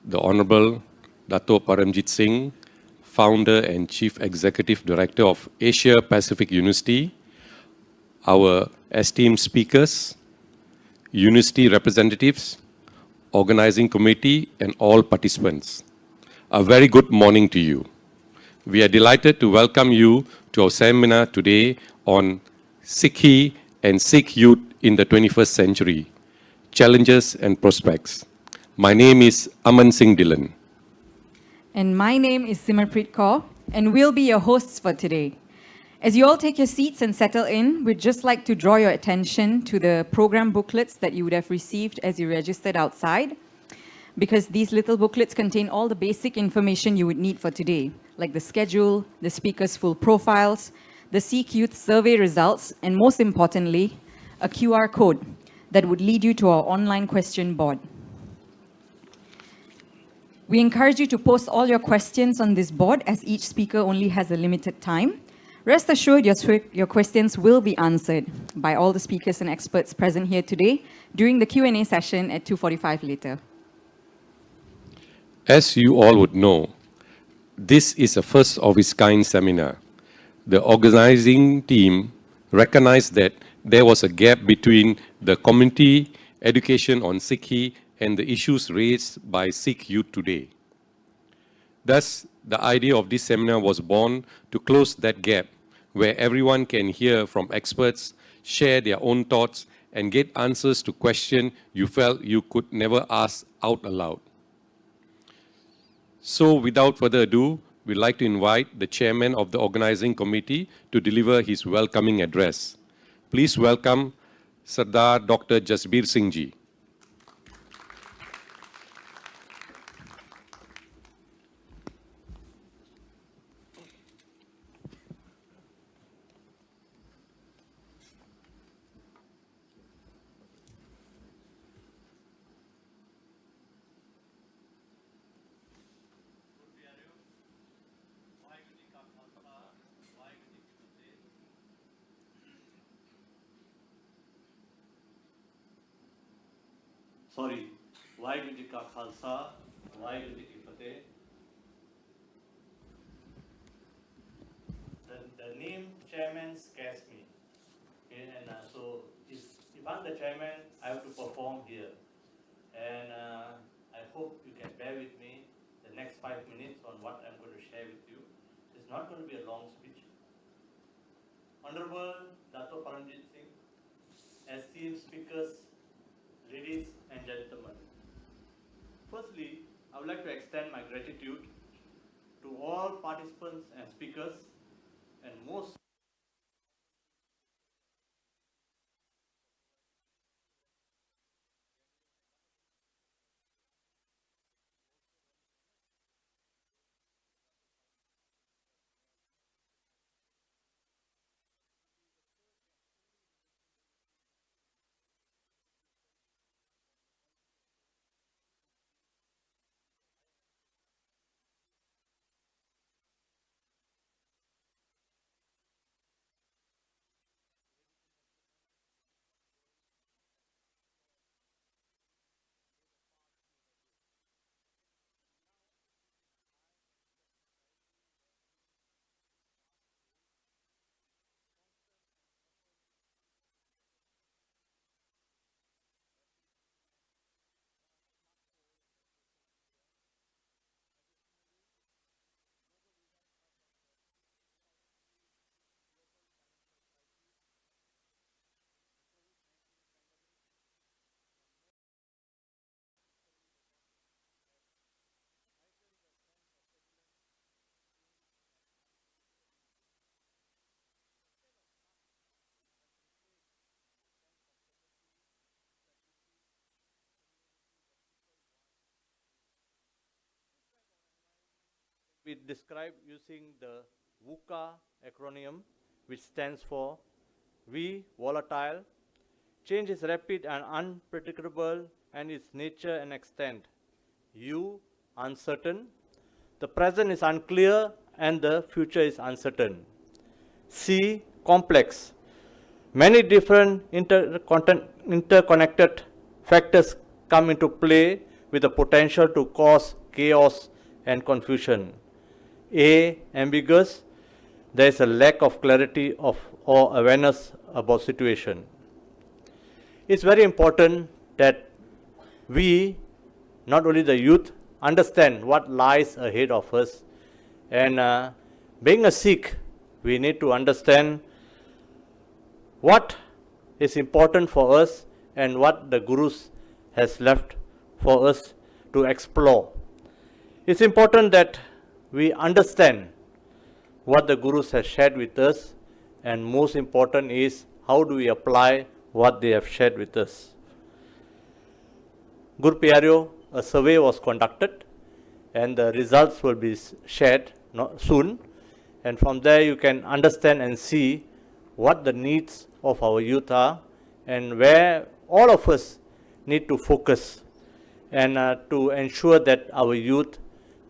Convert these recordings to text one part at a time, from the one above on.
the Honorable Dato Paramjit Singh, Founder and Chief Executive Director of Asia Pacific University, our esteemed speakers, university representatives, organizing committee, and all participants. A very good morning to you. We are delighted to welcome you to our seminar today on Siki and Sikh youth in the 21st century, challenges and prospects. My name is Aman Singh Dhillon. And my name is Simarpreet Kaur, and we'll be your hosts for today. As you all take your seats and settle in, we'd just like to draw your attention to the program booklets that you would have received as you registered outside, because these little booklets contain all the basic information you would need for today, like the schedule, the speakers' full profiles, the Sikh Youth survey results, and most importantly, a QR code that would lead you to our online question board. We encourage you to post all your questions on this board, as each speaker only has a limited time. Rest assured your questions will be answered by all the speakers and experts present here today during the Q&A session at 2:45 later. As you all would know, this is a first of its kind seminar. The organizing team recognized that there was a gap between the community education on Sikhi and the issues raised by Sikh youth today. Thus, the idea of this seminar was born to close that gap, where everyone can hear from experts, share their own thoughts, and get answers to questions you felt you could never ask out aloud. So, without further ado, we'd like to invite the chairman of the organizing committee to deliver his welcoming address. Please welcome Sardar Dr. Jasbir Singh Ji. Sorry, Waheguru Ji Ka Khalsa, Waheguru Ji Ki Fateh. The name chairman scares me. Okay, and so if I'm the chairman, I have to perform here. And I hope you can bear with me the next 5 minutes on what I'm going to share with you. It's not going to be a long speech. Honorable Dato Paramjit Singh, esteemed speakers, ladies and gentlemen. Firstly, I would like to extend my gratitude to all participants and speakers, and most we describe using the VUCA acronym, which stands for V, volatile, change is rapid and unpredictable, and its nature and extent. U, uncertain, the present is unclear and the future is uncertain. C, complex, many different interconnected factors come into play with the potential to cause chaos and confusion. A, ambiguous, there is a lack of clarity or awareness about situation. It's very important that we, not only the youth, understand what lies ahead of us. And being a Sikh, we need to understand what is important for us and what the Gurus has left for us to explore. It's important that we understand what the Gurus have shared with us, and most important is how do we apply what they have shared with us. Guru Pyareo, a survey was conducted and the results will be shared soon, and from there you can understand and see what the needs of our youth are and where all of us need to focus and to ensure that our youth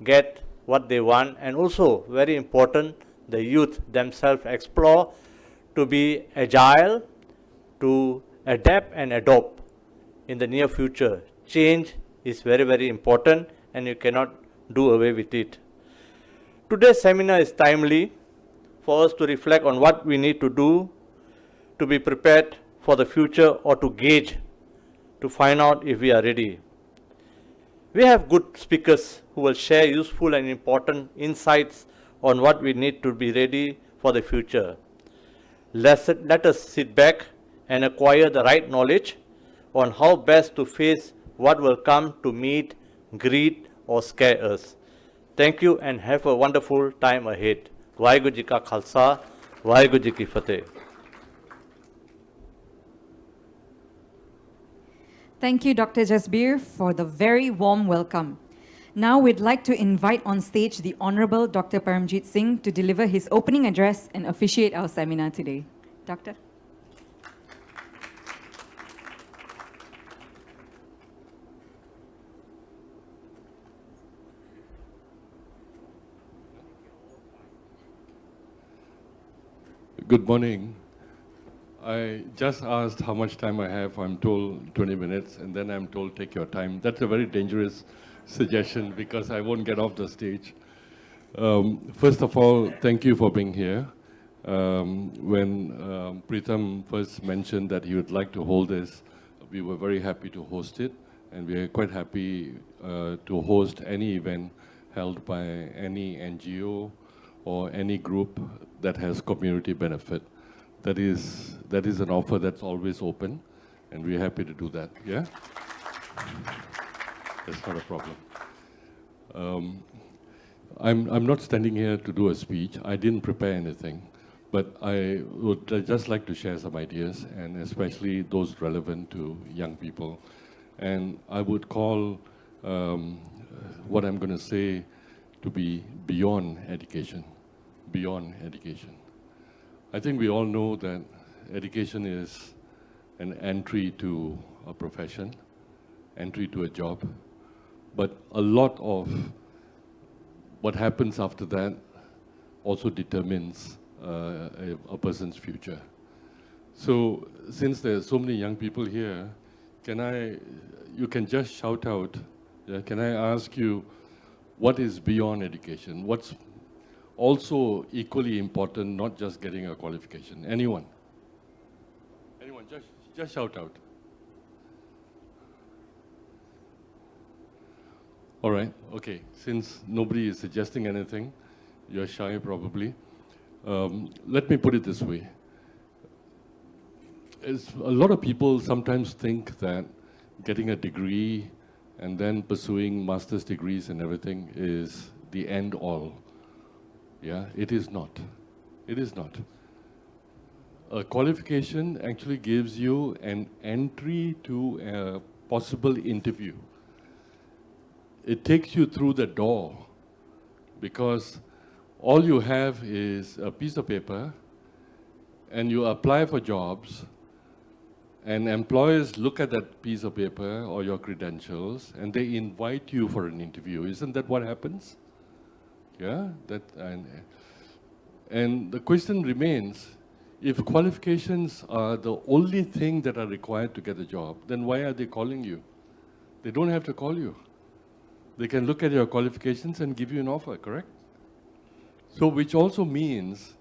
get what they want, and also very important, the youth themselves explore to be agile, to adapt and adopt in the near future. Change is very, very important and you cannot do away with it. Today's seminar is timely for us to reflect on what we need to do to be prepared for the future or to gauge, to find out if we are ready. We have good speakers who will share useful and important insights on what we need to be ready for the future. Let us sit back and acquire the right knowledge on how best to face what will come to meet, greet or scare us. Thank you and have a wonderful time ahead. Waheguru Ji Ka Khalsa, Waheguru Ji Ki Fateh. Thank you, Dr. Jasbir, for the very warm welcome. Now we'd like to invite on stage the Honorable Dr. Paramjit Singh to deliver his opening address and officiate our seminar today. Doctor. Good morning. I just asked how much time I have. I'm told 20 minutes, and then I'm told take your time. That's a very dangerous suggestion because I won't get off the stage. First of all, thank you for being here. When Pritham first mentioned that he would like to hold this, we were very happy to host it, and we are quite happy to host any event held by any NGO or any group that has community benefit. That is an offer that's always open, and we're happy to do that, yeah? That's not a problem. I'm not standing here to do a speech. I didn't prepare anything, but I would just like to share some ideas, and especially those relevant to young people. And I would call what I'm going to say to be beyond education, beyond education. I think we all know that education is an entry to a profession, entry to a job, but a lot of what happens after that also determines a person's future. So since there are so many young people here, you can just shout out, can I ask you, what is beyond education? What's also equally important, not just getting a qualification? Anyone? Anyone, just shout out. All right, okay. Since nobody is suggesting anything, you're shy probably. Let me put it this way. A lot of people sometimes think that getting a degree and then pursuing master's degrees and everything is the end all. Yeah, it is not. It is not. A qualification actually gives you an entry to a possible interview. It takes you through the door because all you have is a piece of paper and you apply for jobs and employers look at that piece of paper or your credentials and they invite you for an interview. Isn't that what happens? Yeah, and the question remains, if qualifications are the only thing that are required to get a job, then why are they calling you? They don't have to call you. They can look at your qualifications and give you an offer, correct? So which also means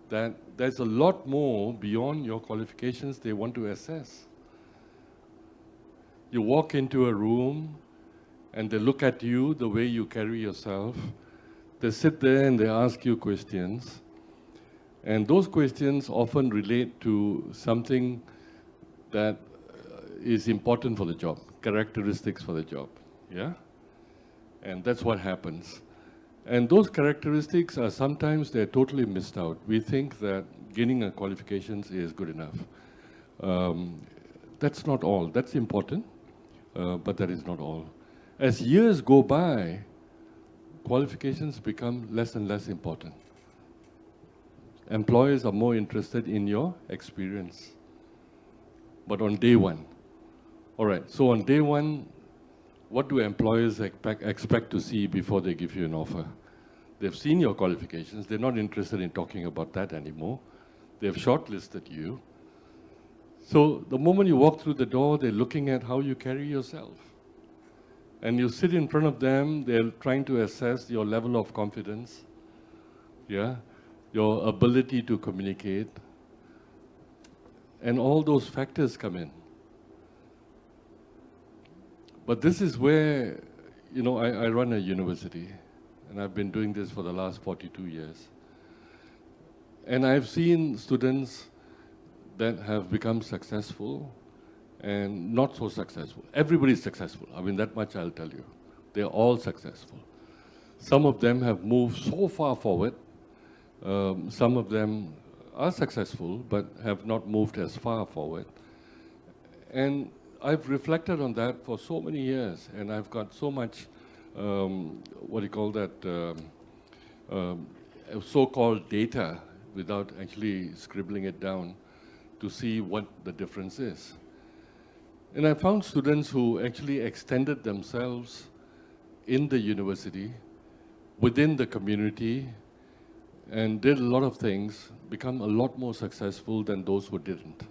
that there's a lot more beyond your qualifications they want to assess. You walk into a room and they look at you, the way you carry yourself. They sit there and they ask you questions. And those questions often relate to something that is important for the job, characteristics for the job, yeah? And that's what happens. And those characteristics are sometimes they're totally missed out. We think that gaining a qualifications is good enough. That's not all. That's important, but that is not all. As years go by, qualifications become less and less important. Employers are more interested in your experience. But on day one, all right, so on day one, what do employers expect to see before they give you an offer? They've seen your qualifications. They're not interested in talking about that anymore. They've shortlisted you. So the moment you walk through the door, they're looking at how you carry yourself. And you sit in front of them, they're trying to assess your level of confidence, yeah, your ability to communicate, and all those factors come in. But this is where, you know, I run a university, and I've been doing this for the last 42 years. And I've seen students that have become successful and not so successful. Everybody's successful. I mean, that much I'll tell you. They're all successful. Some of them have moved so far forward. Some of them are successful, but have not moved as far forward. And I've reflected on that for so many years, and I've got so much, what do you call that, so-called data without actually scribbling it down to see what the difference is. And I found students who actually extended themselves in the university, within the community, and did a lot of things, become a lot more successful than those who didn't.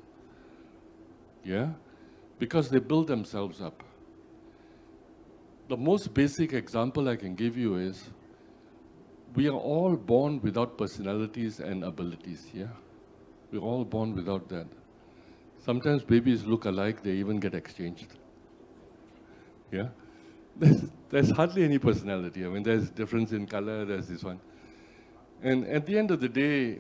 Yeah? Because they build themselves up. The most basic example I can give you is, we are all born without personalities and abilities, yeah? We're all born without that. Sometimes babies look alike, they even get exchanged. Yeah? There's hardly any personality. I mean, there's difference in color, there's this one. And at the end of the day,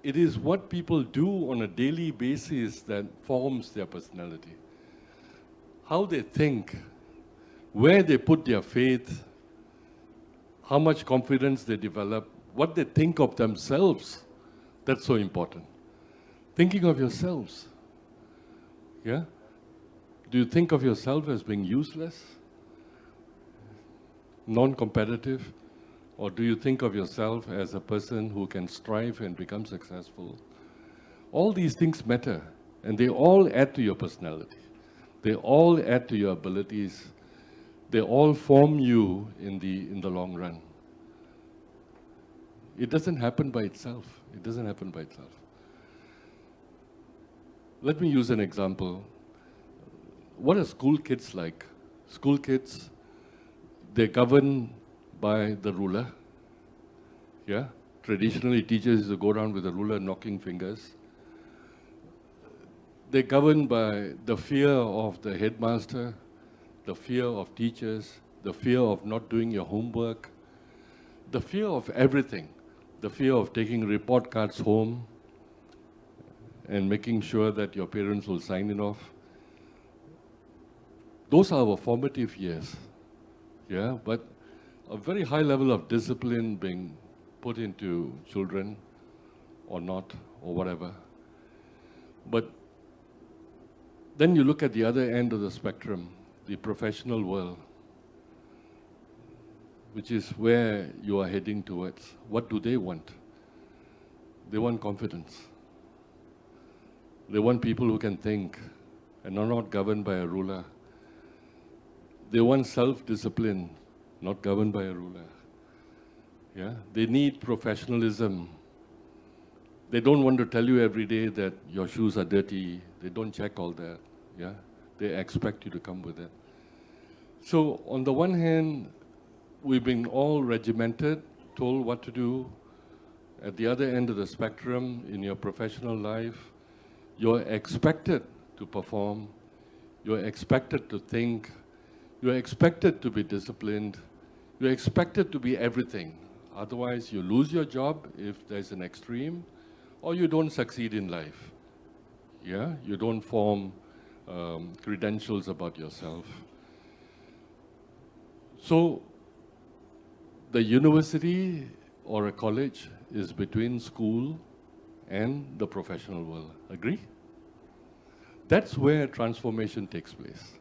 it is what people do on a daily basis that forms their personality. How they think, where they put their faith, how much confidence they develop, what they think of themselves, that's so important. Thinking of yourselves. Yeah? Do you think of yourself as being useless, non-competitive, or do you think of yourself as a person who can strive and become successful? All these things matter, and they all add to your personality. They all add to your abilities. They all form you in the long run. It doesn't happen by itself. It doesn't happen by itself. Let me use an example. What are school kids like? School kids, they're governed by the ruler. Yeah? Traditionally, teachers used to go around with a ruler knocking fingers. They're governed by the fear of the headmaster, the fear of teachers, the fear of not doing your homework, the fear of everything, the fear of taking report cards home and making sure that your parents will sign it off. Those are our formative years, yeah, but a very high level of discipline being put into children or not, or whatever. But then you look at the other end of the spectrum, the professional world, which is where you are heading towards. What do they want? They want confidence. They want people who can think and are not governed by a ruler. They want self-discipline, not governed by a ruler. Yeah? They need professionalism. They don't want to tell you every day that your shoes are dirty. They don't check all that. Yeah? They expect you to come with it. So on the one hand, we've been all regimented, told what to do. At the other end of the spectrum, in your professional life, you're expected to perform, you're expected to think, you're expected to be disciplined, you're expected to be everything. Otherwise, you lose your job if there's an extreme, or you don't succeed in life. Yeah, you don't form credentials about yourself. So, the university or a college is between school and the professional world. Agree? That's where transformation takes place.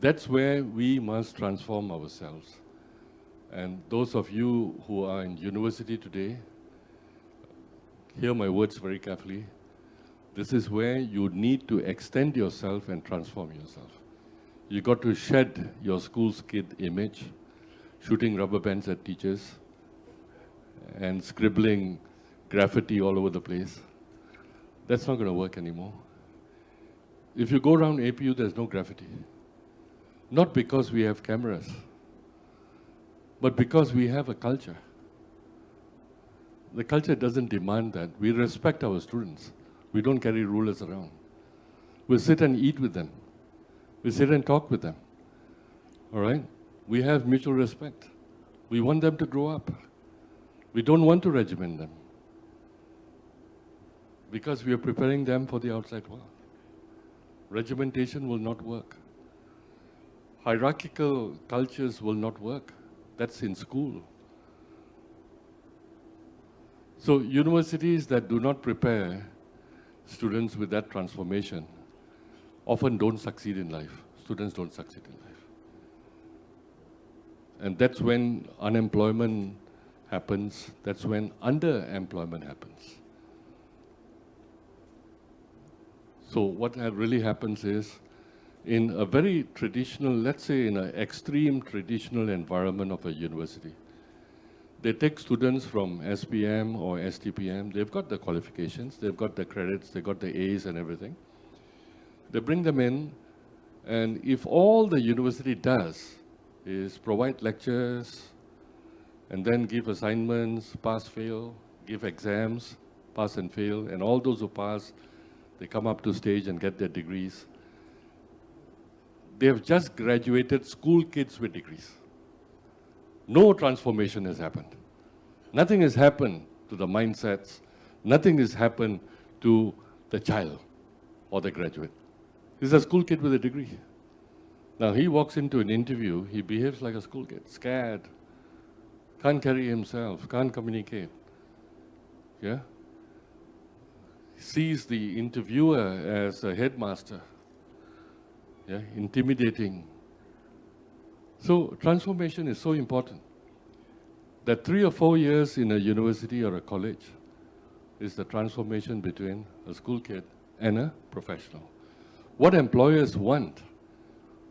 That's where we must transform ourselves. And those of you who are in university today, hear my words very carefully. This is where you need to extend yourself and transform yourself. You got to shed your school's kid image, shooting rubber bands at teachers and scribbling graffiti all over the place. That's not going to work anymore. If you go around APU, there's no graffiti. Not because we have cameras, but because we have a culture. The culture doesn't demand that. We respect our students. We don't carry rulers around. We sit and eat with them. We sit and talk with them. All right? We have mutual respect. We want them to grow up. We don't want to regiment them because we are preparing them for the outside world. Regimentation will not work. Hierarchical cultures will not work. That's in school. So universities that do not prepare students with that transformation often don't succeed in life. Students don't succeed in life. And that's when unemployment happens. That's when underemployment happens. So what really happens is, in a very traditional, let's say in an extreme traditional environment of a university, they take students from SPM or STPM, they've got the qualifications, they've got the credits, they've got the A's and everything. They bring them in, and if all the university does is provide lectures, and then give assignments, pass, fail, give exams, pass and fail, and all those who pass, they come up to stage and get their degrees. They have just graduated school kids with degrees. No transformation has happened. Nothing has happened to the mindsets. Nothing has happened to the child or the graduate. He's a school kid with a degree. Now he walks into an interview, he behaves like a school kid, scared, can't carry himself, can't communicate. Yeah? Sees the interviewer as a headmaster. Yeah, intimidating. So transformation is so important that 3 or 4 years in a university or a college is the transformation between a school kid and a professional. What employers want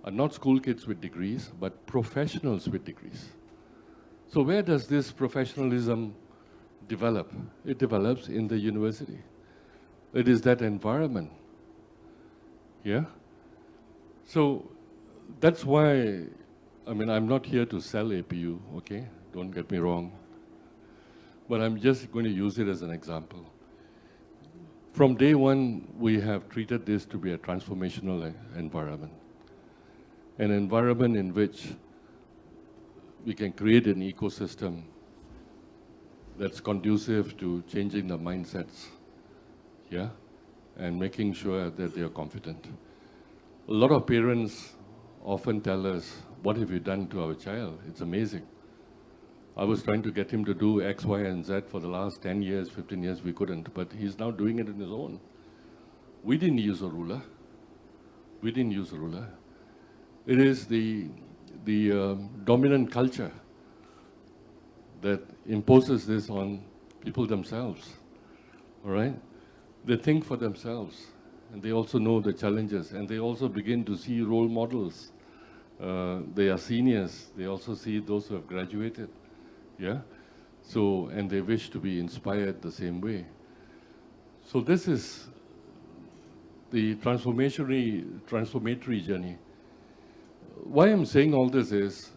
are not school kids with degrees, but professionals with degrees. So where does this professionalism develop? It develops in the university. It is that environment. Yeah? So that's why, I mean, I'm not here to sell APU, okay? Don't get me wrong. But I'm just going to use it as an example. From day one, we have treated this to be a transformational environment. An environment in which we can create an ecosystem that's conducive to changing the mindsets, yeah? And making sure that they are confident. A lot of parents often tell us, what have you done to our child? It's amazing. I was trying to get him to do X, Y, and Z for the last 10 years, 15 years, we couldn't, but he's now doing it on his own. We didn't use a ruler. We didn't use a ruler. It is the dominant culture that imposes this on people themselves, all right? They think for themselves, and they also know the challenges, and they also begin to see role models. They are seniors. They also see those who have graduated, yeah? So, and they wish to be inspired the same way. So this is the transformatory journey. Why I'm saying all this is,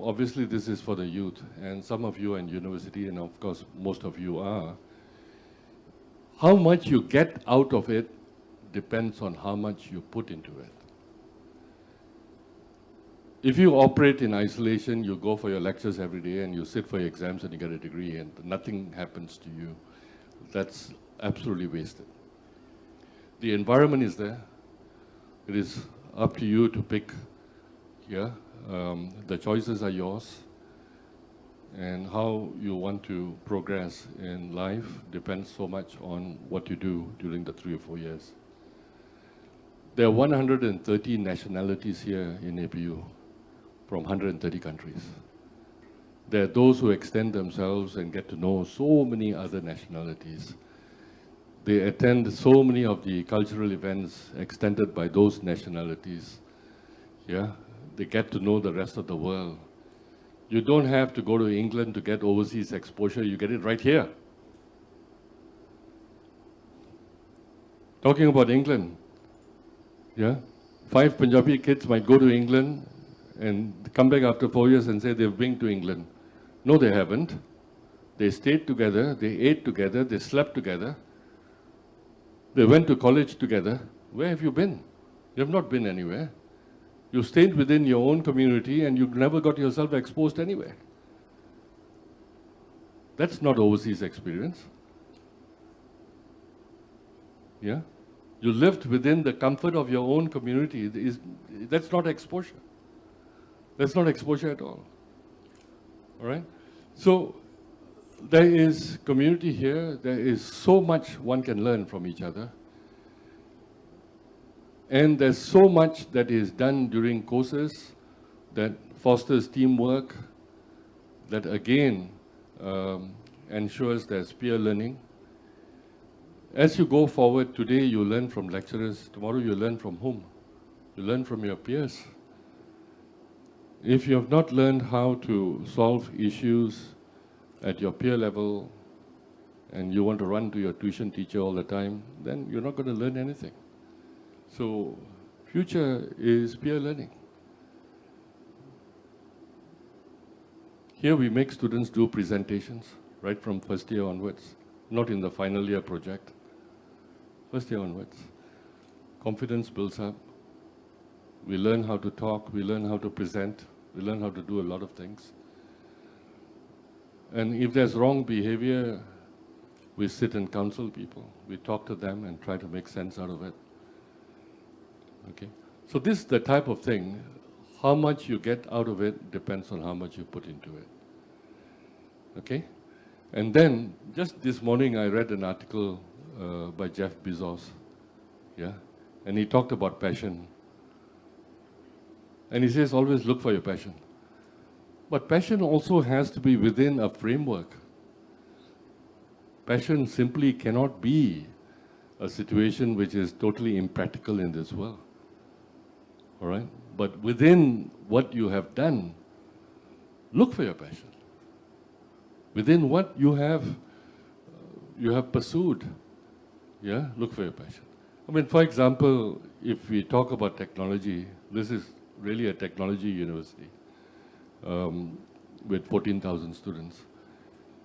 obviously this is for the youth, and some of you are in university, and of course most of you are. How much you get out of it depends on how much you put into it. If you operate in isolation, you go for your lectures every day and you sit for your exams and you get a degree and nothing happens to you, that's absolutely wasted. The environment is there. It is up to you to pick here. The choices are yours. And how you want to progress in life depends so much on what you do during the 3 or 4 years. There are 130 nationalities here in APU from 130 countries. There are those who extend themselves and get to know so many other nationalities. They attend so many of the cultural events extended by those nationalities. Yeah, they get to know the rest of the world. You don't have to go to England to get overseas exposure, you get it right here. Talking about England, yeah, 5 Punjabi kids might go to England and come back after 4 years and say they've been to England. No, they haven't. They stayed together, they ate together, they slept together. They went to college together. Where have you been? You have not been anywhere. You stayed within your own community and you never got yourself exposed anywhere. That's not overseas experience. Yeah? You lived within the comfort of your own community. That's not exposure. That's not exposure at all. All right? So there is community here. There is so much one can learn from each other. And there's so much that is done during courses that fosters teamwork, that again ensures there's peer learning. As you go forward, today you learn from lecturers, tomorrow you learn from whom? You learn from your peers. If you have not learned how to solve issues at your peer level and you want to run to your tuition teacher all the time, then you're not going to learn anything. So, future is peer learning. Here we make students do presentations right from first year onwards, not in the final year project. First year onwards. Confidence builds up. We learn how to talk, we learn how to present, we learn how to do a lot of things. And if there's wrong behavior, we sit and counsel people. We talk to them and try to make sense out of it. Okay? So this is the type of thing, how much you get out of it depends on how much you put into it. Okay? And then, just this morning I read an article by Jeff Bezos, yeah? And he talked about passion. And he says, always look for your passion. But passion also has to be within a framework. Passion simply cannot be a situation which is totally impractical in this world. All right? But within what you have done, look for your passion. Within what you have pursued, yeah, look for your passion. I mean, for example, if we talk about technology, this is really a technology university with 14,000 students.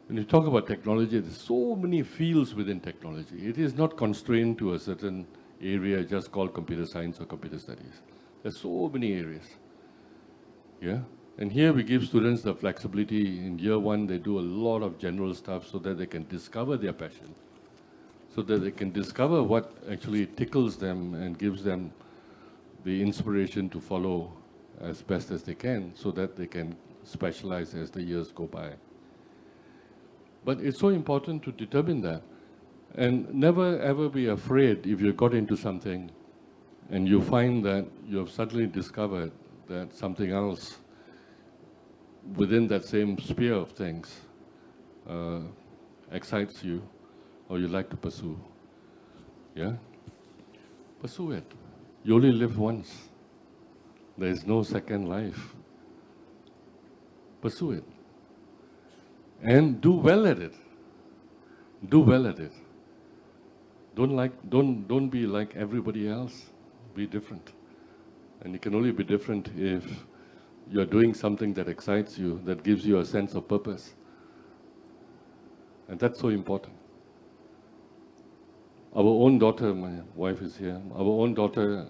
When you talk about technology, there's so many fields within technology. It is not constrained to a certain area just called computer science or computer studies. There's so many areas. Yeah? And here we give students the flexibility. In year one, they do a lot of general stuff so that they can discover their passion, so that they can discover what actually tickles them and gives them the inspiration to follow as best as they can, so that they can specialize as the years go by. But it's so important to determine that. And never ever be afraid if you got into something and you find that you have suddenly discovered that something else within that same sphere of things excites you or you like to pursue. Yeah? Pursue it. You only live once. There is no second life. Pursue it. And do well at it. Do well at it. Don't be like everybody else. Be different. And you can only be different if you're doing something that excites you, that gives you a sense of purpose. And that's so important. Our own daughter, my wife is here, our own daughter,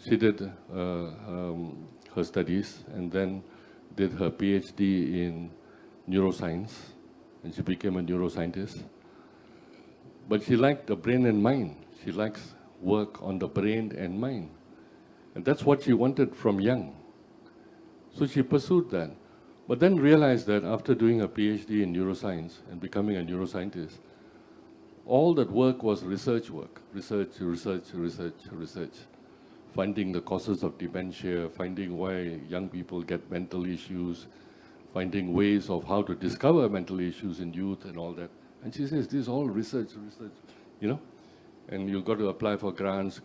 she did her studies and then did her PhD in neuroscience, and she became a neuroscientist. But she liked the brain and mind. She likes work on the brain and mind. And that's what she wanted from young. So she pursued that. But then realized that after doing a PhD in neuroscience and becoming a neuroscientist, all that work was research work. Research. Finding the causes of dementia, finding why young people get mental issues, finding ways of how to discover mental issues in youth and all that. And she says, this is all research, you know? And you've got to apply for grants.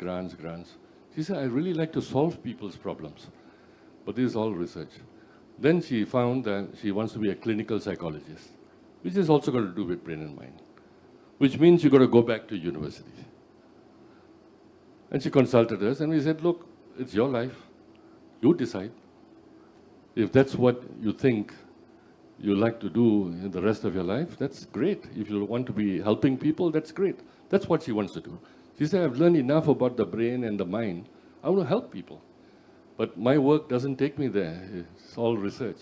She said, I really like to solve people's problems, but this is all research. Then she found that she wants to be a clinical psychologist, which is also got to do with brain and mind, which means you've got to go back to university. And she consulted us, and we said, look, it's your life. You decide. If that's what you think you like to do in the rest of your life, that's great. If you want to be helping people, that's great. That's what she wants to do. She said, I've learned enough about the brain and the mind. I want to help people. But my work doesn't take me there. It's all research.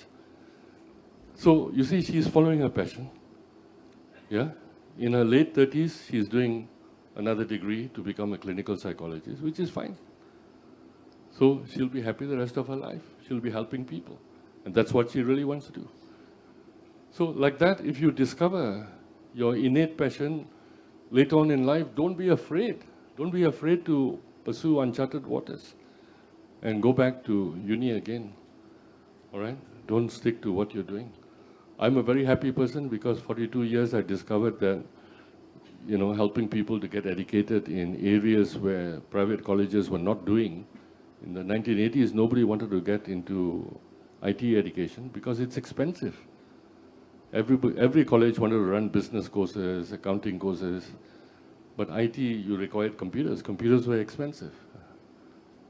So, you see, she's following her passion. Yeah? In her late 30s, she's doing another degree to become a clinical psychologist, which is fine. So she'll be happy the rest of her life. She'll be helping people. And that's what she really wants to do. So like that, if you discover your innate passion later on in life, don't be afraid. Don't be afraid to pursue uncharted waters and go back to uni again. All right? Don't stick to what you're doing. I'm a very happy person because 42 years I discovered that, you know, helping people to get educated in areas where private colleges were not doing. In the 1980s, nobody wanted to get into IT education because it's expensive. Every college wanted to run business courses, accounting courses, but IT, you required computers. Computers were expensive.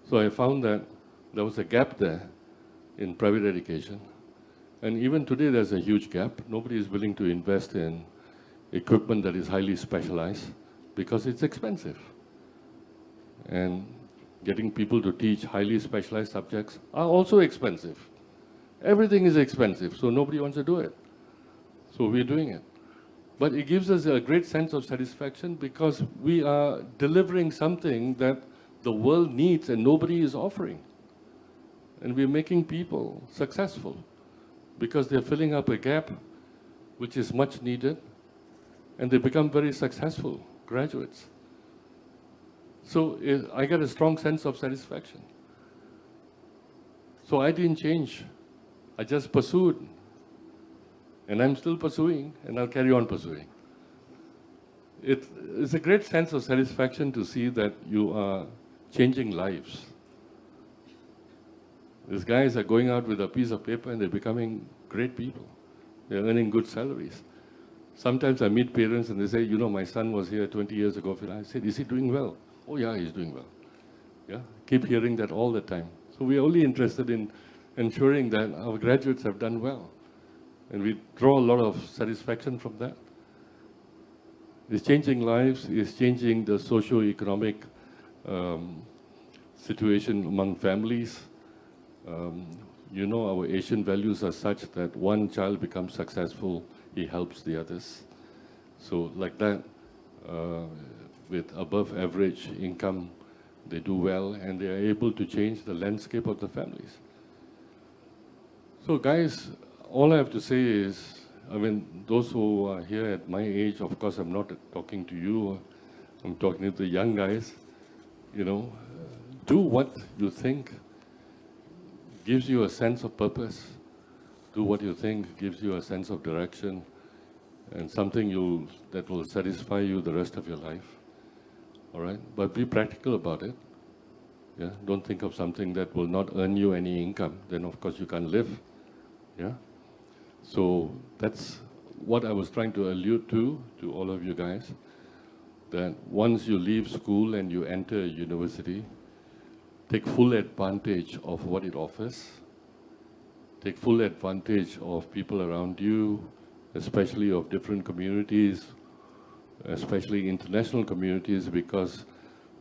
So I found that there was a gap there in private education. And even today, there's a huge gap. Nobody is willing to invest in equipment that is highly specialized because it's expensive. And getting people to teach highly specialized subjects are also expensive. Everything is expensive, so nobody wants to do it. So we're doing it. But it gives us a great sense of satisfaction because we are delivering something that the world needs and nobody is offering. And we're making people successful because they're filling up a gap which is much needed, and they become very successful graduates. So I get a strong sense of satisfaction. So I didn't change. I just pursued. And I'm still pursuing, and I'll carry on pursuing. It's a great sense of satisfaction to see that you are changing lives. These guys are going out with a piece of paper and they're becoming great people. They're earning good salaries. Sometimes I meet parents and they say, you know, my son was here 20 years ago. I said, is he doing well? Oh yeah, he's doing well. Yeah, keep hearing that all the time. So we're only interested in ensuring that our graduates have done well. And we draw a lot of satisfaction from that. It's changing lives, it's changing the socio-economic situation among families. You know, our Asian values are such that one child becomes successful, he helps the others. So like that, with above average income, they do well and they are able to change the landscape of the families. So guys, all I have to say is, I mean, those who are here at my age, of course, I'm not talking to you, I'm talking to the young guys, you know, do what you think gives you a sense of purpose. Do what you think gives you a sense of direction and something that will satisfy you the rest of your life. All right? But be practical about it. Yeah? Don't think of something that will not earn you any income. Then, of course, you can't live. Yeah? So that's what I was trying to allude to all of you guys, that once you leave school and you enter university, take full advantage of what it offers take full advantage of people around you, especially of different communities, especially international communities, because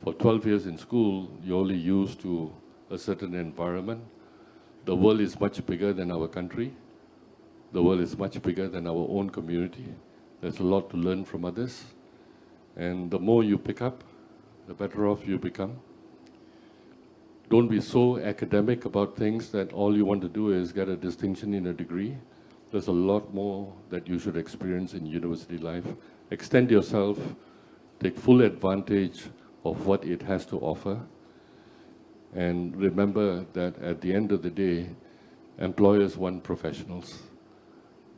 for 12 years in school, you're only used to a certain environment. The world is much bigger than our country. The world is much bigger than our own community. There's a lot to learn from others. And the more you pick up, the better off you become. Don't be so academic about things that all you want to do is get a distinction in a degree. There's a lot more that you should experience in university life. Extend yourself, take full advantage of what it has to offer. And remember that at the end of the day, employers want professionals.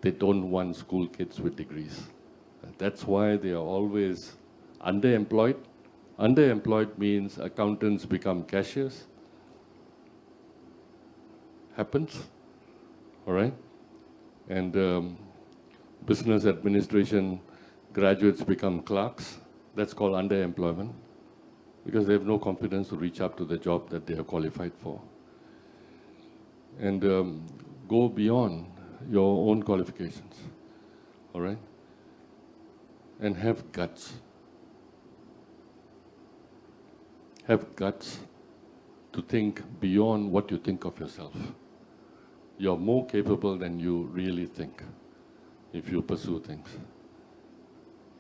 They don't want school kids with degrees. That's why they are always underemployed. Underemployed means accountants become cashiers. Happens, all right? And business administration graduates become clerks. That's called underemployment, because they have no confidence to reach up to the job that they are qualified for. And go beyond your own qualifications, all right? And have guts. Have guts to think beyond what you think of yourself. You're more capable than you really think if you pursue things.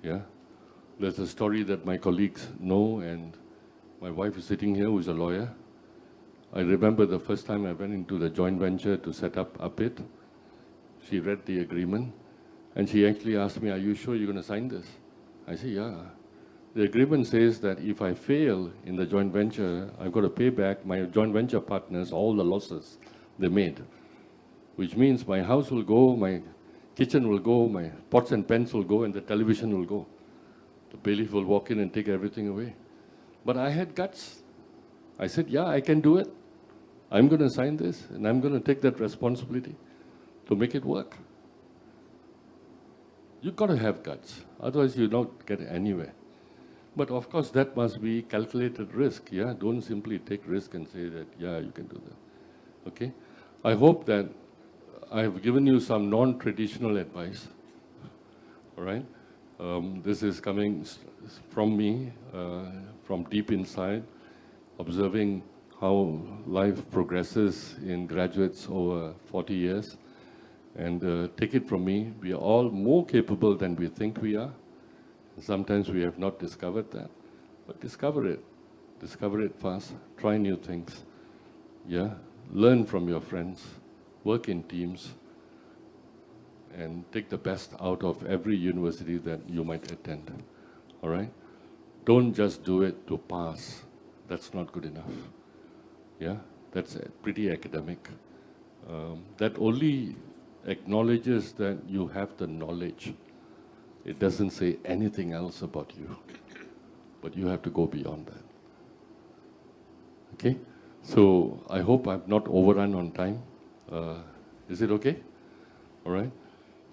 Yeah? There's a story that my colleagues know, and my wife is sitting here, who is a lawyer. I remember the first time I went into the joint venture to set up it. She read the agreement, and she actually asked me, "Are you sure you're going to sign this?" I said, "Yeah." The agreement says that if I fail in the joint venture, I've got to pay back my joint venture partners all the losses they made, which means my house will go, my kitchen will go, my pots and pans will go, and the television will go. The bailiff will walk in and take everything away. But I had guts. I said, "Yeah, I can do it. I'm going to sign this, and I'm going to take that responsibility to make it work." You've got to have guts. Otherwise, you don't get anywhere. But of course, that must be calculated risk. Yeah, don't simply take risk and say that, yeah, you can do that. Okay? I hope that I've given you some non-traditional advice. All right? This is coming from me, from deep inside, observing how life progresses in graduates over 40 years. And take it from me, we are all more capable than we think we are. Sometimes we have not discovered that, but discover it. Discover it fast. Try new things. Yeah? Learn from your friends. Work in teams. And take the best out of every university that you might attend. All right? Don't just do it to pass. That's not good enough. Yeah? That's pretty academic. That only acknowledges that you have the knowledge. It doesn't say anything else about you. But you have to go beyond that. Okay? So I hope I've not overrun on time. Is it okay? All right?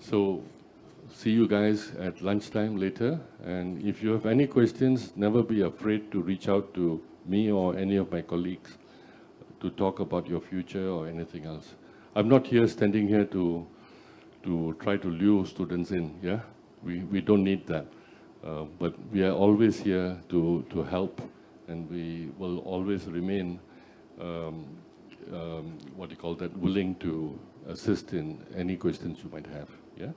So see you guys at lunchtime later. And if you have any questions, never be afraid to reach out to me or any of my colleagues to talk about your future or anything else. I'm not here standing here to try to lure students in, yeah? We don't need that. But we are always here to help, and we will always remain, willing to assist in any questions you might have, yeah?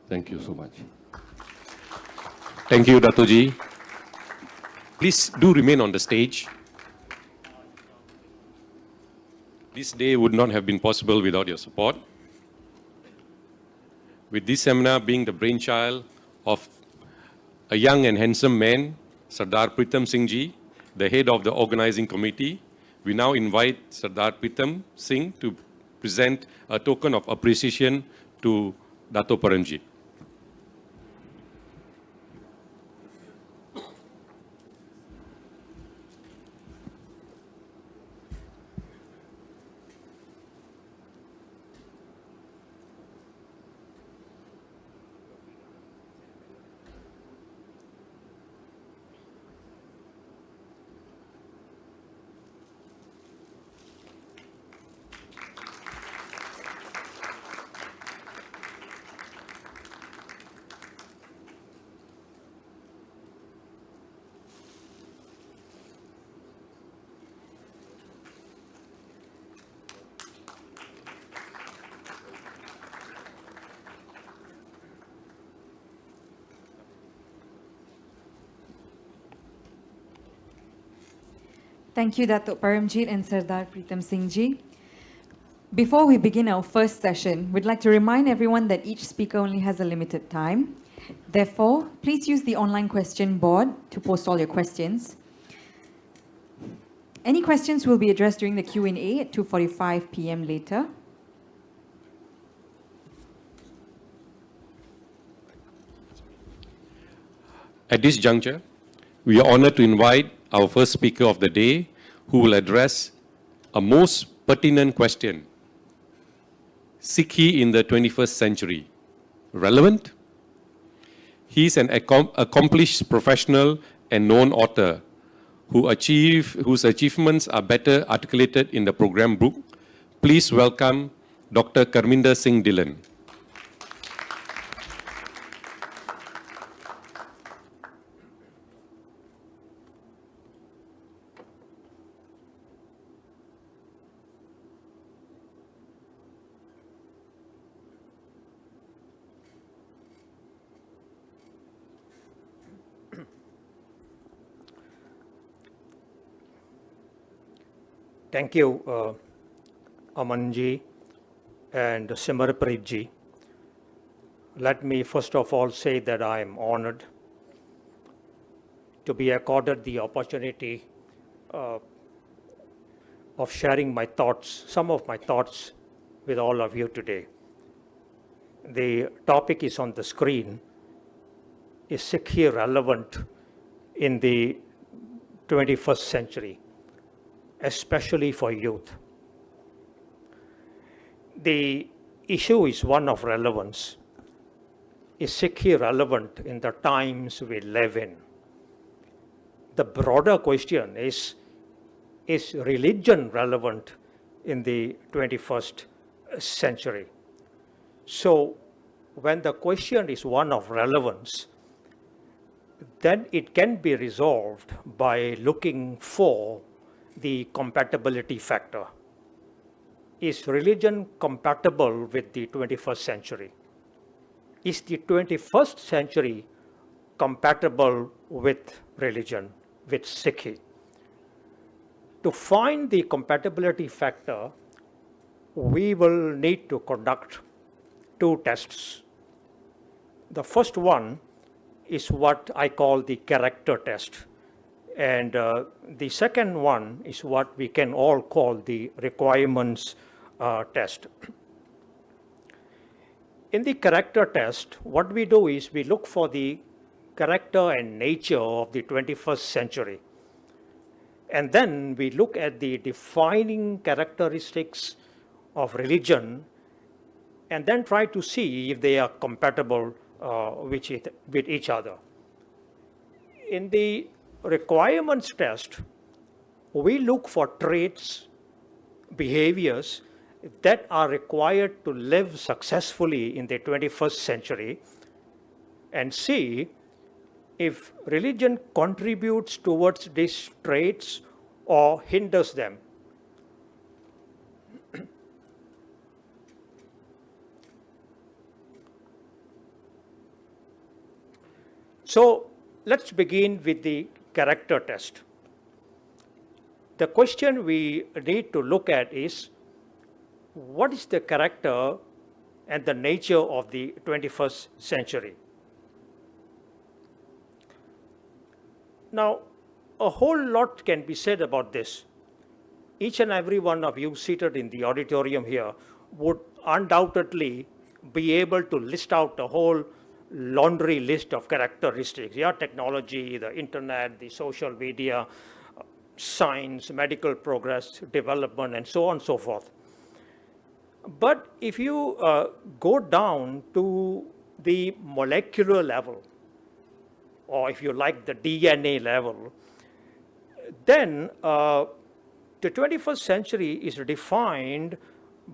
Thank you so much. Thank you, Datoji. Please do remain on the stage. This day would not have been possible without your support. With this seminar being the brainchild of a young and handsome man, Sardar Pritam Singh Ji, the head of the organizing committee, we now invite Sardar Pritam Singh to present a token of appreciation to Dato Paramjit. Thank you, Datuk Paramjit and Sardar Pritam Singh Ji. Before we begin our first session, we'd like to remind everyone that each speaker only has a limited time. Therefore, please use the online question board to post all your questions. Any questions will be addressed during the Q&A at 2:45 p.m. later. At this juncture, we are honored to invite our first speaker of the day, who will address a most pertinent question. Siki in the 21st century. Relevant? He is an accomplished professional and known author whose achievements are better articulated in the program book. Please welcome Dr. Karminder Singh Dhillon. Thank you, Amanji and Simarpreet ji. Let me first of all say that I am honored to be accorded the opportunity of sharing my thoughts, some of my thoughts with all of you today. The topic is on the screen. Is Sikhi relevant in the 21st century? Especially for youth. The issue is one of relevance. Is Sikhi relevant in the times we live in? The broader question is religion relevant in the 21st century? So when the question is one of relevance, then it can be resolved by looking for the compatibility factor. Is religion compatible with the 21st century? Is the 21st century compatible with religion, with Sikhi? To find the compatibility factor, we will need to conduct two tests. The first one is what I call the character test. And the second one is what we can all call the requirements test. In the character test, what we do is we look for the character and nature of the 21st century. And then we look at the defining characteristics of religion and then try to see if they are compatible with each other. In the requirements test, we look for traits, behaviors that are required to live successfully in the 21st century and see if religion contributes towards these traits or hinders them. So let's begin with the character test. The question we need to look at is, what is the character and the nature of the 21st century? Now, a whole lot can be said about this. Each and every one of you seated in the auditorium here would undoubtedly be able to list out a whole laundry list of characteristics. Yeah, technology, the internet, the social media, science, medical progress, development, and so on and so forth. But if you go down to the molecular level, or if you like the DNA level, then the 21st century is defined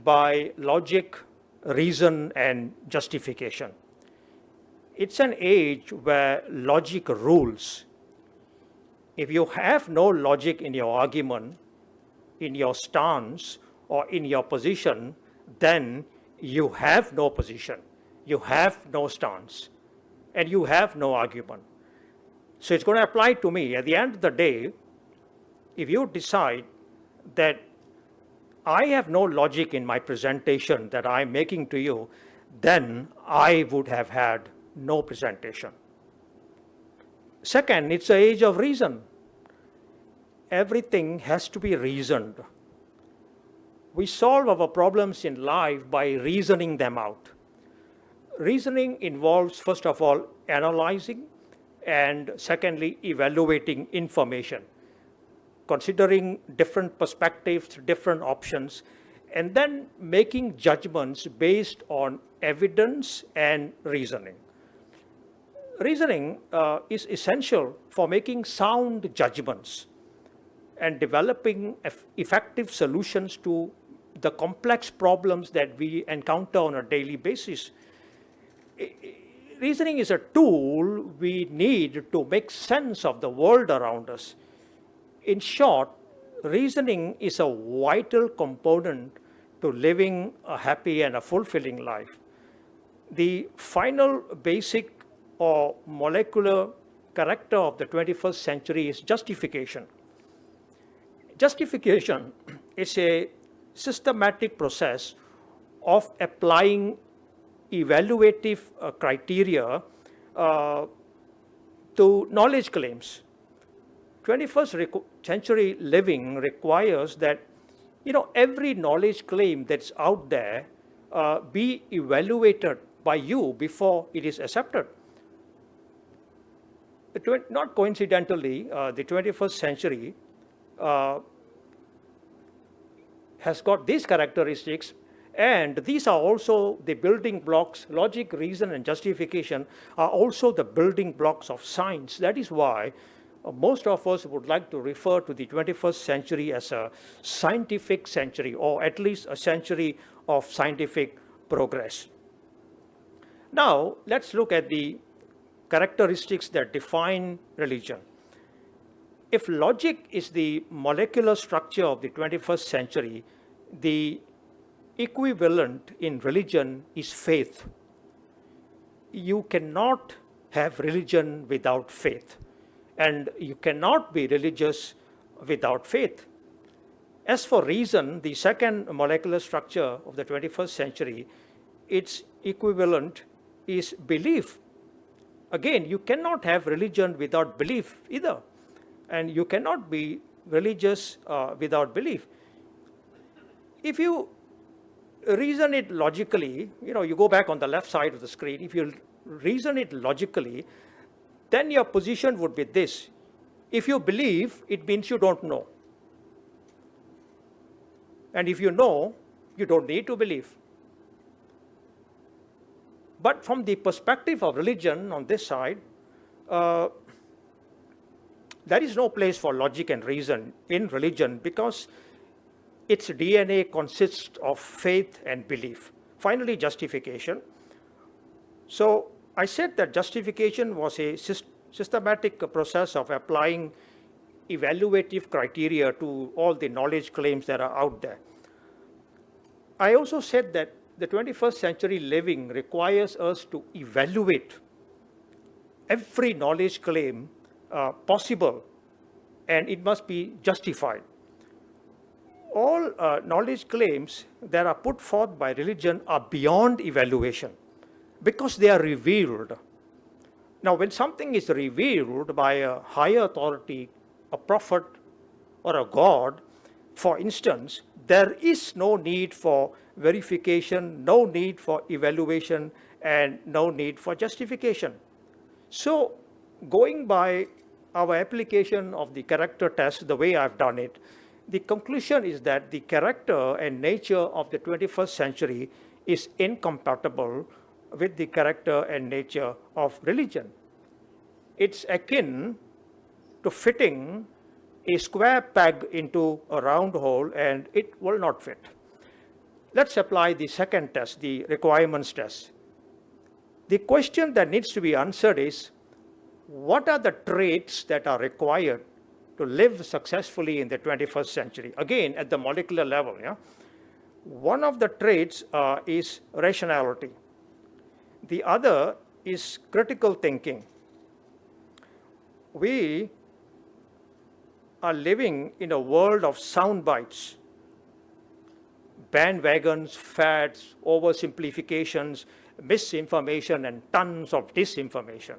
by logic, reason, and justification. It's an age where logic rules. If you have no logic in your argument, in your stance, or in your position, then you have no position, you have no stance, and you have no argument. So it's going to apply to me. At the end of the day, if you decide that I have no logic in my presentation that I'm making to you, then I would have had no presentation. Second, it's the age of reason. Everything has to be reasoned. We solve our problems in life by reasoning them out. Reasoning involves, first of all, analyzing, and secondly, evaluating information, considering different perspectives, different options, and then making judgments based on evidence and reasoning. Reasoning is essential for making sound judgments and developing effective solutions to the complex problems that we encounter on a daily basis. Reasoning is a tool we need to make sense of the world around us. In short, reasoning is a vital component to living a happy and a fulfilling life. The final basic or molecular character of the 21st century is justification. Justification is a systematic process of applying evaluative criteria to knowledge claims. 21st century living requires that every knowledge claim that's out there be evaluated by you before it is accepted. Not coincidentally, the 21st century has got these characteristics, and these are also the building blocks. Logic, reason, and justification are also the building blocks of science. That is why most of us would like to refer to the 21st century as a scientific century, or at least a century of scientific progress. Now, let's look at the characteristics that define religion. If logic is the molecular structure of the 21st century, the equivalent in religion is faith. You cannot have religion without faith, and you cannot be religious without faith. As for reason, the second molecular structure of the 21st century, its equivalent is belief. Again, you cannot have religion without belief either, and you cannot be religious without belief. If you reason it logically, you go back on the left side of the screen, if you reason it logically, then your position would be this: if you believe, it means you don't know. And if you know, you don't need to believe. But from the perspective of religion on this side, there is no place for logic and reason in religion, because its DNA consists of faith and belief. Finally, justification. So I said that justification was a systematic process of applying evaluative criteria to all the knowledge claims that are out there. I also said that the 21st century living requires us to evaluate every knowledge claim possible, and it must be justified. All knowledge claims that are put forth by religion are beyond evaluation because they are revealed. Now, when something is revealed by a higher authority, a prophet or a god, for instance, there is no need for verification, no need for evaluation, and no need for justification. So, going by our application of the character test, the way I've done it, the conclusion is that the character and nature of the 21st century is incompatible with the character and nature of religion. It's akin to fitting a square peg into a round hole, and it will not fit. Let's apply the second test, the requirements test. The question that needs to be answered is, what are the traits that are required to live successfully in the 21st century? Again, at the molecular level. One of the traits is rationality. The other is critical thinking. We are living in a world of sound bites, bandwagons, fads, oversimplifications, misinformation, and tons of disinformation.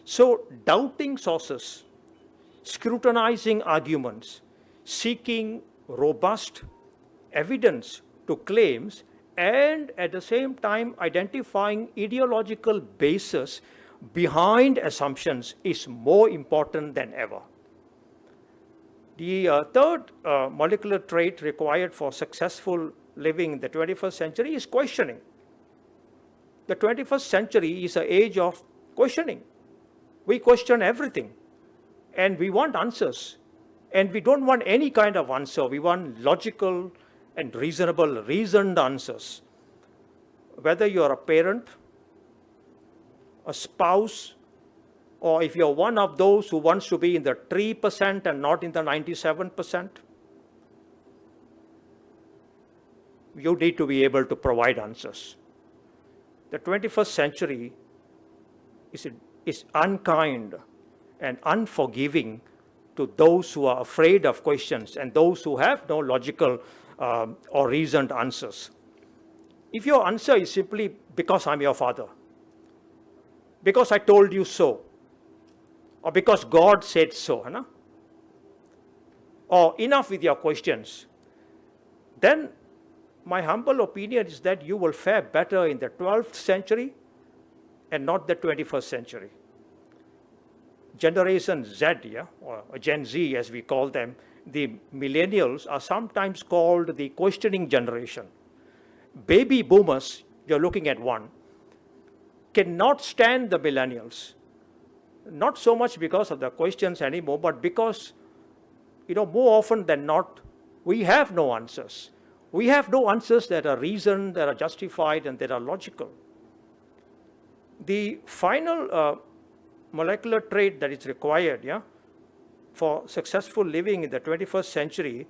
So doubting sources, scrutinizing arguments, seeking robust evidence to claims, and at the same time identifying ideological basis behind assumptions is more important than ever. The third molecular trait required for successful living in the 21st century is questioning. The 21st century is an age of questioning. We question everything, and we want answers. And we don't want any kind of answer. We want logical and reasonable, reasoned answers. Whether you're a parent, a spouse, or if you're one of those who wants to be in the 3% and not in the 97%, you need to be able to provide answers. The 21st century is unkind and unforgiving to those who are afraid of questions and those who have no logical or reasoned answers. If your answer is simply because I'm your father, because I told you so, or because God said so, or enough with your questions, then my humble opinion is that you will fare better in the 12th century and not the 21st century. Generation Z, or Gen Z as we call them, the millennials are sometimes called the questioning generation. Baby boomers, you're looking at one, cannot stand the millennials. Not so much because of the questions anymore, but because, more often than not, we have no answers. We have no answers that are reasoned, that are justified, and that are logical. The final molecular trait that is required for successful living in the 21st century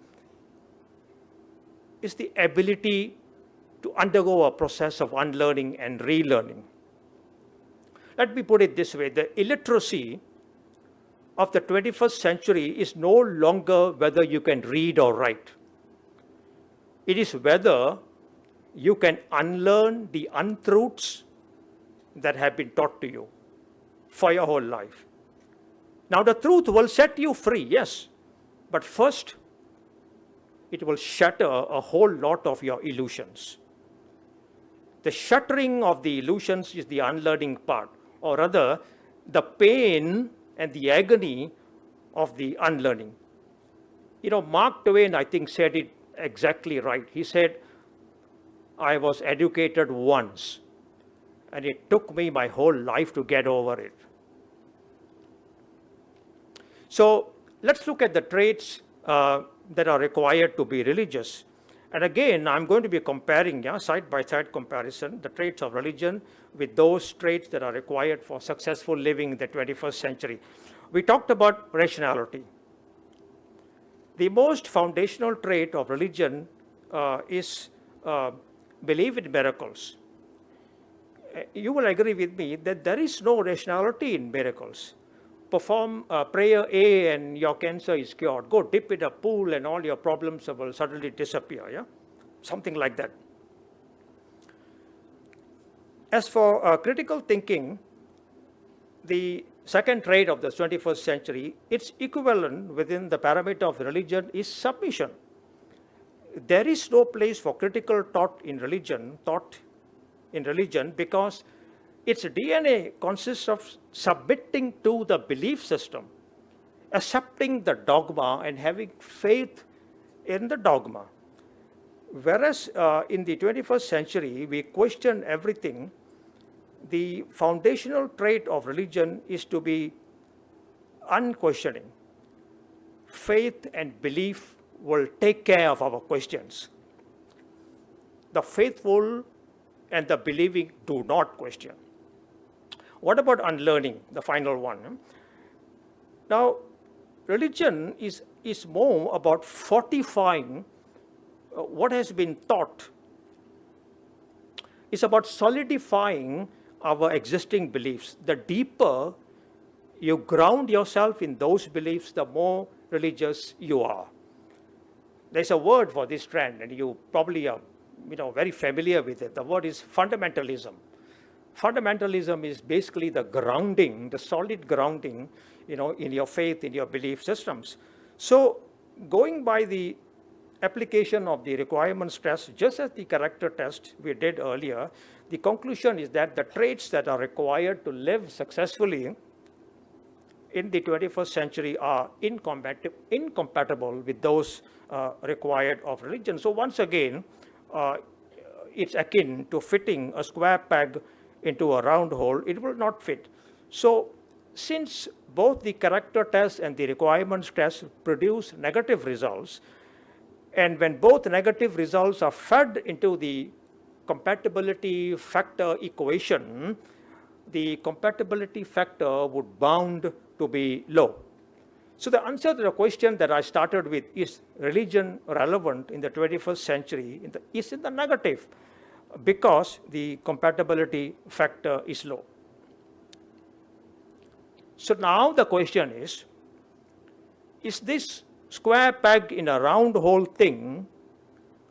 is the ability to undergo a process of unlearning and relearning. Let me put it this way. The illiteracy of the 21st century is no longer whether you can read or write. It is whether you can unlearn the untruths that have been taught to you for your whole life. Now, the truth will set you free, yes, but first, it will shatter a whole lot of your illusions. The shattering of the illusions is the unlearning part, or rather, the pain and the agony of the unlearning. Mark Twain, I think, said it exactly right. He said, I was educated once, and it took me my whole life to get over it. So let's look at the traits that are required to be religious. And again, I'm going to be comparing, side-by-side comparison, the traits of religion with those traits that are required for successful living in the 21st century. We talked about rationality. The most foundational trait of religion is belief in miracles. You will agree with me that there is no rationality in miracles. Perform prayer A and your cancer is cured. Go dip in a pool and all your problems will suddenly disappear, Something like that. As for critical thinking, the second trait of the 21st century, its equivalent within the parameter of religion is submission. There is no place for critical thought in religion because its DNA consists of submitting to the belief system, accepting the dogma and having faith in the dogma. Whereas in the 21st century, we question everything, the foundational trait of religion is to be unquestioning. Faith and belief will take care of our questions. The faithful and the believing do not question. What about unlearning, the final one? Now, religion is more about fortifying what has been taught. It's about solidifying our existing beliefs. The deeper you ground yourself in those beliefs, the more religious you are. There's a word for this trend, and you probably are very familiar with it. The word is fundamentalism. Fundamentalism is basically the grounding, the solid grounding, in your faith, in your belief systems. So going by the application of the requirements test, just as the character test we did earlier, the conclusion is that the traits that are required to live successfully in the 21st century are incompatible with those required of religion. So once again, it's akin to fitting a square peg into a round hole. It will not fit. So since both the character test and the requirements test produce negative results, and when both negative results are fed into the compatibility factor equation, the compatibility factor would bound to be low. So the answer to the question that I started with, is religion relevant in the 21st century, is in the negative, because the compatibility factor is low. So now the question is this square peg in a round hole thing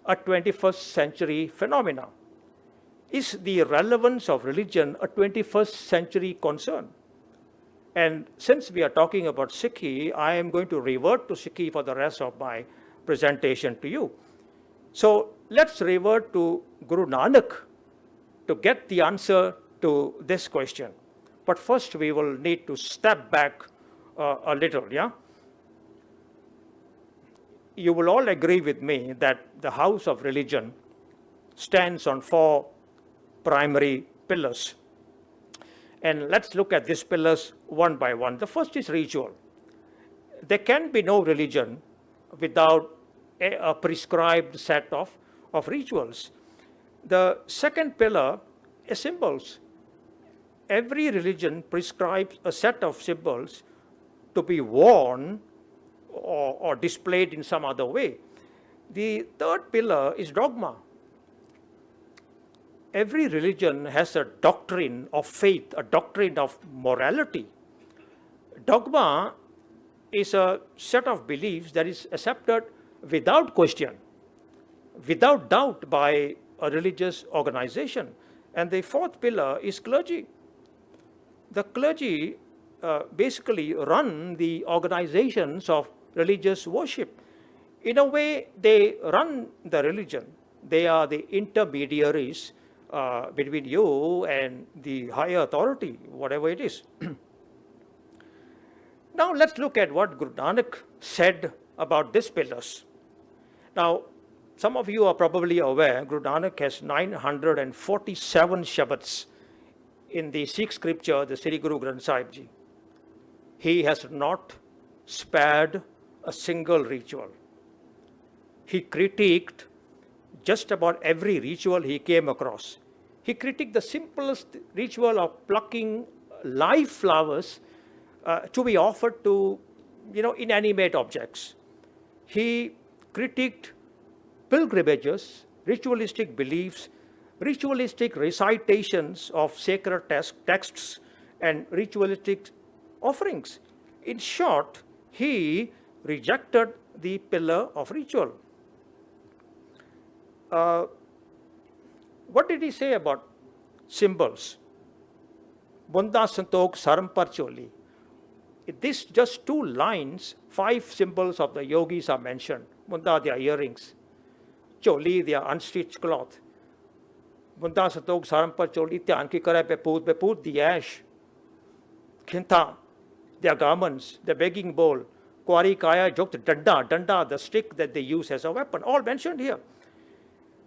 a 21st century phenomena? Is the relevance of religion a 21st century concern? And since we are talking about Siki, I am going to revert to Siki for the rest of my presentation to you. So let's revert to Guru Nanak to get the answer to this question. But first we will need to step back a little, yeah? You will all agree with me that the house of religion stands on 4 primary pillars. And let's look at these pillars one by one. The first is ritual. There can be no religion without a prescribed set of rituals. The second pillar is symbols. Every religion prescribes a set of symbols to be worn or displayed in some other way. The third pillar is dogma. Every religion has a doctrine of faith, a doctrine of morality. Dogma is a set of beliefs that is accepted without question, without doubt by a religious organization. And the fourth pillar is clergy. The clergy basically run the organizations of religious worship. In a way, they run the religion. They are the intermediaries between you and the higher authority, whatever it is. Now let's look at what Guru Nanak said about these pillars. Now, some of you are probably aware, Guru Nanak has 947 Shabads in the Sikh scripture, the Sri Guru Granth Sahib Ji. He has not spared a single ritual. He critiqued just about every ritual he came across. He critiqued the simplest ritual of plucking live flowers to be offered to, inanimate objects. He critiqued pilgrimages, ritualistic beliefs, ritualistic recitations of sacred texts, and ritualistic offerings. In short, he rejected the pillar of ritual. What did he say about symbols? Bunda Santok Sarampar Choli. This just 2 lines, 5 symbols of the yogis are mentioned. Bunda, their earrings. Choli, their unstitched cloth. Bunda Santok Sarampar Choli, Tyan ki kare beput, the ash. Khinta, their garments, the begging bowl. Kwari Kaya Jokta, Danda, the stick that they use as a weapon, all mentioned here.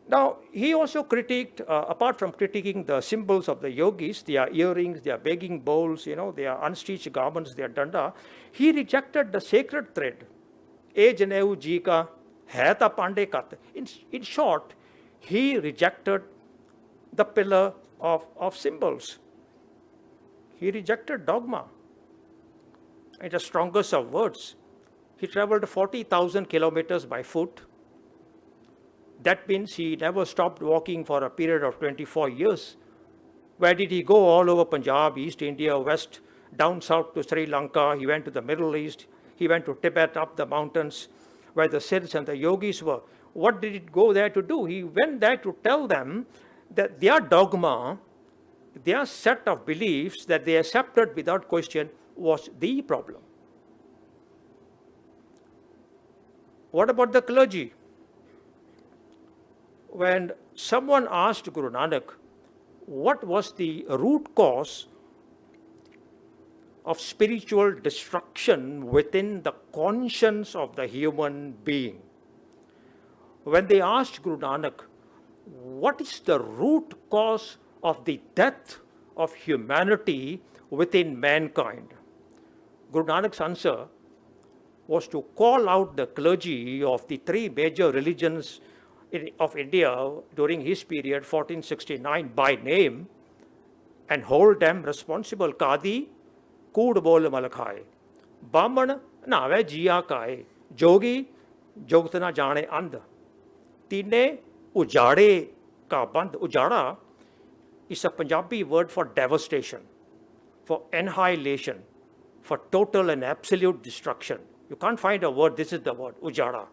Now, he also critiqued, apart from critiquing the symbols of the yogis, their earrings, their begging bowls, their unstitched garments, their danda, he rejected the sacred thread. E Janeu ji ka hai ta pande kat. In short, he rejected the pillar of symbols. He rejected dogma. In the strongest of words, he traveled 40,000 kilometers by foot. That means he never stopped walking for a period of 24 years. Where did he go? All over Punjab, East India, West, down south to Sri Lanka. He went to the Middle East. He went to Tibet, up the mountains where the Siddhs and the yogis were. What did he go there to do? He went there to tell them that their dogma, their set of beliefs that they accepted without question was the problem. What about the clergy? When someone asked Guru Nanak what was the root cause of spiritual destruction within the conscience of the human being, when they asked Guru Nanak, what is the root cause of the death of humanity within mankind? Guru Nanak's answer was to call out the clergy of the three major religions of India during his period, 1469, by name, and hold them responsible. Kadi, Kood bol malakhai. Baman, nave jiya kai. Jogi, jogtana jane and. Tine, ujade ka band. Ujada is a Punjabi word for devastation, for annihilation, for total and absolute destruction. You can't find a word, this is the word, ujada.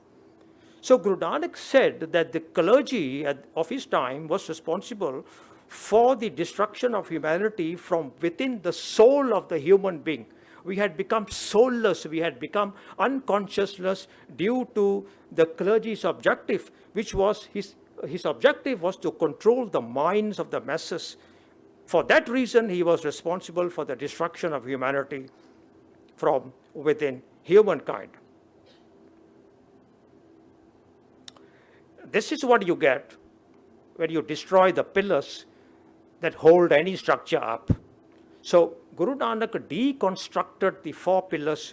So Guru Nanak said that the clergy of his time was responsible for the destruction of humanity from within the soul of the human being. We had become soulless, we had become unconsciousness due to the clergy's objective, which was his objective was to control the minds of the masses. For that reason, he was responsible for the destruction of humanity from within humankind. This is what you get when you destroy the pillars that hold any structure up. So Guru Nanak deconstructed the four pillars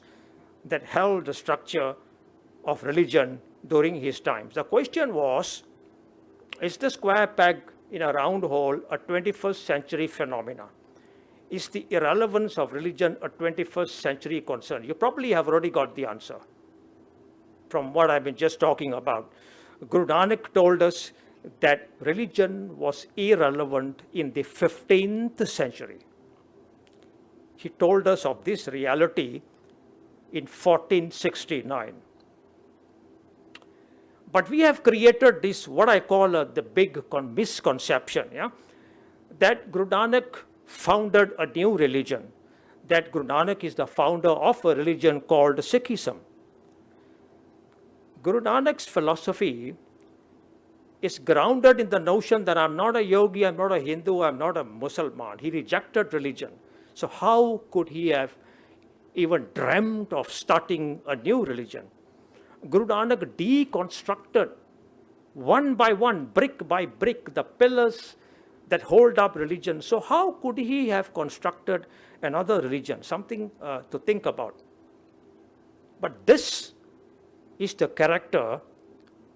that held the structure of religion during his times. The question was, is the square peg in a round hole a 21st century phenomenon? Is the irrelevance of religion a 21st century concern? You probably have already got the answer from what I've been just talking about. Guru Nanak told us that religion was irrelevant in the 15th century. He told us of this reality in 1469. But we have created this, what I call the big misconception, that Guru Nanak founded a new religion, that Guru Nanak is the founder of a religion called Sikhism. Guru Nanak's philosophy is grounded in the notion that I'm not a yogi, I'm not a Hindu, I'm not a Muslim. He rejected religion. So how could he have even dreamt of starting a new religion? Guru Nanak deconstructed one by one, brick by brick, the pillars that hold up religion. So how could he have constructed another religion? Something to think about. But this is the character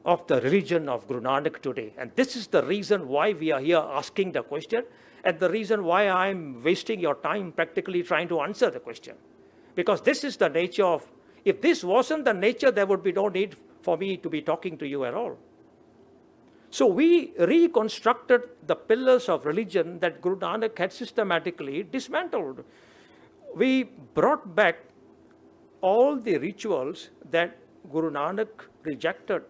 of the religion of Guru Nanak today. And this is the reason why we are here asking the question, and the reason why I'm wasting your time practically trying to answer the question. Because this is the nature of, if this wasn't the nature, there would be no need for me to be talking to you at all. So we reconstructed the pillars of religion that Guru Nanak had systematically dismantled. We brought back all the rituals that Guru Nanak rejected.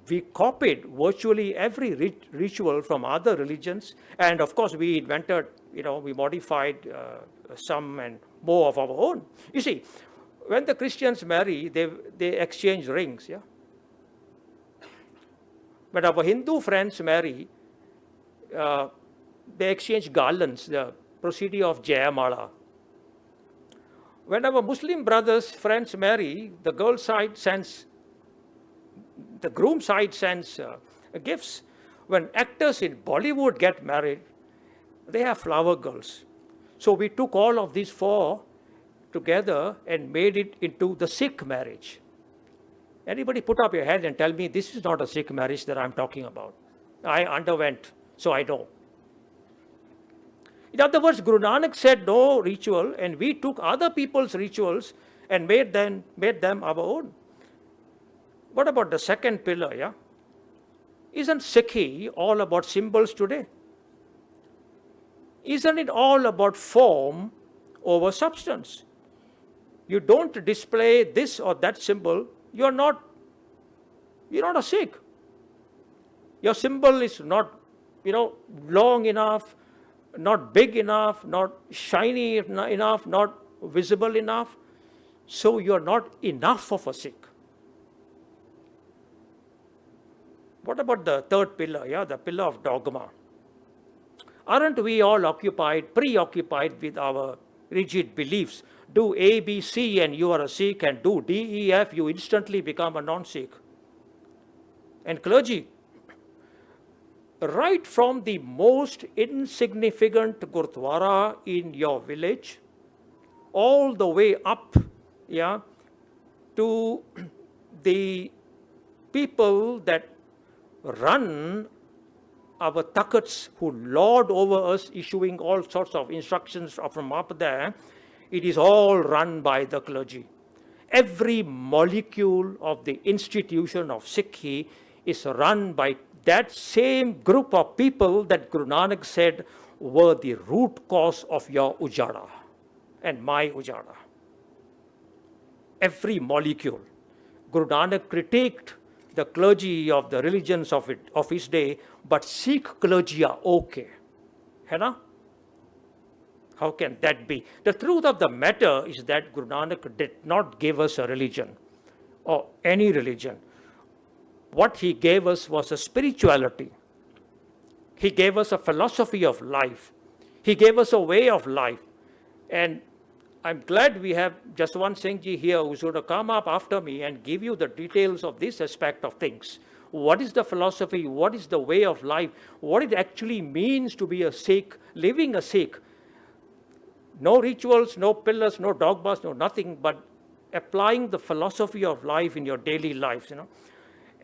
We copied virtually every ritual from other religions, and of course we invented, we modified some and more of our own. You see, when the Christians marry, they exchange rings, When our Hindu friends marry, they exchange garlands, the procedure of Jayamala. When our Muslim brothers, friends marry, the groom side sends gifts. When actors in Bollywood get married, they have flower girls. So we took all of these four together and made it into the Sikh marriage. Anybody put up your hand and tell me this is not a Sikh marriage that I'm talking about? I underwent, so I know. In other words, Guru Nanak said no ritual, and we took other people's rituals and made them our own. What about the second pillar, Isn't Sikhi all about symbols today? Isn't it all about form over substance? you don't display this or that symbol, you're not a Sikh. Your symbol is not, long enough, not big enough, not shiny enough, not visible enough. So you're not enough of a Sikh. What about the third pillar, the pillar of dogma? Aren't we all preoccupied with our rigid beliefs? Do A, B, C and you are a Sikh, and do D, E, F, you instantly become a non-Sikh. And clergy, right from the most insignificant Gurdwara in your village, all the way up, to the people that run our takhats, who lord over us, issuing all sorts of instructions from up there, it is all run by the clergy. Every molecule of the institution of Sikhi is run by that same group of people that Guru Nanak said were the root cause of your ujada and my ujada. Every molecule. Guru Nanak critiqued the clergy of the religions of his day, but Sikh clergy are okay. Hai? How can that be? The truth of the matter is that Guru Nanak did not give us a religion or any religion. What he gave us was a spirituality. He gave us a philosophy of life. He gave us a way of life. And I'm glad we have Jaswant Singh Ji here, who's going to come up after me and give you the details of this aspect of things. What is the philosophy? What is the way of life? What it actually means to be a Sikh, living a Sikh. No rituals, no pillars, no dogmas, no nothing, but applying the philosophy of life in your daily lives,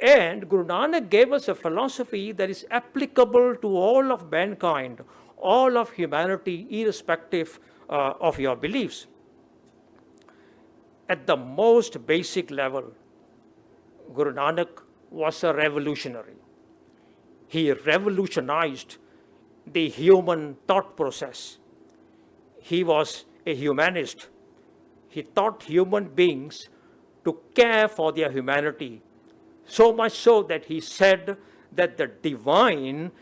And Guru Nanak gave us a philosophy that is applicable to all of mankind, all of humanity, irrespective of your beliefs. At the most basic level, Guru Nanak was a revolutionary. He revolutionized the human thought process. He was a humanist. He taught human beings to care for their humanity, so much so that he said that the divine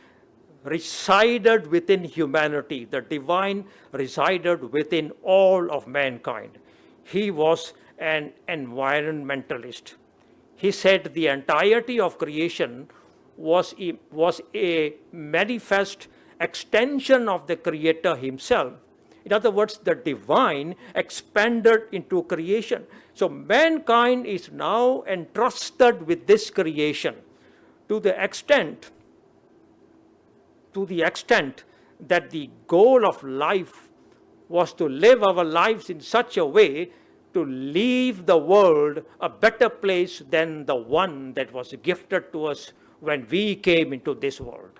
resided within humanity. The divine resided within all of mankind. He was an environmentalist. He said the entirety of creation was a manifest extension of the Creator himself. In other words, the divine expanded into creation. So mankind is now entrusted with this creation to the extent that the goal of life was to live our lives in such a way to leave the world a better place than the one that was gifted to us when we came into this world.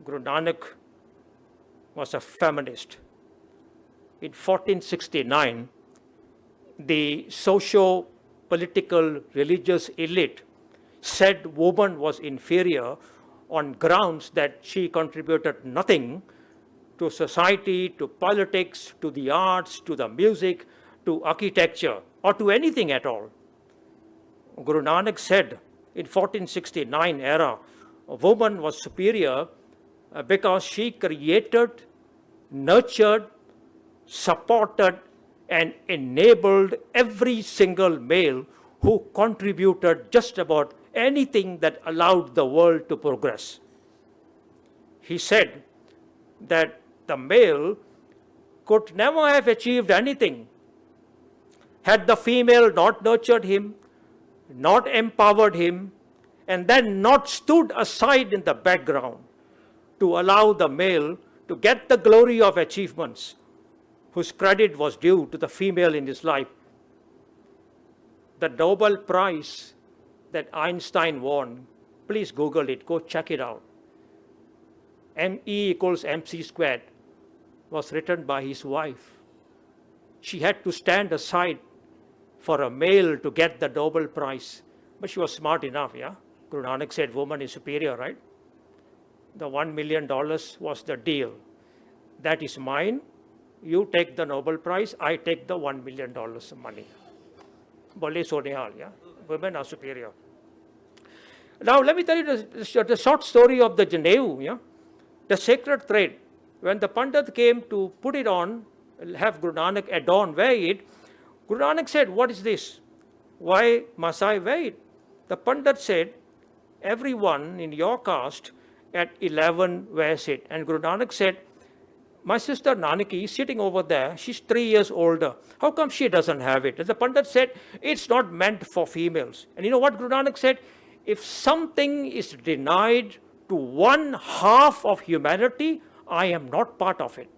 Guru Nanak was a feminist. In 1469, the socio-political religious elite said woman was inferior on grounds that she contributed nothing to society, to politics, to the arts, to the music, to architecture, or to anything at all. Guru Nanak said in 1469 era, a woman was superior because she created, nurtured, supported, and enabled every single male who contributed just about anything that allowed the world to progress. He said that the male could never have achieved anything had the female not nurtured him, not empowered him, and then not stood aside in the background to allow the male to get the glory of achievements whose credit was due to the female in his life. The Nobel Prize that Einstein won, please Google it, go check it out. ME=mc², was written by his wife. She had to stand aside for a male to get the Nobel Prize, but she was smart enough, yeah? Guru Nanak said woman is superior, right? The $1 million was the deal. That is mine, you take the Nobel Prize, I take the $1 million money. Bole Sonehal, yeah? Women are superior. Now, let me tell you the short story of the Janevu, yeah? The sacred thread. When the Pandit came to put it on, have Guru Nanak adorn, wear it, Guru Nanak said, what is this? Why must I wear it? The Pandit said, everyone in your caste at 11 wears it. And Guru Nanak said, my sister Nanaki is sitting over there. She's 3 years older. How come she doesn't have it? And the Pandit said, it's not meant for females. And you know what Guru Nanak said? If something is denied to 1/2 of humanity, I am not part of it.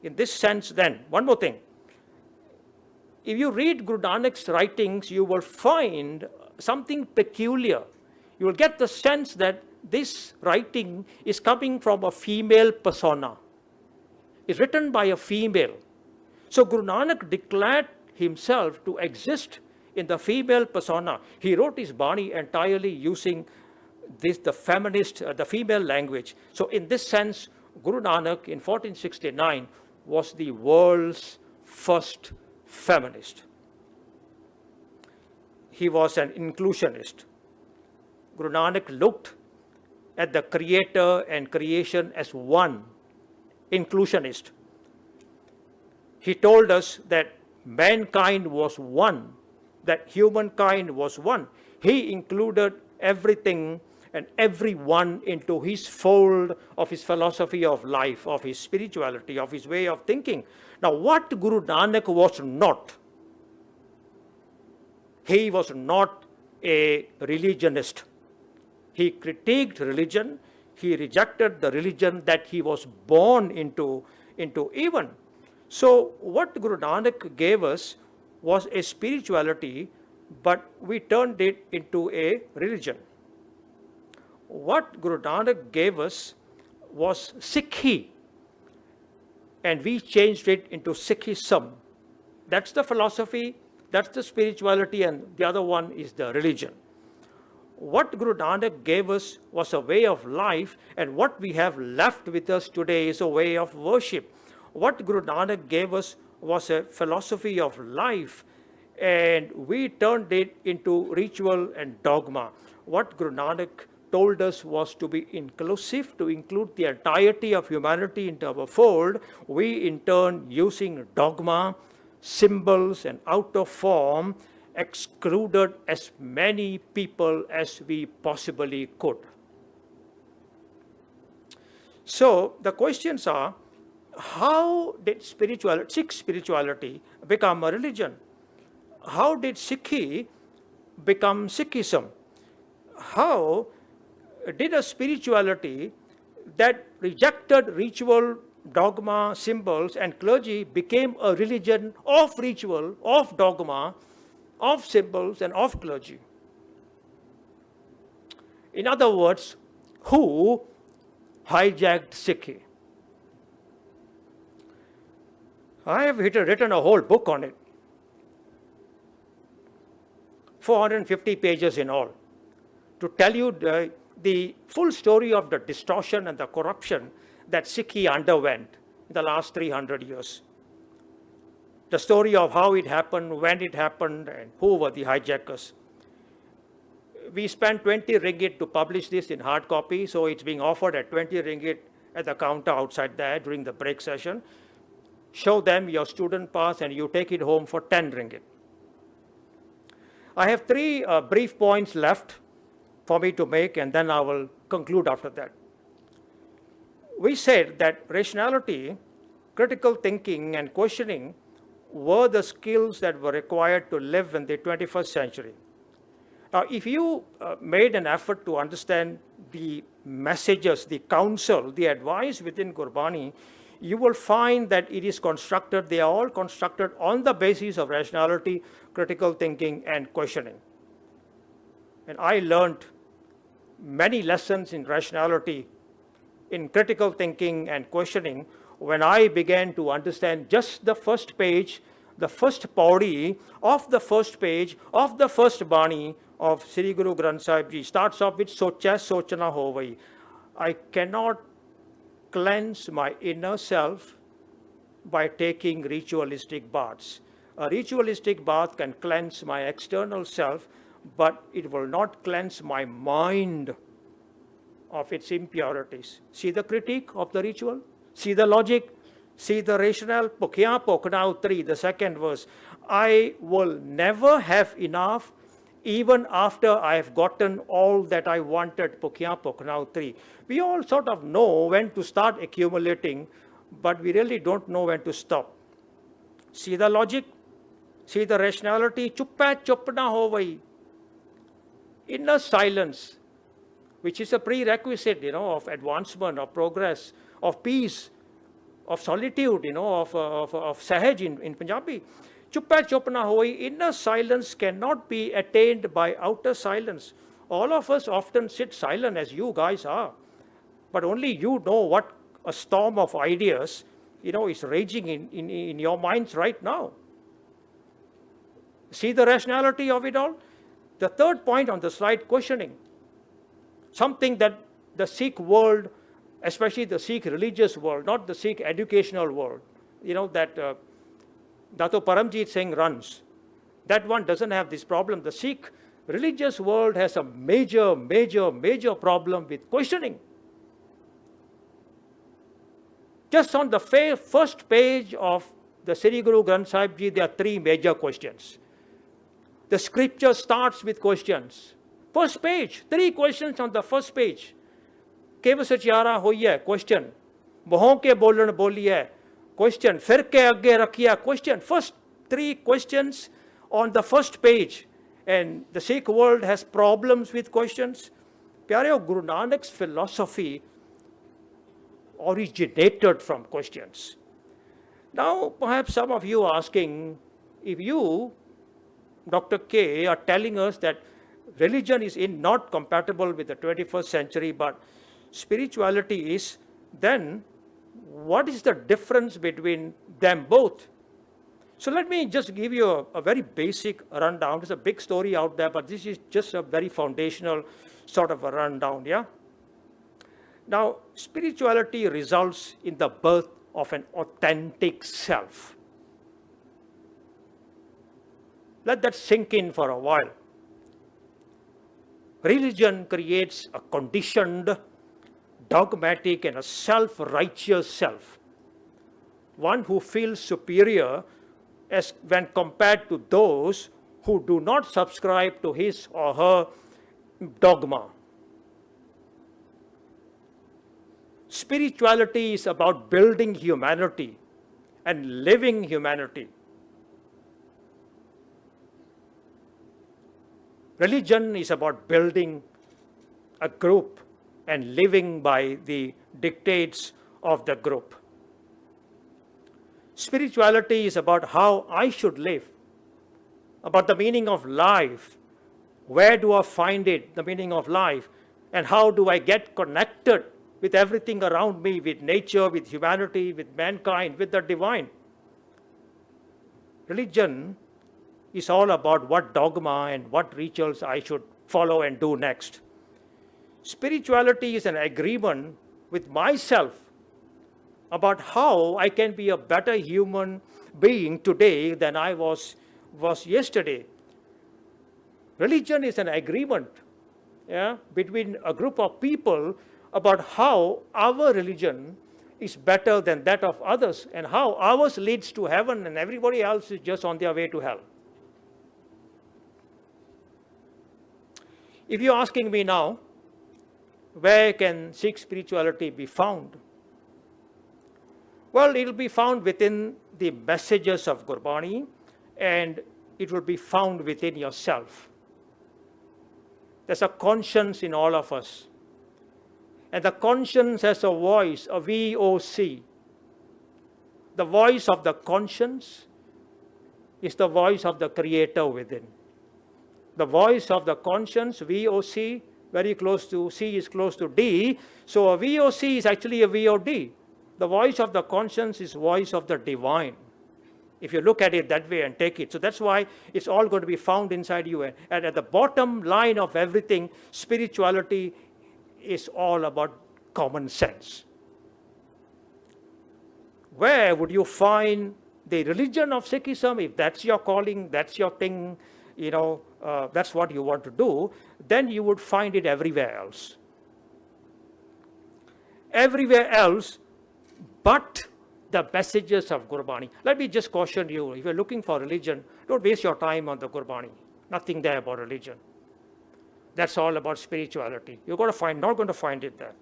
In this sense, then, one more thing. If you read Guru Nanak's writings, you will find something peculiar. You will get the sense that this writing is coming from a female persona. It's written by a female. So Guru Nanak declared himself to exist in the female persona. He wrote his Bani entirely using the female language. So in this sense, Guru Nanak in 1469 was the world's first feminist. He was an inclusionist. Guru Nanak looked at the creator and creation as one, inclusionist. He told us that mankind was one, that humankind was one. He included everything and everyone into his fold of his philosophy of life, of his spirituality, of his way of thinking. Now, what Guru Nanak was not? He was not a religionist. He critiqued religion. He rejected the religion that he was born into even. So what Guru Nanak gave us was a spirituality, but we turned it into a religion. What Guru Nanak gave us was Sikhi, and we changed it into Sikhism. That's the philosophy, that's the spirituality, and the other one is the religion. What Guru Nanak gave us was a way of life, and what we have left with us today is a way of worship. What Guru Nanak gave us was a philosophy of life, and we turned it into ritual and dogma. What Guru Nanak told us was to be inclusive, to include the entirety of humanity into our fold. We, in turn, using dogma, symbols, and out of form, excluded as many people as we possibly could. So the questions are, how did Sikh spirituality become a religion? How did Sikhi become Sikhism? How did a spirituality that rejected ritual, dogma, symbols, and clergy became a religion of ritual, of dogma, of symbols, and of clergy? In other words, who hijacked Sikhi? I have written a whole book on it, 450 pages in all, to tell you the full story of the distortion and the corruption that Sikhi underwent in the last 300 years. The story of how it happened, when it happened, and who were the hijackers. We spent 20 ringgit to publish this in hard copy, so it's being offered at 20 ringgit at the counter outside there during the break session. Show them your student pass and you take it home for 10 ringgit. I have 3 brief points left for me to make, and then I will conclude after that. We said that rationality, critical thinking, and questioning were the skills that were required to live in the 21st century. Now, if you made an effort to understand the messages, the counsel, the advice within Gurbani, you will find that it is constructed, they are all constructed on the basis of rationality, critical thinking, and questioning. And I learned many lessons in rationality, in critical thinking and questioning, when I began to understand just the first page, the first pauri of the first page of the first Bani of Sri Guru Granth Sahib Ji. Starts off with Socha Sochana Hovai. I cannot cleanse my inner self by taking ritualistic baths. A ritualistic bath can cleanse my external self, but it will not cleanse my mind of its impurities. See the critique of the ritual? See the logic? See the rationale? Pukya Poknau 3, the second verse. I will never have enough even after I have gotten all that I wanted. Pukya Poknau 3. We all sort of know when to start accumulating, but we really don't know when to stop. See the logic? See the rationality? Chuppa chupna ho vai. Inner silence, which is a prerequisite, of advancement, of progress, of peace, of solitude, of sahaj in Punjabi. Chuppa chopna hoi, inner silence cannot be attained by outer silence. All of us often sit silent as you guys are, but only you know what a storm of ideas, is raging in your minds right now. See the rationality of it all? The third point on the slide, questioning. Something that the Sikh world, especially the Sikh religious world, not the Sikh educational world, that Dato Paramjit Singh runs. That one doesn't have this problem. The Sikh religious world has a major problem with questioning. Just on the first page of the Sri Guru Granth Sahib Ji, there are three major questions. The scripture starts with questions. First page, three questions on the first page. Kev sachiara hoiye, question. Mohon ke bolan boliye, question. Fir ke agge rakhiya, question. First three questions on the first page. And the Sikh world has problems with questions. Pyareo, Guru Nanak's philosophy originated from questions. Now, perhaps some of you are asking, if you, Dr. K, are telling us that religion is not compatible with the 21st century, but spirituality is, then what is the difference between them both? So let me just give you a very basic rundown. There's a big story out there, but this is just a very foundational sort of a rundown, yeah? Now, spirituality results in the birth of an authentic self. Let that sink in for a while. Religion creates a conditioned, dogmatic, and a self-righteous self. One who feels superior as when compared to those who do not subscribe to his or her dogma. Spirituality is about building humanity and living humanity. Religion is about building a group and living by the dictates of the group. Spirituality is about how I should live, about the meaning of life. Where do I find it, the meaning of life? And how do I get connected with everything around me, with nature, with humanity, with mankind, with the divine? Religion is all about what dogma and what rituals I should follow and do next. Spirituality is an agreement with myself about how I can be a better human being today than I was yesterday. Religion is an agreement between a group of people about how our religion is better than that of others and how ours leads to heaven and everybody else is just on their way to hell. If you're asking me now, where can Sikh spirituality be found? Well, it will be found within the messages of Gurbani, and it will be found within yourself. There's a conscience in all of us. And the conscience has a voice, a VOC. The voice of the conscience is the voice of the Creator within. The voice of the conscience, VOC, very close to, C is close to D. So a VOC is actually a VOD. The voice of the conscience is voice of the divine. If you look at it that way and take it. So that's why it's all going to be found inside you. And at the bottom line of everything, spirituality is all about common sense. where would you find the religion of Sikhism? If that's your calling, that's your thing, that's what you want to do, then you would find it everywhere else. Everywhere else but the messages of Gurbani. Let me just caution you, if you're looking for religion, don't waste your time on the Gurbani. Nothing there about religion. That's all about spirituality. You're not going to find it there.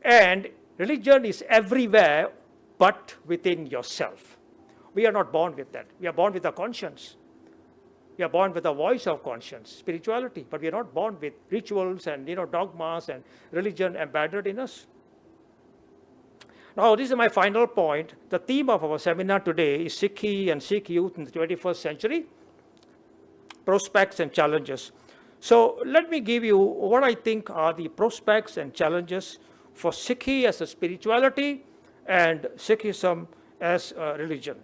And religion is everywhere but within yourself. We are not born with that. We are born with a conscience. We are born with a voice of conscience, spirituality, but we are not born with rituals and dogmas and religion embedded in us. Now, this is my final point. The theme of our seminar today is Sikhi and Sikh youth in the 21st century, prospects and challenges. So let me give you what I think are the prospects and challenges for Sikhi as a spirituality and Sikhism as a religion.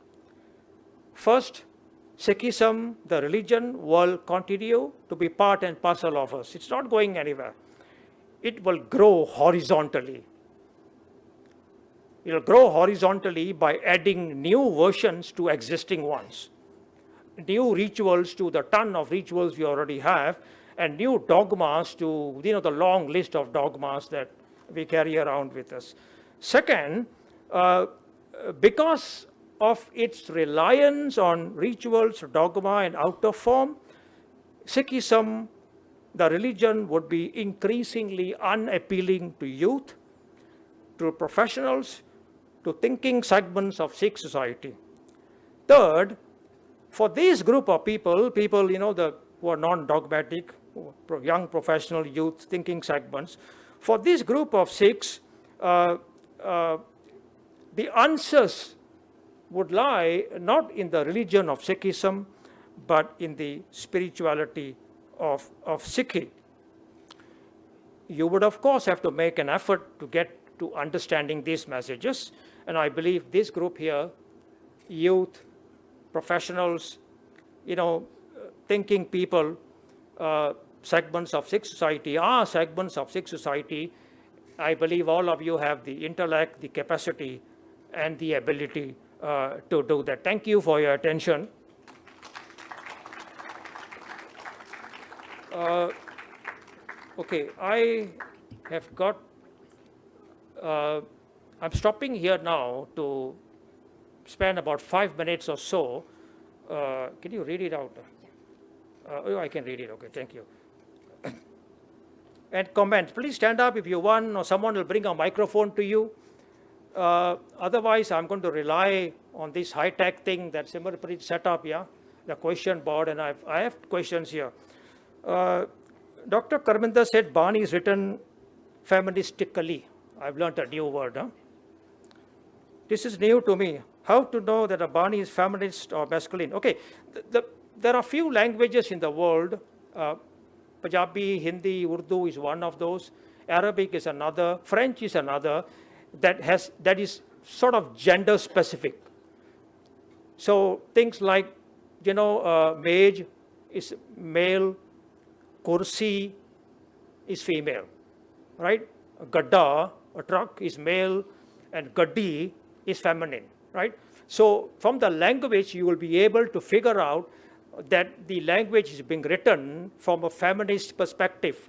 First, Sikhism, the religion, will continue to be part and parcel of us. It's not going anywhere. It will grow horizontally. It will grow horizontally by adding new versions to existing ones, new rituals to the ton of rituals we already have, and new dogmas to the long list of dogmas that we carry around with us. Second, because of its reliance on rituals, dogma, and outer form, Sikhism, the religion, would be increasingly unappealing to youth, to professionals, to thinking segments of Sikh society. Third, for this group of people who are non-dogmatic, young professional youth thinking segments, for this group of Sikhs, the answers would lie not in the religion of Sikhism, but in the spirituality of Sikhi. You would, of course, have to make an effort to get to understanding these messages. And I believe this group here, youth, professionals, thinking people, segments of Sikh society are segments of Sikh society. I believe all of you have the intellect, the capacity, and the ability to do that. Thank you for your attention. Okay, I have got, I'm stopping here now to spend about 5 minutes or so. Can you read it out? Oh, I can read it. Okay, thank you. And comment. Please stand up if you want, or someone will bring a microphone to you. Otherwise, I'm going to rely on this high-tech thing that Simarpreet set up, the question board, and I have questions here. Dr. Karminder said Bani is written feministically. I've learned a new word. This is new to me. How to know that a Bani is feminist or masculine? Okay, there are few languages in the world. Punjabi, Hindi, Urdu is one of those. Arabic is another. French is another. That is sort of gender specific. So things like, mage is male, kursi is female, right? Gadda, a truck, is male, and gaddi is feminine, right? So from the language, you will be able to figure out that the language is being written from a feminist perspective,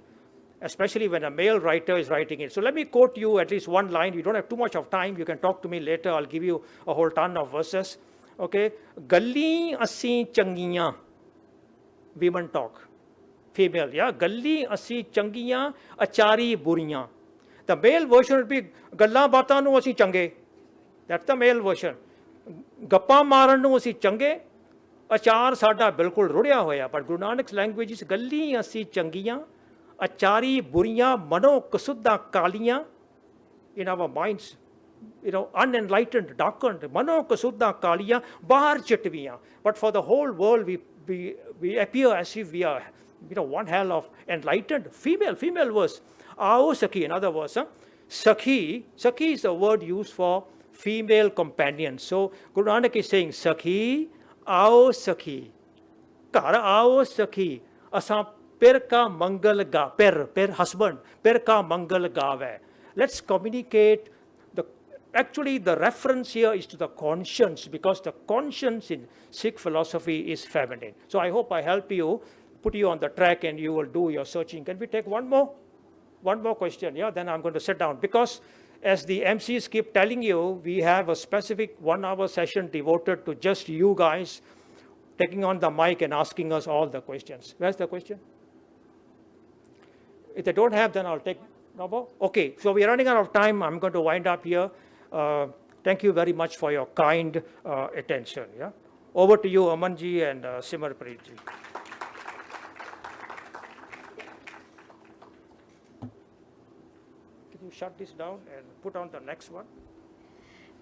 especially when a male writer is writing it. So let me quote you at least one line. You don't have too much of time. You can talk to me later. I'll give you a whole ton of verses. Okay? Galli assi changiyan. Women talk. Female, Galli assi changiyan, achari buriyan. The male version would be Galla bata nu assi change. That's the male version. Gappa maran nu assi change. Achar sada bilkul rudiya hoya. But Guru Nanak's language is Galli assi changiyan, achari buriyan, mano kasudda kaliyan. In our minds, unenlightened, darkened, mano kasudda kaliyan, bahar chitviyan. But for the whole world, we appear as if we are, one hell of enlightened. Female verse. Ao Saki, another verse. Sakhi is a word used for female companion. So Guru Nanak is saying, Sakhi, Ao Sakhi. Kar Ao Sakhi. Asa per ka mangal ga. Per husband. Per ka mangal gave. Let's communicate Actually, the reference here is to the conscience, because the conscience in Sikh philosophy is feminine. So I hope I help you, put you on the track, and you will do your searching. Can we take one more? One more question, yeah? Then I'm going to sit down. Because as the MCs keep telling you, we have a specific 1 hour session devoted to just you guys taking on the mic and asking us all the questions. Where's the question? If they don't have, then I'll take no more. Okay, so we're running out of time. I'm going to wind up here. Thank you very much for your kind attention. Yeah, over to you, Amanji and Simarpreet ji. Can you shut this down and put on the next one?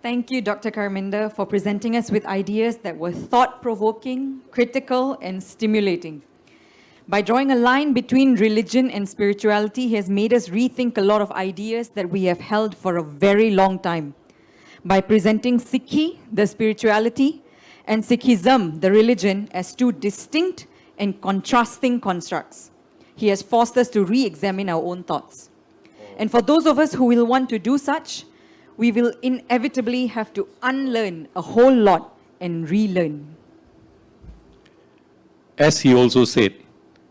Thank you, Dr. Karminder, for presenting us with ideas that were thought-provoking, critical, and stimulating. By drawing a line between religion and spirituality, he has made us rethink a lot of ideas that we have held for a very long time. By presenting Siki, the spirituality, and Sikhism, the religion, as two distinct and contrasting constructs, he has forced us to re-examine our own thoughts. And for those of us who will want to do such, we will inevitably have to unlearn a whole lot and relearn. As he also said,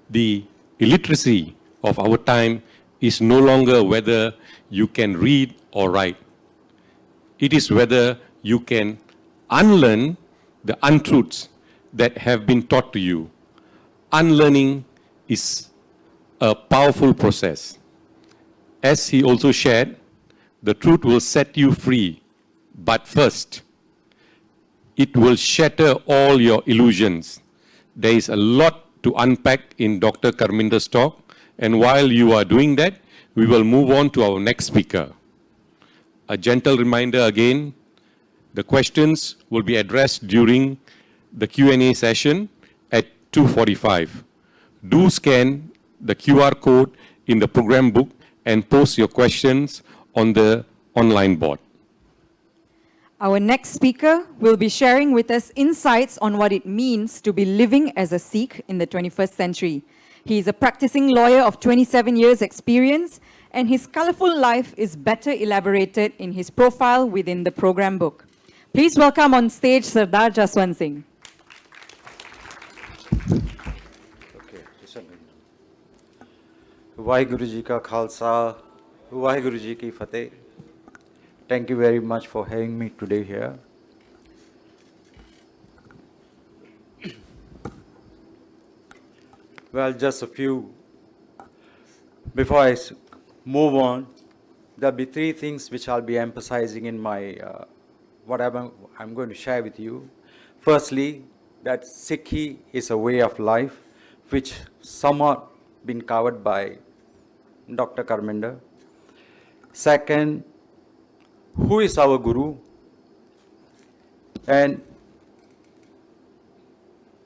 the illiteracy of our time is no longer whether you can read or write. It is whether you can unlearn the untruths that have been taught to you. Unlearning is a powerful process. As he also shared, the truth will set you free, but first, it will shatter all your illusions. There is a lot to unpack in Dr. Karminder's talk, and while you are doing that, we will move on to our next speaker. A gentle reminder again, the questions will be addressed during the Q&A session at 2:45. Do scan the QR code in the program book and post your questions on the online board. Our next speaker will be sharing with us insights on what it means to be living as a Sikh in the 21st century. He is a practicing lawyer of 27 years experience, and his colorful life is better elaborated in his profile within the program book. Please welcome on stage Sardar Jaswant Singh. Vaheguru Ji ka Khalsa, Vaheguru Ji ki Fateh. Thank you very much for having me today here. Well, just a few. Before I move on, there'll be 3 things which I'll be emphasizing in my whatever I'm going to share with you. Firstly, that Sikhi is a way of life, which somewhat been covered by Dr. Karminder. Second, who is our Guru, and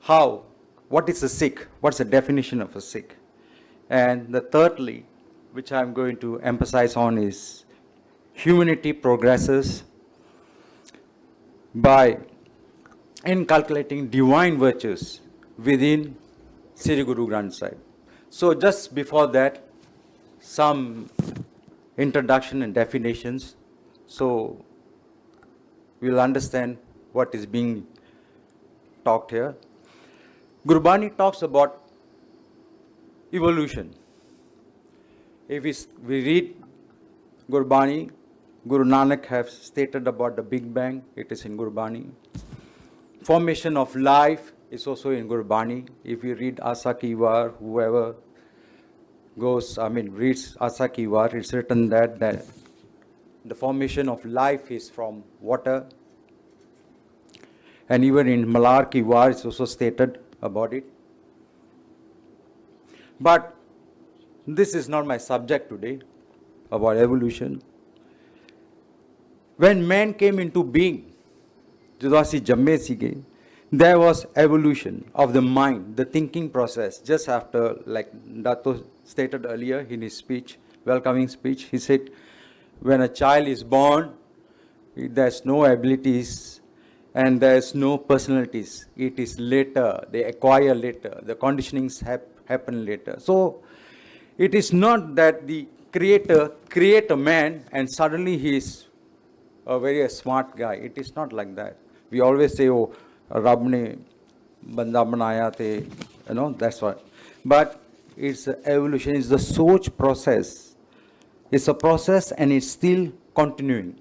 how, what is a Sikh, what's the definition of a Sikh. And the thirdly, which I'm going to emphasize on, is humanity progresses by inculcating divine virtues within Sri Guru Granth Sahib. So just before that, some introduction and definitions, so we'll understand what is being talked here. Gurbani talks about evolution. If we read Gurbani, Guru Nanak has stated about the Big Bang, it is in Gurbani. Formation of life is also in Gurbani. If you read Asa Ki War, whoever reads Asa Ki War, it's written that the formation of life is from water. And even in Malar Ki War, it's also stated about it. But this is not my subject today, about evolution. When man came into being, there was evolution of the mind, the thinking process. Just after, like Dato stated earlier in his speech, welcoming speech, he said, when a child is born, there's no abilities and there's no personalities. It is later, they acquire later, the conditionings happen later. So it is not that the creator create a man and suddenly he is a very smart guy. It is not like that. We always say, oh, Rab ne banda banaya the, that's what. But it's evolution, it's the soch process. It's a process and it's still continuing.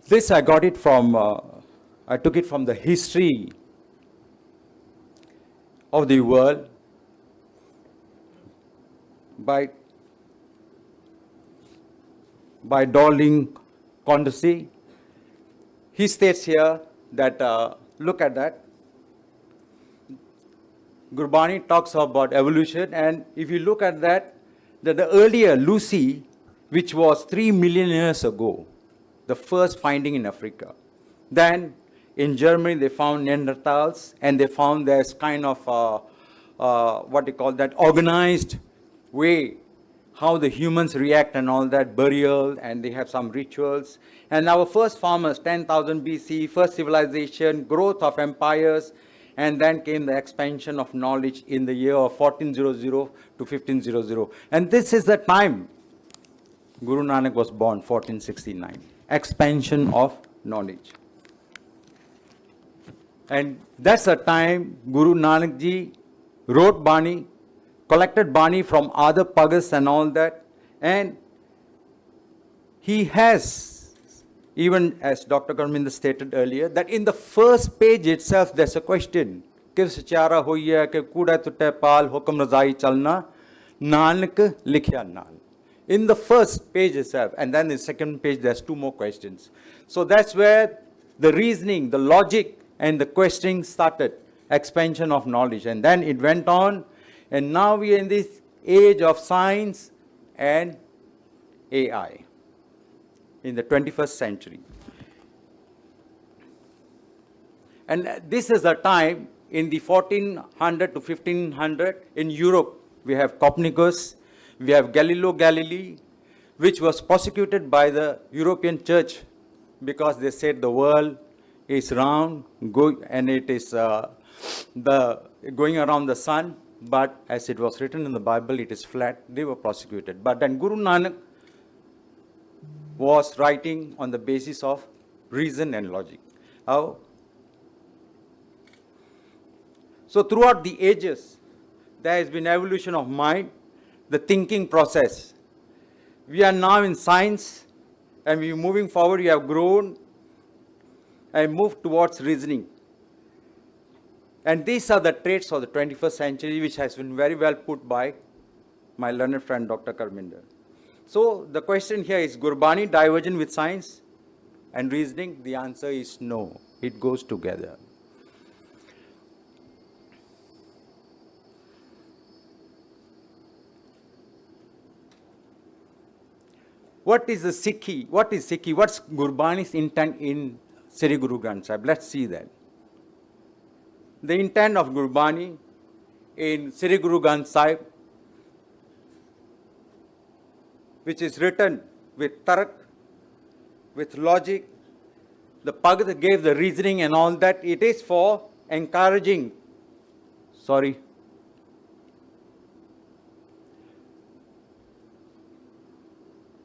This I got it from, I took it from the history of the world by Darling Condorcet. He states here that, look at that, Gurbani talks about evolution, and if you look at that, the earlier Lucy, which was 3 million years ago, the first finding in Africa. Then in Germany they found Neanderthals, and they found there's kind of what they call that organized way how the humans react and all that, burial, and they have some rituals. And our first farmers, 10,000 BC, first civilization, growth of empires, and then came the expansion of knowledge in the year of 1400 to 1500. And this is the time Guru Nanak was born, 1469. Expansion of knowledge. And that's the time Guru Nanak ji wrote Bani, collected Bani from other pagas and all that. And he has, even as Dr. Karminder stated earlier, that in the first page itself there's a question. Kis chara hoiya ke kuda tutte pal hukum razai chalna Nanak likhya nal. In the first page itself, and then in the second page there's 2 more questions. So that's where the reasoning, the logic and the questioning started, expansion of knowledge. And then it went on, and now we are in this age of science and AI in the 21st century. And this is the time in the 1400 to 1500 in Europe, we have Copernicus, we have Galileo Galilei, which was prosecuted by the European Church because they said the world is round and it is going around the sun, but as it was written in the Bible, it is flat. They were prosecuted. But then Guru Nanak was writing on the basis of reason and logic. How? So throughout the ages, there has been evolution of mind, the thinking process. We are now in science, and we are moving forward. We have grown and moved towards reasoning. And these are the traits of the 21st century, which has been very well put by my learned friend, Dr. Karminder. So the question here is, Gurbani divergent with science and reasoning? The answer is no. It goes together. What is the Siki? What is Siki? What's Gurbani's intent in Sri Guru Granth Sahib? Let's see that. The intent of Gurbani in Sri Guru Granth Sahib, which is written with tark, with logic, the Bhagavad gave the reasoning and all that. It is for encouraging,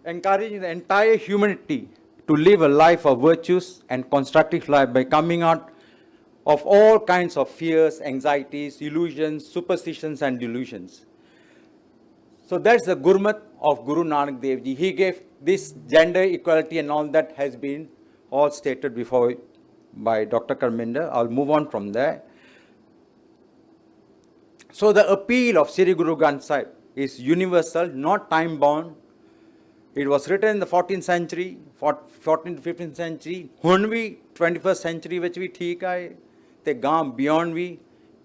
encouraging the entire humanity to live a life of virtues and constructive life by coming out of all kinds of fears, anxieties, illusions, superstitions and delusions. So that's the Gurmat of Guru Nanak Dev Ji. He gave this gender equality and all that has been all stated before by Dr. Karminder. I'll move on from there. So the appeal of Sri Guru Granth Sahib is universal, not time-bound. It was written in the 14th century, 14th to 15th century. Hun vi 21st century which we theek hai, te gaam beyond vi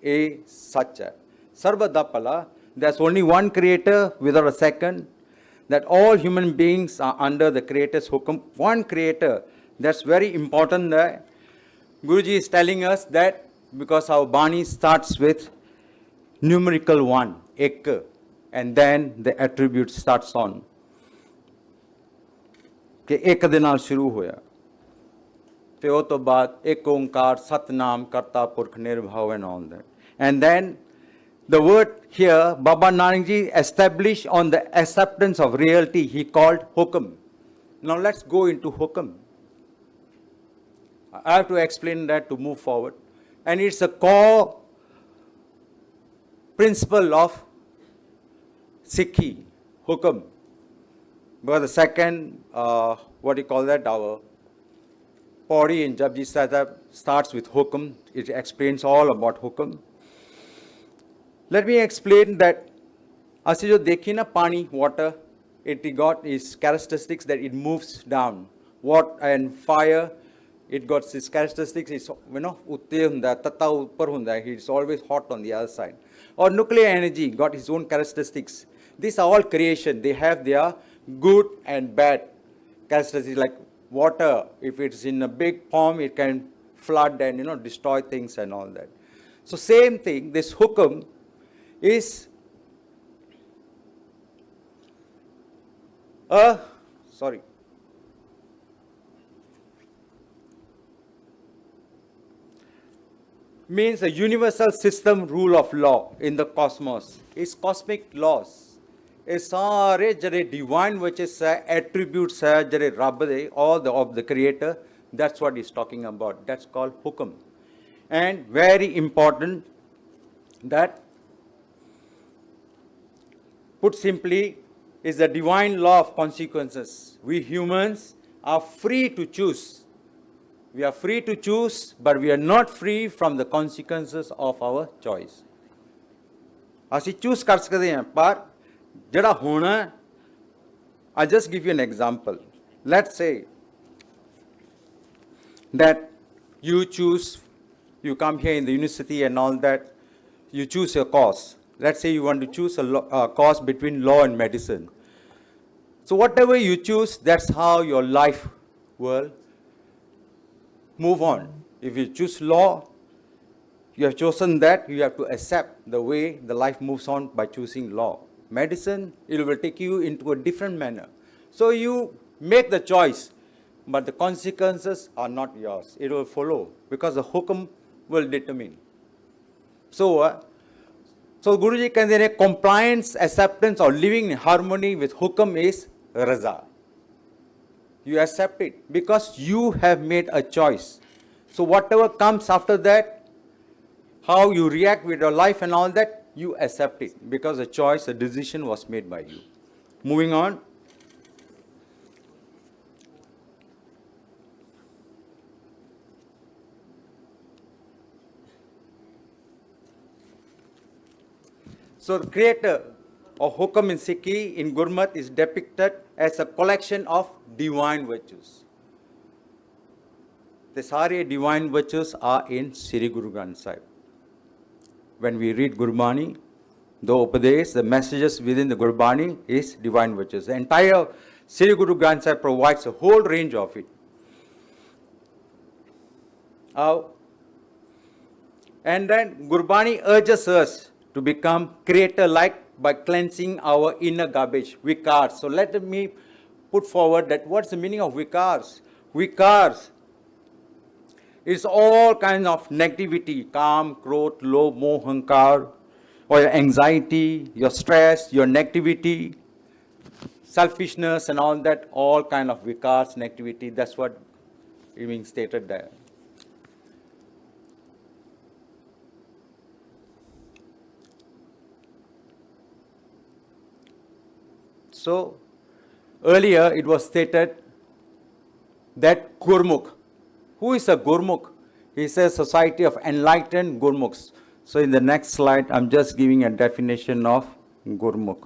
a sacha. Sarvada pala, there's only one creator without a second, that all human beings are under the creator's hukum. One creator, that's very important there. Guruji is telling us that because our Bani starts with numerical 1, ek, and then the attribute starts on. कि एक दे नाल शुरू होया ते ओ तो बाद एक ओंकार सतनाम करता पुरख निर्भाव and all that, and then the word here, Baba Nanakji established on the acceptance of reality, he called Hukum. Now let's go into Hukum. I have to explain that to move forward. And it's a core principle of Siki, Hukum. But the second, what do you call that, our Pauri in Japji Sahib starts with Hukum. It explains all about Hukum. Let me explain that as you देखी ना पानी, water, it got its characteristics that it moves down. Water and fire, it got its characteristics. It's उत्ते हुंदा, तत्ता ऊपर हुंदा. It's always hot on the other side. Or nuclear energy got its own characteristics. These are all creation. They have their good and bad characteristics. Like water, if it's in a big form, it can flood and destroy things and all that. So same thing. This Hukum is means a universal system rule of law in the cosmos. It's cosmic laws. It's सारे जरे divine virtues attributes जरे रब दे, all of the creator. That's what he's talking about. That's called Hukum. And very important that, put simply, is the divine law of consequences. We humans are free to choose. We are free to choose, but we are not free from the consequences of our choice. ਅਸੀਂ choose ਕਰ ਸਕਦੇ ਹਾਂ, ਪਰ ਜਿਹੜਾ ਹੋਣਾ, I'll just give you an example. Let's say that you choose, you come here in the university and all that, you choose your course. Let's say you want to choose a course between law and medicine. So whatever you choose, that's how your life will move on. If you choose law, you have chosen that, you have to accept the way the life moves on by choosing law. Medicine, it will take you into a different manner. So you make the choice, but the consequences are not yours. It will follow because the Hukum will determine. So Guruji can say compliance, acceptance or living in harmony with Hukum is Raza. You accept it because you have made a choice. So whatever comes after that, how you react with your life and all that, you accept it because a choice, a decision was made by you. Moving on. So the creator of Hukum in Siki in Gurmat is depicted as a collection of divine virtues. The sare divine virtues are in Sri Guru Granth Sahib. When we read Gurbani, the Upadesh, the messages within the Gurbani is divine virtues. The entire Sri Guru Granth Sahib provides a whole range of it. And then Gurbani urges us to become creator-like by cleansing our inner garbage, vikars. So let me put forward that what's the meaning of vikars? Vikars is all kinds of negativity, kam, krodh, lobh, moh, hankar, or your anxiety, your stress, your negativity, selfishness and all that, all kind of vikars, negativity, that's what is being stated there. So, earlier it was stated that Gurmukh, who is a Gurmukh? He says society of enlightened Gurmukhs. So in the next slide, I'm just giving a definition of Gurmukh.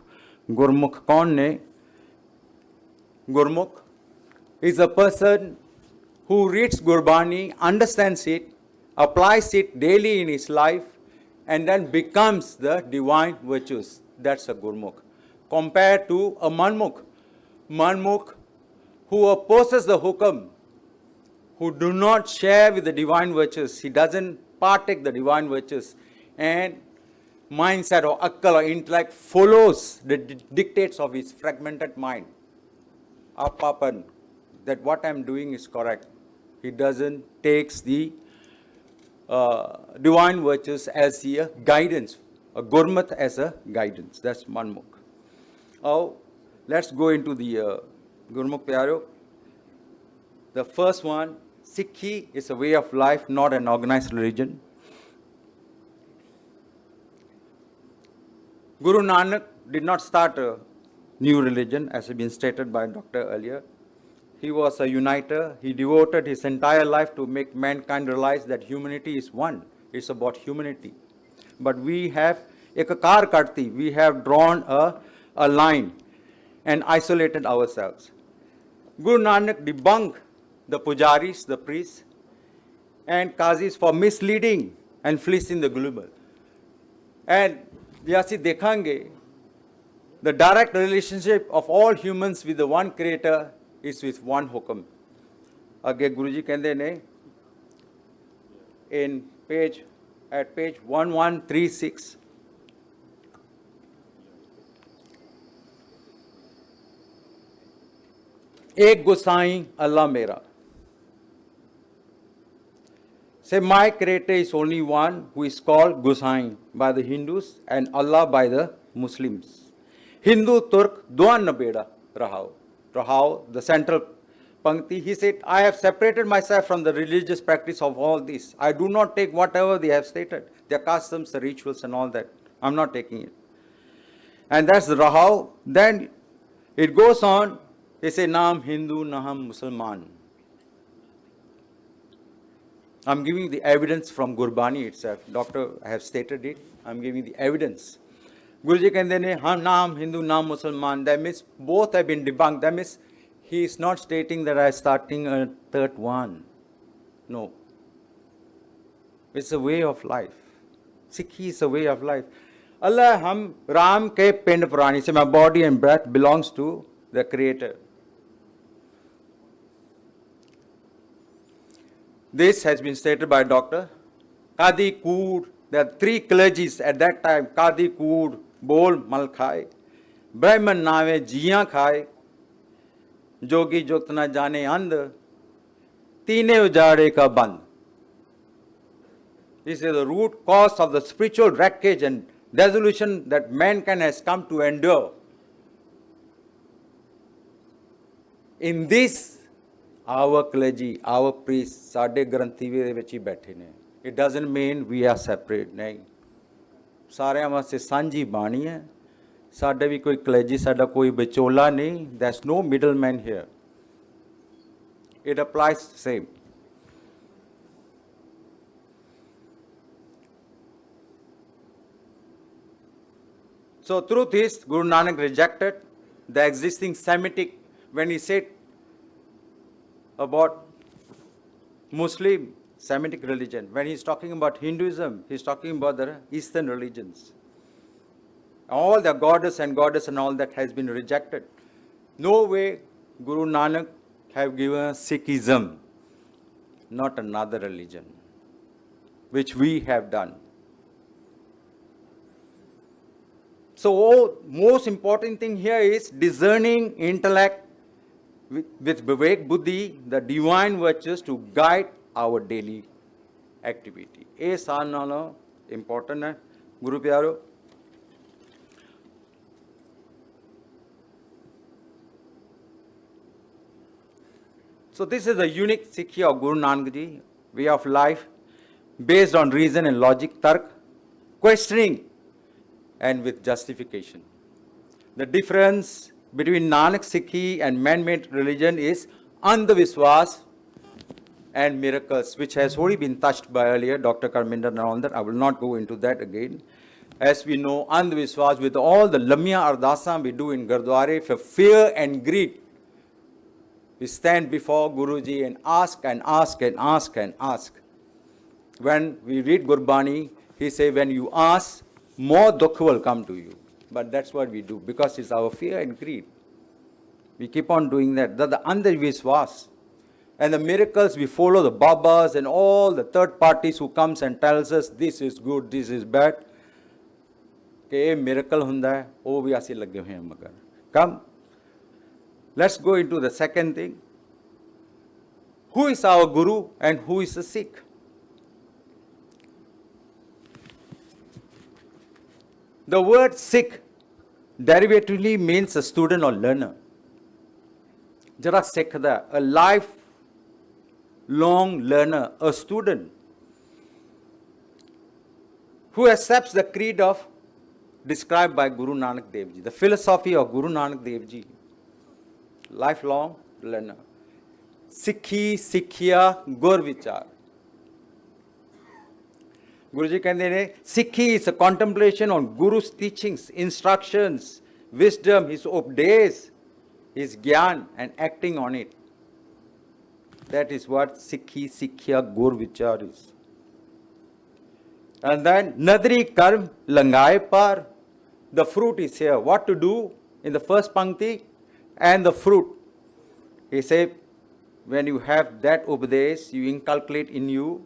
Gurmukh kaun ne? Gurmukh is a person who reads Gurbani, understands it, applies it daily in his life, and then becomes the divine virtues. That's a Gurmukh. Compared to a Manmukh. Manmukh who opposes the Hukum, who do not share with the divine virtues. He doesn't partake the divine virtues. And mindset or akkal or intellect follows the dictates of his fragmented mind. Apapan, that what I'm doing is correct. He doesn't takes the divine virtues as the guidance a Gurmat as a guidance. That's one mukh. Now, let's go into the Gurmukh Pyaro. The first one, Sikhi is a way of life, not an organized religion. Guru Nanak did not start a new religion, as has been stated by Dr. earlier. He was a uniter. He devoted his entire life to make mankind realize that humanity is one. It's about humanity. But we have ekakar karti. We have drawn a line and isolated ourselves. Guru Nanak debunked the pujaris, the priests, and qazis for misleading and fleecing the global. And जैसे देखेंगे, the direct relationship of all humans with the one creator is with one hukum. अगे गुरुजी कहते ने at page 1136, एक गोसाई अल्लाह मेरा. Say, my creator is only one, who is called Gosai by the Hindus and Allah by the Muslims. Hindu, Turk, doan nabeda rahao. Rahao, the central pankti, he said, I have separated myself from the religious practice of all this. I do not take whatever they have stated, their customs, the rituals and all that. I'm not taking it. And that's the rahao. Then it goes on, they say, Naam Hindu, Naham Musalman. I'm giving the evidence from Gurbani itself. Doctor, I have stated it. I'm giving the evidence. Guruji कहते हैं, हाँ नाम Hindu, नाम Musalman. That means both have been debunked. That means he is not stating that I am starting a third one. No. It's a way of life. Sikhi is a way of life. Allah, हम राम के पिंड प्राणी से, my body and breath belongs to the Creator. This has been stated by Dr. Kadi Kood. There are three clergies at that time. Kadi Kood, Bol Mal Khai. Brahman Nave Jiyan Khai. Jogi Joktana Jane And. Tine Ujade Ka Band. This is the root cause of the spiritual wreckage and dissolution that mankind has come to endure. In this, our clergy, our priests, साडे ग्रंथी भी दे विच ही बैठे ने. It doesn't mean we are separate. नहीं. सारे वास्ते सांझी बाणी है. साडे भी कोई clergy, साडा कोई विचोला नहीं. There's no middleman here. It applies same. So truth is, Guru Nanak rejected the existing Semitic when he said about Muslim Semitic religion. When he's talking about Hinduism, he's talking about the Eastern religions. All the goddess and all that has been rejected. No way Guru Nanak have given us Sikhism, not another religion, which we have done. So most important thing here is discerning intellect with Vivek Buddhi, the divine virtues to guide our daily activity. A sanana important hai, Guru Pyaro. So this is the unique Sikhi of Guru Nanak Ji, way of life based on reason and logic, tark, questioning and with justification. The difference between Nanak Sikhi and man-made religion is Andhviswas and miracles, which has already been touched by earlier, Dr. Karminder and all that. I will not go into that again. As we know, Andhviswas, with all the Lamia Ardasa we do in Gurdwara, for fear and greed, we stand before Guruji and ask and ask and ask and ask. When we read Gurbani, he says, when you ask, more dukh will come to you. But that's what we do, because it's our fear and greed. We keep on doing that. That's the Andhviswas. And the miracles, we follow the Babas and all the third parties who comes and tells us this is good, this is bad. Okay, miracle hunda hai, oh vi aise lage hoye hain magar. Come, let's go into the second thing. Who is our Guru and who is a Sikh? The word Sikh derivatively means a student or learner. Jara sikhda, a lifelong learner, a student who accepts the creed of described by Guru Nanak Dev Ji, the philosophy of Guru Nanak Dev Ji, lifelong learner. Sikhi, Sikhya, Gur Vichar. Guruji ਕਹਿੰਦੇ ਨੇ Sikhi is a contemplation on Guru's teachings, instructions, wisdom, his updates, his gyan and acting on it. That is what Sikhi, Sikhya, Gur Vichar is. And then Nadri Karm Langai Par, the fruit is here. What to do in the first pankti and the fruit. He said, when you have that upadesh, you inculcate in you,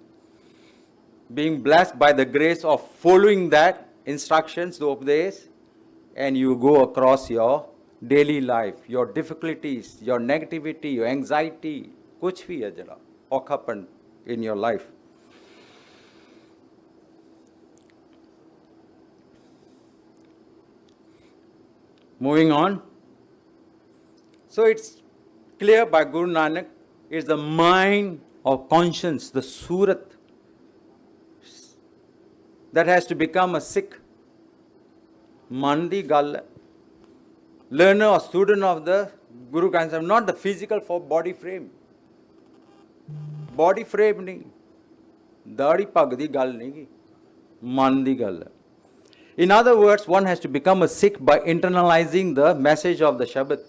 being blessed by the grace of following that instructions, the upadesh, and you go across your daily life, your difficulties, your negativity, your anxiety, kuch bhi hai jara, okhapan in your life. Moving on. So it's clear by Guru Nanak, it's the mind of conscience, the surat, that has to become a Sikh. Mandi gal, learner or student of the Guru Granth, not the physical for body frame. Body frame nahi. Dari pag di gal nahi. Mandi gal. In other words, one has to become a Sikh by internalizing the message of the Shabad,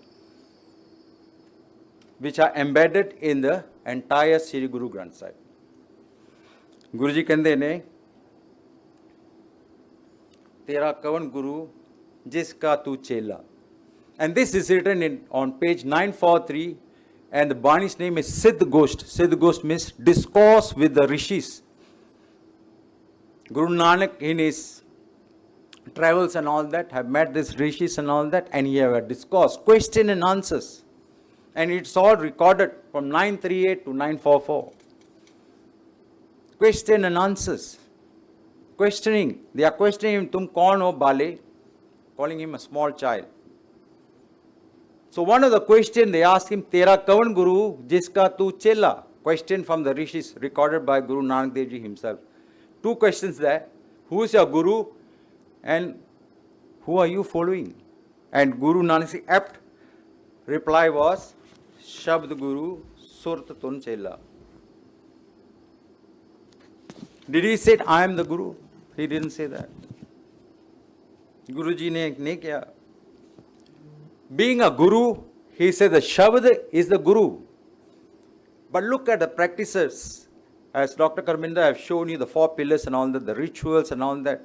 which are embedded in the entire Sri Guru Granth Sahib. Guruji कहते ने तेरा कवन गुरु जिसका तू चेला. And this is written on page 943, and the Bani's name is Siddh Gosht. Siddh Gosht means discourse with the rishis. Guru Nanak in his travels and all that have met these rishis and all that, and he have a discourse, question and answers. And it's all recorded from 938 to 944. Question and answers. Questioning. They are questioning him, Tum kaun ho bale? Calling him a small child. So one of the questions they ask him, Tera kavan guru jiska tu chela? Question from the rishis recorded by Guru Nanak Dev Ji himself. Two questions there. Who is your guru and who are you following? And Guru Nanak's apt reply was, Shabd Guru Surt Tun Chela. Did he say, I am the Guru? He didn't say that. Guruji ne kiya. Being a Guru, he said the Shabd is the Guru. But look at the practices. As Dr. Karminda have shown you the 4 pillars and all that, the rituals and all that.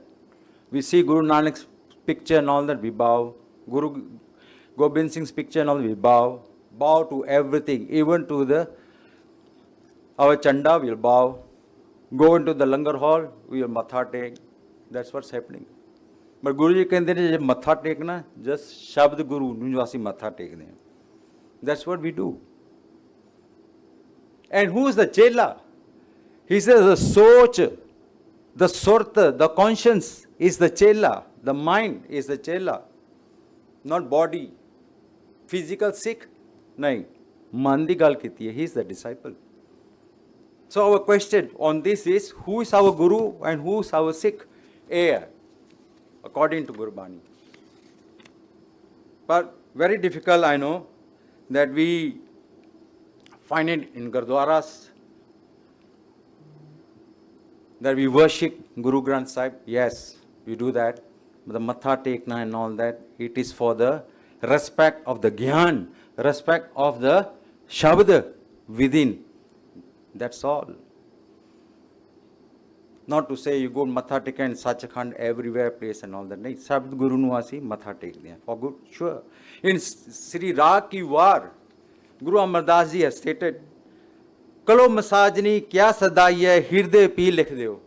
We see Guru Nanak's picture and all that, we bow. Guru Gobind Singh's picture and all that, we bow. Bow to everything, even to our chanda, we'll bow. Go into the langar hall, we will matha take. That's what's happening. But Guruji कहते हैं जब matha टेकना, just Shabd Guru नुजवासी matha टेक दें. That's what we do. And who is the chela? He says the soch, the surta, the conscience is the chela. The mind is the chela. Not body. Physical Sikh? No. Mandi gal kiti hai. He is the disciple. So our question on this is, who is our Guru and who is our Sikh? Heir, according to Gurbani. But very difficult, I know, that we find it in Gurdwaras, that we worship Guru Granth Sahib. Yes, we do that. But the matha tekna and all that, it is for the respect of the Gyan, respect of the Shabd within. That's all. Not to say you go matha take and Sachkhand everywhere place and all that. No, Shabd Guru Nuasi matha take there. For good, sure. In Sri Raag Ki War, Guru Amardas Ji has stated, Kalo masajni kya sadai hai hirde pee likh deo.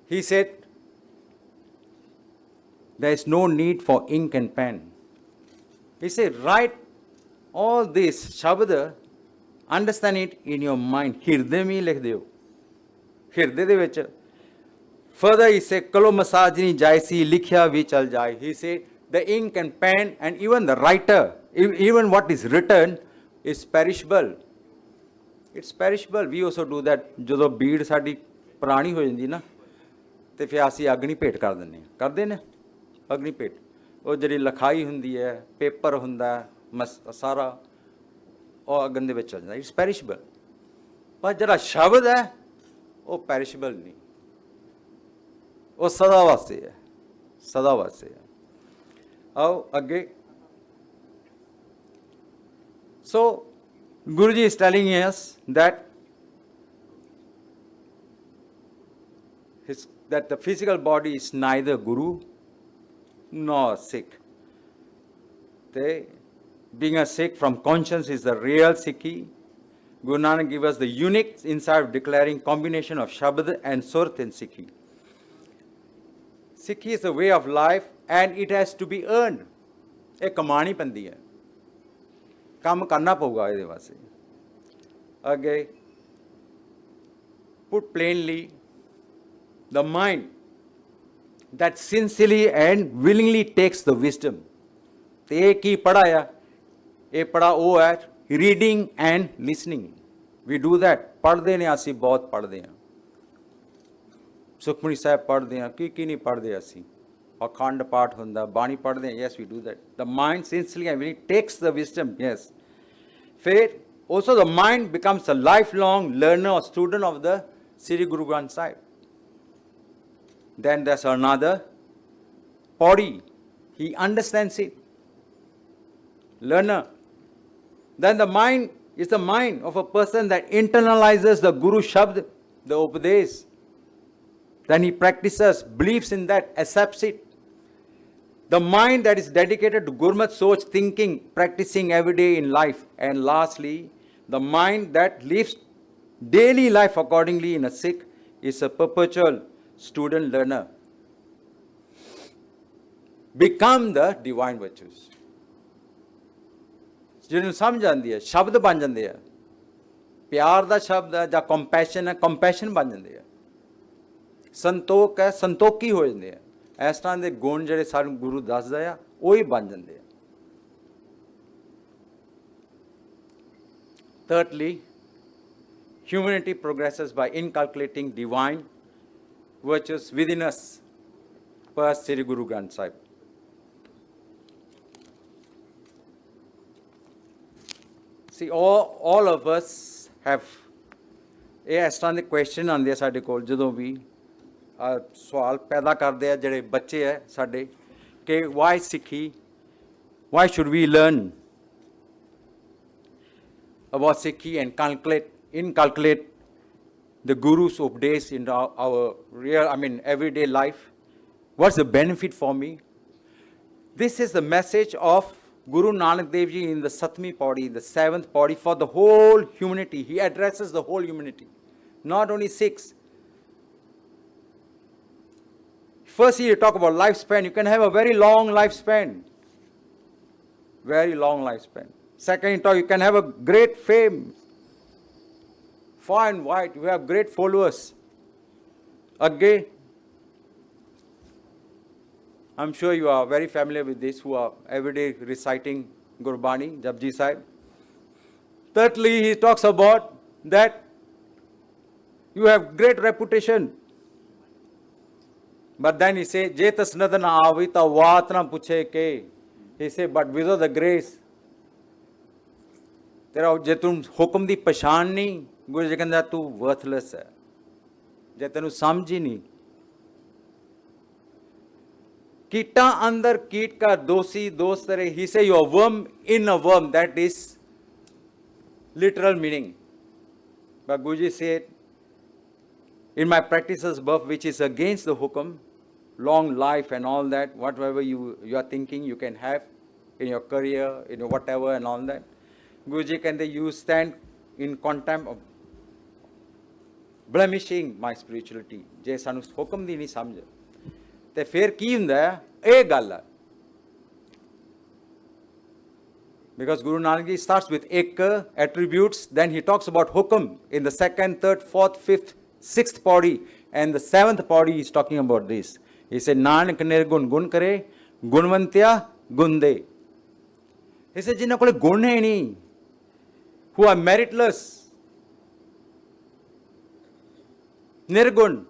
He said, there is no need for ink and pen. He said, write all this Shabd, understand it in your mind. Hirde mein likh deo. Hirde de vich. Further, he said, Kalo masajini jaisi likhya vi chal jai. He said, the ink and pen and even the writer, even what is written is perishable. It's perishable. We also do that. ਜਦੋਂ ਬੀੜ ਸਾਡੀ ਪੁਰਾਣੀ ਹੋ ਜਾਂਦੀ ਨਾ ਤੇ ਫਿਰ ਅਸੀਂ ਅਗਨੀ ਭੇਟ ਕਰ ਦਿੰਦੇ ਹਾਂ, ਕਰਦੇ ਨੇ ਅਗਨੀ ਭੇਟ। ਉਹ ਜਿਹੜੀ ਲਿਖਾਈ ਹੁੰਦੀ ਹੈ, ਪੇਪਰ ਹੁੰਦਾ ਸਾਰਾ ਉਹ ਅਗਨ ਦੇ ਵਿੱਚ ਚਲ ਜਾਂਦਾ। ਇਟਸ ਪੈਰਿਸ਼ਬਲ। ਪਰ ਜਿਹੜਾ ਸ਼ਬਦ ਹੈ ਉਹ ਪੈਰਿਸ਼ਬਲ ਨਹੀਂ, ਉਹ ਸਦਾ ਵਾਸਤੇ ਹੈ, ਸਦਾ ਵਾਸਤੇ ਹੈ। ਆਓ ਅੱਗੇ। So Guruji is telling us that the physical body is neither Guru nor Sikh. Being a Sikh from conscience is the real Sikhi. Guru Nanak gives us the unique insight of declaring combination of Shabd and Surat in Sikhi. Sikhi is a way of life and it has to be earned. ਇਹ ਕਮਾਣੀ ਪੈਂਦੀ ਹੈ, ਕੰਮ ਕਰਨਾ ਪਊਗਾ ਇਹਦੇ ਵਾਸਤੇ। ਅੱਗੇ, put plainly, the mind that sincerely and willingly takes the wisdom. ਤੇ ਇਹ ਕੀ ਪੜ੍ਹਾ ਆ? ਇਹ ਪੜ੍ਹਾ ਉਹ ਹੈ reading and listening. We do that. ਪੜ੍ਹਦੇ ਨੇ ਅਸੀਂ, ਬਹੁਤ ਪੜ੍ਹਦੇ ਹਾਂ। ਸੁਖਮਨੀ ਸਾਹਿਬ ਪੜ੍ਹਦੇ ਹਾਂ, ਕੀ ਨਹੀਂ ਪੜ੍ਹਦੇ ਅਸੀਂ। ਅਖੰਡ ਪਾਠ ਹੁੰਦਾ, ਬਾਣੀ ਪੜ੍ਹਦੇ ਹਾਂ। Yes, we do that. The mind sincerely and willingly takes the wisdom. Yes. ਫਿਰ also the mind becomes a lifelong learner or student of the Sri Guru Granth Sahib. Then there's another body. He understands it. Learner. Then the mind is the mind of a person that internalizes the Guru Shabd, the Upadesh. Then he practices, believes in that, accepts it. The mind that is dedicated to Gurmat Soch, thinking, practicing every day in life. And lastly, the mind that lives daily life accordingly in a Sikh is a perpetual student learner. Become the divine virtues. ਜਿਹਨੂੰ ਸਮਝ ਆਉਂਦੀ ਹੈ, ਸ਼ਬਦ ਬਣ ਜਾਂਦੇ ਆ। ਪਿਆਰ ਦਾ ਸ਼ਬਦ ਹੈ ਜਾਂ ਕੰਪੈਸ਼ਨ ਹੈ, ਕੰਪੈਸ਼ਨ ਬਣ ਜਾਂਦੇ ਆ। ਸੰਤੋਖ ਹੈ, ਸੰਤੋਖੀ ਹੋ ਜਾਂਦੇ ਆ। ਇਸ ਤਰ੍ਹਾਂ ਦੇ ਗੁਣ ਜਿਹੜੇ ਸਾਨੂੰ ਗੁਰੂ ਦੱਸਦਾ ਆ, ਉਹ ਹੀ ਬਣ ਜਾਂਦੇ ਆ। Thirdly, humanity progresses by inculcating divine virtues within us, per Sri Guru Granth Sahib. See, all of us have ਇਹ ਇਸ ਤਰ੍ਹਾਂ ਦੇ ਕੁਐਸਚਨ ਆਉਂਦੇ ਆ ਸਾਡੇ ਕੋਲ ਜਦੋਂ ਵੀ ਸਵਾਲ ਪੈਦਾ ਕਰਦੇ ਆ ਜਿਹੜੇ ਬੱਚੇ ਹੈ ਸਾਡੇ ਕਿ why Sikhi, why should we learn about Sikhi and inculcate the Guru's Upadesh in our real, everyday life. What's the benefit for me? This is the message of Guru Nanak Dev Ji in the Satmi Paudi, the 7th Paudi, for the whole humanity. He addresses the whole humanity, not only Sikhs. First, you talk about lifespan. You can have a very long lifespan. Very long lifespan. Second, you can have a great fame. Far and wide, you have great followers. Again, I'm sure you are very familiar with this, who are every day reciting Gurbani, Japji Sahib. Thirdly, he talks about that you have great reputation. But then he says, Jetas nadana avita vatna puche ke. He says, but without the grace, तेरा जे तुम हुक्म दी पछाण नहीं, गुरु जी कहंदा तू worthless है, जे तेनू समझ ही नहीं। कीटा अंदर कीट का दोषी दोस्त रहे। He say you are worm in a worm. That is literal meaning. But Guruji said, in my practices above, which is against the hukum, long life and all that, whatever you are thinking you can have in your career, in your whatever and all that. Guruji, can you stand in contempt of blemishing my spirituality? ਜੇ ਸਾਨੂੰ ਹੁਕਮ ਦੀ ਨਹੀਂ ਸਮਝ ਤੇ ਫਿਰ ਕੀ ਹੁੰਦਾ ਹੈ? ਇਹ ਗੱਲ ਹੈ। Because Guru Nanak Ji starts with ek attributes, then he talks about hukum in the 2nd, 3rd, 4th, 5th, 6th Paudi. And the seventh body is talking about this. He said, Nanak nirgun gun kare, gunvantya gunde. He said, Jinna kole gun hai nahi, who are meritless. Nirgun,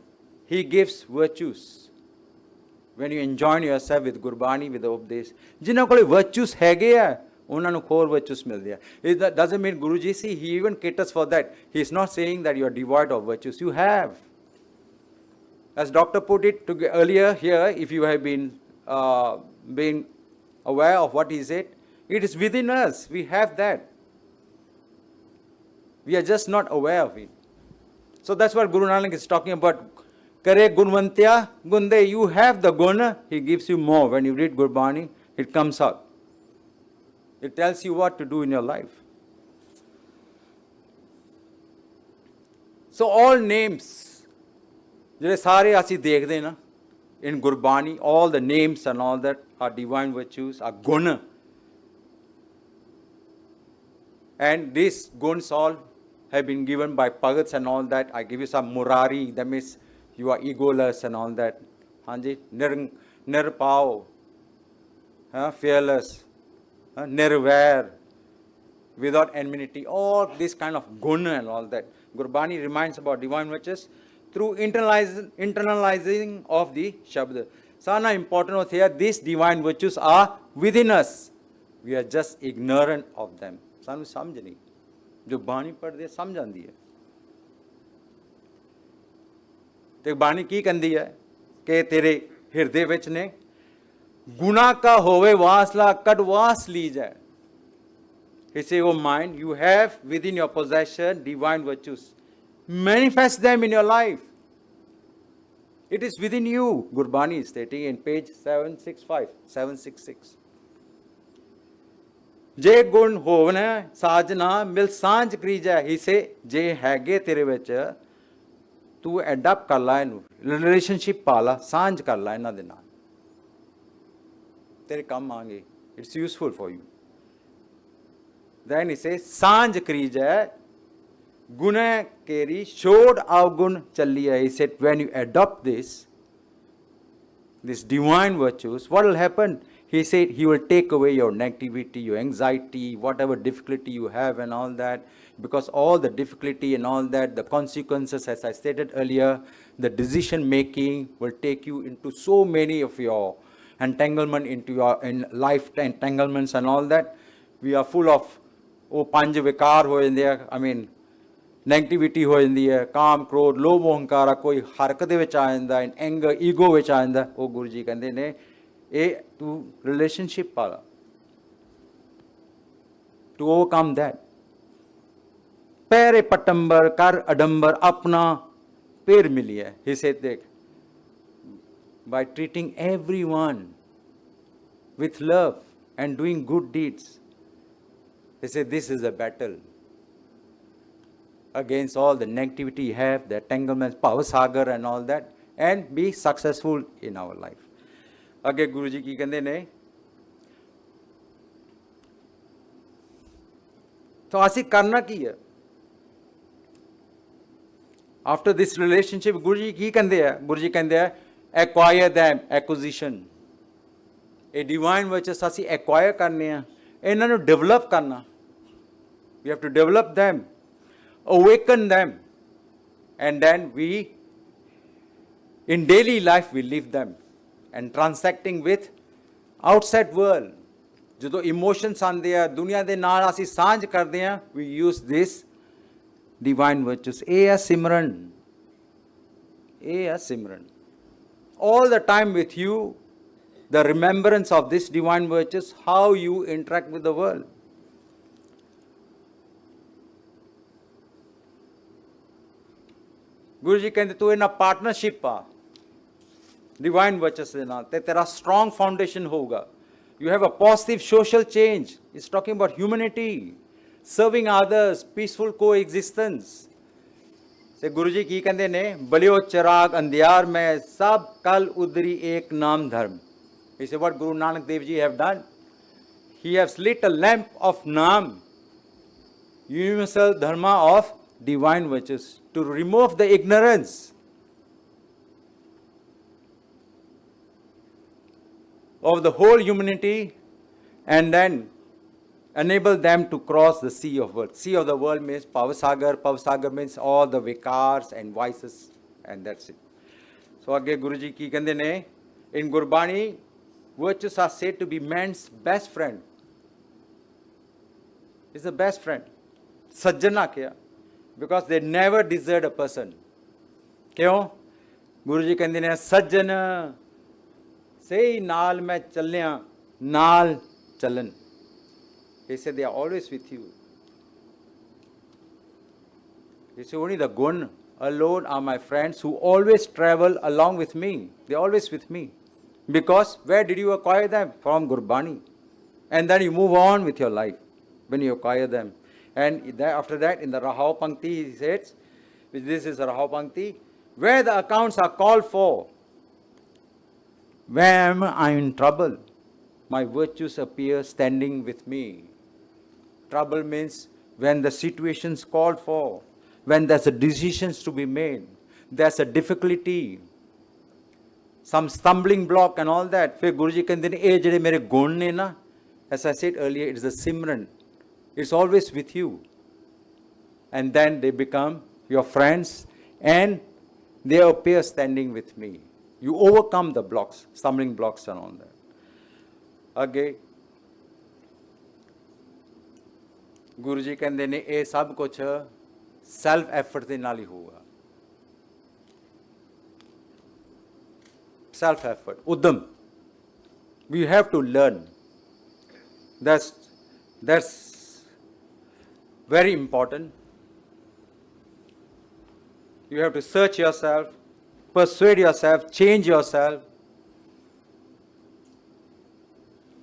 he gives virtues. When you enjoy yourself with Gurbani, with the Updesh, जिन्हों कोले virtues हैगे हैं, उन्होंने core virtues मिल दिया. That doesn't mean Guruji, see, he even caters for that. He is not saying that you are devoid of virtues. You have. As Doctor put it earlier here, if you have been aware of what he said, it is within us. We have that. We are just not aware of it. So that's what Guru Nanak is talking about. Kare gunvantya gunde, you have the guna, he gives you more. When you read Gurbani, it comes out. It tells you what to do in your life. So all names, ਜਿਹੜੇ ਸਾਰੇ ਅਸੀਂ ਦੇਖਦੇ ਨਾ, in Gurbani, all the names and all that are divine virtues, are guna. And these guns all have been given by Bhagats and all that. I give you some Murari, that means you are egoless and all that. Hanji, nirpao, fearless, nirvair, without enmity, all this kind of guna and all that. Gurbani reminds about divine virtues through internalizing of the Shabda. Sana important होता है, these divine virtues are within us. We are just ignorant of them. सानू समझ नहीं. जो बाणी पढ़ते समझ आती है. ते बाणी की कहती है कि तेरे हृदय विच ने गुना का होवे वासला कटवास ली जाए. He say, oh mind, you have within your possession divine virtues. Manifest them in your life. It is within you. Gurbani is stating in page 766. जे गुण होवना साजना मिल सांझ करी जाए. He say, जे हैगे तेरे विच तू एडॉप्ट कर ला इनू, रिलेशनशिप पा ला, सांझ कर ला इन्हां दे नाल, तेरे काम आएंगे. It's useful for you. Then he says, सांझ करी जाए गुना केरी छोड़ अवगुण चलिए. He said, when you adopt this divine virtues, what will happen? He said, he will take away your negativity, your anxiety, whatever difficulty you have and all that. Because all the difficulty and all that, the consequences, as I stated earlier, the decision making will take you into so many of your entanglement, into your life entanglements and all that. We are full of panj vikar ho jande hai. I mean, negativity ho jandi hai, kaam, krodh, lobh, ahankara, koi harakat de vich aa janda, in anger, ego vich aa janda. Oh Guruji kande ne, ਇਹ to relationship pala, to overcome that. पैरे पटंबर कर अडंबर अपना पैर मिली है. He said that by treating everyone with love and doing good deeds. He said this is a battle against all the negativity you have, the entanglements, power sagar and all that, and be successful in our life. अगे गुरु जी की कहते ने, तो आसी करना की है. After this relationship, गुरु जी की कहते हैं? गुरु जी कहते हैं acquire them, acquisition. A divine virtues आसी acquire करने हैं, इन्हां नूं develop करना. We have to develop them, awaken them, and then we, in daily life, we live them. And transacting with outside world, ਜਦੋਂ emotions ਆਉਂਦੇ ਆ ਦੁਨੀਆ ਦੇ ਨਾਲ ਅਸੀਂ ਸਾਂਝ ਕਰਦੇ ਆ, we use this divine virtues. ਇਹ ਆ ਸਿਮਰਨ, ਇਹ ਆ ਸਿਮਰਨ. All the time with you, the remembrance of this divine virtues, how you interact with the world. Guru ji ਕਹਿੰਦੇ ਤੂੰ ਇਹਨਾਂ ਪਾਰਟਨਰਸ਼ਿਪ ਆ divine virtues ਦੇ ਨਾਲ, ਤੇ ਤੇਰਾ strong foundation ਹੋਊਗਾ. You have a positive social change. It's talking about humanity, serving others, peaceful coexistence. ਤੇ ਗੁਰੂ ਜੀ ਕੀ ਕਹਿੰਦੇ ਨੇ, ਬਲਿਓ ਚਿਰਾਗ ਅੰਧਿਆਰ ਮੈਂ ਸਭ ਕਲ ਉਦਰੀ ਏਕ ਨਾਮ ਧਰਮ. He said what Guru Nanak Dev Ji have done. He has lit a lamp of Naam, universal dharma of divine virtues, to remove the ignorance. of the whole humanity and then enable them to cross the sea of world. Sea of the world means Pavasagar. Pavasagar means all the vikars and vices, and that's it. So again, Guruji ki kande ne, in Gurbani, virtues are said to be man's best friend. It's the best friend. Sajjana kya? Because they never desert a person. Kyun? Guruji kande ne, Sajjana, say naal mein challiya, naal chalan. He said they are always with you. He said only the gun alone are my friends who always travel along with me. They are always with me. Because where did you acquire them? From Gurbani. And then you move on with your life when you acquire them. And after that, in the Rahau Pankti, he says, this is Rahau Pankti, where the accounts are called for. When I am in trouble, my virtues appear standing with me. Trouble means when the situation's called for, when there's a decisions to be made, there's a difficulty, some stumbling block and all that. Fir Guruji kande ne, "Eh jehde mere gun ne na," as I said earlier, it's the Simran. It's always with you. And then they become your friends and they appear standing with me. You overcome the blocks, stumbling blocks and all that. Again, गुरु जी कहते ने ये सब कुछ self effort के नाल ही होगा. Self effort, uddam. We have to learn. That's very important. You have to search yourself, persuade yourself, change yourself.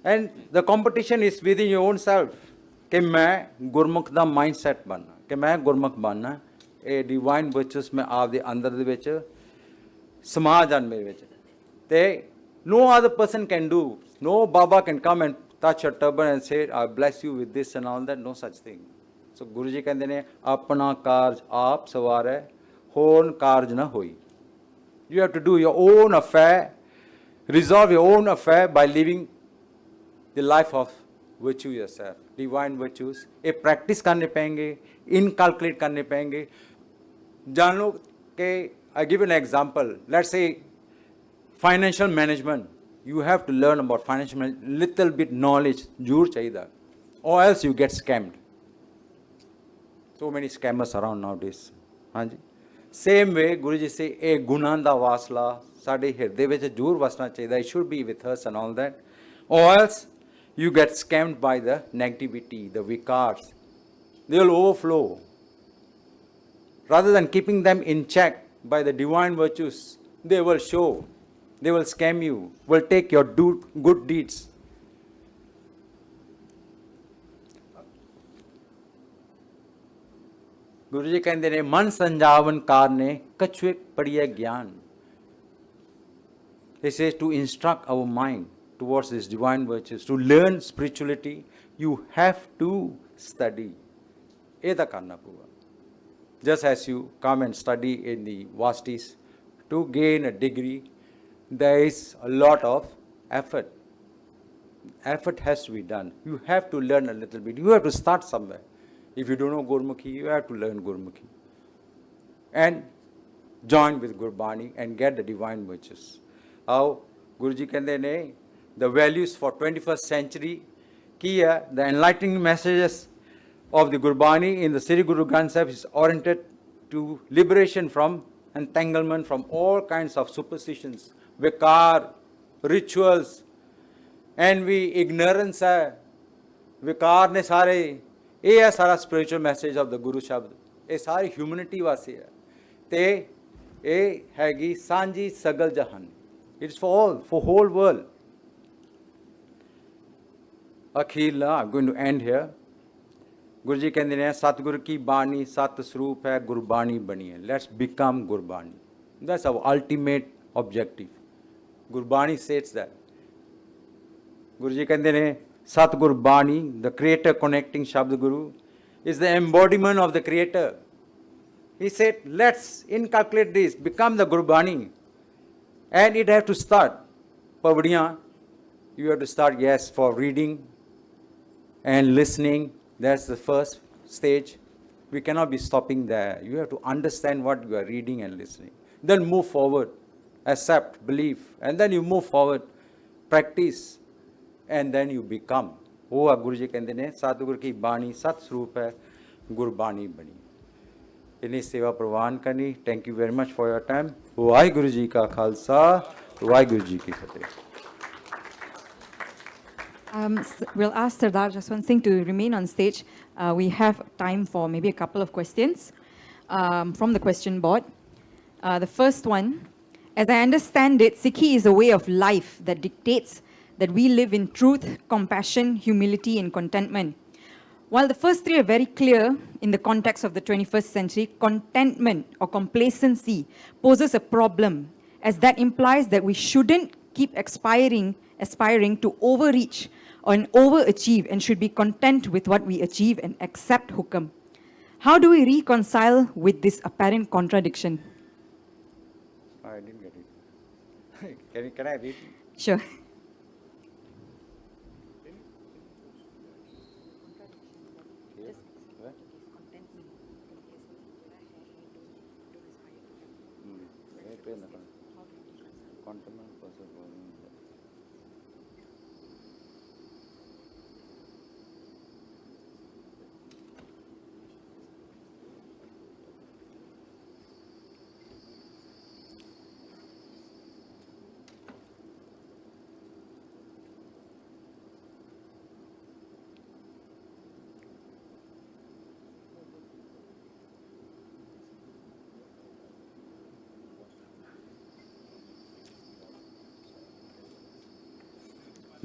And the competition is within your own self. कि मैं गुरमुख दा माइंडसैट बनना, कि मैं गुरमुख बनना, ये डिवाइन वर्चुअस में आप दे अंदर दे विच समा जान मेरे विच. ते no other person can do. No Baba can come and touch your turban and say, I bless you with this and all that. No such thing. So Guruji कहते ने अपना कार्ज आप सवारे, होन कार्ज ना होई. You have to do your own affair, resolve your own affair by living the life of virtue yourself. Divine virtues. ये practice करने पाएंगे, inculcate करने पाएंगे. जान लो कि I give an example. Let's say financial management. You have to learn about financial management. Little bit knowledge जरूर चाहिए, or else you get scammed. So many scammers around nowadays. हाँ जी. Same way, Guruji say, a गुनाह दा वासला साडे हिरदे विच जरूर वसना चाहिए. It should be with us and all that. Or else you get scammed by the negativity, the vikars. They will overflow. Rather than keeping them in check by the divine virtues, they will show, they will scam you, will take your good deeds. Guruji कहते ने मन संजावन car ने कछुए पढ़िए ज्ञान. He says to instruct our mind towards these divine virtues, to learn spirituality, you have to study. Eda karna pooga. Just as you come and study in the vastis, to gain a degree, there is a lot of effort. Effort has to be done. You have to learn a little bit. You have to start somewhere. If you don't know Gurmukhi, you have to learn Gurmukhi. And join with Gurbani and get the divine virtues. How Guruji कहते ने, the values for 21st century, the enlightening messages of the Gurbani in the Sri Guru Granth Sahib is oriented to liberation from entanglement from all kinds of superstitions, vikar, rituals, envy, ignorance. Vikar ne sare, ये है सारा spiritual message of the Guru Shabd. ये सारी humanity वासी है. ते ये हैगी सांझी सगल जहान. It's for all, for whole world. Akhila, I'm going to end here. Guruji कहते हैं सतगुरु की बानी सत स्वरूप है गुरबानी बनी है. Let's become Gurbani. That's our ultimate objective. Gurbani says that. Guruji कहते हैं Satguru Bani, the creator connecting Shabd Guru, is the embodiment of the creator. He said, let's inculcate this, become the Gurbani. And it has to start. Pavadiyan, You have to start, yes, for reading and listening. That's the first stage. We cannot be stopping there. You have to understand what you are reading and listening. Then move forward. Accept, believe. And then you move forward. Practice. And then you become. ਉਹ ਆ ਗੁਰੂ ਜੀ ਕਹਿੰਦੇ ਨੇ ਸਤਿਗੁਰ ਕੀ ਬਾਣੀ ਸਤ ਸਰੂਪ ਹੈ ਗੁਰਬਾਣੀ ਬਣੀ ਇਨੀ ਸੇਵਾ ਪ੍ਰਵਾਨ ਕਰਨੀ thank you very much for your time Waheguru ji ਕਾ ਖਾਲਸਾ ਵਾਹਿਗੁਰੂ ਜੀ ਕੀ ਫਤਿਹ We'll ask Sardar Jaswant Singh to remain on stage. We have time for maybe a couple of questions from the question board. The first one, as I understand it, Siki is a way of life that dictates that we live in truth, compassion, humility, and contentment. While the first three are very clear in the context of the 21st century, contentment or complacency poses a problem, as that implies that we shouldn't keep aspiring to overreach and overachieve and should be content with what we achieve and accept hukam. How do we reconcile with this apparent contradiction? I didn't get it. Can I read? Sure.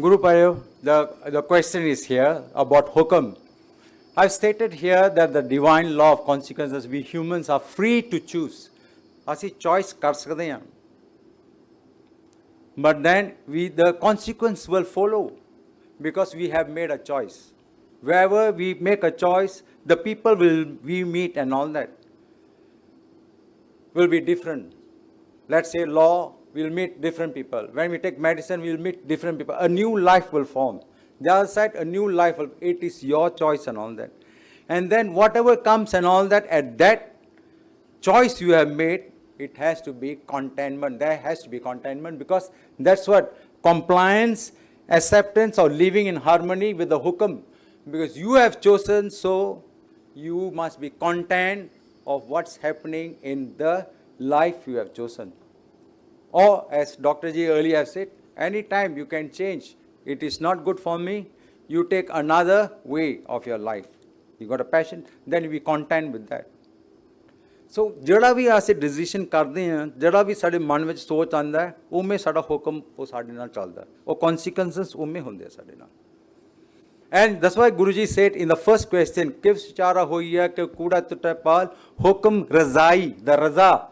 Guru Paryo, the question is here about hukam. I've stated here that the divine law of consequences, we humans are free to choose. Asi choice kar sakde hain. But then the consequence will follow because we have made a choice. Wherever we make a choice, the people we meet and all that will be different. Let's say law, we'll meet different people. When we take medicine, we'll meet different people. A new life will form. The other side, a new life will, it is your choice and all that. And then whatever comes and all that, at that choice you have made, it has to be contentment. There has to be contentment because that's what compliance, acceptance or living in harmony with the hukam. Because you have chosen, so you must be content of what's happening in the life you have chosen. Or as Dr. Ji earlier said, anytime you can change. It is not good for me. You take another way of your life. You got a passion, then you be content with that. So, ਜਿਹੜਾ ਵੀ ਅਸੀਂ decision ਕਰਦੇ ਹਾਂ, ਜਿਹੜਾ ਵੀ ਸਾਡੇ ਮਨ ਵਿੱਚ ਸੋਚ ਆਉਂਦਾ ਹੈ, ਉਵੇਂ ਸਾਡਾ ਹੁਕਮ ਉਹ ਸਾਡੇ ਨਾਲ ਚੱਲਦਾ ਹੈ. ਉਹ consequences ਉਵੇਂ ਹੁੰਦੇ ਆ ਸਾਡੇ ਨਾਲ. And that's why Guruji said in the first question, ਕਿਵ ਵਿਚਾਰਾ ਹੋਈ ਹੈ ਕਿ ਕੂੜਾ ਟੁੱਟੇ ਪਾਲ ਹੁਕਮ ਰਜ਼ਾਈ, the raza.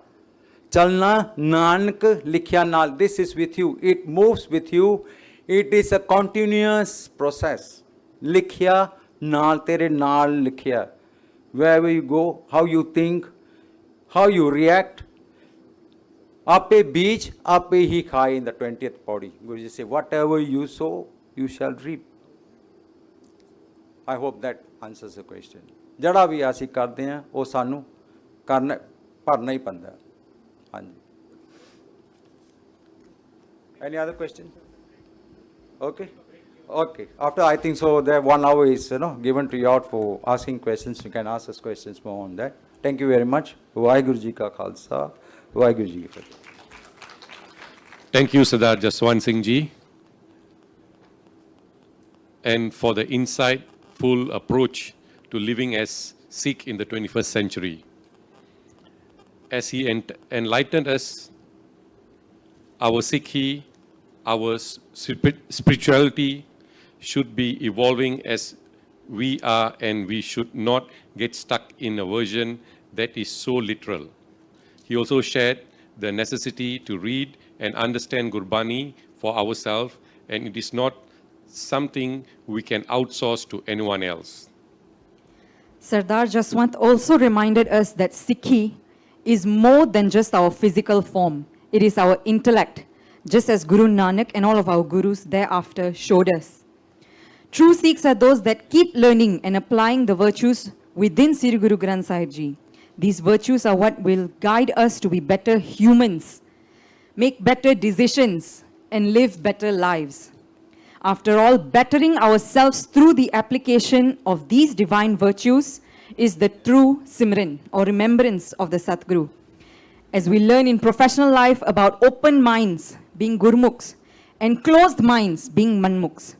Chalna Nanak likhya naal. This is with you. It moves with you. It is a continuous process. Likhya naal, tere naal likhya. Wherever you go, how you think, how you react. Ape beej, ape hi khai in the 20th body. Guruji say, whatever you sow, you shall reap. I hope that answers the question. Jada vi asi karde hain, oh sanu karna parna hi panda. Any other question? Okay. Okay. After I think so, there 1 hour is given to you out for asking questions. You can ask us questions more on that. Thank you very much. Vaheguru Ji ka Khalsa, Vaheguru Ji ki Fateh. Thank you, Sardar Jaswant Singh Ji, and for the insightful approach to living as Sikh in the 21st century. As he enlightened us, our Sikhi, our spirituality should be evolving as we are, and we should not get stuck in a version that is so literal. He also shared the necessity to read and understand Gurbani for ourselves, and it is not something we can outsource to anyone else. Sardar Jaswant also reminded us that Sikhi is more than just our physical form. It is our intellect, just as Guru Nanak and all of our gurus thereafter showed us. True Sikhs are those that keep learning and applying the virtues within Sri Guru Granth Sahib Ji. These virtues are what will guide us to be better humans, make better decisions, and live better lives. After all, bettering ourselves through the application of these divine virtues is the true Simran or remembrance of the Satguru. As we learn in professional life about open minds being Gurmukhs and closed minds being Manmukhs.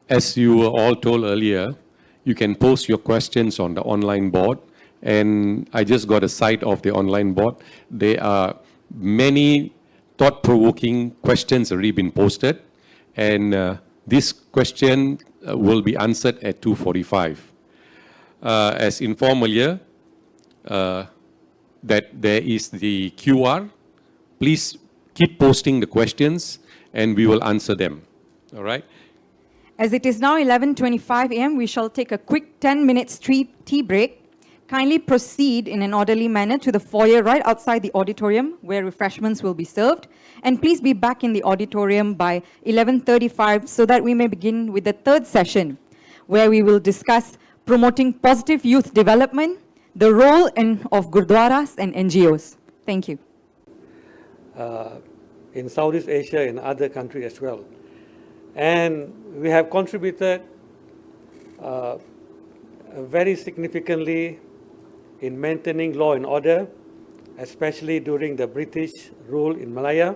As you were all told earlier, you can post your questions on the online board. And I just got a sight of the online board. There are many thought-provoking questions already been posted. And this question will be answered at 2:45. As informed earlier, that there is the QR. Please keep posting the questions and we will answer them. All right? As it is now 11:25 a.m., we shall take a quick 10-minute tea break. Kindly proceed in an orderly manner to the foyer right outside the auditorium where refreshments will be served. And please be back in the auditorium by 11:35 so that we may begin with the third session where we will discuss promoting positive youth development, the role of Gurdwaras and NGOs. Thank you. In Southeast Asia and other countries as well. And we have contributed very significantly in maintaining law and order, especially during the British rule in Malaya,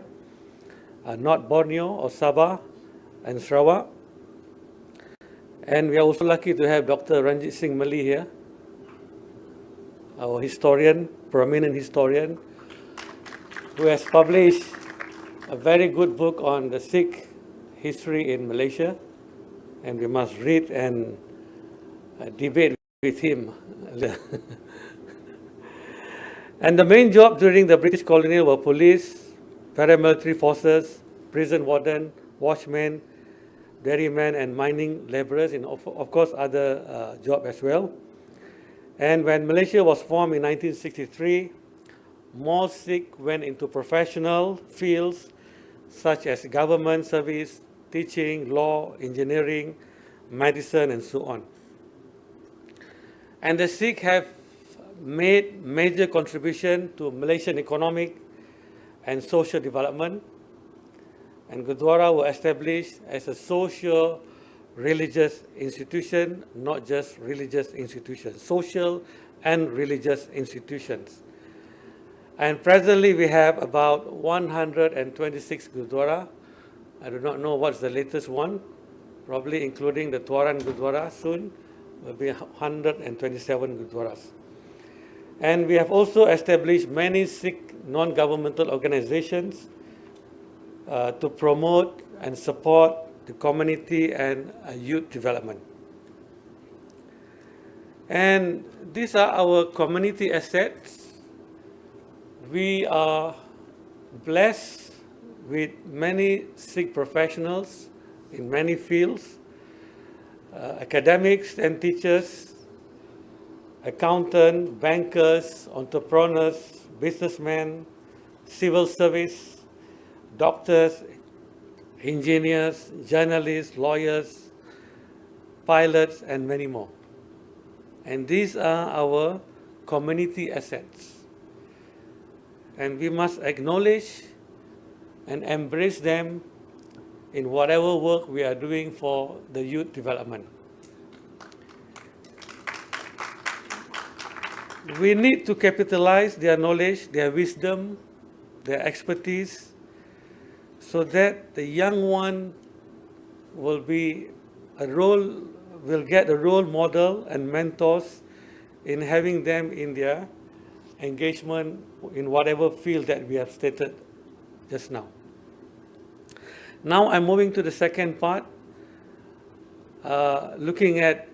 North Borneo or Sabah and Sarawak. And we are also lucky to have Dr. Ranjit Singh Mali here, our historian, prominent historian, who has published a very good book on the Sikh history in Malaysia, and we must read and debate with him. And the main job during the British colonial were police, paramilitary forces, prison warden, watchmen, dairymen and mining laborers, and of course other jobs as well. And when Malaysia was formed in 1963, more Sikh went into professional fields such as government service, teaching, law, engineering, medicine, and so on. And the Sikh have made major contribution to Malaysian economic and social development. And Gurdwara were established as a social religious institution, not just religious institution, social and religious institutions. And presently we have about 126 Gurdwara. I do not know what's the latest one, probably including the Tuaran Gurdwara soon, will be 127 Gurdwaras. And we have also established many Sikh non-governmental organizations to promote and support the community and youth development. And these are our community assets. We are blessed with many Sikh professionals in many fields, academics and teachers, accountants, bankers, entrepreneurs, businessmen, civil service, doctors, engineers, journalists, lawyers, pilots, and many more. And these are our community assets. And we must acknowledge and embrace them in whatever work we are doing for the youth development. We need to capitalize their knowledge, their wisdom, their expertise, so that the young one will get a role model and mentors in having them in their engagement in whatever field that we have stated just now. Now I'm moving to the second part, looking at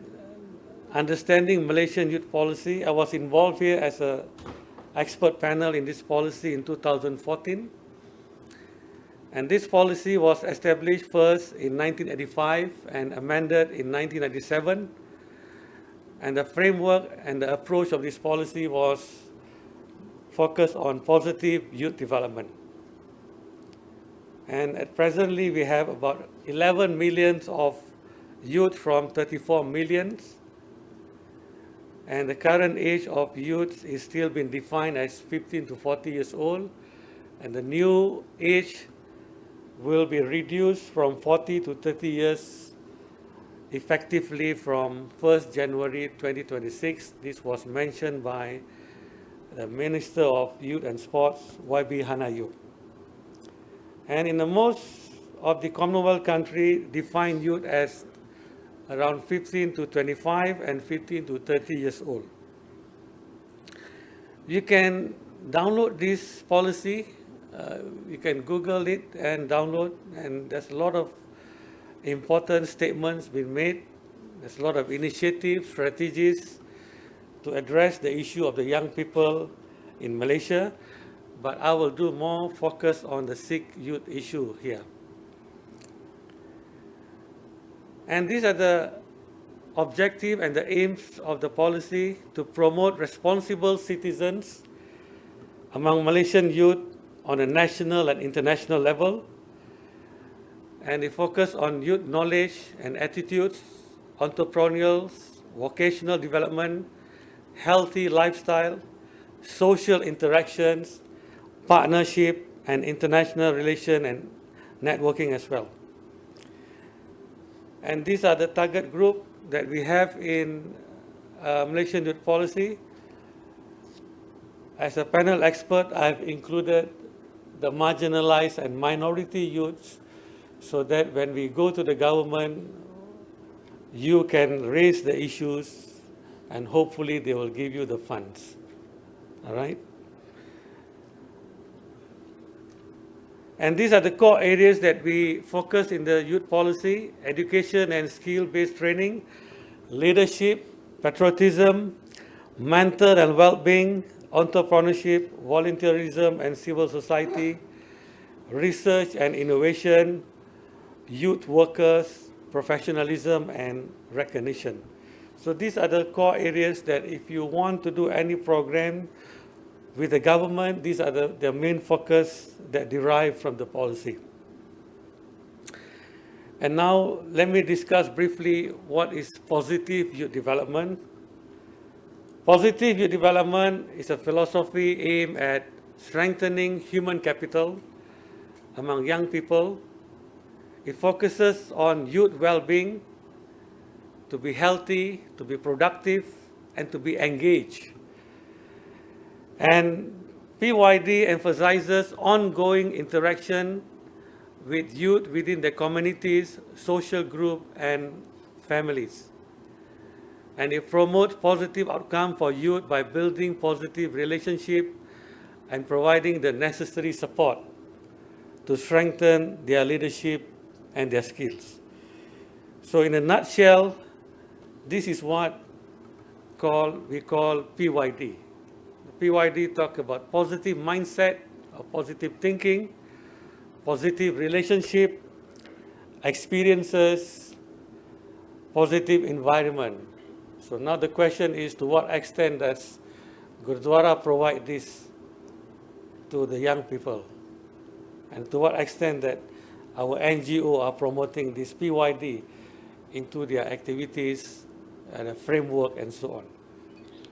understanding Malaysian youth policy. I was involved here as an expert panel in this policy in 2014. And this policy was established first in 1985 and amended in 1997. And the framework and the approach of this policy was focus on positive youth development. And at presently, we have about 11 millions of youth from 34 millions. And the current age of youth is still being defined as 15 to 40 years old. And the new age will be reduced from 40 to 30 years effectively from 1st January 2026. This was mentioned by the Minister of Youth and Sports, YB Hanayu. And in the most of the Commonwealth country, define youth as around 15 to 25 and 15 to 30 years old. You can download this policy. You can Google it and download, and there's a lot of important statements being made. There's a lot of initiatives, strategies to address the issue of the young people in Malaysia, but I will do more focus on the Sikh youth issue here. And these are the objective and the aims of the policy: to promote responsible citizens among Malaysian youth on a national and international level. And they focus on youth knowledge and attitudes, entrepreneurial, vocational development, healthy lifestyle, social interactions, partnership, and international relation and networking as well. And these are the target group that we have in Malaysian youth policy. As a panel expert, I've included the marginalized and minority youths, so that when we go to the government, you can raise the issues and hopefully they will give you the funds. All right? And these are the core areas that we focus in the youth policy: education and skill-based training, leadership, patriotism, mental and well-being, entrepreneurship, volunteerism and civil society, research and innovation, youth workers, professionalism and recognition. So these are the core areas that if you want to do any program with the government, these are the main focus that derive from the policy. And now let me discuss briefly what is positive youth development. Positive youth development is a philosophy aimed at strengthening human capital among young people. It focuses on youth well-being, to be healthy, to be productive, and to be engaged. And PYD emphasizes ongoing interaction with youth within the communities, social group, and families. And it promotes positive outcome for youth by building positive relationship and providing the necessary support to strengthen their leadership and their skills. So in a nutshell, this is what we call PYD. PYD talk about positive mindset, or positive thinking, positive relationship, experiences, positive environment. So now the question is, to what extent does Gurdwara provide this to the young people? And to what extent that our NGO are promoting this PYD into their activities and a framework and so on.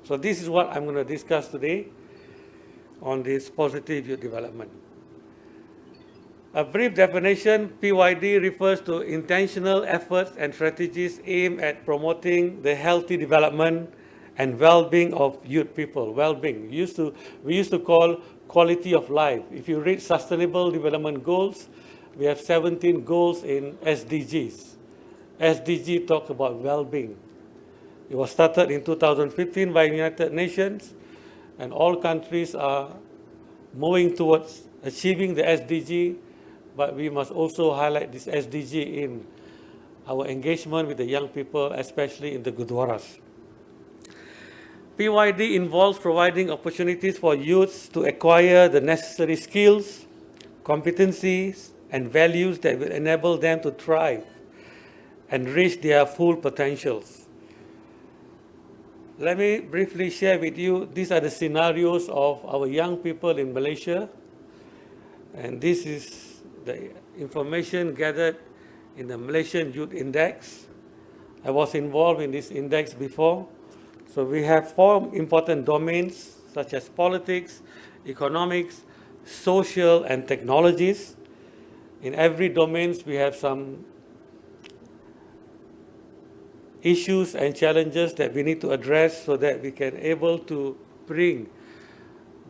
So this is what I'm going to discuss today on this positive youth development. A brief definition: PYD refers to intentional efforts and strategies aimed at promoting the healthy development and well-being of youth people. Well-being. We used to call quality of life. If you read Sustainable Development Goals, we have 17 goals in SDGs. SDG talk about well-being. It was started in 2015 by United Nations, and all countries are moving towards achieving the SDG, but we must also highlight this SDG in our engagement with the young people, especially in the Gurdwaras. PYD involves providing opportunities for youths to acquire the necessary skills, competencies, and values that will enable them to thrive and reach their full potentials. Let me briefly share with you, these are the scenarios of our young people in Malaysia. And this is the information gathered in the Malaysian Youth Index. I was involved in this index before. So we have 4 important domains such as politics, economics, social, and technologies. In every domain, we have some issues and challenges that we need to address so that we can able to bring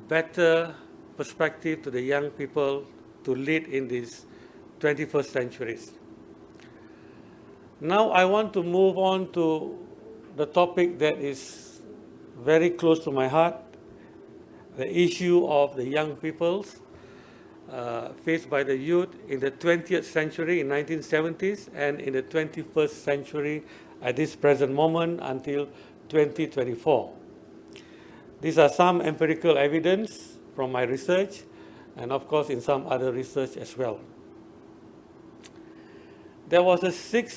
better perspective to the young people to lead in these 21st centuries. Now I want to move on to the topic that is very close to my heart, the issue of the young peoples faced by the youth in the 20th century in 1970s and in the 21st century at this present moment until 2024. These are some empirical evidence from my research and of course in some other research as well. There was a Sikh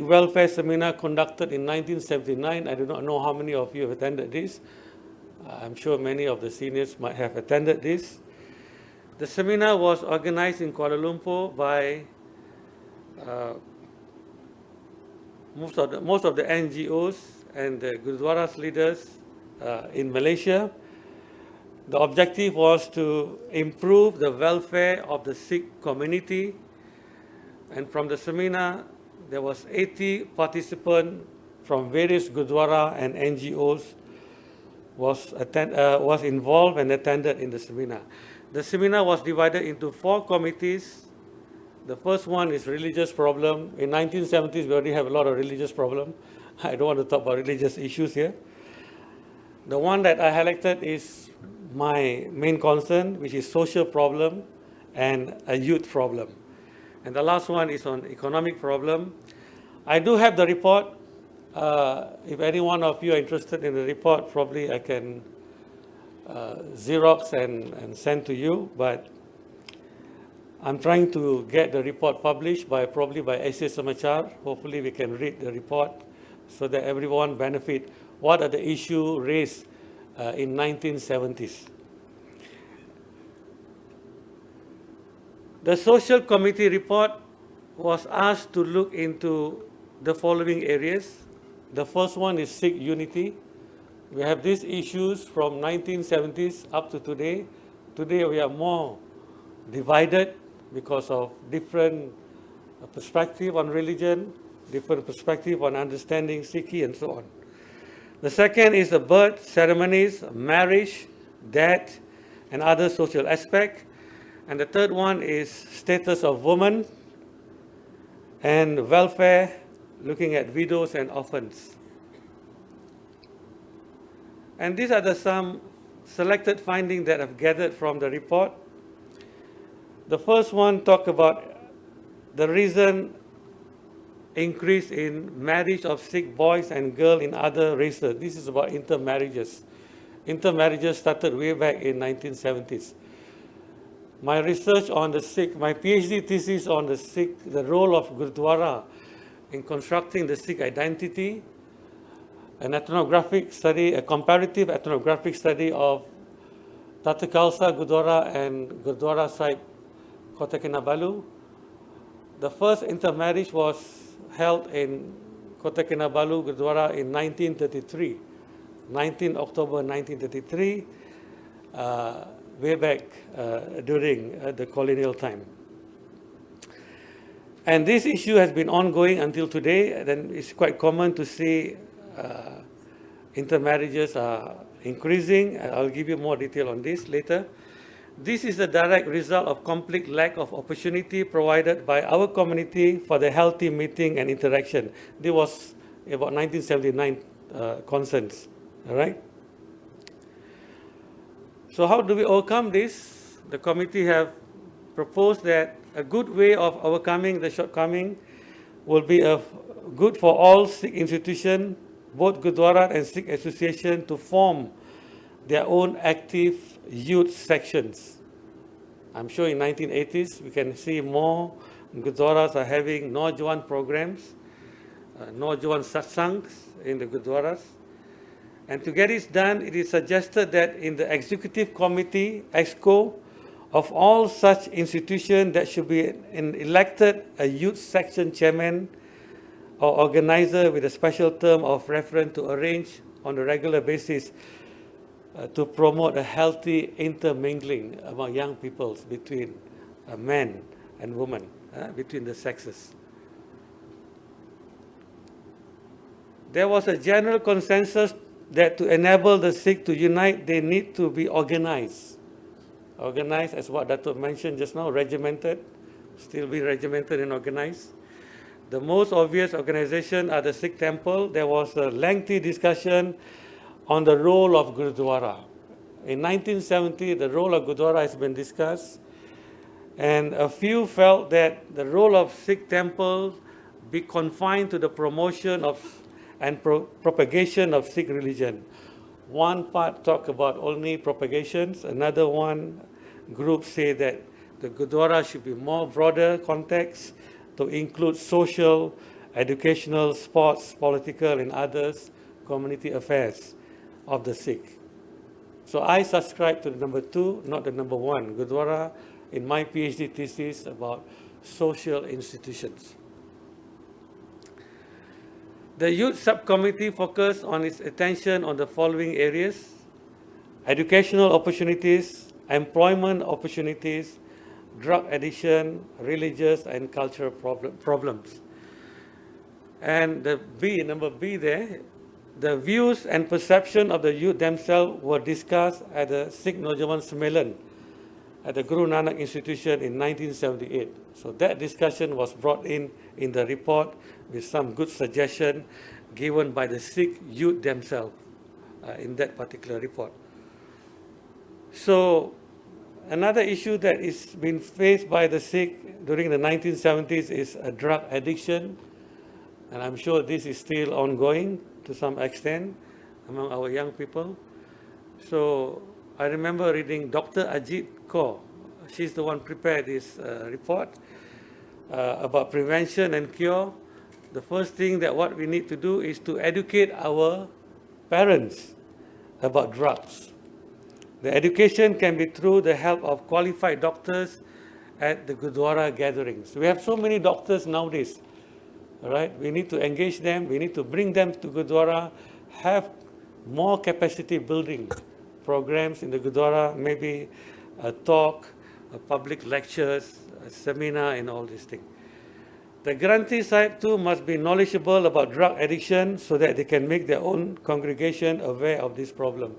welfare seminar conducted in 1979. I do not know how many of you have attended this. I'm sure many of the seniors might have attended this. The seminar was organized in Kuala Lumpur by most of the NGOs and the Gurdwaras leaders in Malaysia. The objective was to improve the welfare of the Sikh community. And from the seminar, there was 80 participants from various Gurdwara and NGOs was involved and attended in the seminar. The seminar was divided into 4 committees. The first one is religious problem. In 1970s, we already have a lot of religious problem. I don't want to talk about religious issues here. The one that I highlighted is my main concern, which is social problem and a youth problem. And the last one is on economic problem. I do have the report. If any one of you are interested in the report, probably I can Xerox and send to you. But I'm trying to get the report published probably by Asia Samachar. Hopefully we can read the report so that everyone benefit. What are the issues raised in 1970s? The Social Committee report was asked to look into the following areas. The first one is Sikh unity. We have these issues from 1970s up to today. Today we are more divided because of different perspective on religion, different perspective on understanding Siki and so on. The second is the birth, ceremonies, marriage, death, and other social aspects. And the third one is status of women and welfare, looking at widows and orphans. And these are some selected findings that I've gathered from the report. The first one talk about the reason increase in marriage of Sikh boys and girls in other races. This is about intermarriages. Intermarriages started way back in 1970s. My research on the Sikh, my PhD thesis on the Sikh, the role of Gurdwara in constructing the Sikh identity, an ethnographic study, a comparative ethnographic study of Tata Khalsa Gurdwara and Gurdwara Sahib Kota Kinabalu. The first intermarriage was held in Kota Kinabalu Gurdwara in 1933, 19 October 1933, way back during the colonial time. And this issue has been ongoing until today. Then it's quite common to see intermarriages are increasing. I'll give you more detail on this later. This is a direct result of complete lack of opportunity provided by our community for the healthy meeting and interaction. This was about 1979 concerns, all right? So how do we overcome this? The committee have proposed that a good way of overcoming the shortcoming will be good for all Sikh institutions, both Gurdwara and Sikh association, to form their own active youth sections. I'm sure in 1980s we can see more Gurdwaras are having Naujawan programs. Naujawan satsangs in the gurdwaras. And to get this done, it is suggested that in the executive committee, EXCO, of all such institutions, that should be elected a youth section chairman or organizer with a special term of reference to arrange on a regular basis to promote a healthy intermingling among young people between men and women, between the sexes. There was a general consensus that to enable the Sikh to unite, they need to be organized. Organized, as what Dato' mentioned just now, regimented, still be regimented and organized. The most obvious organization are the Sikh temple. There was a lengthy discussion on the role of Gurdwara. In 1970, the role of Gurdwara has been discussed, and a few felt that the role of Sikh temple be confined to the promotion of and propagation of Sikh religion. One part talk about only propagations, another one group say that the Gurdwara should be more broader context to include social, educational, sports, political and others, community affairs of the Sikh. So I subscribe to the number 2, not the number 1, Gurdwara, in my PhD thesis about social institutions. The youth subcommittee focused on its attention on the following areas: educational opportunities, employment opportunities, drug addiction, religious and cultural problems. And the B, number B there, the views and perception of the youth themselves were discussed at the Sikh Naujawan Sammelan at the Guru Nanak Institution in 1978. So that discussion was brought in the report with some good suggestion given by the Sikh youth themselves in that particular report. So another issue that is been faced by the Sikh during the 1970s is a drug addiction, and I'm sure this is still ongoing to some extent among our young people. So I remember reading Dr. Ajit Kaur. She's the one prepared this report about prevention and cure. The first thing that what we need to do is to educate our parents about drugs. The education can be through the help of qualified doctors at the Gurdwara gatherings. We have so many doctors nowadays, all right? We need to engage them, we need to bring them to Gurdwara, have more capacity building programs in the Gurdwara, maybe a talk, a public lectures, a seminar and all these things. The grantee side too must be knowledgeable about drug addiction so that they can make their own congregation aware of this problem.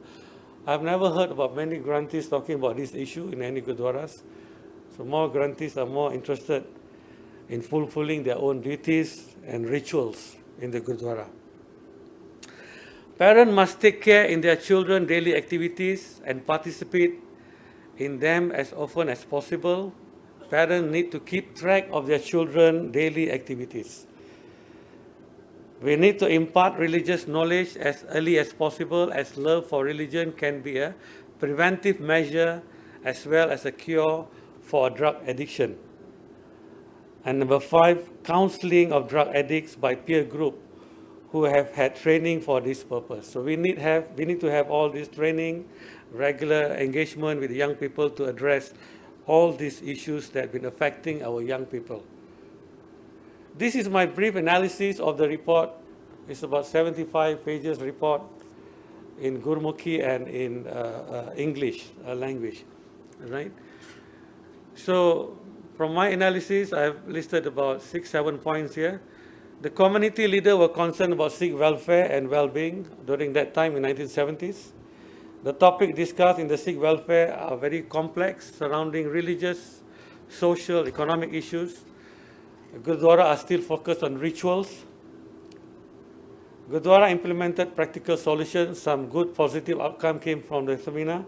I've never heard about many grantees talking about this issue in any Gurdwaras. So more grantees are more interested in fulfilling their own duties and rituals in the Gurdwara. Parents must take care in their children's daily activities and participate in them as often as possible. Parents need to keep track of their children's daily activities. We need to impart religious knowledge as early as possible, as love for religion can be a preventive measure as well as a cure for drug addiction. And number 5, counseling of drug addicts by peer group who have had training for this purpose. So we need to have all this training, regular engagement with young people to address all these issues that have been affecting our young people. This is my brief analysis of the report. It's about 75 pages report in Gurmukhi and in English language, right? So from my analysis, I've listed about 6-7 points here. The community leaders were concerned about Sikh welfare and well-being during that time in 1970s. The topic discussed in the Sikh welfare are very complex, surrounding religious, social, economic issues. Gurdwara are still focused on rituals. Gurdwara implemented practical solutions. Some good positive outcome came from the seminar.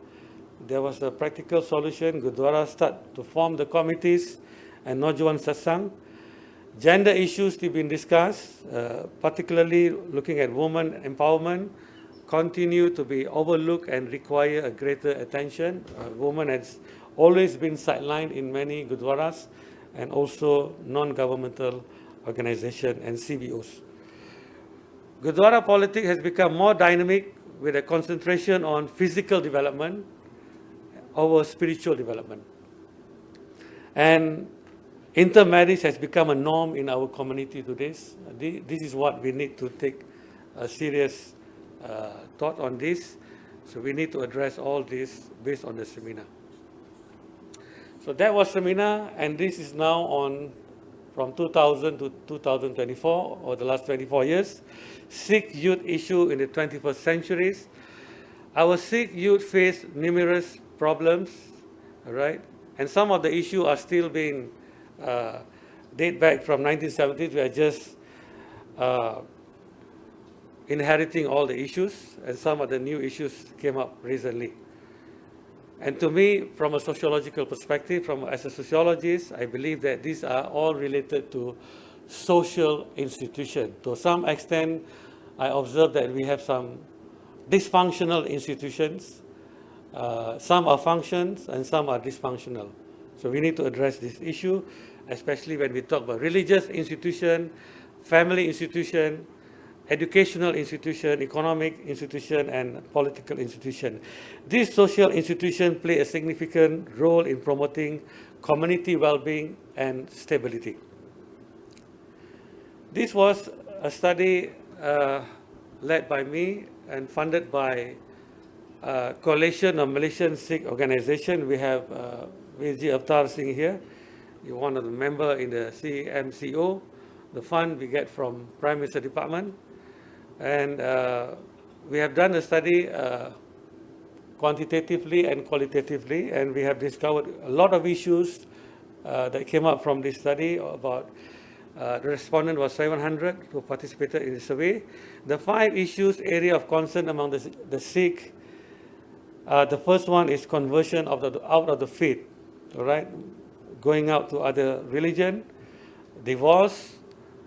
There was a practical solution. Gurdwara started to form the committees and Naujawan Satsang. Gender issues to be discussed, particularly looking at women empowerment, continue to be overlooked and require a greater attention. Women has always been sidelined in many Gurdwaras and also non-governmental organizations and CBOs. Gurdwara politics has become more dynamic with a concentration on physical development over spiritual development. And intermarriage has become a norm in our community today. This is what we need to take a serious thought on this. So we need to address all this based on the seminar. So that was seminar, and this is now on from 2000 to 2024, or the last 24 years. Sikh youth issue in the 21st centuries. Our Sikh youth face numerous problems, all right? And some of the issues are still being date back from 1970s. We are just inheriting all the issues, and some of the new issues came up recently. And to me, from a sociological perspective, as a sociologist, I believe that these are all related to social institutions. To some extent, I observe that we have some dysfunctional institutions. Some are functions and some are dysfunctional. So we need to address this issue, especially when we talk about religious institution, family institution, educational institution, economic institution, and political institution. These social institutions play a significant role in promoting community well-being and stability. This was a study led by me and funded by a coalition of Malaysian Sikh organization. We have V.G. Avtar Singh here. You're one of the members in the CMCO. The fund we get from Prime Minister Department. And we have done a study quantitatively and qualitatively, and we have discovered a lot of issues that came up from this study. About the respondent was 700 who participated in the survey. The 5 issues area of concern among the Sikh. The first one is conversion out of the faith, all right, going out to other religion, divorce,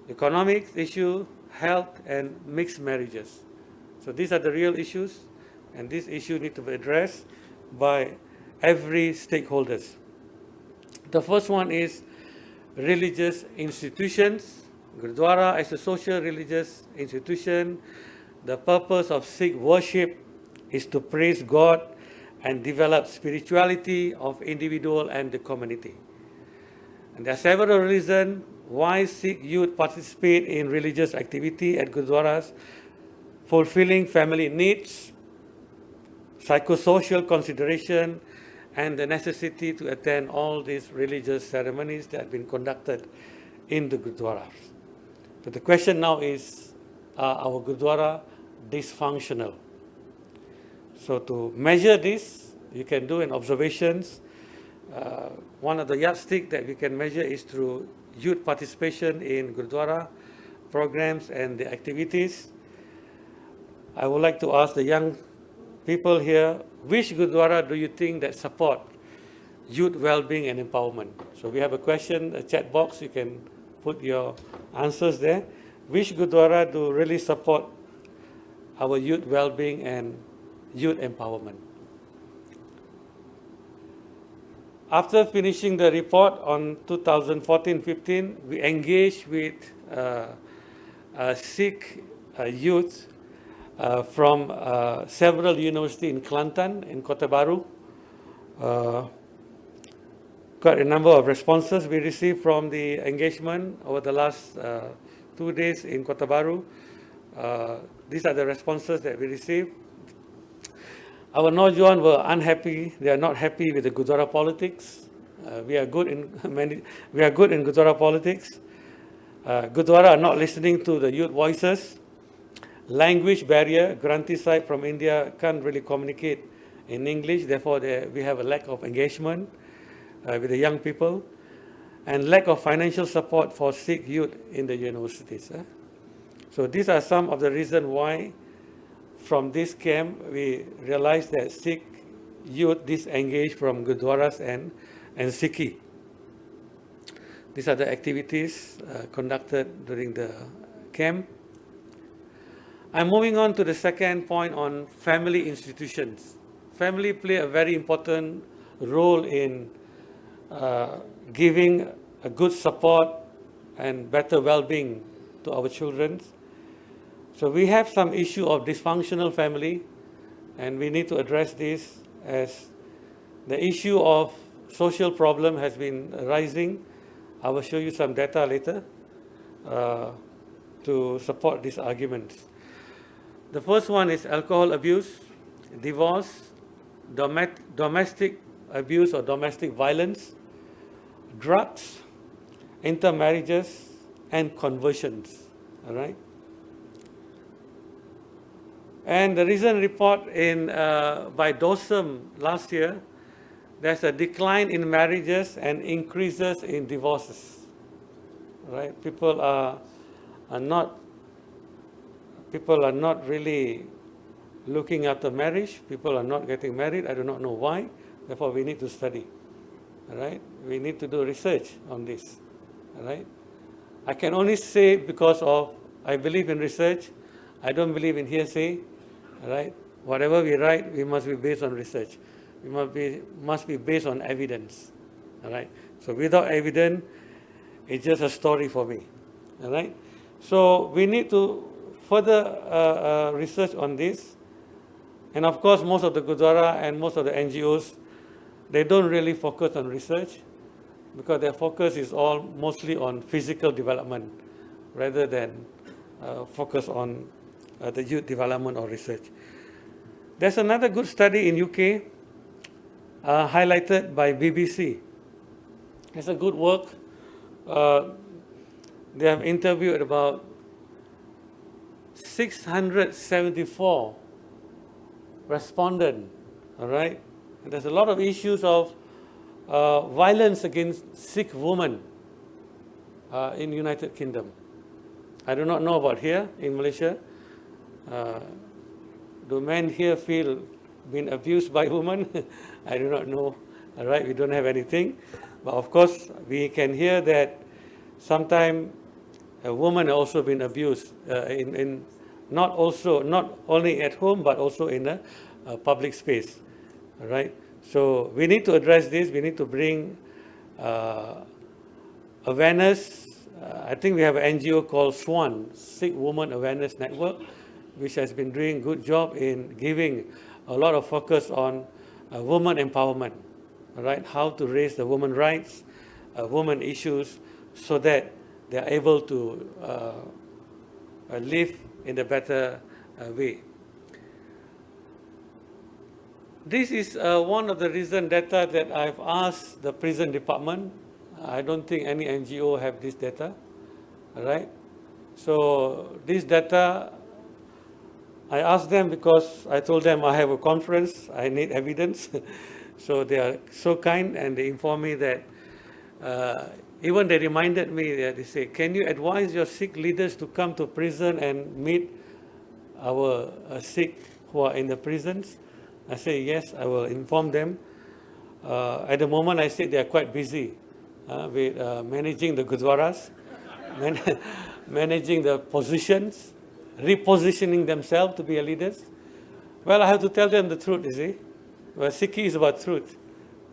economic issue, health, and mixed marriages. So these are the real issues, and these issues need to be addressed by every stakeholders. The first one is religious institutions. Gurdwara as a social religious institution. The purpose of Sikh worship is to praise God and develop spirituality of individual and the community. And there are several reasons why Sikh youth participate in religious activity at Gurdwaras: fulfilling family needs, psychosocial consideration, and the necessity to attend all these religious ceremonies that have been conducted in the Gurdwaras. So the question now is, are our Gurdwara dysfunctional? So to measure this, you can do an observations. One of the yardsticks that we can measure is through youth participation in Gurdwara programs and the activities. I would like to ask the young people here, which Gurdwara do you think that support youth well-being and empowerment? So we have a question, a chat box, you can put your answers there. Which Gurdwara do really support our youth well-being and youth empowerment? After finishing the report on 2014-15, we engaged with Sikh youth from several universities in Kelantan, in Kota Baru. Quite a number of responses we received from the engagement over the last 2 days in Kota Baru. These are the responses that we received. Our Nojuan were unhappy. They are not happy with the Gurdwara politics. We are good in Gurdwara politics. Gurdwara are not listening to the youth voices. Language barrier. Grantee side from India can't really communicate in English. Therefore, we have a lack of engagement with the young people, and lack of financial support for Sikh youth in the universities. So these are some of the reasons why from this camp we realized that Sikh youth disengaged from Gurdwaras and Siki. These are the activities conducted during the camp. I'm moving on to the second point on family institutions. Family play a very important role in giving a good support and better well-being to our children. So we have some issue of dysfunctional family, and we need to address this as the issue of social problem has been rising. I will show you some data later to support these arguments. The first one is alcohol abuse, divorce, domestic abuse or domestic violence, drugs, intermarriages, and conversions. All right. And the recent report by DOSM last year, there's a decline in marriages and increases in divorces. Right? People are not really looking after marriage. People are not getting married. I do not know why. Therefore, we need to study. All right? We need to do research on this. All right? I can only say because of I believe in research. I don't believe in hearsay. All right? Whatever we write, we must be based on research. We must be based on evidence. All right? So without evidence, it's just a story for me. All right? So we need to further research on this. And of course, most of the Gurdwara and most of the NGOs, they don't really focus on research because their focus is all mostly on physical development rather than focus on the youth development or research. There's another good study in UK highlighted by BBC. It's a good work. They have interviewed about 674 respondents, all right? And there's a lot of issues of violence against Sikh women in United Kingdom. I do not know about here in Malaysia. Do men here feel being abused by women? I do not know, all right? We don't have anything. But of course, we can hear that sometimes a woman also been abused in not only at home, but also in a public space, all right? So we need to address this. We need to bring awareness. I think we have an NGO called SWAN, Sikh Women Awareness Network, which has been doing a good job in giving a lot of focus on women empowerment, all right? How to raise the women rights, women issues, so that they are able to live in a better way. This is one of the recent data that I've asked the prison department. I don't think any NGO have this data, all right? So this data, I asked them because I told them I have a conference, I need evidence. So they are so kind and they informed me that, even they reminded me that they say, can you advise your Sikh leaders to come to prison and meet our Sikh who are in the prisons? I say, yes, I will inform them. At the moment, I said they are quite busy with managing the Gurdwaras, managing the positions, repositioning themselves to be leaders. Well, I have to tell them the truth, you see. Well, Siki is about truth,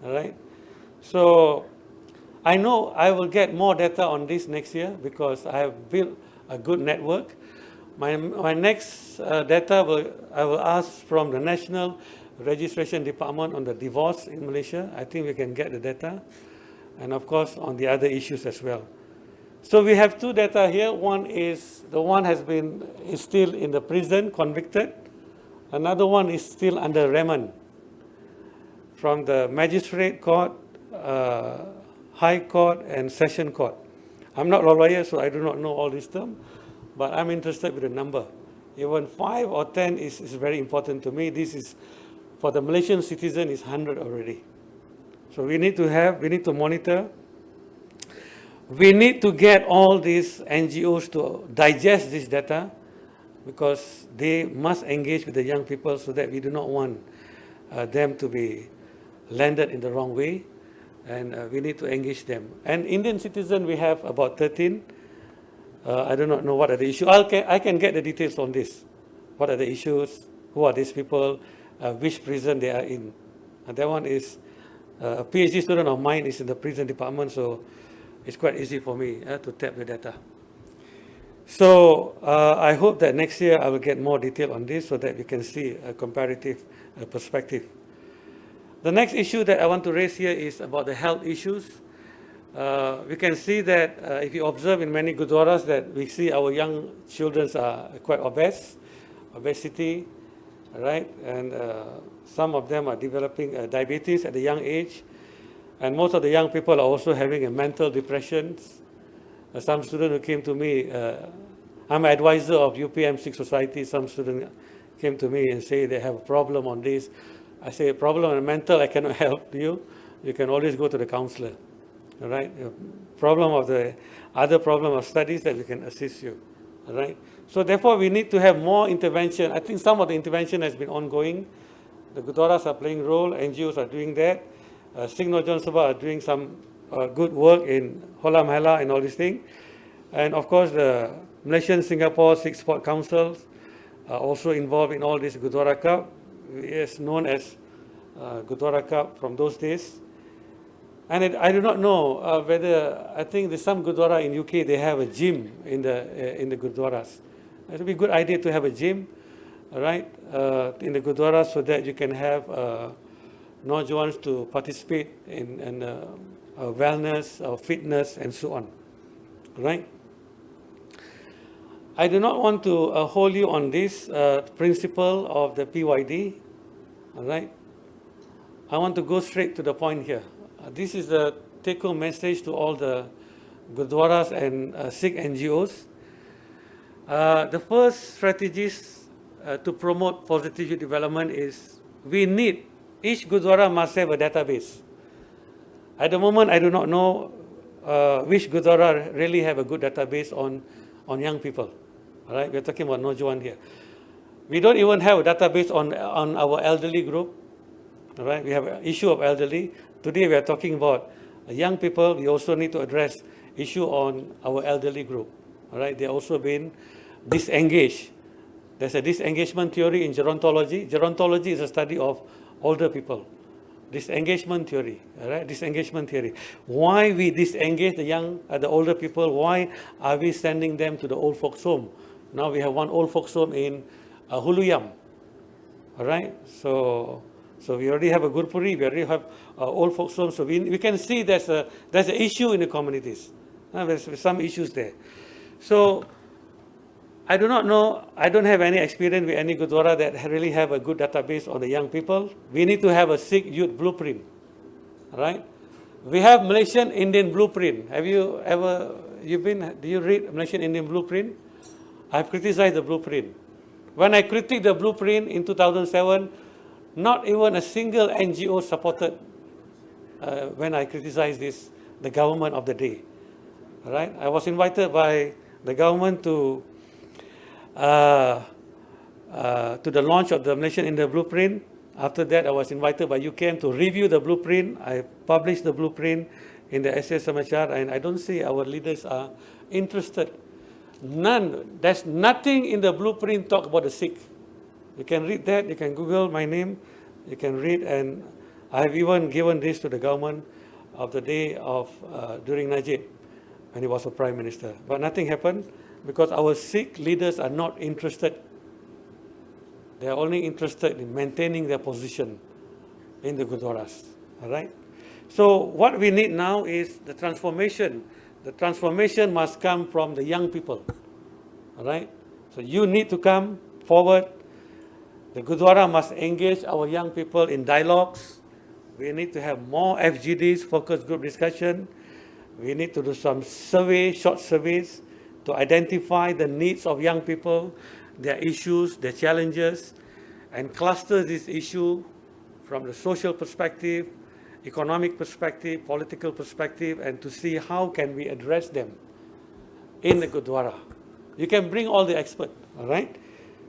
all right? So I know I will get more data on this next year because I have built a good network. My next data I will ask from the National Registration Department on the divorce in Malaysia. I think we can get the data. And of course, on the other issues as well. So we have two data here. One is the one is still in the prison, convicted. Another one is still under remand from the magistrate court, high court, and session court. I'm not a lawyer, so I do not know all these terms, but I'm interested with the number. Even 5 or 10 is very important to me. This is, for the Malaysian citizen, is 100 already. So we need to monitor. We need to get all these NGOs to digest this data because they must engage with the young people so that we do not want them to be landed in the wrong way. And we need to engage them. And Indian citizen, we have about 13. I do not know what are the issues. I can get the details on this. What are the issues? Who are these people? Which prison they are in? And that one is a PhD student of mine is in the prison department, so it's quite easy for me to tap the data. So I hope that next year I will get more detail on this so that we can see a comparative perspective. The next issue that I want to raise here is about the health issues. We can see that if you observe in many gurdwaras that we see our young children are quite obesity, right? And some of them are developing diabetes at a young age. And most of the young people are also having a mental depression. Some student who came to me, I'm an advisor of UPM Sikh Society. Some student came to me and say they have a problem on this. I say, a problem on mental, I cannot help you. You can always go to the counselor, all right? Problem of the other problem of studies that we can assist you, all right? So therefore, we need to have more intervention. I think some of the intervention has been ongoing. The gurdwaras are playing role, NGOs are doing that. Sikh Nojon Sabha are doing some good work in Hola Mahalla and all these things. And of course, the Malaysian Singapore Sikh Sport Councils are also involved in all this Gurdwara Cup. It's known as Gurdwara Cup from those days. And I do not know whether, I think there's some Gurdwara in UK, they have a gym in the Gurdwaras. It would be a good idea to have a gym, all right, in the Gurdwara so that you can have Nojwans to participate in wellness or fitness and so on, right? I do not want to hold you on this principle of the PYD, all right? I want to go straight to the point here. This is the take-home message to all the Gurdwaras and Sikh NGOs. The first strategies to promote positive youth development is we need, each Gurdwara must have a database. At the moment, I do not know which Gurdwara really have a good database on young people. All right, we're talking about Nojuan here. We don't even have a database on our elderly group. All right, we have an issue of elderly. Today we are talking about young people. We also need to address issue on our elderly group. All right, they also been disengaged. There's a disengagement theory in gerontology. Gerontology is a study of older people. Disengagement theory, all right? Disengagement theory. Why we disengage the older people? Why are we sending them to the old folks home? Now we have one old folks home in Huluyam, all right? So we already have a Gurpuri, we already have old folks home. So we can see there's an issue in the communities. There's some issues there. So I do not know, I don't have any experience with any Gurdwara that really have a good database on the young people. We need to have a Sikh youth blueprint, all right? We have Malaysian Indian blueprint. Have you ever, do you read Malaysian Indian blueprint? I've criticized the blueprint. When I critiqued the blueprint in 2007, not even a single NGO supported when I criticized this, the government of the day, all right? I was invited by the government to the launch of the Malaysian Indian blueprint. After that, I was invited by UKM to review the blueprint. I published the blueprint in the SS Samachar, and I don't see our leaders are interested. None. There's nothing in the blueprint talk about the Sikh. You can read that. You can Google my name. You can read, and I have even given this to the government of the day of during Najib when he was a prime minister. But nothing happened. Because our Sikh leaders are not interested. They are only interested in maintaining their position in the Gurdwaras, all right? So what we need now is the transformation. The transformation must come from the young people, all right? So you need to come forward. The Gurdwara must engage our young people in dialogues. We need to have more FGDs, focus group discussion. We need to do some surveys, short surveys, to identify the needs of young people, their issues, their challenges, and cluster this issue from the social perspective, economic perspective, political perspective, and to see how can we address them in the Gurdwara. You can bring all the experts, all right?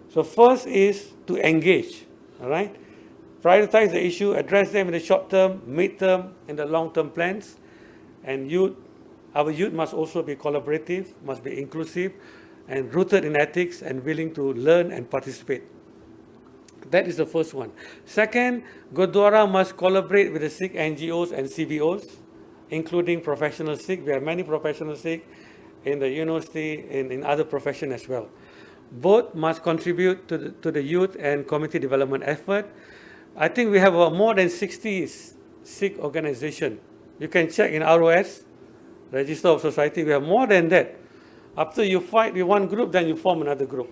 So first is to engage, all right? Prioritize the issue, address them in the short term, mid-term, and the long-term plans, and our youth must also be collaborative, must be inclusive, and rooted in ethics and willing to learn and participate. That is the first one. Second, Gurdwara must collaborate with the Sikh NGOs and CBOs, including professional Sikh. We have many professional Sikh in the university, in other professions as well. Both must contribute to the youth and community development effort. I think we have more than 60 Sikh organizations. You can check in ROS, Register of Society, we have more than that. After you fight with one group, then you form another group.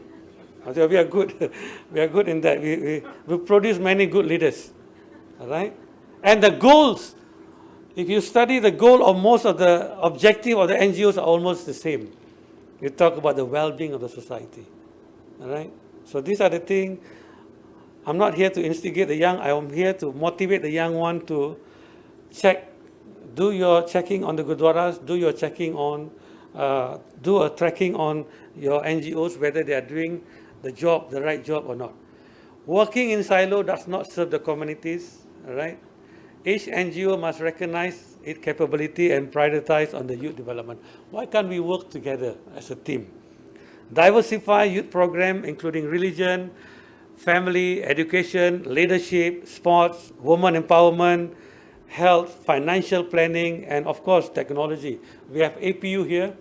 So we are good. We are good in that. We produce many good leaders. All right? And the goals, if you study the goal of most of the objective of the NGOs are almost the same. You talk about the well-being of the society. All right? So these are the things. I'm not here to instigate the young. I am here to motivate the young one to check. Do your checking on the Gurdwaras. Do your checking on, do a tracking on your NGOs, whether they are doing the job, the right job or not. Working in silo does not serve the communities. All right? Each NGO must recognize its capability and prioritize on the youth development. Why can't we work together as a team? Diversify youth program, including religion, family, education, leadership, sports, women empowerment, health, financial planning, and of course, technology. We have APU here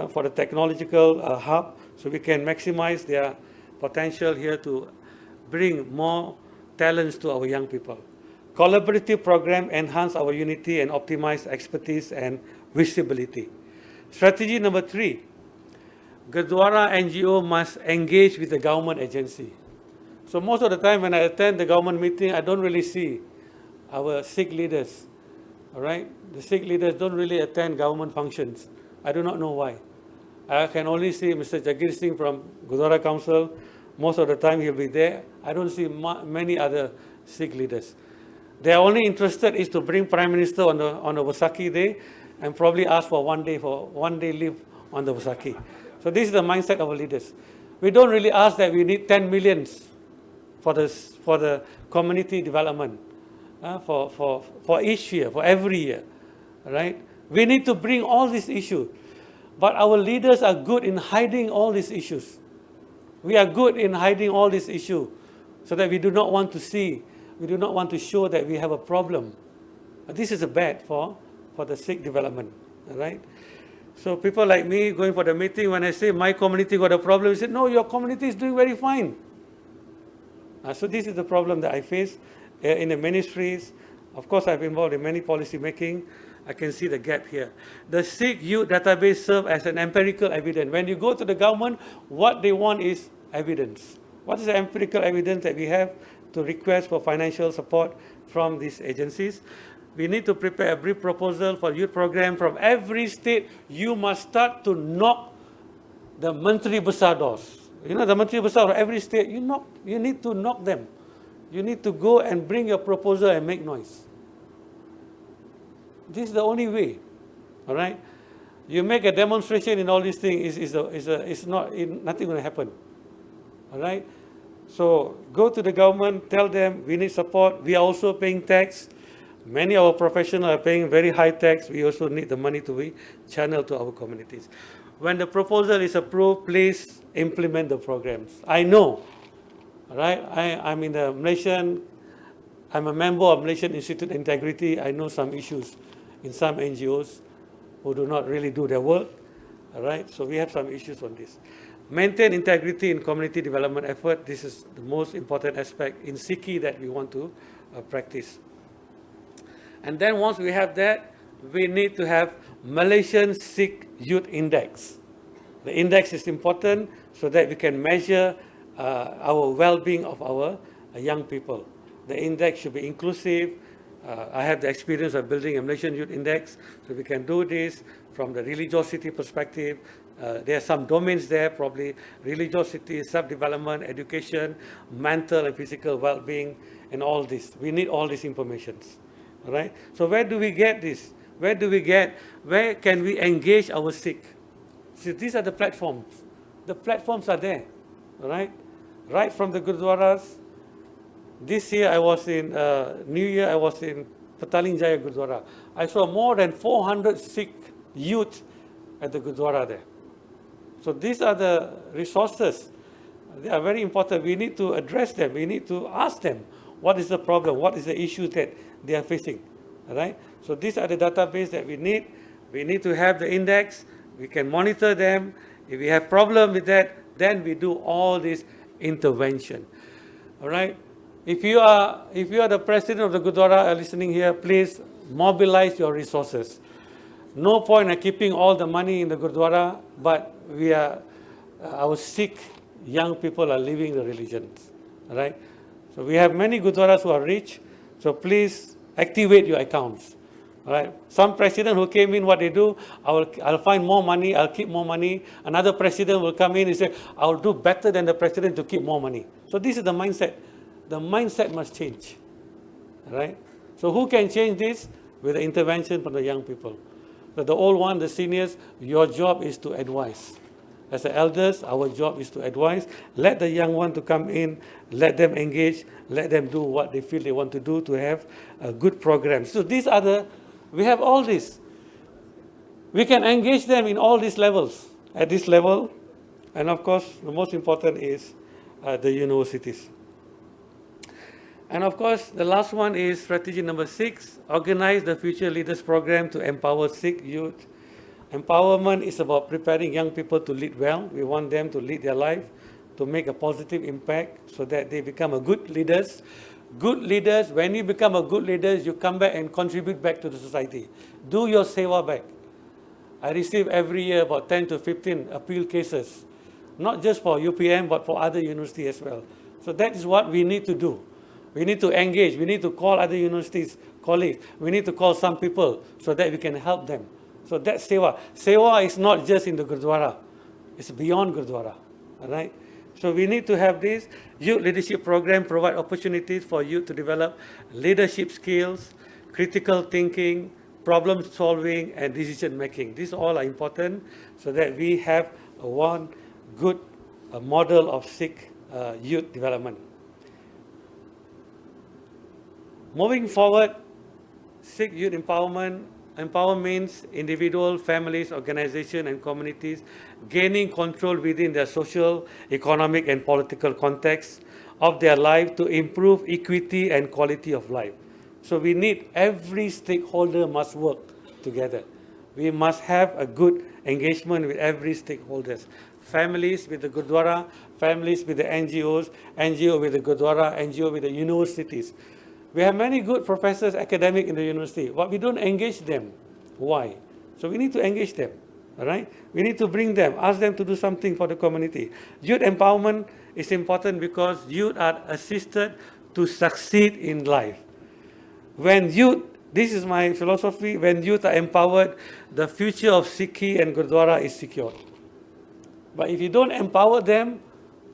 for the technological hub, so we can maximize their potential here to bring more talents to our young people. Collaborative program enhance our unity and optimize expertise and visibility. Strategy number 3, Gurdwara NGO must engage with the government agency. So most of the time when I attend the government meeting, I don't really see our Sikh leaders. All right? The Sikh leaders don't really attend government functions. I do not know why. I can only see Mr. Jagir Singh from Gurdwara Council. Most of the time he'll be there. I don't see many other Sikh leaders. They are only interested is to bring Prime Minister on the Vaisakhi day and probably ask for one day leave on the Vaisakhi. So this is the mindset of our leaders. We don't really ask that we need 10 millions for the community development for each year, for every year, right? We need to bring all these issues, but our leaders are good in hiding all these issues. We are good in hiding all these issues so that we do not want to see, we do not want to show that we have a problem. This is a bad for the Sikh development, all right? So people like me going for the meeting, when I say my community got a problem, they say, no, your community is doing very fine. So this is the problem that I face in the ministries. Of course, I've been involved in many policy making. I can see the gap here. The Sikh youth database serves as an empirical evidence. When you go to the government, what they want is evidence. What is the empirical evidence that we have to request for financial support from these agencies? We need to prepare a brief proposal for youth program from every state. You must start to knock the Menteri Besar doors. You know, the Menteri Besar of every state, you need to knock them. You need to go and bring your proposal and make noise. This is the only way, all right? You make a demonstration in all these things, nothing going to happen, all right? So go to the government, tell them we need support. We are also paying tax. Many of our professionals are paying very high tax. We also need the money to be channeled to our communities. When the proposal is approved, please implement the programs. I know, all right? I'm in the Malaysian, I'm a member of Malaysian Institute of Integrity. I know some issues in some NGOs who do not really do their work, all right? So we have some issues on this. Maintain integrity in community development effort. This is the most important aspect in Siki that we want to practice. And then once we have that, we need to have Malaysian Sikh Youth Index. The index is important so that we can measure our well-being of our young people. The index should be inclusive. I have the experience of building a Malaysian Youth Index, so we can do this from the religiosity perspective. There are some domains there, probably religiosity, self-development, education, mental and physical well-being, and all this. We need all these informations, all right? So where do we get this? Where can we engage our Sikh? See, these are the platforms. The platforms are there, all right? Right from the Gurdwaras. This year I was in, New Year I was in Petaling Jaya Gurdwara. I saw more than 400 Sikh youth at the Gurdwara there. So these are the resources. They are very important. We need to address them. We need to ask them, what is the problem? What is the issue that they are facing? All right? So these are the database that we need. We need to have the index. We can monitor them. If we have problem with that, then we do all this intervention. All right? If you are the president of the Gurdwara listening here, please mobilize your resources. No point in keeping all the money in the Gurdwara, but our Sikh young people are leaving the religions. All right? So we have many Gurdwaras who are rich, so please activate your accounts. All right? Some president who came in, what they do, I'll find more money, I'll keep more money. Another president will come in and say, I'll do better than the president to keep more money. So this is the mindset. The mindset must change. All right? So who can change this? With the intervention from the young people. So the old one, the seniors, your job is to advise. As the elders, our job is to advise. Let the young one to come in, let them engage, let them do what they feel they want to do to have a good program. So these are we have all this. We can engage them in all these levels, at this level. And of course, the most important is the universities. And of course, the last one is strategy number 6, organize the Future Leaders Program to empower Sikh youth. Empowerment is about preparing young people to lead well. We want them to lead their life, to make a positive impact so that they become a good leaders. Good leaders, when you become a good leader, you come back and contribute back to the society. Do your seva back. I receive every year about 10 to 15 appeal cases, not just for UPM, but for other universities as well. So that is what we need to do. We need to engage. We need to call other universities colleagues. We need to call some people so that we can help them. So that's seva. Seva is not just in the Gurdwara. It's beyond Gurdwara. All right? So we need to have this. Youth leadership program provide opportunities for youth to develop leadership skills, critical thinking, problem solving, and decision making. These all are important so that we have one good model of Sikh youth development. Moving forward, Sikh youth empowerment means individual, families, organizations, and communities gaining control within their social, economic, and political context of their life to improve equity and quality of life. So we need every stakeholder must work together. We must have a good engagement with every stakeholders. Families with the Gurdwara, families with the NGOs, NGO with the Gurdwara, NGO with the universities. We have many good professors, academic in the university, but we don't engage them. Why? So we need to engage them, all right? We need to bring them, ask them to do something for the community. Youth empowerment is important because youth are assisted to succeed in life. When youth, this is my philosophy, when youth are empowered, the future of Siki and Gurdwara is secured. But if you don't empower them,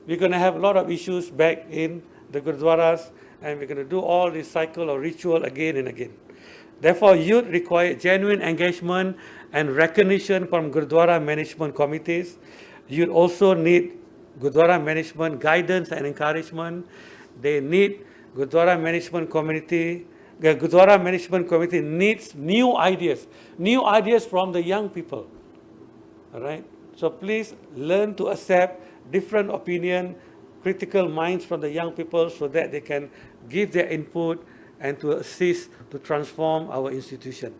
we're going to have a lot of issues back in the Gurdwaras, and we're going to do all this cycle of ritual again and again. Therefore, youth require genuine engagement and recognition from Gurdwara management committees. Youth also need Gurdwara management guidance and encouragement. They need Gurdwara management committee. The Gurdwara management committee needs new ideas from the young people. All right? So please learn to accept different opinion, critical minds from the young people so that they can give their input and to assist to transform our institution.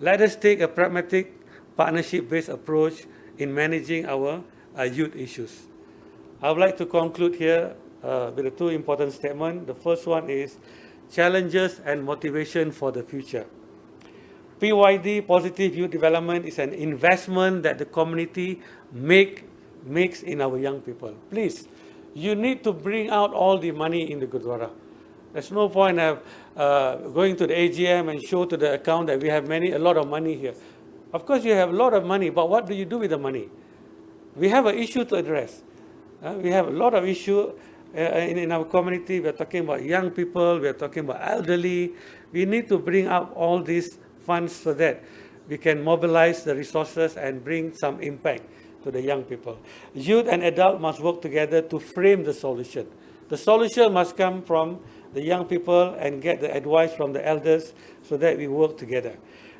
Let us take a pragmatic, partnership-based approach in managing our youth issues. I would like to conclude here with the two important statements. The first one is challenges and motivation for the future. PYD, Positive Youth Development, is an investment that the community makes in our young people. Please, you need to bring out all the money in the Gurdwara. There's no point of going to the AGM and show to the account that we have a lot of money here. Of course, you have a lot of money, but what do you do with the money? We have an issue to address. We have a lot of issue in our community. We're talking about young people. We're talking about elderly. We need to bring up all these funds so that we can mobilize the resources and bring some impact to the young people. Youth and adult must work together to frame the solution. The solution must come from the young people and get the advice from the elders so that we work together.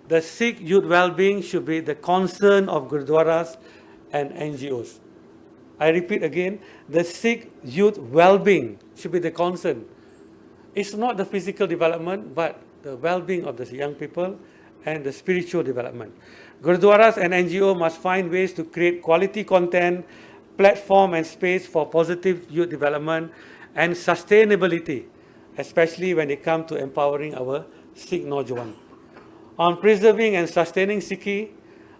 The Sikh youth well-being should be the concern of Gurdwaras and NGOs. I repeat again, the Sikh youth well-being should be the concern. It's not the physical development, but the well-being of the young people and the spiritual development. Gurdwaras and NGO must find ways to create quality content, platform and space for positive youth development and sustainability, especially when it comes to empowering our Sikh Naujawan. On preserving and sustaining Siki,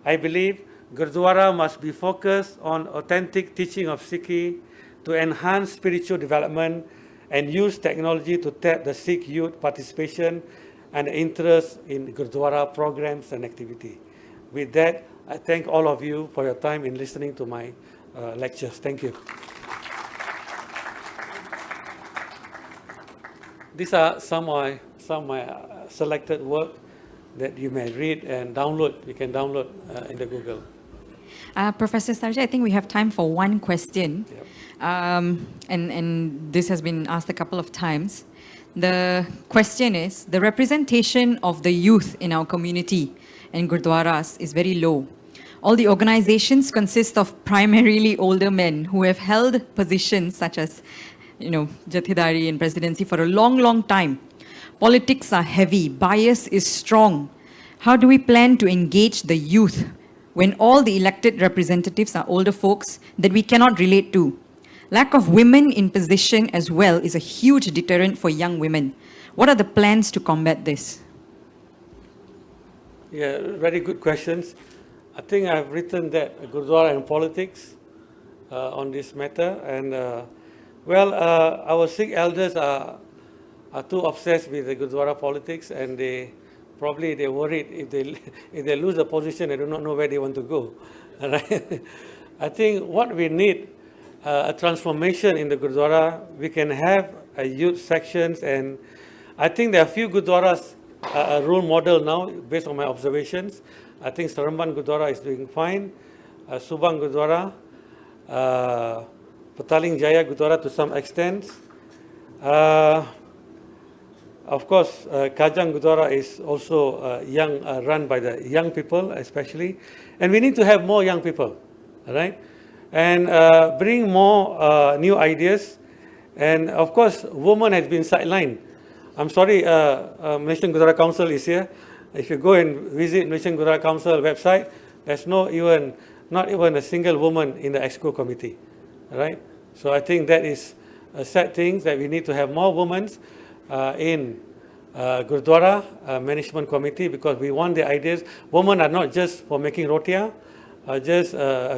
I believe Gurdwara must be focused on authentic teaching of Siki to enhance spiritual development and use technology to tap the Sikh youth participation and interest in Gurdwara programs and activity. With that, I thank all of you for your time in listening to my lectures. Thank you. These are some of my selected work that you may read and download. You can download in the Google. Professor Sarja, I think we have time for one question. Yep. And this has been asked a couple of times. The question is, the representation of the youth in our community and Gurdwaras is very low. All the organizations consist of primarily older men who have held positions such as, Jathedari and presidency for a long, long time. Politics are heavy, bias is strong. How do we plan to engage the youth when all the elected representatives are older folks that we cannot relate to? Lack of women in position as well is a huge deterrent for young women. What are the plans to combat this? Yeah, very good questions. I think I've written that Gurdwara and politics on this matter. And our Sikh elders are too obsessed with the Gurdwara politics, and they're worried if they lose the position, they do not know where they want to go. Right? I think what we need, a transformation in the Gurdwara. We can have a youth sections, and I think there are a few Gurdwaras a role model now based on my observations. I think Saramban Gurdwara is doing fine, Subang Gurdwara, Petaling Jaya Gurdwara to some extent. Of course, Kajang Gurdwara is also young, run by the young people especially. And we need to have more young people, all right? And bring more new ideas. And of course, women has been sidelined. I'm sorry, Malaysian Gurdwara Council is here. If you go and visit Malaysian Gurdwara Council website, there's not even a single woman in the EXCO committee, right? So I think that is a sad thing, that we need to have more women in Gurdwara management committee, because we want the ideas. Women are not just for making rotia, just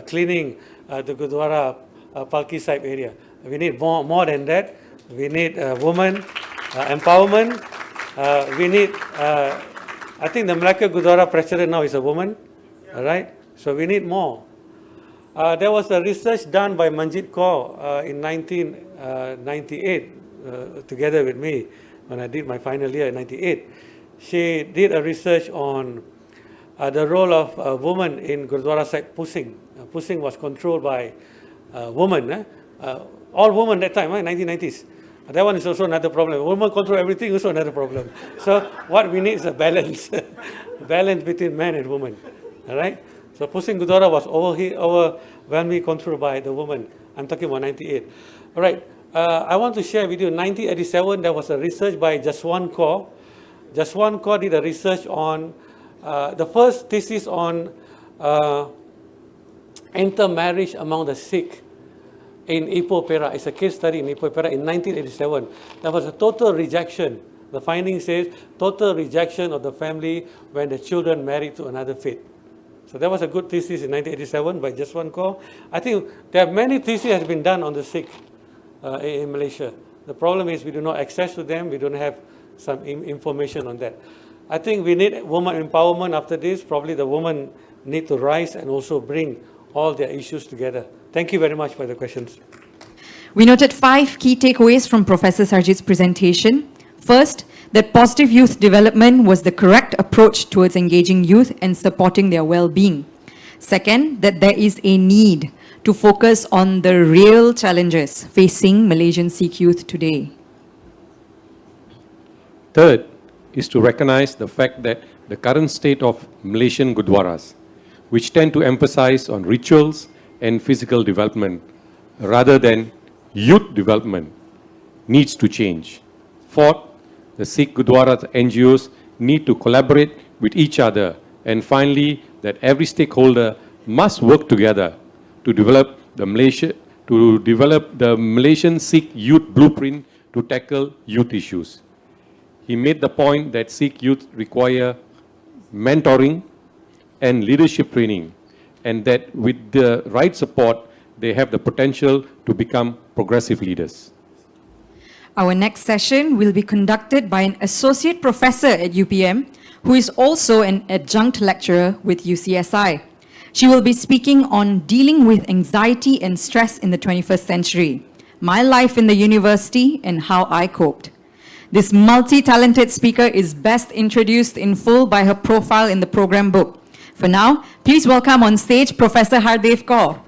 cleaning the Gurdwara Palki Sahib area. We need more than that. We need women empowerment. We need, I think the Malacca Gurdwara president now is a woman, all right? So we need more. There was a research done by Manjit Kaur in 1998, together with me, when I did my final year in 98. She did a research on the role of women in Gurdwara site Pusing. Pusing was controlled by women, all women that time, 1990s. That one is also another problem. Women control everything, also another problem. So what we need is a balance, balance between men and women, all right? So Pusing Gurdwara was overwhelmingly controlled by the woman. I'm talking about 98. All right, I want to share with you, in 1987, there was a research by Jaswant Kaur. Jaswant Kaur did a research on, the first thesis on intermarriage among the Sikh in Ipoh Perak. It's a case study in Ipoh Perak in 1987. There was a total rejection. The finding says total rejection of the family when the children married to another faith. So that was a good thesis in 1987 by Jaswant Kaur. I think there are many theses has been done on the Sikh in Malaysia. The problem is we do not access to them. We don't have some information on that. I think we need woman empowerment after this. Probably the women need to rise and also bring all their issues together. Thank you very much for the questions. We noted 5 key takeaways from Professor Sarjit's presentation. First, that positive youth development was the correct approach towards engaging youth and supporting their well-being. Second, that there is a need to focus on the real challenges facing Malaysian Sikh youth today. Third is to recognize the fact that the current state of Malaysian Gurdwaras, which tend to emphasize on rituals and physical development rather than youth development, needs to change. Fourth, the Sikh Gurdwara NGOs need to collaborate with each other. And finally, that every stakeholder must work together to develop the Malaysian Sikh youth blueprint to tackle youth issues. He made the point that Sikh youth require mentoring and leadership training, and that with the right support, they have the potential to become progressive leaders. Our next session will be conducted by an associate professor at UPM, who is also an adjunct lecturer with UCSI. She will be speaking on dealing with anxiety and stress in the 21st century, my life in the university and how I coped. This multi-talented speaker is best introduced in full by her profile in the program book. For now, please welcome on stage Professor Hardev Kaur.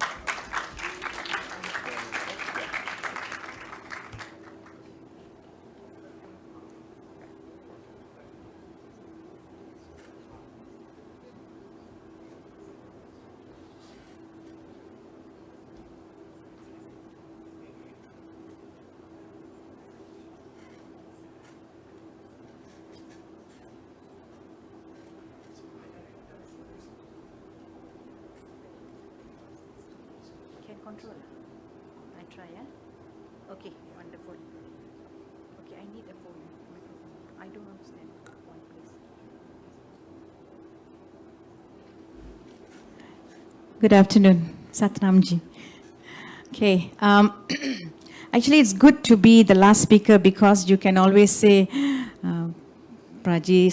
Control. I try, yeah? Okay, wonderful. Okay, I need a phone, microphone. I don't understand. One, please. Good afternoon, Satnamji. Okay, actually it's good to be the last speaker because you can always say, Praji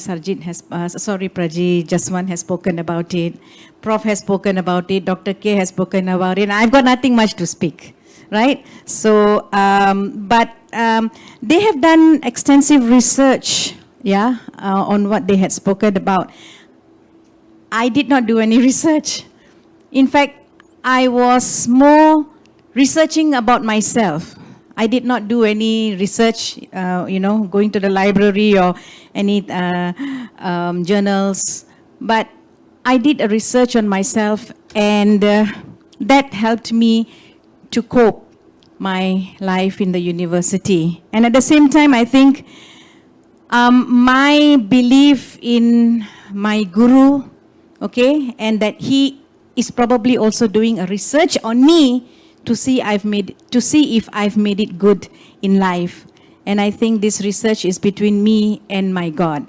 Jaswan has spoken about it, Prof has spoken about it, Dr. K has spoken about it, I've got nothing much to speak, right? So, they have done extensive research, yeah, on what they had spoken about. I did not do any research. In fact, I was more researching about myself. I did not do any research, going to the library or any journals, but I did a research on myself, and that helped me to cope my life in the university. And at the same time, I think my belief in my guru, okay, and that he is probably also doing a research on me to see if I've made it good in life. And I think this research is between me and my God,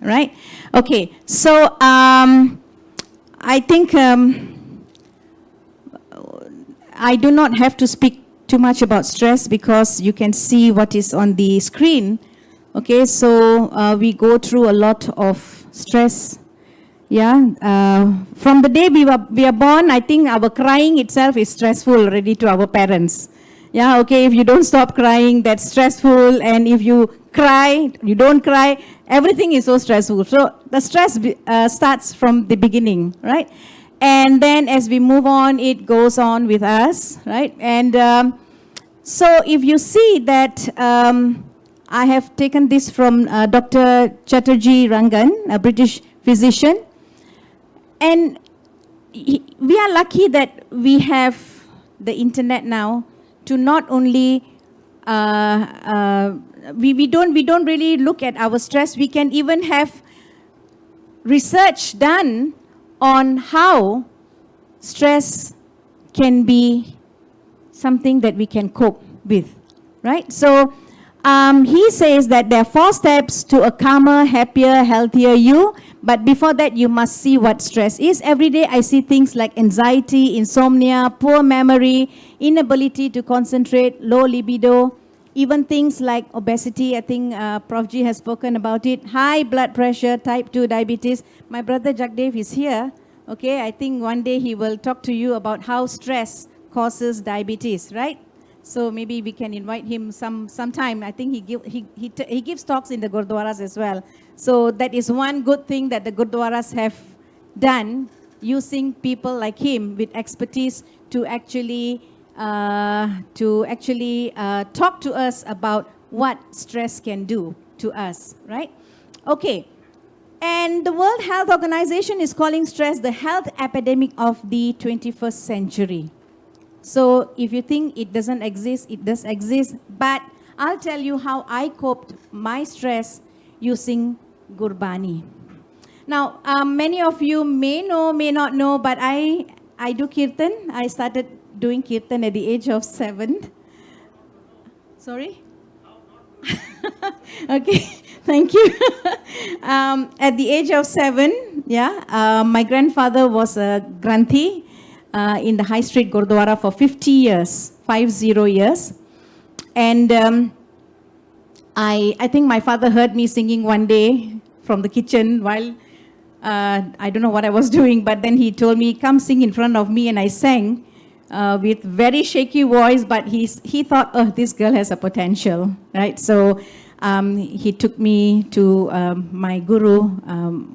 right? Okay, so I think I do not have to speak too much about stress because you can see what is on the screen. Okay, so we go through a lot of stress. Yeah, from the day we are born, I think our crying itself is stressful already to our parents. Yeah, okay, if you don't stop crying, that's stressful. And if you cry, you don't cry, everything is so stressful. So the stress starts from the beginning, right? And then as we move on, it goes on with us, right? And so if you see that, I have taken this from Dr. Chatterjee Rangan, a British physician. And we are lucky that we have the internet now to not only, we don't really look at our stress. We can even have research done on how stress can be something that we can cope with, right? So he says that there are 4 steps to a calmer, happier, healthier you. But before that, you must see what stress is. Every day I see things like anxiety, insomnia, poor memory, inability to concentrate, low libido, even things like obesity. I think Prof. G has spoken about it. High blood pressure, type 2 diabetes. My brother Jagdev is here. Okay, I think one day he will talk to you about how stress causes diabetes, right? So maybe we can invite him sometime. I think he gives talks in the Gurdwaras as well. So that is one good thing that the Gurdwaras have done, using people like him with expertise to actually talk to us about what stress can do to us, right? Okay. And the World Health Organization is calling stress the health epidemic of the 21st century. So if you think it doesn't exist, it does exist. But I'll tell you how I coped my stress using Gurbani. Now, many of you may know, may not know, but I do kirtan. I started doing kirtan at the age of 7. Sorry? Okay, thank you. At the age of 7, my grandfather was a Granthi in the High Street Gurdwara for 50 years, 50 years. And I think my father heard me singing one day from the kitchen while I don't know what I was doing, but then he told me, come sing in front of me, and I sang with very shaky voice, but he thought, oh, this girl has a potential, right? So he took me to my guru,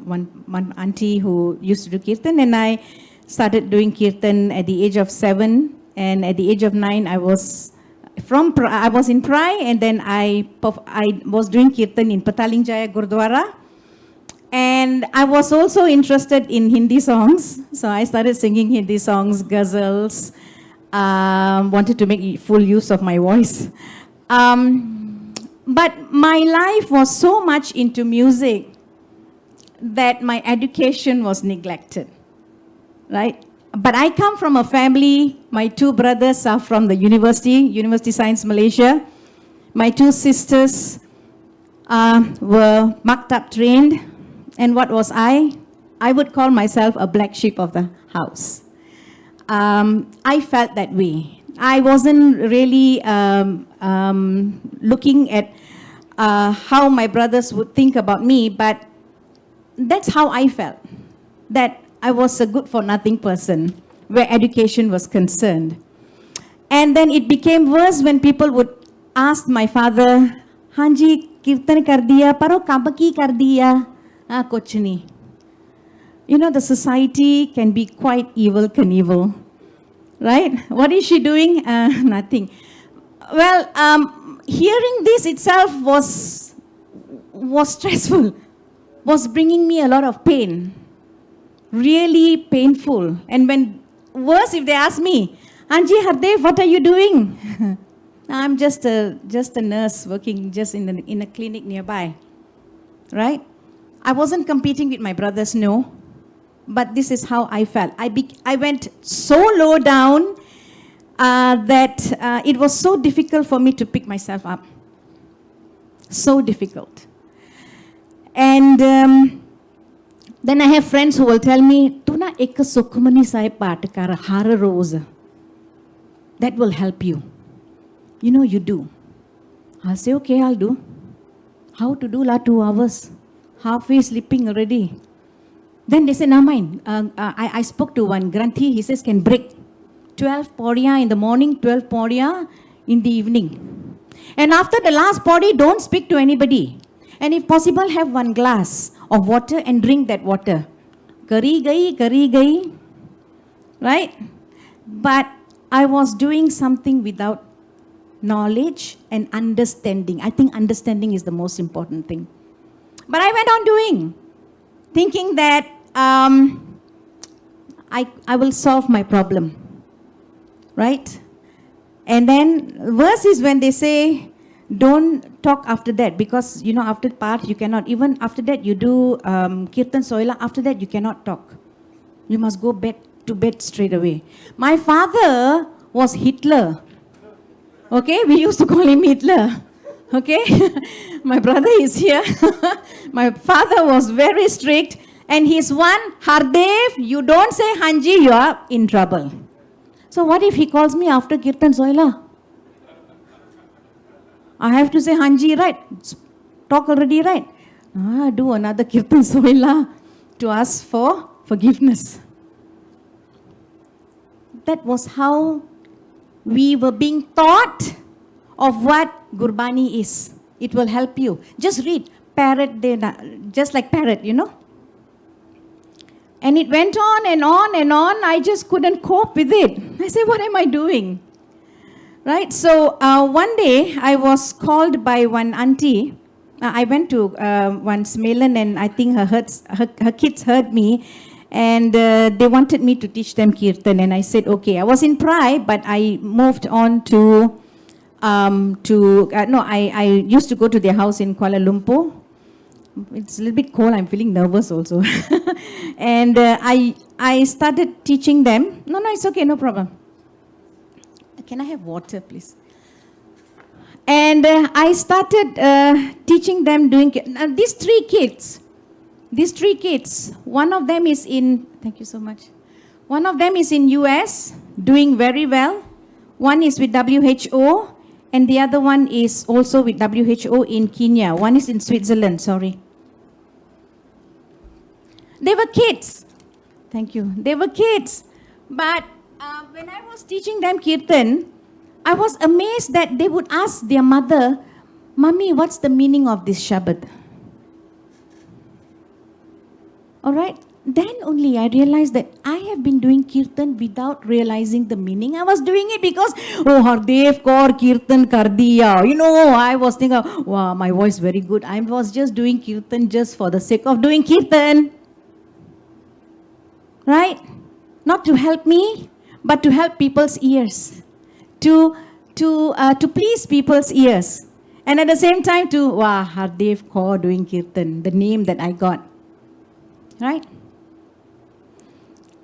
one auntie who used to do kirtan, and I started doing kirtan at the age of 7, and at the age of 9, I was in Prai, and then I was doing kirtan in Pataling Jaya Gurdwara. And I was also interested in Hindi songs, so I started singing Hindi songs, ghazals, wanted to make full use of my voice. But my life was so much into music that my education was neglected, right? But I come from a family, my 2 brothers are from the University Science Malaysia. My 2 sisters were maktab trained. And what was I? I would call myself a black sheep of the house. I felt that way. I wasn't really looking at how my brothers would think about me, but that's how I felt, that I was a good-for-nothing person where education was concerned. And then it became worse when people would ask my father, Hanji, kirtan kar diya, paro kabaki kar diya. Kochini. You know, the society can be quite evil Knievel, right? What is she doing? Nothing. Well, hearing this itself was stressful, was bringing me a lot of pain, really painful. And when worse, if they ask me, Anji Hardev, what are you doing? I'm just a nurse working just in a clinic nearby, right? I wasn't competing with my brothers, no. But this is how I felt. I went so low down that it was so difficult for me to pick myself up. So difficult. And then I have friends who will tell me, Tuna ekka sukhamani sai paatakara hara rose. That will help you. You know, you do. I'll say, okay, I'll do. How to do la 2 hours? Halfway sleeping already. Then they say, no mind. I spoke to one Granthi, he says can break 12 podia in the morning, 12 podia in the evening. And after the last podi, don't speak to anybody. And if possible, have 1 glass of water and drink that water. Kari gai, right? But I was doing something without knowledge and understanding. I think understanding is the most important thing. But I went on doing, thinking that I will solve my problem, right? And then worse is when they say, don't talk after that, because, you know, after part you cannot, even after that you do Kirtan Soila, after that you cannot talk. You must go to bed straight away. My father was Hitler. Okay, we used to call him Hitler. Okay, my brother is here. My father was very strict, and he's one, Hardev, you don't say Hanji, you are in trouble. So what if he calls me after Kirtan Soila? I have to say Hanji, right? Talk already, right? Do another Kirtan Soila to ask for forgiveness. That was how we were being taught of what Gurbani is. It will help you. Just read. Parrot, just like parrot, you know. And it went on and on and on. I just couldn't cope with it. I said, what am I doing? Right? So one day I was called by one auntie. I went to one Smelan, and I think her kids heard me. And they wanted me to teach them Kirtan. And I said, okay. I was in Prai, but I moved on to I used to go to their house in Kuala Lumpur. It's a little bit cold. I'm feeling nervous also. And I started teaching them. No, it's okay. No problem. Can I have water, please? And I started teaching them doing. These three kids. One of them is in. Thank you so much. One of them is in US, doing very well. One is with WHO. And the other one is also with WHO in Kenya. One is in Switzerland, sorry. They were kids. Thank you. They were kids. But when I was teaching them Kirtan, I was amazed that they would ask their mother, Mommy, what's the meaning of this Shabad? All right? Then only I realized that I have been doing Kirtan without realizing the meaning. I was doing it because, Hardev Kaur Kirtan kar diya. I was thinking, wow, my voice very good. I was just doing Kirtan just for the sake of doing Kirtan. Right? Not to help me, but to help people's ears. To please people's ears. And at the same time Hardev Kaur doing Kirtan, the name that I got. Right?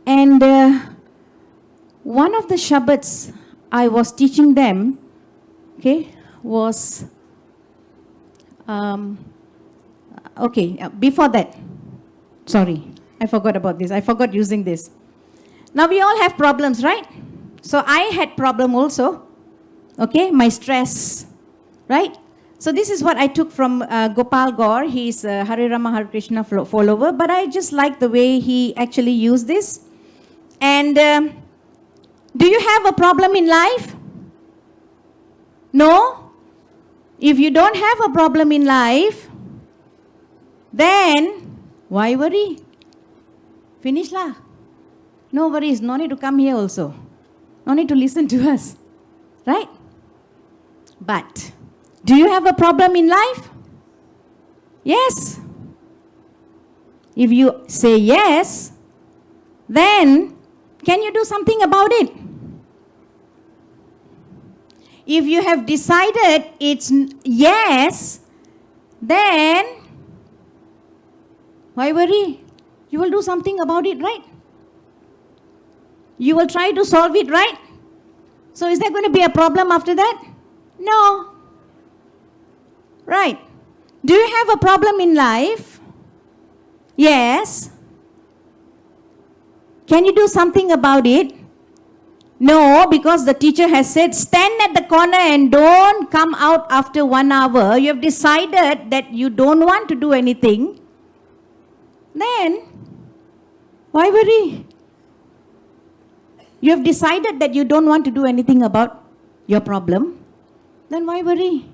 And one of the Shabads I was teaching them, was, before that, sorry, I forgot about this. I forgot using this. Now we all have problems, right? So I had problem also, my stress, right? So this is what I took from Gopal Gaur. He's a Hare Rama Hare Krishna follower, but I just like the way he actually used this. And do you have a problem in life? No? If you don't have a problem in life, then why worry? Finish lah. No worries. No need to come here also. No need to listen to us. Right? But do you have a problem in life? Yes. If you say yes, then can you do something about it? If you have decided it's yes, then why worry? You will do something about it, right? You will try to solve it, right? So is there going to be a problem after that? No. Right. Do you have a problem in life? Yes. Can you do something about it? No, because the teacher has said, stand at the corner and don't come out after 1 hour. You have decided that you don't want to do anything. Then, why worry? You have decided that you don't want to do anything about your problem. Then why worry?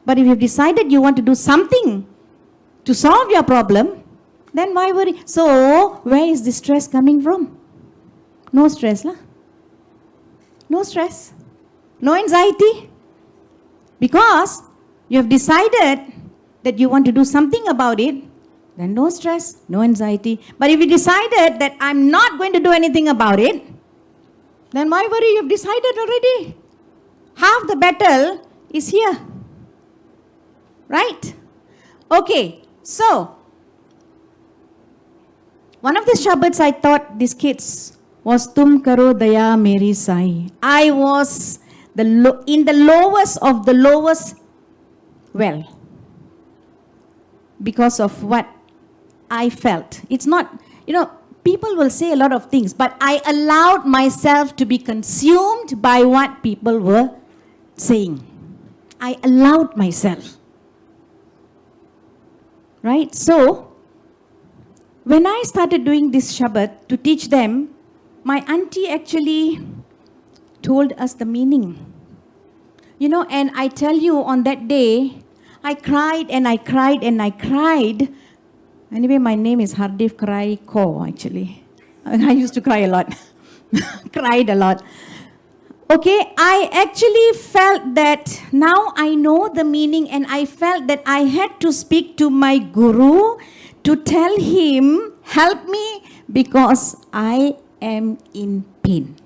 But if you've decided you want to do something to solve your problem, then why worry? So, where is the stress coming from? No stress, lah. No stress. No anxiety. Because you have decided that you want to do something about it, then no stress, no anxiety. But if you decided that I'm not going to do anything about it, then why worry? You've decided already. Half the battle is here. Right? Okay, so one of the Shabads I taught these kids was Tum Karo Daya Meri Sai. I was in the lowest of the lowest well because of what I felt. It's not, people will say a lot of things, but I allowed myself to be consumed by what people were saying. I allowed myself. Right? So, when I started doing this Shabad to teach them, my auntie actually told us the meaning. And I tell you, on that day, I cried and I cried and I cried. Anyway, my name is Hardev Cry Ko, actually. I used to cry a lot. Cried a lot. Okay, I actually felt that now I know the meaning, and I felt that I had to speak to my guru to tell him, help me, because I am in pain.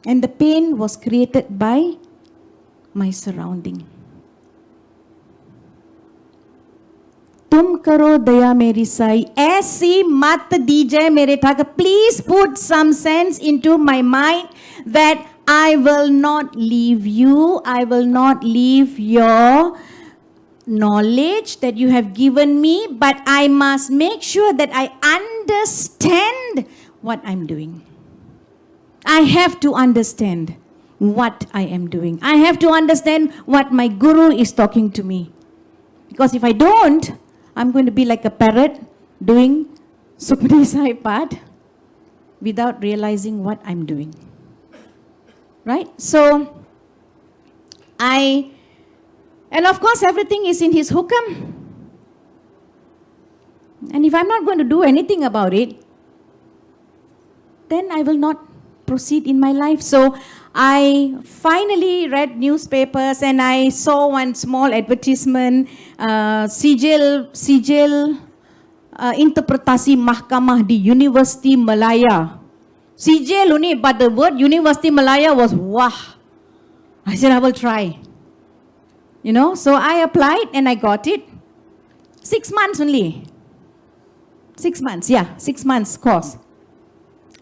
And the pain was created by my surrounding. तुम करो दया मेरी साई, ऐसी मत दीजिए मेरे Thakur. Please put some sense into my mind that I will not leave you, I will not leave your knowledge that you have given me, but I must make sure that I understand what I'm doing. I have to understand what I am doing. I have to understand what my guru is talking to me. Because if I don't, I'm going to be like a parrot doing Sukhmani Sai part without realizing what I'm doing. Right? So, and of course everything is in his hukam. And if I'm not going to do anything about it, then I will not proceed in my life. So I finally read newspapers and I saw one small advertisement, sijil interpretasi mahkamah di University Malaya. Sijil only, but the word University Malaya was wah. I said I will try. You know, so I applied and I got it. 6 months only. 6 months, yeah, 6 months course.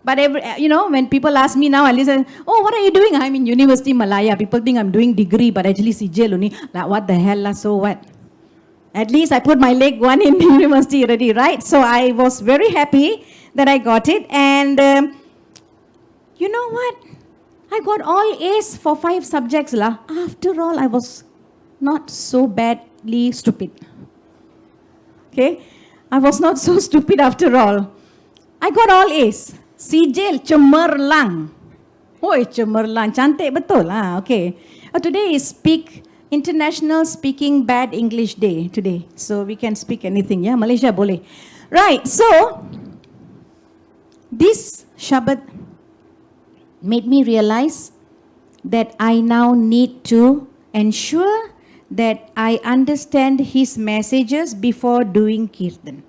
But when people ask me now, I listen, oh, what are you doing? I'm in University Malaya. People think I'm doing degree, but actually CJ only. Like, what the hell, lah, so what? At least I put my leg one in the university already, right? So I was very happy that I got it. And you know what? I got all A's for 5 subjects, lah. After all, I was not so badly stupid. Okay? I was not so stupid after all. I got all A's. Sijil cemerlang. Oi, cemerlang. Cantik betul lah. Okay. Today is International Speaking Bad English Day today. So we can speak anything. Yeah, Malaysia boleh. Right. So, this Shabad made me realize that I now need to ensure that I understand his messages before doing kirtan.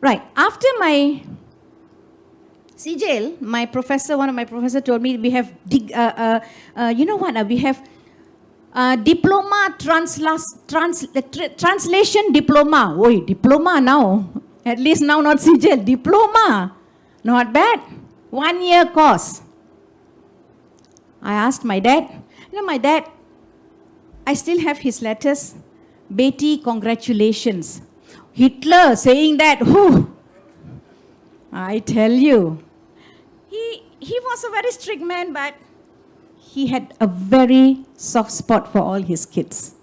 Right. After my CJL, one of my professor told me we have, we have diploma, translation diploma. Oi, diploma now. At least now not CJL, diploma. Not bad. 1 year course. I asked my dad, my dad, I still have his letters. Beti, congratulations. Hitler saying that, whew, I tell you, he was a very strict man, but he had a very soft spot for all his kids.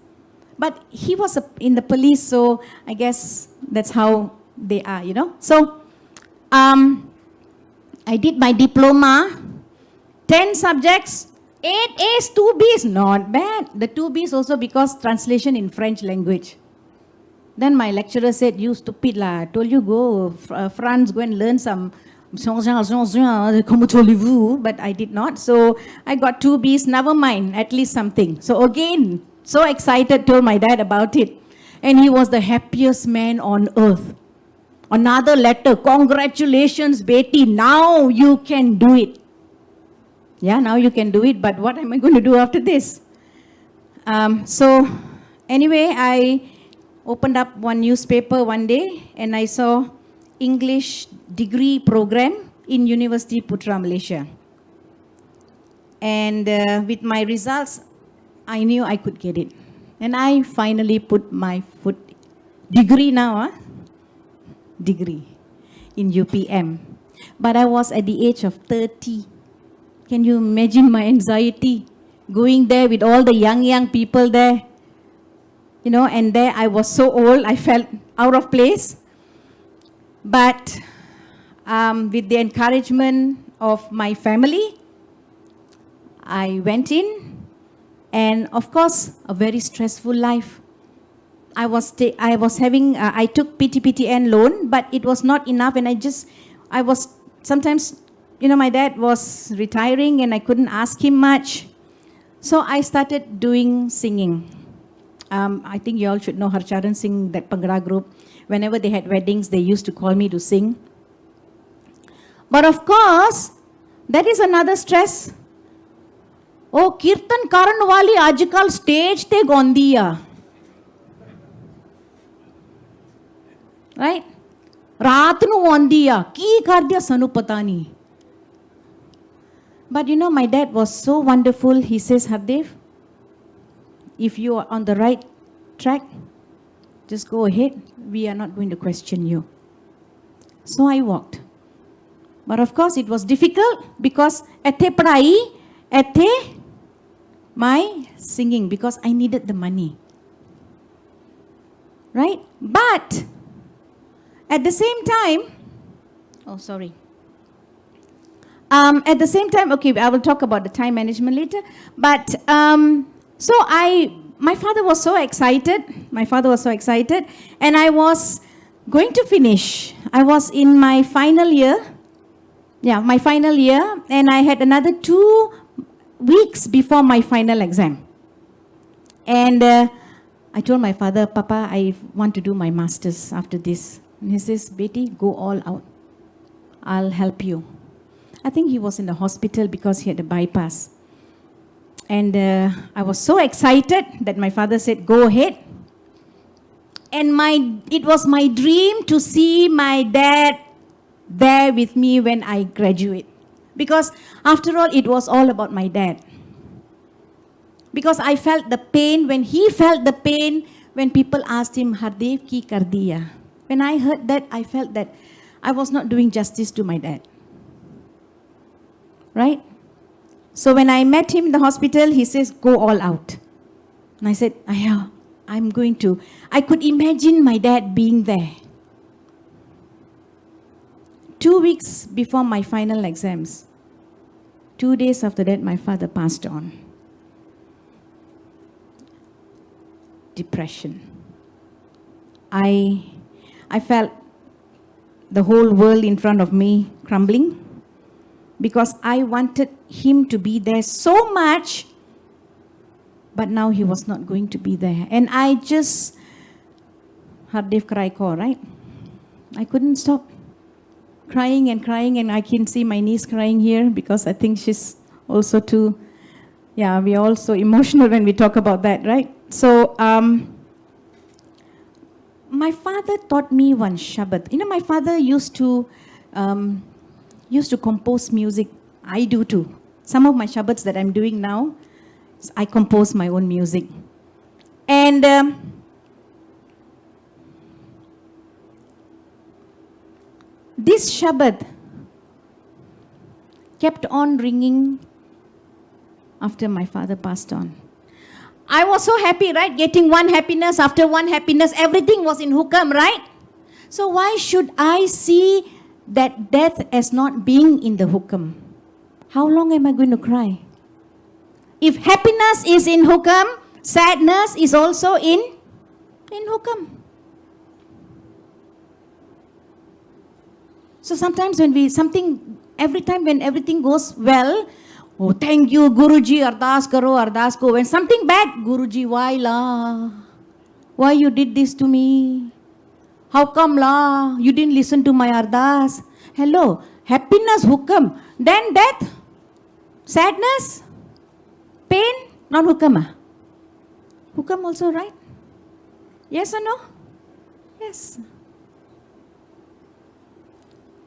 But he was in the police, so I guess that's how they are, So, I did my diploma, 10 subjects, 8 A's, 2 B's, not bad. The 2 B's also because translation in French language. Then my lecturer said, you stupid lah, I told you go France, go and learn some, but I did not. So I got 2 B's, never mind, at least something. So again, so excited, told my dad about it. And he was the happiest man on earth. Another letter, congratulations, Beti, now you can do it. Yeah, now you can do it, but what am I going to do after this? So anyway, I opened up one newspaper one day and I saw English degree program in University Putra, Malaysia. And with my results, I knew I could get it. And I finally put my foot, degree now, degree in UPM. But I was at the age of 30. Can you imagine my anxiety going there with all the young people there? And there I was so old, I felt out of place. But with the encouragement of my family, I went in. And of course, a very stressful life. I took PTPTN loan, but it was not enough. And sometimes, my dad was retiring and I couldn't ask him much. So I started doing singing. I think you all should know Harcharan Singh, that Pangra group. Whenever they had weddings, they used to call me to sing. But of course, that is another stress. Oh, Kirtan Karan wali ajkal stage te gondi hai. right? ਰਾਤ ਨੂੰ ਆਉਂਦੀ ਆ ਕੀ ਕਰਦੀ ਆ ਸਾਨੂੰ ਪਤਾ ਨਹੀਂ. But you know, my dad was so wonderful. He says, Hardev, if you are on the right track, just go ahead. We are not going to question you. So I walked. But of course, it was difficult because ethe padai, ethe my singing, because I needed the money. Right? But at the same time, oh, sorry. At the same time, okay, I will talk about the time management later. But so my father was so excited. My father was so excited, and I was going to finish. I was in my final year. Yeah, my final year, and I had another 2 weeks before my final exam. And I told my father, Papa, I want to do my master's after this. And he says, Beti, go all out. I'll help you. I think he was in the hospital because he had a bypass. And I was so excited that my father said, go ahead. And it was my dream to see my dad there with me when I graduate. Because after all, it was all about my dad. Because I felt the pain when he felt the pain when people asked him, Hardev ki kar diya. When I heard that, I felt that I was not doing justice to my dad. Right? So when I met him in the hospital, he says, go all out. And I said, I'm going to. I could imagine my dad being there. 2 weeks before my final exams, 2 days after that, my father passed on. Depression. I felt the whole world in front of me crumbling because I wanted him to be there so much, but now he was not going to be there. And I just, Hardev cry call, right? I couldn't stop crying, and I can see my niece crying here because I think she's also too, yeah, we are also emotional when we talk about that, right? So, my father taught me one Shabad. You know, my father used to compose music. I do too. Some of my Shabads that I'm doing now, I compose my own music. And this Shabad kept on ringing after my father passed on. I was so happy, right? Getting one happiness after one happiness. Everything was in hukam, right? So why should I see that death as not being in the hukam? How long am I going to cry? If happiness is in hukam, sadness is also in hukam. So sometimes every time when everything goes well, oh, thank you, Guruji, ardas ko. When something bad, Guruji, why la? Why you did this to me? How come la? You didn't listen to my ardas. Hello, happiness, hukam. Then death, sadness, pain, not hukam ah? Hukam also, right? Yes or no? Yes.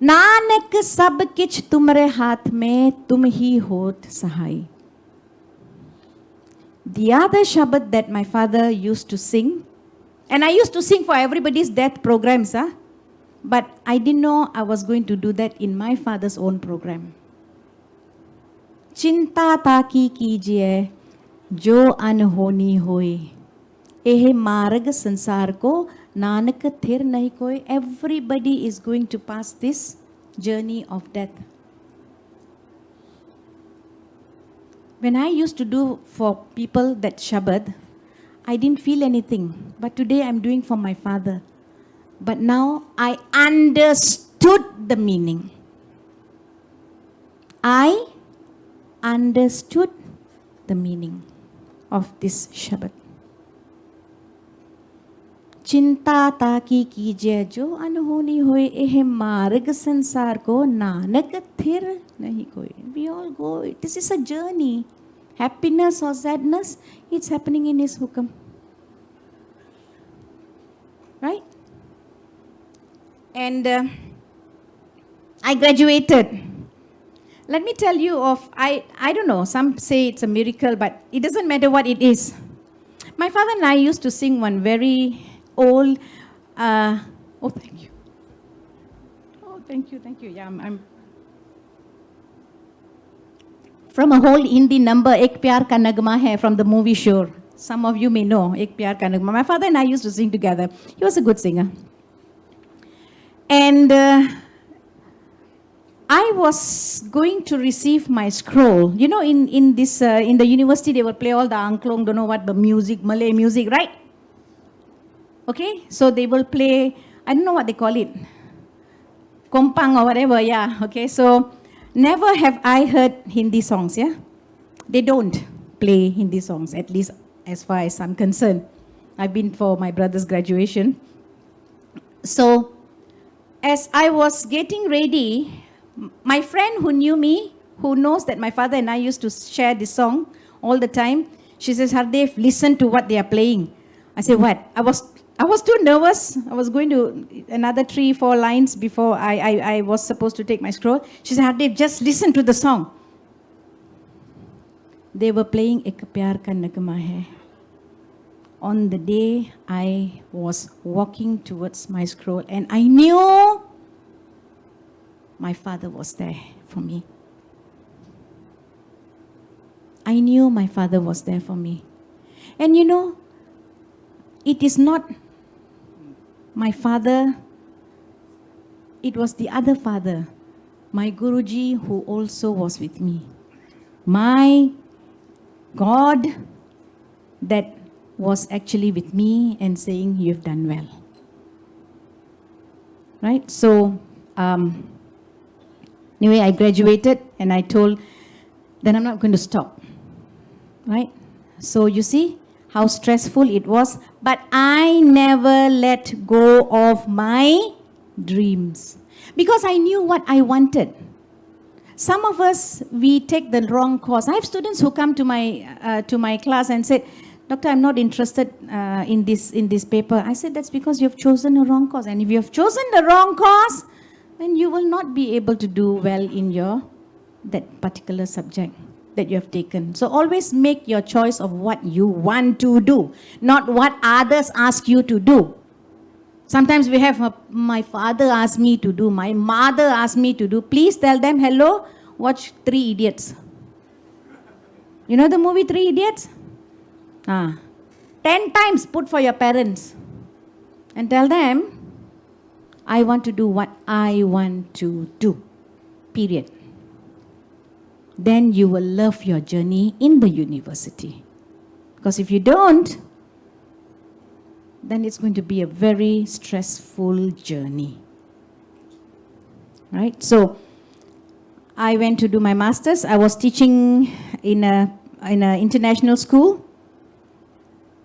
Nanak सब किछ तुम्हारे हाथ में तुम ही होत सहाय. The other Shabad that my father used to sing, and I used to sing for everybody's death programs, but I didn't know I was going to do that in my father's own program. चिंता ताकी कीजिए जो अनहोनी होए, एह मार्ग संसार को नानक थिर नहीं कोई. Everybody is going to pass this journey of death. When I used to do for people that Shabad, I didn't feel anything. But today I'm doing for my father. But now I understood the meaning. I understood the meaning of this Shabad. चिंता ताकी कीजिए जो अनहोनी होए, एह मार्ग संसार को नानक थिर नहीं कोई. We all go. This is a journey. Happiness or sadness, it's happening in His hukam. Right? and I graduated. Let me tell you of, I don't know, some say it's a miracle, but it doesn't matter what it is. My father and I used to sing one very old, oh, thank you. Oh, thank you. Yeah, I'm from a whole Hindi number, Ek Pyar Ka Nagma Hai, from the movie Shore. Some of you may know, Ek Pyar Ka Nagma. My father and I used to sing together. He was a good singer. And I was going to receive my scroll. You know, in the university, they will play all the angklong, don't know what, the music, Malay music, right? Okay, so they will play, I don't know what they call it, kompang or whatever, yeah. Okay, so never have I heard Hindi songs, yeah? They don't play Hindi songs, at least as far as I'm concerned. I've been for my brother's graduation. So, as I was getting ready, my friend who knew me, who knows that my father and I used to share this song all the time, she says, Hardev, listen to what they are playing. I said, what? I was too nervous. I was going to another 3-4 lines before I was supposed to take my scroll. She said, Hardev, just listen to the song. They were playing Ek Pyar Ka Nagma Hai. On the day I was walking towards my scroll, and I knew my father was there for me. I knew my father was there for me. And you know, it is not my father, it was the other father, my Guruji, who also was with me. My God that was actually with me and saying, you've done well. Right? So, anyway, I graduated and I told, then I'm not going to stop. Right? So you see how stressful it was, but I never let go of my dreams because I knew what I wanted. Some of us, we take the wrong course. I have students who come to my class and say, Doctor, I'm not interested in this paper. I said, that's because you've chosen a wrong course. And if you have chosen the wrong course, then you will not be able to do well in that particular subject that you have taken. So always make your choice of what you want to do, not what others ask you to do. Sometimes we have, my father asked me to do, my mother asked me to do. Please tell them, hello, watch 3 Idiots. You know the movie 3 Idiots? 10 times put for your parents and tell them, I want to do what I want to do, period. Then you will love your journey in the university. Because if you don't, then it's going to be a very stressful journey. Right? So, I went to do my master's. I was teaching in an international school.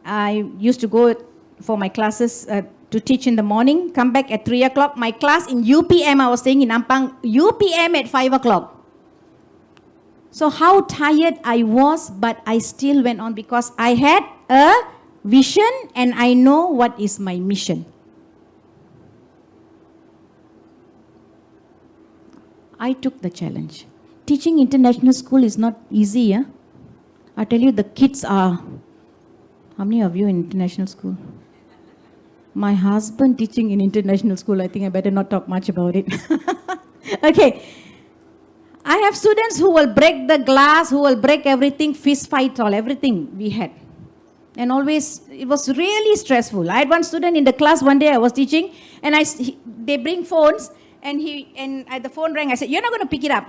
I used to go for my classes to teach in the morning, come back at 3 o'clock. My class in UPM, I was staying in Ampang, UPM at 5 o'clock. So how tired I was, but I still went on because I had a vision and I know what is my mission. I took the challenge. Teaching international school is not easy, yeah? I tell you, the kids are... How many of you in international school? My husband teaching in international school, I think I better not talk much about it. Okay. I have students who will break the glass, who will break everything, fist fight, all, everything we had. And always, it was really stressful. I had one student in the class one day I was teaching, and they bring phones, and the phone rang. I said, you're not going to pick it up.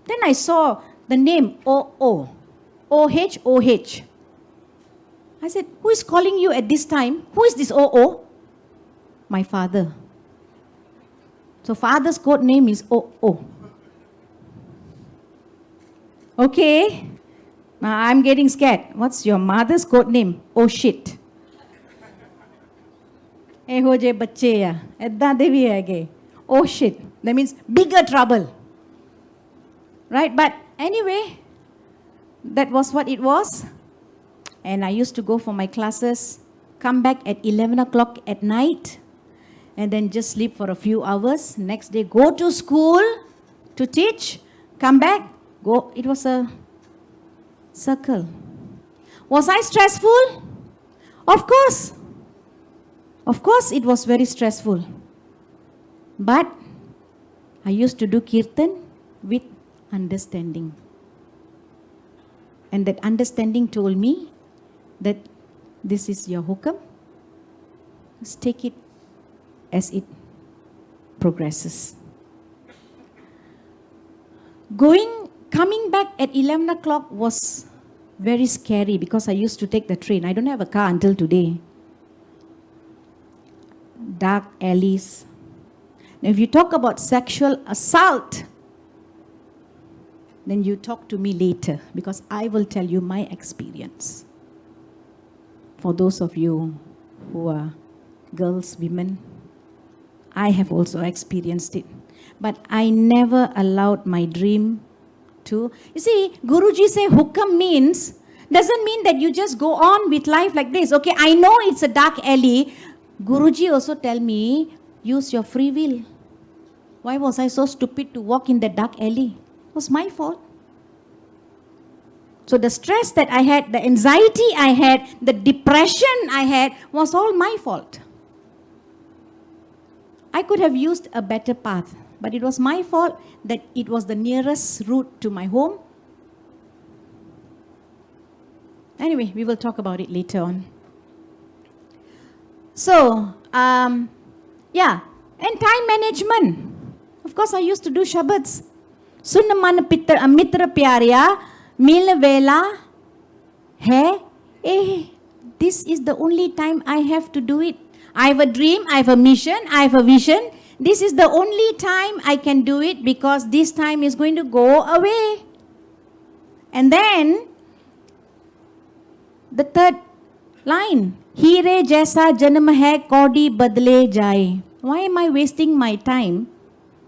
Then I saw the name O-O, O-H-O-H. I said, who is calling you at this time? Who is this O-O? My father. So father's code name is O-O. Okay. Now I'm getting scared. What's your mother's code name? Oh shit. Eho je bacche ya. Edda devi hai. Oh shit. That means bigger trouble. Right? But anyway, that was what it was. And I used to go for my classes, come back at 11 o'clock at night. and then just sleep for a few hours. Next day, go to school to teach, come back, go. It was a circle. Was I stressful? Of course. Of course, it was very stressful. But I used to do kirtan with understanding. And that understanding told me that this is your hukam. Just take it as it progresses. Coming back at 11 o'clock was very scary because I used to take the train. I don't have a car until today. Dark alleys. Now, if you talk about sexual assault, then you talk to me later because I will tell you my experience. For those of you who are girls, women, I have also experienced it. But I never allowed my dream to. You see, Guruji say hukam means, doesn't mean that you just go on with life like this. Okay, I know it's a dark alley. Guruji also tell me, use your free will. Why was I so stupid to walk in the dark alley? It was my fault. So the stress that I had, the anxiety I had, the depression I had was all my fault. I could have used a better path, but it was my fault that it was the nearest route to my home. Anyway, we will talk about it later on. So, and time management. Of course, I used to do Shabads. Sunnaman mitra pyarya mil vela hai. This is the only time I have to do it. I have a dream, I have a mission, I have a vision. This is the only time I can do it because this time is going to go away. And then, the third line, Hire jaisa janam hai kaudi badle jaye. Why am I wasting my time?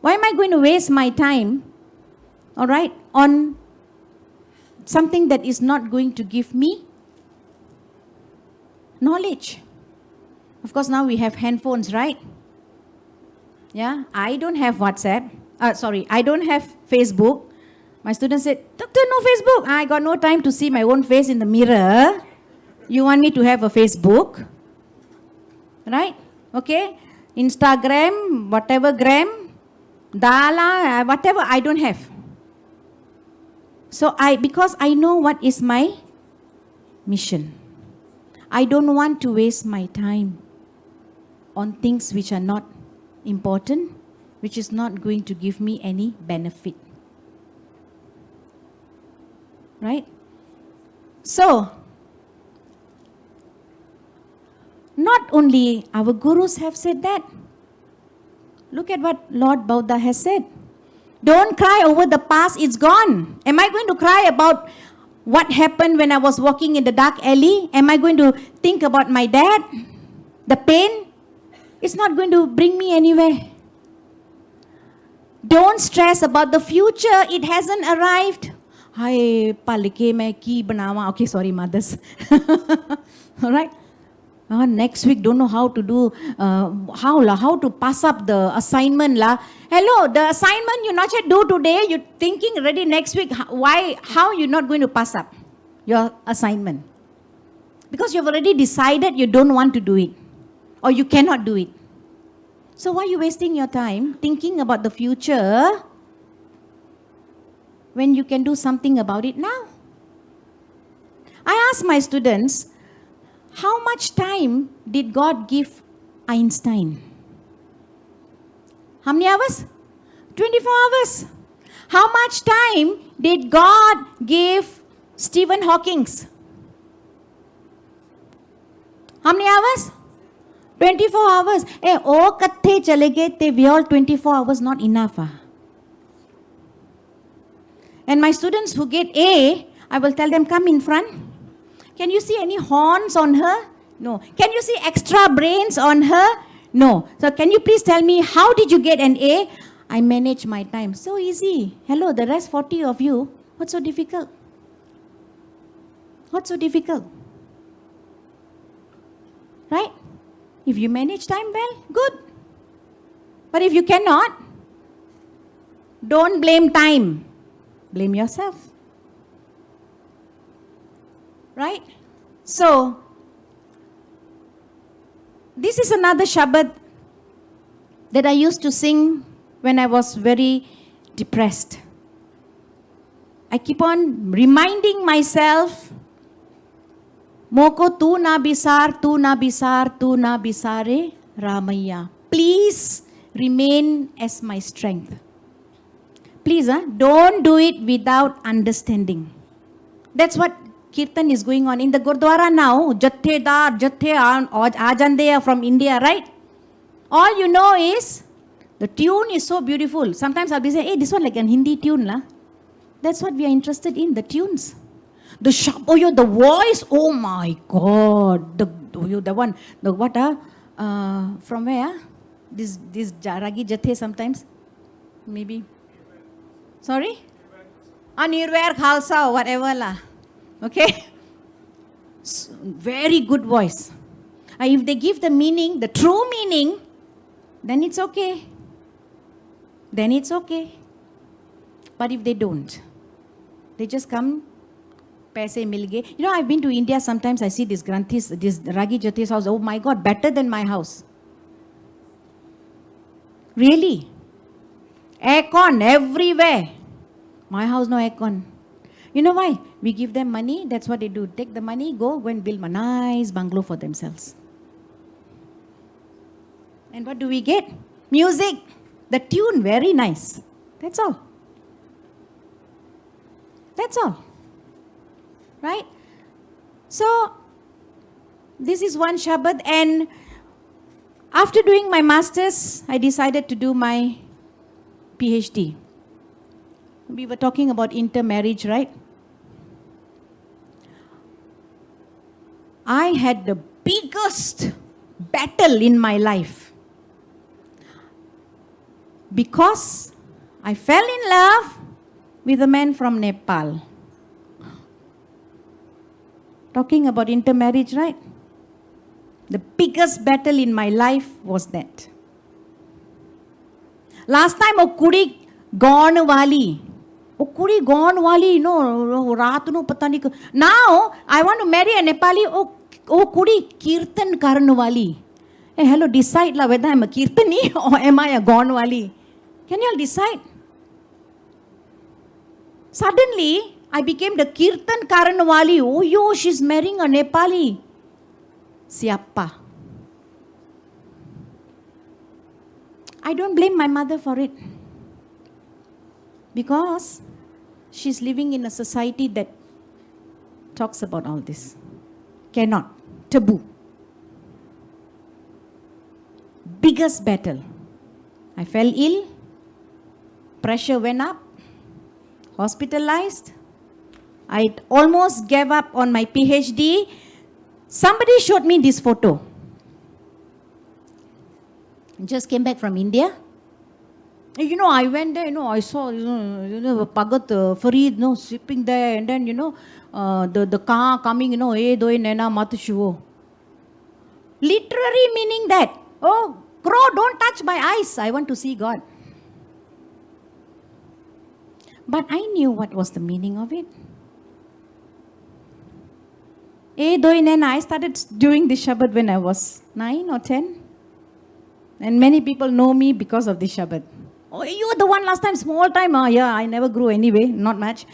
Why am I going to waste my time, all right, on something that is not going to give me knowledge? Of course, now we have handphones, right? Yeah, I don't have WhatsApp. I don't have Facebook. My student said, Doctor, no Facebook. I got no time to see my own face in the mirror. You want me to have a Facebook? Right? Okay? Instagram, whatever gram, Dala, whatever, I don't have. So because I know what is my mission. I don't want to waste my time on things which are not important, which is not going to give me any benefit. Right? So, not only our gurus have said that. Look at what Lord Buddha has said. Don't cry over the past, it's gone. Am I going to cry about what happened when I was walking in the dark alley? Am I going to think about my dad? The pain? It's not going to bring me anywhere. Don't stress about the future. It hasn't arrived. Hi, palike mein ki banawa. Okay, sorry, mothers. All right. Next week, don't know how to do, how to pass up the assignment la. Hello, the assignment you not yet do today, you're thinking already next week, how you're not going to pass up your assignment? Because you've already decided you don't want to do it, or you cannot do it. So why are you wasting your time thinking about the future when you can do something about it now? I ask my students, how much time did God give Einstein? How many hours? 24 hours. How much time did God give Stephen Hawking? How many hours? 24 hours. Oh, kathe chale gaye te, we all 24 hours not enough. And my students who get A, I will tell them, come in front. Can you see any horns on her? No. Can you see extra brains on her? No. So can you please tell me, how did you get an A? I manage my time. So easy. Hello, the rest 40 of you, what's so difficult? What's so difficult? Right? If you manage time well, good. But if you cannot, don't blame time. Blame yourself. Right? So, this is another Shabad that I used to sing when I was very depressed. I keep on reminding myself, Moko tu na bisar, tu na bisar, tu na bisare, Ramaya. Please remain as my strength. Please, don't do it without understanding. That's what Kirtan is going on. In the Gurdwara now, Jathedar, Ajande are from India, right? All you know is, the tune is so beautiful. Sometimes I'll be saying, hey, this one like an Hindi tune, lah. That's what we are interested in, the tunes. The the voice, oh my God. The one, the what, from where? This Ragi Jathe sometimes, maybe. Sorry? Nirvair Khalsa or whatever lah. Okay? Very good voice. If they give the meaning, the true meaning, then it's okay. Then it's okay. But if they don't, they just come, paise mil gaye. You know, I've been to India, sometimes I see these Granthis, this Ragi Jyoti's house, oh my God, better than my house. Really? Aircon everywhere. My house, no aircon. You know why? We give them money, that's what they do. Take the money, go and build a nice bungalow for themselves. And what do we get? Music. The tune, very nice. That's all. That's all. Right? So, this is one Shabad, and after doing my masters, I decided to do my PhD. We were talking about intermarriage, right? I had the biggest battle in my life because I fell in love with a man from Nepal. Talking about intermarriage, right? The biggest battle in my life was that. Last time, a kudi gone wali. O kudi gone wali, no, raat no pata nahi. Now, I want to marry a Nepali, oh kudi kirtan karan wali. Hey, hello, decide la whether I'm a kirtani or am I a gone wali. Can you all decide? Suddenly, I became the kirtan karan wali. Oh, yo, she's marrying a Nepali. Siapa? I don't blame my mother for it. Because she's living in a society that talks about all this. Cannot. Taboo. Biggest battle. I fell ill. Pressure went up. Hospitalized. I almost gave up on my PhD. Somebody showed me this photo. Just came back from India. You know, I went there, I saw, Pagat Farid, sleeping there, and then, the car coming, doi nena matushuvo. Literary meaning that, oh, crow, don't touch my eyes. I want to see God. But I knew what was the meaning of it. Doi nena, I started doing this Shabad when I was 9 or 10. And many people know me because of this Shabad. Oh, you were the one last time, small time. Yeah, I never grew anyway, not much.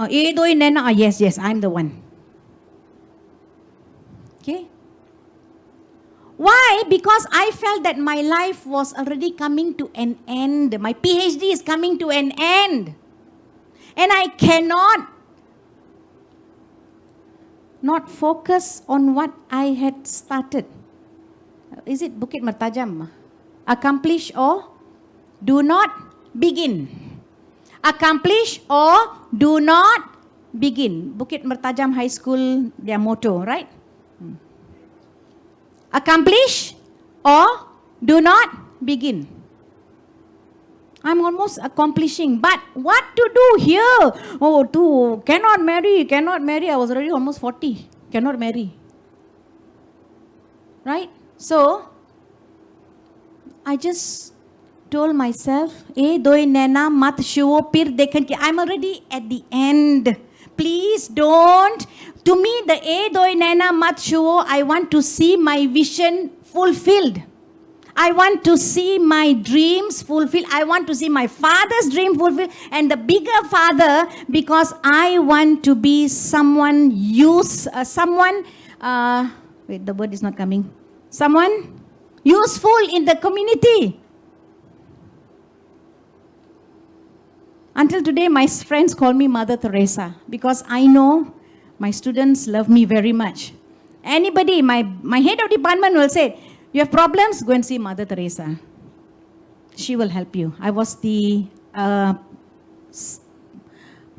Yes, I'm the one. Okay? Why? Because I felt that my life was already coming to an end. My PhD is coming to an end. And I cannot not focus on what I had started. Is it Bukit Mertajam? Accomplish or do not begin. Accomplish or do not begin. Bukit Mertajam High School, their motto, right? Accomplish or do not begin. I'm almost accomplishing. But what to do here? Oh, cannot marry. I was already almost 40. Cannot marry. Right? So, I just told myself, doi nena mat shuo pir dekhan ki. I'm already at the end. Please don't. To me, the doi nena mat shuo, I want to see my vision fulfilled. I want to see my dreams fulfilled. I want to see my father's dream fulfilled and the bigger father, because I want to be someone wait, the word is not coming. Someone useful in the community. Until today, my friends call me Mother Teresa because I know my students love me very much. Anybody, my head of department will say, you have problems? Go and see Mother Teresa. She will help you. I was the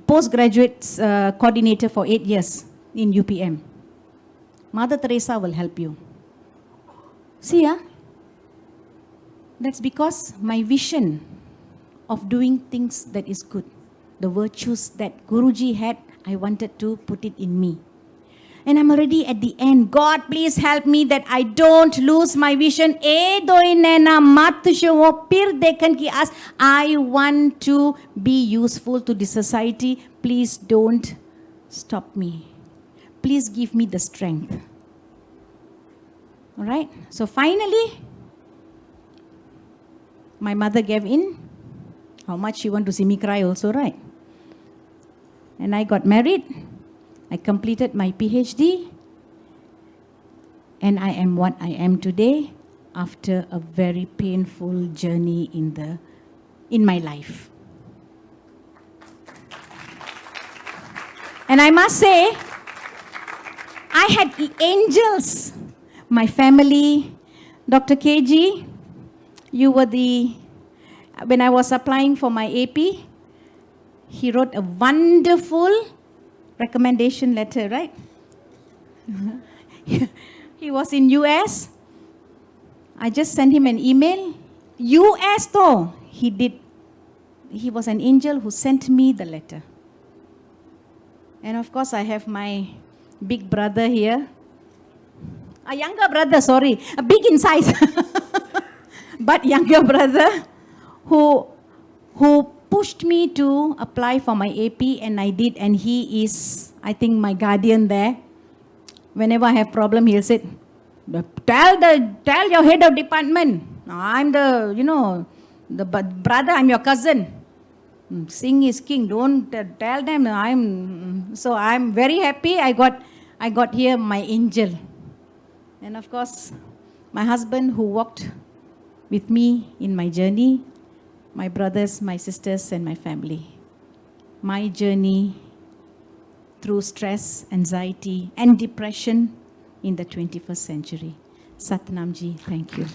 postgraduate coordinator for 8 years in UPM. Mother Teresa will help you. See, that's because my vision of doing things that is good, the virtues that Guruji had, I wanted to put it in me. And I'm already at the end. God, please help me that I don't lose my vision. I want to be useful to the society. Please don't stop me. Please give me the strength. All right? So finally, my mother gave in. How much she want to see me cry also, right? And I got married. I completed my PhD. And I am what I am today after a very painful journey in my life. And I must say, I had angels. My family, Dr. KG, you were when I was applying for my AP, he wrote a wonderful recommendation letter, right? He was in US. I just sent him an email. US though, he was an angel who sent me the letter. And of course, I have my big brother here. A younger brother, sorry, a big in size, but younger brother who pushed me to apply for my AP, and I did, and he is, I think, my guardian there. Whenever I have problem, he'll say, tell your head of department, I'm the brother, I'm your cousin. Singh is king, don't tell them. So I'm very happy I got here my angel. And of course, my husband who walked with me in my journey, my brothers, my sisters, and my family. My journey through stress, anxiety, and depression in the 21st century. Satnamji, thank you.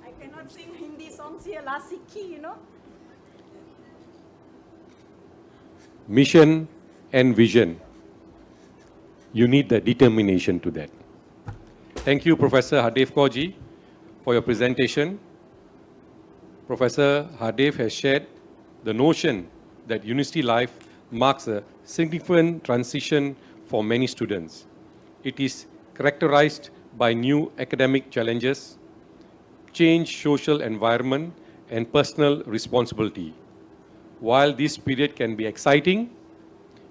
I cannot sing Hindi songs here, La Siki, Mission and vision. You need the determination to that. Thank you, Professor Hardev Kaurji, for your presentation. Professor Hardev has shared the notion that university life marks a significant transition for many students. It is characterized by new academic challenges, changed social environment, and personal responsibility. While this period can be exciting,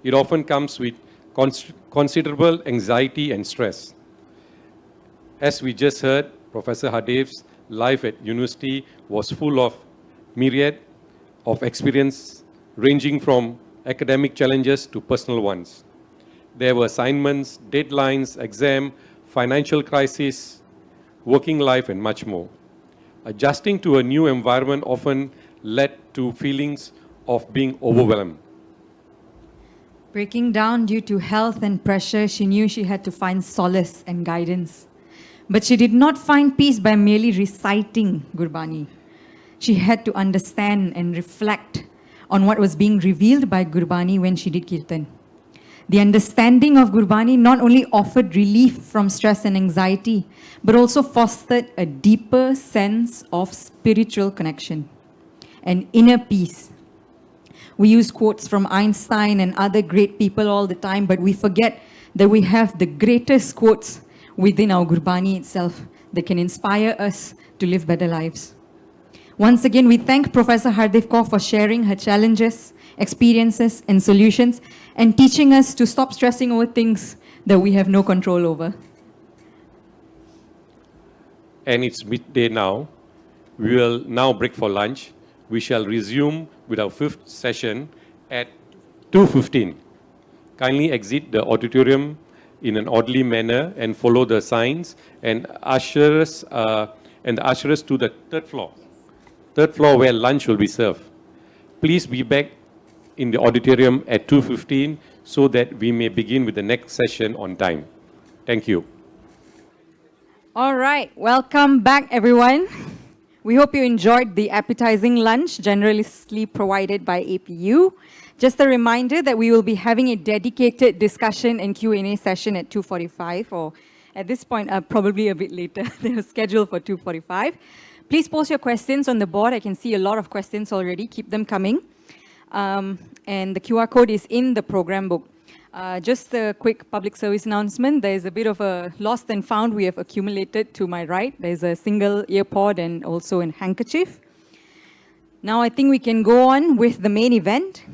it often comes with considerable anxiety and stress. As we just heard, Professor Hardev's life at university was full of myriad of experience ranging from academic challenges to personal ones. There were assignments, deadlines, exam, financial crisis, working life, and much more. Adjusting to a new environment often led to feelings of being overwhelmed. Breaking down due to health and pressure, she knew she had to find solace and guidance. But she did not find peace by merely reciting Gurbani. She had to understand and reflect on what was being revealed by Gurbani when she did Kirtan. The understanding of Gurbani not only offered relief from stress and anxiety, but also fostered a deeper sense of spiritual connection and inner peace. We use quotes from Einstein and other great people all the time, but we forget that we have the greatest quotes within our Gurbani itself that can inspire us to live better lives. Once again, we thank Professor Hardev Kaur for sharing her challenges, experiences, and solutions, and teaching us to stop stressing over things that we have no control over. And it's midday now. We will now break for lunch. We shall resume with our fifth session at 2:15. Kindly exit the auditorium in an orderly manner and follow the signs and ushers to the third floor. Third floor where lunch will be served. Please be back in the auditorium at 2:15 so that we may begin with the next session on time. Thank you. All right, welcome back, everyone. We hope you enjoyed the appetizing lunch generously provided by APU. Just a reminder that we will be having a dedicated discussion and Q&A session at 2:45, or at this point, probably a bit later. They are scheduled for 2:45. Please post your questions on the board. I can see a lot of questions already. Keep them coming. And the QR code is in the program book. Just a quick public service announcement. There is a bit of a lost and found we have accumulated to my right. There's a single earpod and also a handkerchief. Now I think we can go on with the main event.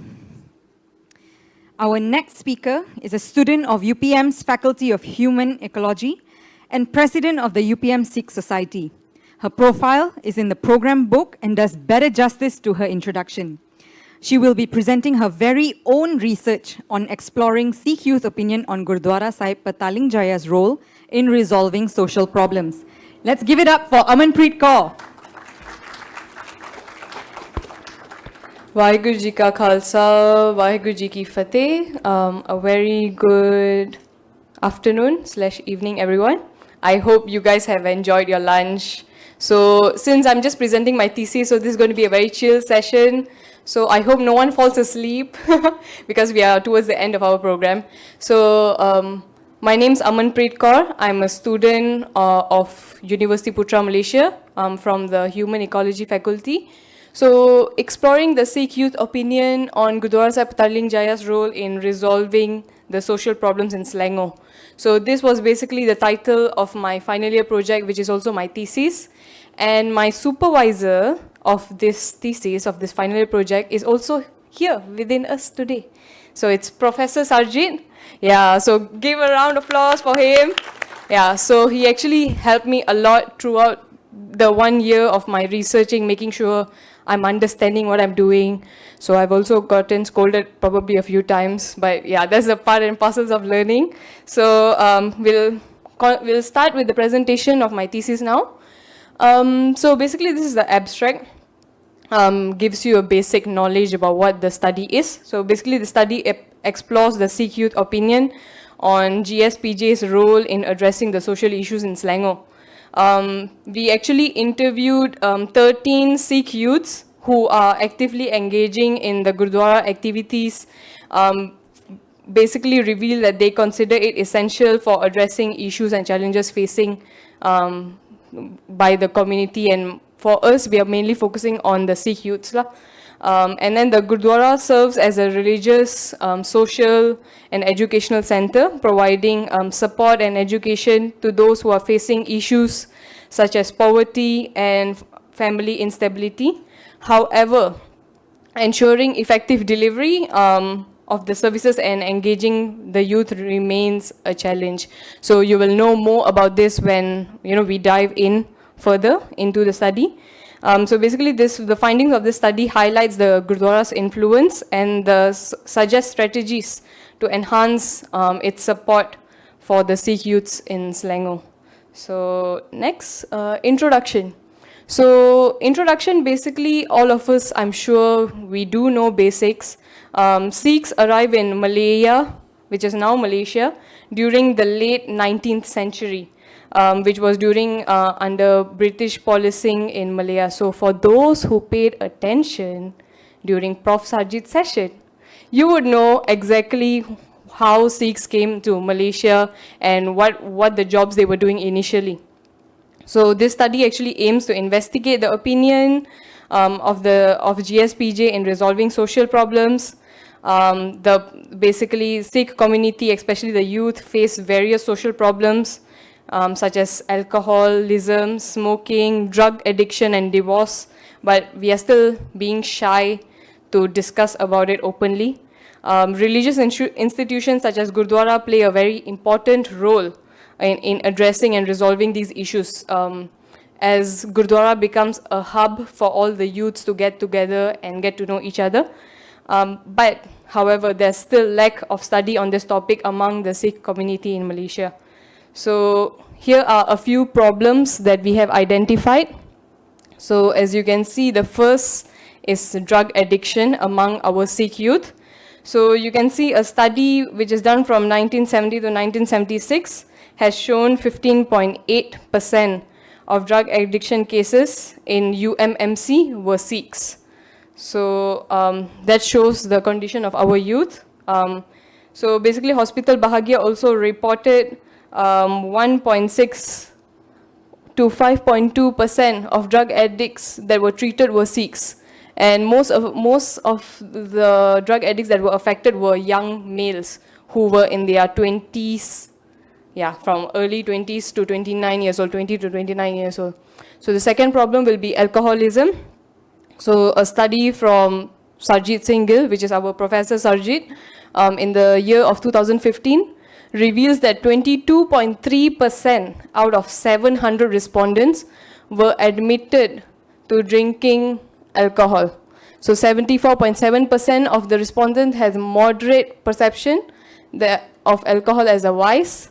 Our next speaker is a student of UPM's Faculty of Human Ecology and president of the UPM Sikh Society. Her profile is in the program book and does better justice to her introduction. She will be presenting her very own research on exploring Sikh youth opinion on Gurdwara Sahib Pataling Jaya's role in resolving social problems. Let's give it up for Amanpreet Kaur. Vaheguru Ji Ka Khalsa, Vaheguru Ji Ki Fateh. A very good afternoon/evening, everyone. I hope you guys have enjoyed your lunch. So since I'm just presenting my thesis, so this is going to be a very chill session. So I hope no one falls asleep because we are towards the end of our program. So my name is Amanpreet Kaur. I'm a student of University Putra, Malaysia, from the Human Ecology faculty. So exploring the Sikh youth opinion on Gurdwara Sahib Pataling Jaya's role in resolving the social problems in Selangor. So this was basically the title of my final year project, which is also my thesis. And my supervisor of this thesis, of this final year project, is also here within us today. So it's Professor Sarjit. Yeah, so give a round of applause for him. Yeah, so he actually helped me a lot throughout the 1 year of my researching, making sure I'm understanding what I'm doing. So I've also gotten scolded probably a few times, but yeah, that's a part and parcels of learning. So we'll start with the presentation of my thesis now. So basically this is the abstract. Gives you a basic knowledge about what the study is. So basically the study explores the Sikh youth opinion on GSPJ's role in addressing the social issues in Selangor. We actually interviewed 13 Sikh youths who are actively engaging in the Gurdwara activities, basically reveal that they consider it essential for addressing issues and challenges facing by the community. And for us, we are mainly focusing on the Sikh youths. And then the Gurdwara serves as a religious, social and educational center, providing support and education to those who are facing issues such as poverty and family instability. However, ensuring effective delivery of the services and engaging the youth remains a challenge. So you will know more about this when we dive in further into the study. So basically the findings of this study highlights the Gurdwara's influence and suggest strategies to enhance its support for the Sikh youths in Selangor. So next, introduction. So introduction, basically all of us, I'm sure we do know basics. Sikhs arrived in Malaya, which is now Malaysia, during the late 19th century. Which was during under British policing in Malaya. So for those who paid attention during Prof. Sarjit's session, you would know exactly how Sikhs came to Malaysia and what the jobs they were doing initially. So this study actually aims to investigate the opinion of GSPJ in resolving social problems. Basically Sikh community, especially the youth, face various social problems such as alcoholism, smoking, drug addiction and divorce, but we are still being shy to discuss about it openly. Religious institutions such as Gurdwara play a very important role in addressing and resolving these issues, as Gurdwara becomes a hub for all the youths to get together and get to know each other. But however, there's still lack of study on this topic among the Sikh community in Malaysia. So here are a few problems that we have identified. So as you can see, the first is drug addiction among our Sikh youth. So you can see a study which is done from 1970 to 1976 has shown 15.8% of drug addiction cases in UMMC were Sikhs. So that shows the condition of our youth. So basically Hospital Bahagia also reported 1.6 to 5.2% of drug addicts that were treated were Sikhs. And most of the drug addicts that were affected were young males who were in their 20s, from early 20s to 29 years old, 20 to 29 years old. So the second problem will be alcoholism. So a study from Sarjit Singh Gill, which is our Professor Sarjit, in the year of 2015, reveals that 22.3% out of 700 respondents were admitted to drinking alcohol. So 74.7% of the respondents has moderate perception of alcohol as a vice,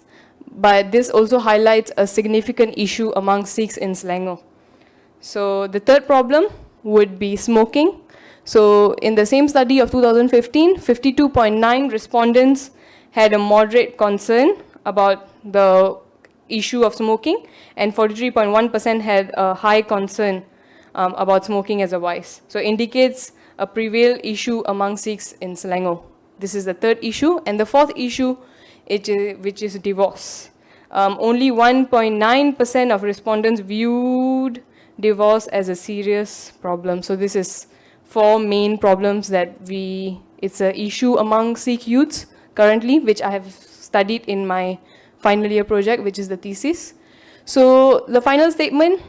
but this also highlights a significant issue among Sikhs in Selangor. So the third problem would be smoking. So in the same study of 2015, 52.9 respondents had a moderate concern about the issue of smoking, and 43.1% had a high concern about smoking as a vice. So indicates a prevail issue among Sikhs in Selangor. This is the third issue. And the fourth issue, which is divorce. Only 1.9% of respondents viewed divorce as a serious problem. So this is four main problems that it's an issue among Sikh youths currently, which I have studied in my final year project, which is the thesis. So the final statement,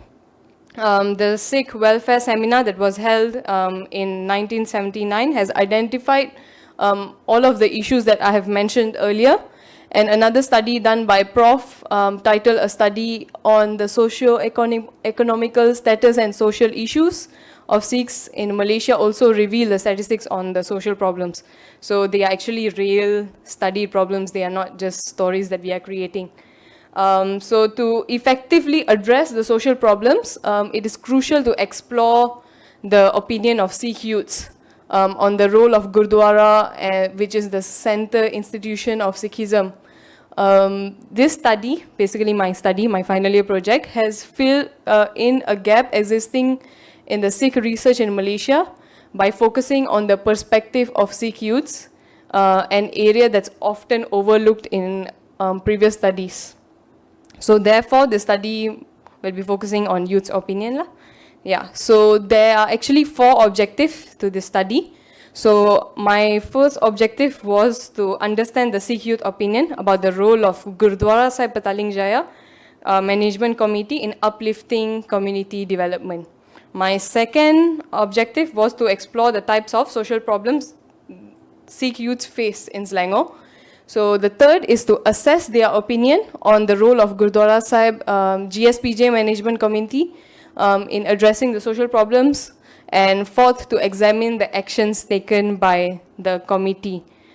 the Sikh welfare seminar that was held in 1979 has identified all of the issues that I have mentioned earlier. And another study done by Prof. Titled A Study on the Socio-Economical Status and Social Issues of Sikhs in Malaysia also reveal the statistics on the social problems. So they are actually real studied problems. They are not just stories that we are creating. So to effectively address the social problems, it is crucial to explore the opinion of Sikh youths on the role of Gurdwara, which is the center institution of Sikhism. This study, basically my study, my final year project, has filled in a gap existing in the Sikh research in Malaysia by focusing on the perspective of Sikh youths, an area that's often overlooked in previous studies. So therefore, the study will be focusing on youth's opinion. So there are actually 4 objectives to this study. So my first objective was to understand the Sikh youth opinion about the role of Gurdwara Sahib Pataling Jaya Management Committee in uplifting community development. My second objective was to explore the types of social problems Sikh youths face in Selangor. So the third is to assess their opinion on the role of Gurdwara Sahib GSPJ Management Committee in addressing the social problems. And fourth, to examine the actions taken by the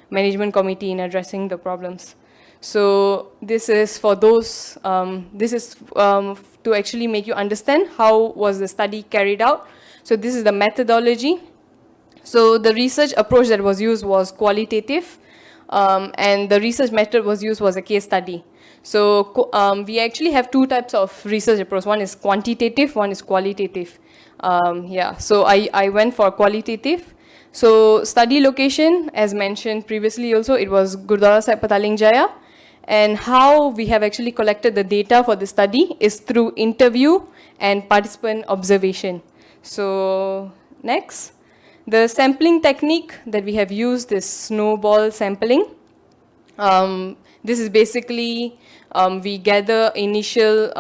management committee in addressing the problems. So this is for those, to actually make you understand how was the study carried out. So this is the methodology. So the research approach that was used was qualitative, and the research method was used was a case study. So we actually have 2 types of research approach. One is quantitative, one is qualitative. So I went for qualitative. So study location, as mentioned previously also, it was Gurdwara Sahib Pataling Jaya. And how we have actually collected the data for the study is through interview and participant observation. So next, the sampling technique that we have used is snowball sampling. This is basically, we gather initial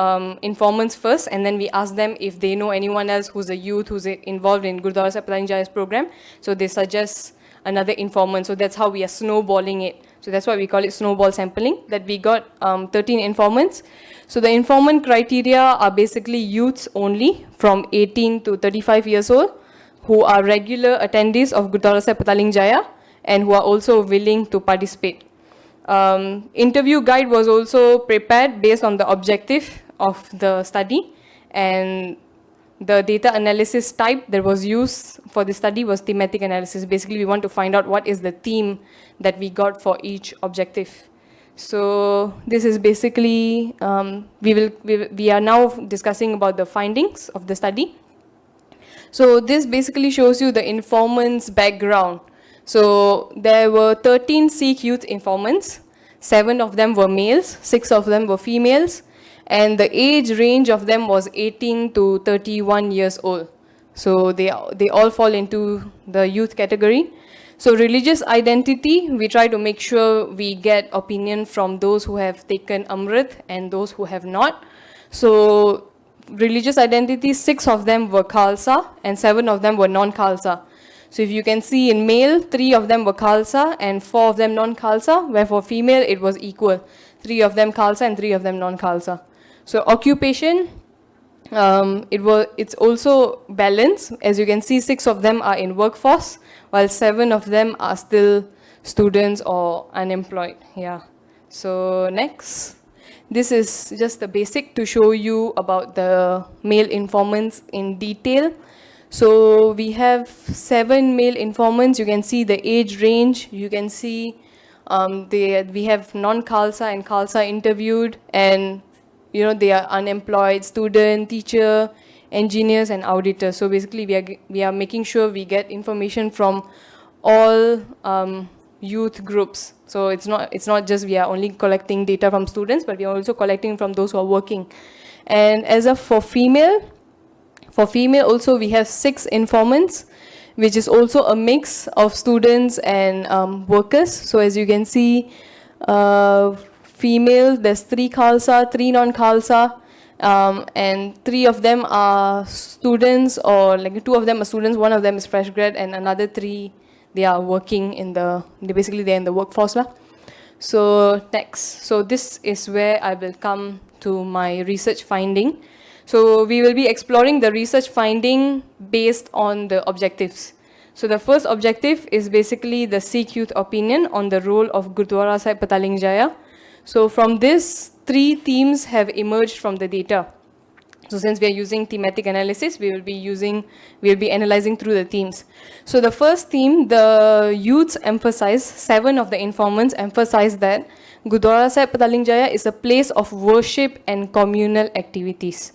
informants first, and then we ask them if they know anyone else who's a youth who's involved in Gurdwara Sahib Pataling Jaya's program. So they suggest another informant. So that's how we are snowballing it. So that's why we call it snowball sampling, that we got 13 informants. So the informant criteria are basically youths only from 18 to 35 years old who are regular attendees of Gurdwara Sahib Pataling Jaya and who are also willing to participate. Interview guide was also prepared based on the objective of the study, and the data analysis type that was used for the study was thematic analysis. Basically, we want to find out what is the theme that we got for each objective. So this is basically, we are now discussing about the findings of the study. So this basically shows you the informant's background. So there were 13 Sikh youth informants. 7 of them were males, 6 of them were females, and the age range of them was 18 to 31 years old. So they all fall into the youth category. So religious identity, we try to make sure we get opinion from those who have taken Amrit and those who have not. So religious identity, 6 of them were Khalsa and 7 of them were non-Khalsa. So if you can see in male, 3 of them were Khalsa and 4 of them non-Khalsa, where for female it was equal. 3 of them Khalsa and 3 of them non-Khalsa. So occupation, it's also balanced. As you can see, 6 of them are in workforce, while 7 of them are still students or unemployed. Yeah. So next. This is just the basic to show you about the male informants in detail. So we have 7 male informants. You can see the age range. You can see we have non-Khalsa and Khalsa interviewed, and they are unemployed, student, teacher, engineers, and auditors. So basically, we are making sure we get information from all youth groups. So it's not just we are only collecting data from students, but we are also collecting from those who are working. And for female also we have 6 informants, which is also a mix of students and workers. So as you can see, female, there's 3 Khalsa, 3 non-Khalsa, and 3 of them are students, or like 2 of them are students, 1 of them is fresh grad, and another 3, they are working they're in the workforce. So next, so this is where I will come to my research finding. So we will be exploring the research finding based on the objectives. So the first objective is basically the Sikh youth opinion on the role of Gurdwara Sahib Pataling Jaya. So from this, 3 themes have emerged from the data. So since we are using thematic analysis, we will be analyzing through the themes. So the first theme, the youths emphasize, 7 of the informants emphasize that Gurdwara Sahib Pataling Jaya is a place of worship and communal activities.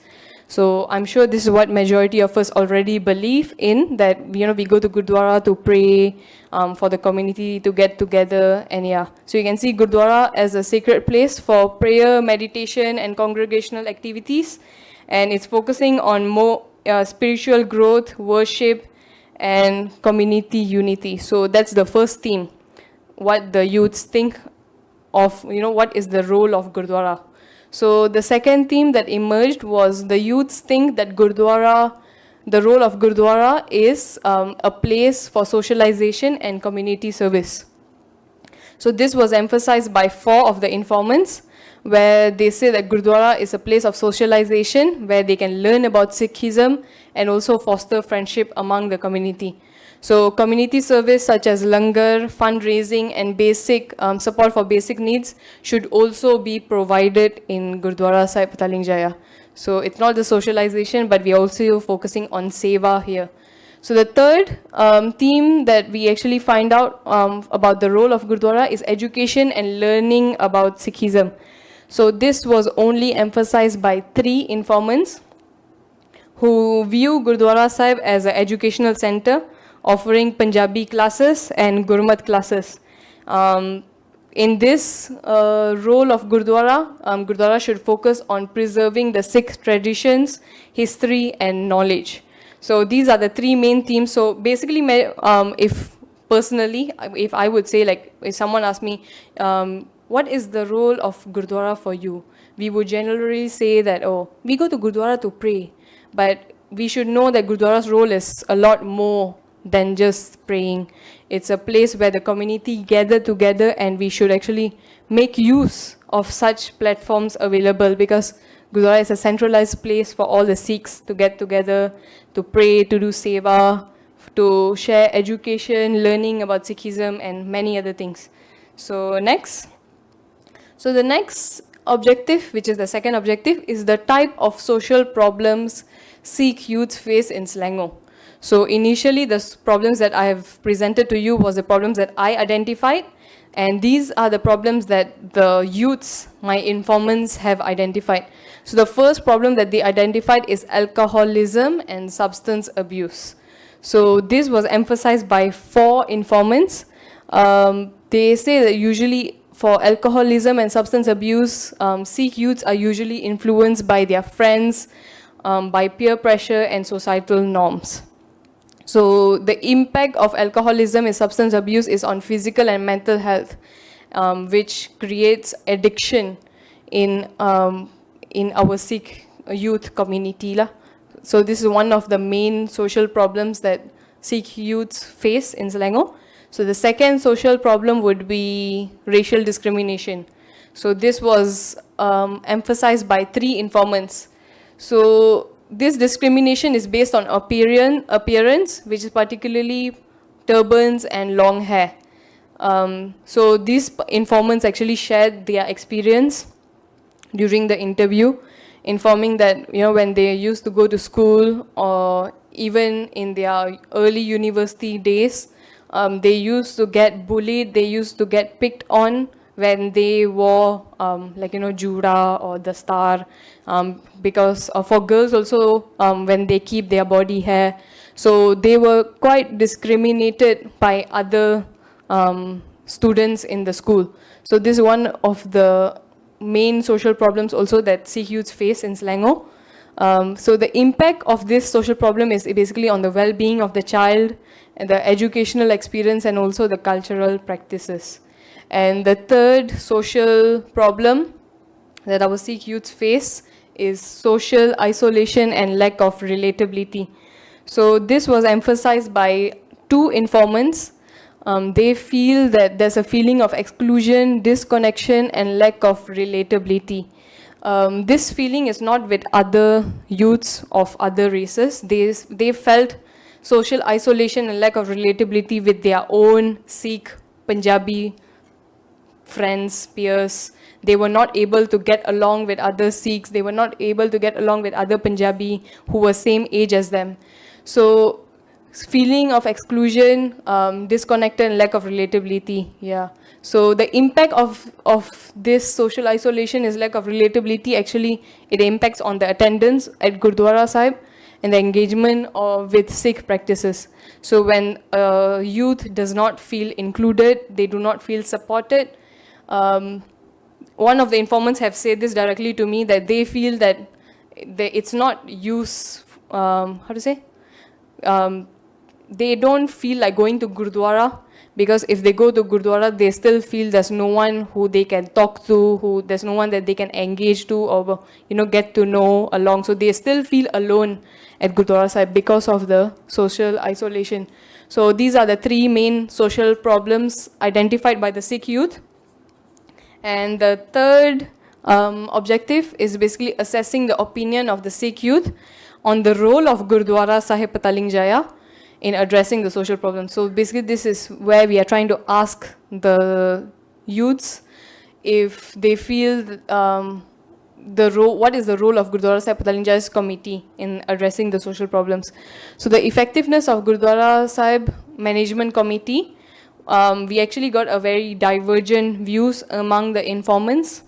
So I'm sure this is what majority of us already believe in, that we go to Gurdwara to pray, for the community to get together, and yeah. So you can see Gurdwara as a sacred place for prayer, meditation, and congregational activities, and it's focusing on more spiritual growth, worship, and community unity. So that's the first theme, what the youths think of, what is the role of Gurdwara. So the second theme that emerged was the youths think that the role of Gurdwara is a place for socialization and community service. So this was emphasized by 4 of the informants, where they say that Gurdwara is a place of socialization where they can learn about Sikhism and also foster friendship among the community. So community service such as langar, fundraising, and basic support for basic needs should also be provided in Gurdwara Sahib Pataling Jaya. So it's not the socialization, but we are also focusing on seva here. So the third theme that we actually find out about the role of Gurdwara is education and learning about Sikhism. So this was only emphasized by 3 informants who view Gurdwara Sahib as an educational center offering Punjabi classes and Gurmat classes. In this role of Gurdwara, Gurdwara should focus on preserving the Sikh traditions, history and knowledge. So these are the three main themes. So basically, if personally, if I would say, like, if someone asked me, what is the role of Gurdwara for you? We would generally say that, oh, we go to Gurdwara to pray. But we should know that Gurdwara's role is a lot more than just praying. It's a place where the community gather together, and we should actually make use of such platforms available, because Gurdwara is a centralized place for all the Sikhs to get together, to pray, to do seva, to share education, learning about Sikhism and many other things. So next. So the next objective, which is the second objective, is the type of social problems Sikh youth face in Selangor. So initially, the problems that I have presented to you was the problems that I identified, and these are the problems that the youths, my informants, have identified. So the first problem that they identified is alcoholism and substance abuse. So this was emphasized by 4 informants. They say that usually for alcoholism and substance abuse, Sikh youths are usually influenced by their friends, by peer pressure and societal norms. So the impact of alcoholism and substance abuse is on physical and mental health, which creates addiction in our Sikh youth community. So this is one of the main social problems that Sikh youths face in Selangor. So the second social problem would be racial discrimination. So this was emphasized by 3 informants. So this discrimination is based on appearance, which is particularly turbans and long hair. So these informants actually shared their experience during the interview, informing that, you know, when they used to go to school, or even in their early university days, they used to get bullied, they used to get picked on when they wore jura or the star, because for girls also, when they keep their body hair. So they were quite discriminated by other students in the school. So this is one of the main social problems also that Sikh youths face in Selangor. So the impact of this social problem is basically on the well-being of the child, and the educational experience, and also the cultural practices. And the third social problem that our Sikh youths face is social isolation and lack of relatability. So this was emphasized by 2 informants. They feel that there's a feeling of exclusion, disconnection, and lack of relatability. This feeling is not with other youths of other races. They felt social isolation and lack of relatability with their own Sikh, Punjabi friends, peers. They were not able to get along with other Sikhs. They were not able to get along with other Punjabi who were same age as them. So feeling of exclusion, disconnected, and lack of relatability. Yeah. So the impact of this social isolation is lack of relatability. Actually, it impacts on the attendance at Gurdwara Sahib and the engagement with Sikh practices. So when youth does not feel included, they do not feel supported. One of the informants have said this directly to me, that they feel that it's not they don't feel like going to Gurdwara, because if they go to Gurdwara, they still feel there's no one who they can talk to, there's no one that they can engage to, or get to know along. So they still feel alone at Gurdwara Sahib because of the social isolation. So these are the 3 main social problems identified by the Sikh youth. And the third objective is basically assessing the opinion of the Sikh youth on the role of Gurdwara Sahib Pataling Jaya in addressing the social problems. So basically this is where we are trying to ask the youths if they feel what is the role of Gurdwara Sahib Pataling Jaya's committee in addressing the social problems. So the effectiveness of Gurdwara Sahib Management Committee, we actually got a very divergent views among the informants.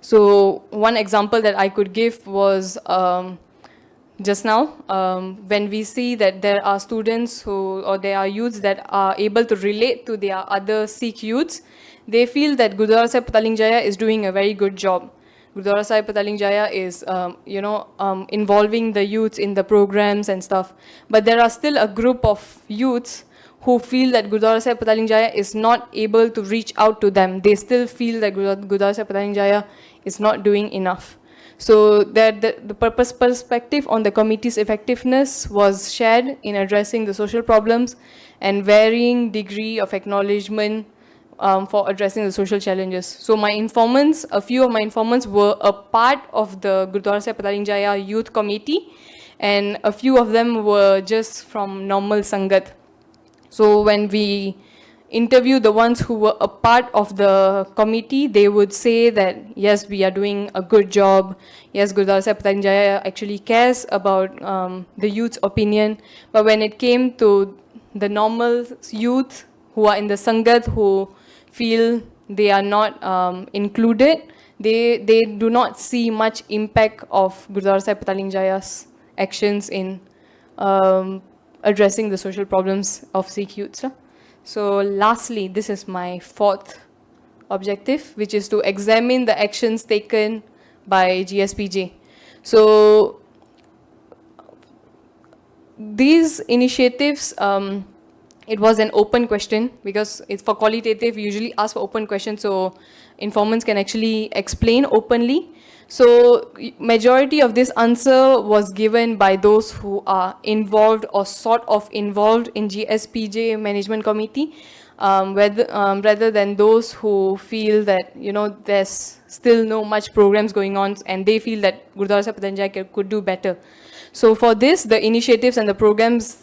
So one example that I could give was just now, when we see that there are students who, or there are youths that are able to relate to their other Sikh youths, they feel that Gurdwara Sahib Pataling Jaya is doing a very good job. Gurdwara Sahib Pataling Jaya is, involving the youths in the programs and stuff. But there are still a group of youths who feel that Gurdwara Sahib Pataling Jaya is not able to reach out to them. They still feel that Gurdwara Sahib Pataling Jaya is not doing enough. So that the perspective on the committee's effectiveness was shared in addressing the social problems and varying degree of acknowledgement for addressing the social challenges. So my informants, a few of my informants were a part of the Gurdwara Sahib Pataling Jaya Youth Committee, and a few of them were just from normal Sangat. So when we interview the ones who were a part of the committee, they would say that, yes, we are doing a good job. Yes, Gurdwara Sahib Pataling Jaya actually cares about the youth's opinion. But when it came to the normal youth who are in the Sangat, who feel they are not included, they do not see much impact of Gurdwara Sahib Pataling Jaya's actions in addressing the social problems of Sikh youths. So lastly, this is my fourth objective, which is to examine the actions taken by GSPJ. So these initiatives, it was an open question, because it's for qualitative, we usually ask for open questions so informants can actually explain openly. So majority of this answer was given by those who are involved or sort of involved in GSPJ management committee, rather than those who feel that, there's still no much programs going on and they feel that Gurdwara Sahib Pataling Jaya could do better. So for this, the initiatives and the programs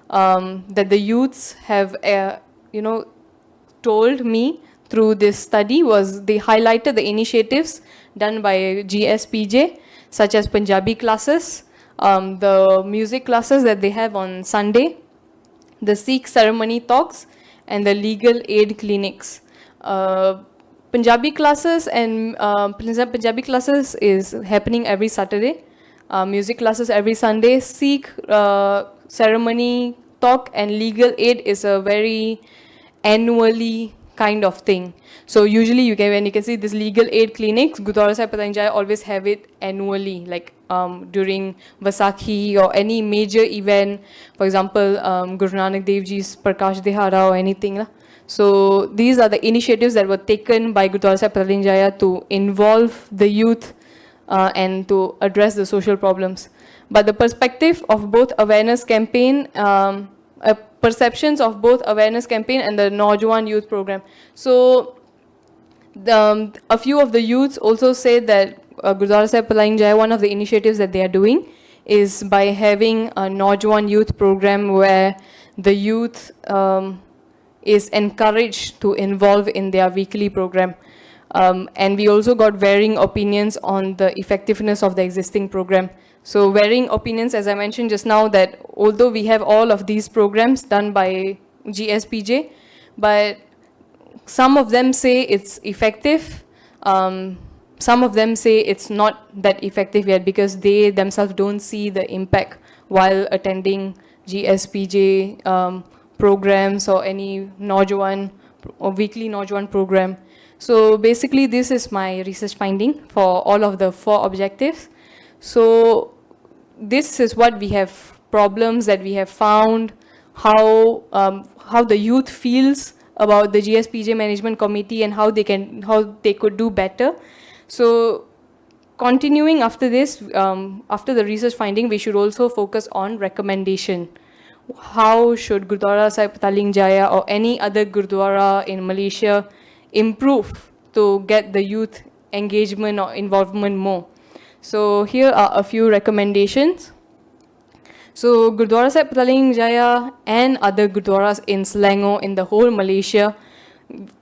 that the youths have, told me through this study was, they highlighted the initiatives done by GSPJ, such as Punjabi classes, the music classes that they have on Sunday, the Sikh ceremony talks, and the legal aid clinics. Punjabi classes is happening every Saturday. Music classes every Sunday. Sikh ceremony talk and legal aid is a very annually kind of thing. So usually when you can see this legal aid clinics, Gurdwara Sahib Pataling Jaya always have it annually, like during Vaisakhi or any major event, for example, Guru Nanak Dev Ji's Prakash Dihara or anything. So these are the initiatives that were taken by Gurdwara Sahib Pataling Jaya to involve the youth and to address the social problems. But the perspective of both awareness campaign, perceptions of both awareness campaign and the Naujawan youth program. So a few of the youths also say that Gurdwara Sahib Pataling Jaya, one of the initiatives that they are doing is by having a Naujawan youth program where the youth is encouraged to involve in their weekly program. And we also got varying opinions on the effectiveness of the existing program. So varying opinions, as I mentioned just now, that although we have all of these programs done by GSPJ, but some of them say it's effective, some of them say it's not that effective yet because they themselves don't see the impact while attending GSPJ programs or any Naujawan or weekly Naujawan program. So basically this is my research finding for all of the 4 objectives. So this is what we have, problems that we have found, how the youth feels about the GSPJ management committee and how they could do better. So continuing after this, after the research finding, we should also focus on recommendation. How should Gurdwara Sahib Pataling Jaya or any other Gurdwara in Malaysia improve to get the youth engagement or involvement more? So here are a few recommendations. So Gurdwara Sahib Pataling Jaya and other Gurdwaras in Selangor, in the whole Malaysia,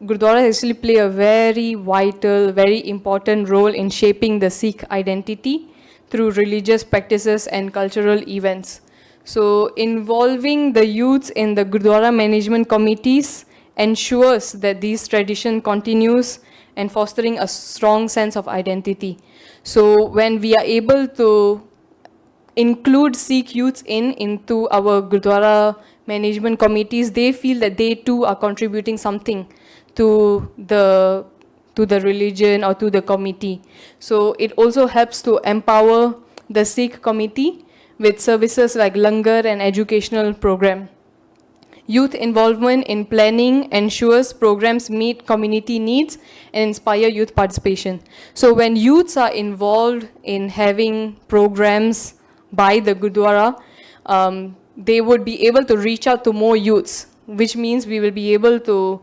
Gurdwaras actually play a very vital, very important role in shaping the Sikh identity through religious practices and cultural events. So involving the youths in the Gurdwara management committees ensures that this tradition continues and fostering a strong sense of identity. So when we are able to include Sikh youths into our Gurdwara management committees, they feel that they too are contributing something to the religion or to the committee. So it also helps to empower the Sikh committee with services like langar and educational program. Youth involvement in planning ensures programs meet community needs and inspire youth participation. So when youths are involved in having programs by the Gurdwara, they would be able to reach out to more youths, which means we will be able to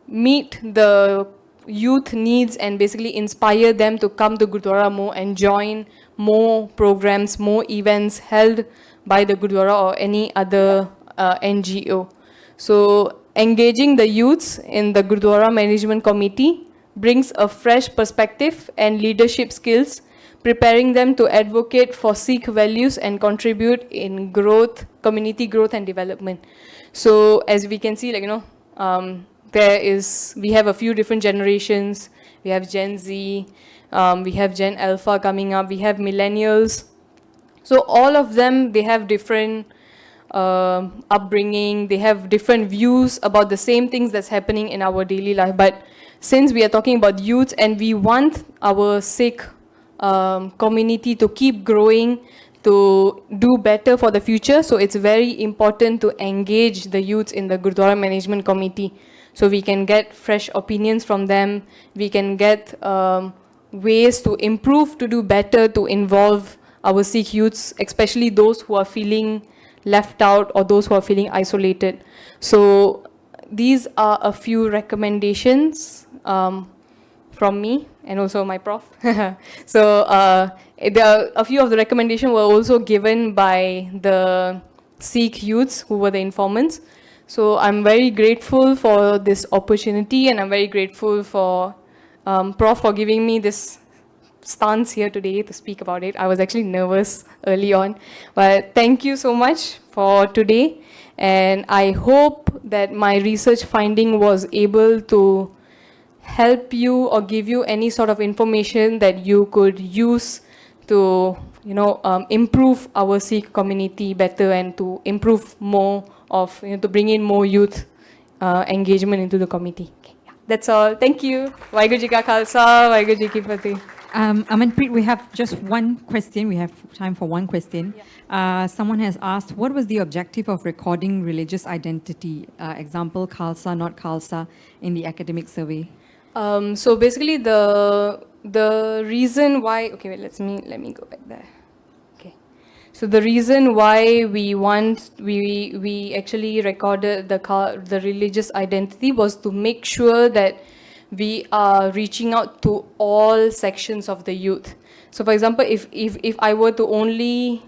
meet the youth needs and basically inspire them to come to Gurdwara more and join more programs, more events held by the Gurdwara or any other NGO. So engaging the youths in the Gurdwara Management Committee brings a fresh perspective and leadership skills, preparing them to advocate for Sikh values and contribute in growth, community growth and development. So as we can see, we have a few different generations. We have Gen Z, we have Gen Alpha coming up, we have millennials. So all of them, they have different upbringing, they have different views about the same things that's happening in our daily life. But since we are talking about youth and we want our Sikh community to keep growing, to do better for the future, so it's very important to engage the youths in the Gurdwara Management Committee. So we can get fresh opinions from them, we can get ways to improve, to do better, to involve our Sikh youths, especially those who are feeling left out or those who are feeling isolated. So these are a few recommendations from me and also my prof. So there are a few of the recommendations were also given by the Sikh youths who were the informants. So I'm very grateful for this opportunity and I'm very grateful for Prof for giving me this stance here today to speak about it. I was actually nervous early on, but thank you so much for today. And I hope that my research finding was able to help you or give you any sort of information that you could use to, improve our Sikh community better and to improve more of, to bring in more youth engagement into the committee. Okay, yeah, that's all. Thank you. Waheguru Ji Ka Khalsa, Waheguru Ji Ki Fateh. Amanpreet, we have just one question. We have time for one question. Yeah. Someone has asked, what was the objective of recording religious identity, example, Khalsa, not Khalsa, in the academic survey? So basically the reason why, okay, wait, let me go back there. Okay. So the reason why we actually recorded the religious identity was to make sure that we are reaching out to all sections of the youth. So for example, if I were to only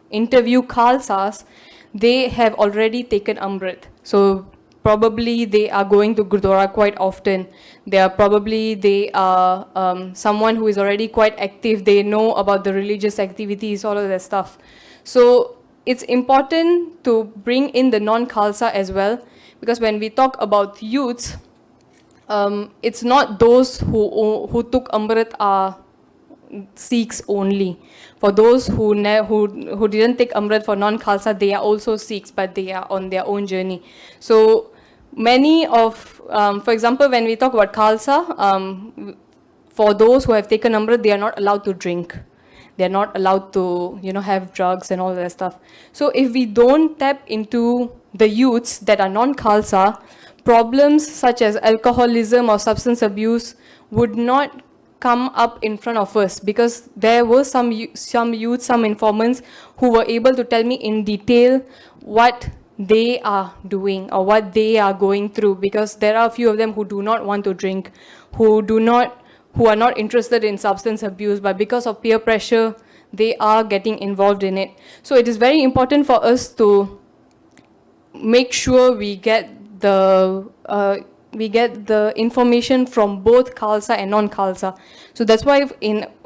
interview Khalsas, they have already taken Amrit. So probably they are going to Gurdwara quite often. They are someone who is already quite active. They know about the religious activities, all of that stuff. So it's important to bring in the non-Khalsa as well, because when we talk about youths, it's not those who took Amrit are Sikhs only. For those who didn't take Amrit for non-Khalsa, they are also Sikhs, but they are on their own journey. So many of, for example, when we talk about Khalsa, for those who have taken Amrit, they are not allowed to drink. They are not allowed to, have drugs and all that stuff. So if we don't tap into the youths that are non-Khalsa, problems such as alcoholism or substance abuse would not come up in front of us, because there were some youth, some informants who were able to tell me in detail what they are doing or what they are going through, because there are a few of them who do not want to drink, who are not interested in substance abuse, but because of peer pressure, they are getting involved in it. So it is very important for us to make sure we get the information from both Khalsa and non-Khalsa. So that's why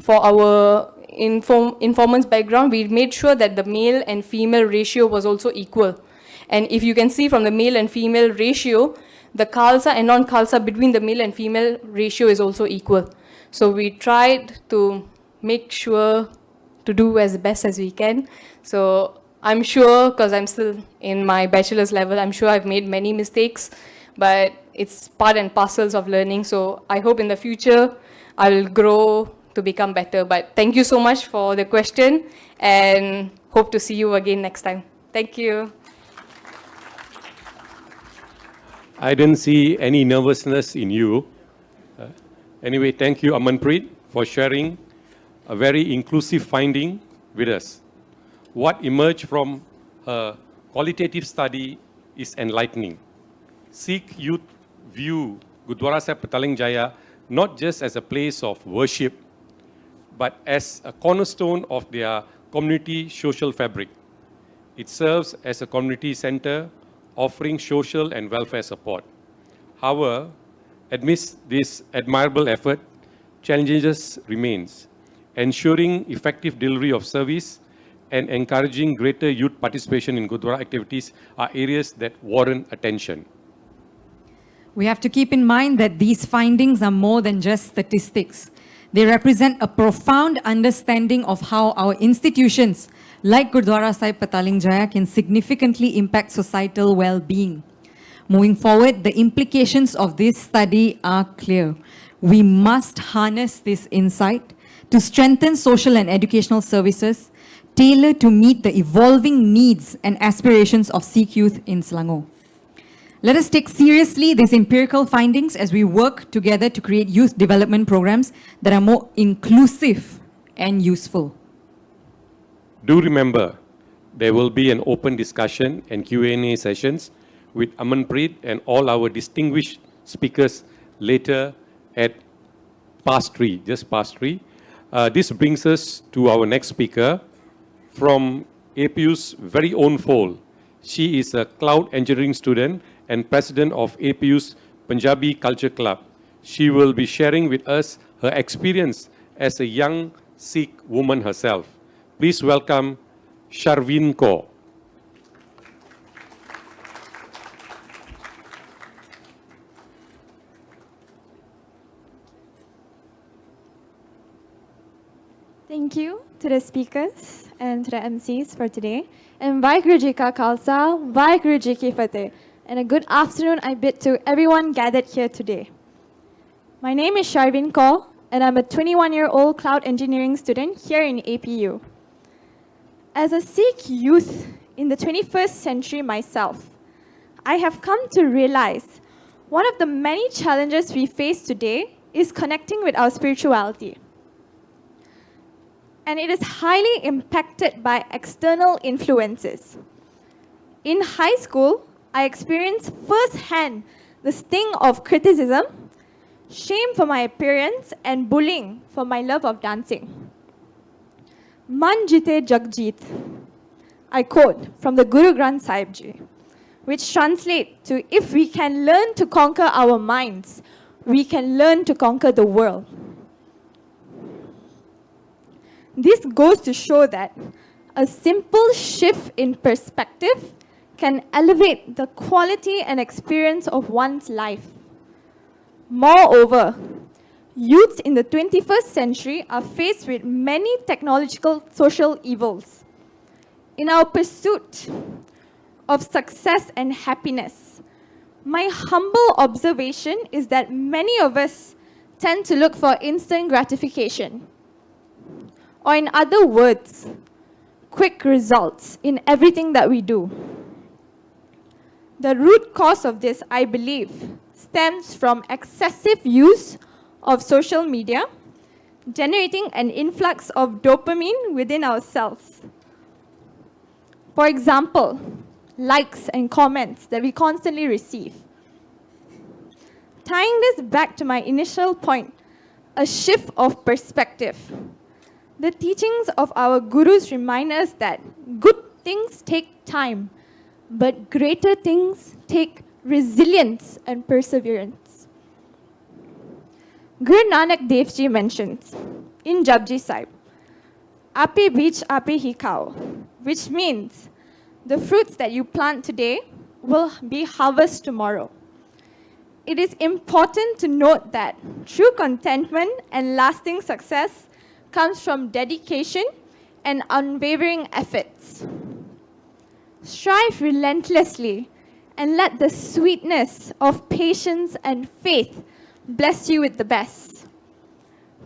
for our informants background, we made sure that the male and female ratio was also equal. And if you can see from the male and female ratio, the Khalsa and non-Khalsa between the male and female ratio is also equal. So we tried to make sure to do as best as we can. So I'm sure, because I'm still in my bachelor's level, I'm sure I've made many mistakes, but it's part and parcels of learning. So I hope in the future I will grow to become better. But thank you so much for the question, and hope to see you again next time. Thank you. I didn't see any nervousness in you. Anyway, thank you, Amanpreet, for sharing a very inclusive finding with us. What emerged from a qualitative study is enlightening. Sikh youth view Gurdwara Sahib Petaling Jaya not just as a place of worship, but as a cornerstone of their community social fabric. It serves as a community center offering social and welfare support. However, amidst this admirable effort, challenges remains. Ensuring effective delivery of service and encouraging greater youth participation in Gurdwara activities are areas that warrant attention. We have to keep in mind that these findings are more than just statistics. They represent a profound understanding of how our institutions, like Gurdwara Sahib Petaling Jaya, can significantly impact societal well-being. Moving forward, the implications of this study are clear. We must harness this insight to strengthen social and educational services tailored to meet the evolving needs and aspirations of Sikh youth in Selangor. Let us take seriously these empirical findings as we work together to create youth development programs that are more inclusive and useful. Do remember, there will be an open discussion and Q&A sessions with Amanpreet and all our distinguished speakers later at past 3, just past 3. This brings us to our next speaker from APU's very own fold. She is a cloud engineering student and president of APU's Punjabi Culture Club. She will be sharing with us her experience as a young Sikh woman herself. Please welcome Sharveen Kaur. Thank you to the speakers and to the MCs for today. And Vaheguru Ji Ka Khalsa, Vaheguru Ji Ki Fateh. And a good afternoon I bid to everyone gathered here today. My name is Sharveen Kaur, and I'm a 21-year-old cloud engineering student here in APU. As a Sikh youth in the 21st century myself, I have come to realize one of the many challenges we face today is connecting with our spirituality. And it is highly impacted by external influences. In high school, I experienced firsthand the sting of criticism, shame for my appearance, and bullying for my love of dancing. Man jite Jagjit, I quote from the Guru Granth Sahib Ji, which translates to, if we can learn to conquer our minds, we can learn to conquer the world. This goes to show that a simple shift in perspective can elevate the quality and experience of one's life. Moreover, youths in the 21st century are faced with many technological social evils. In our pursuit of success and happiness, my humble observation is that many of us tend to look for instant gratification. Or in other words, quick results in everything that we do. The root cause of this, I believe, stems from excessive use of social media, generating an influx of dopamine within ourselves. For example, likes and comments that we constantly receive. Tying this back to my initial point, a shift of perspective. The teachings of our gurus remind us that good things take time, but greater things take resilience and perseverance. Guru Nanak Dev Ji mentions in Japji Sahib, Ape beech ape hi khao, which means the fruits that you plant today will be harvested tomorrow. It is important to note that true contentment and lasting success comes from dedication and unwavering efforts. Strive relentlessly and let the sweetness of patience and faith bless you with the best.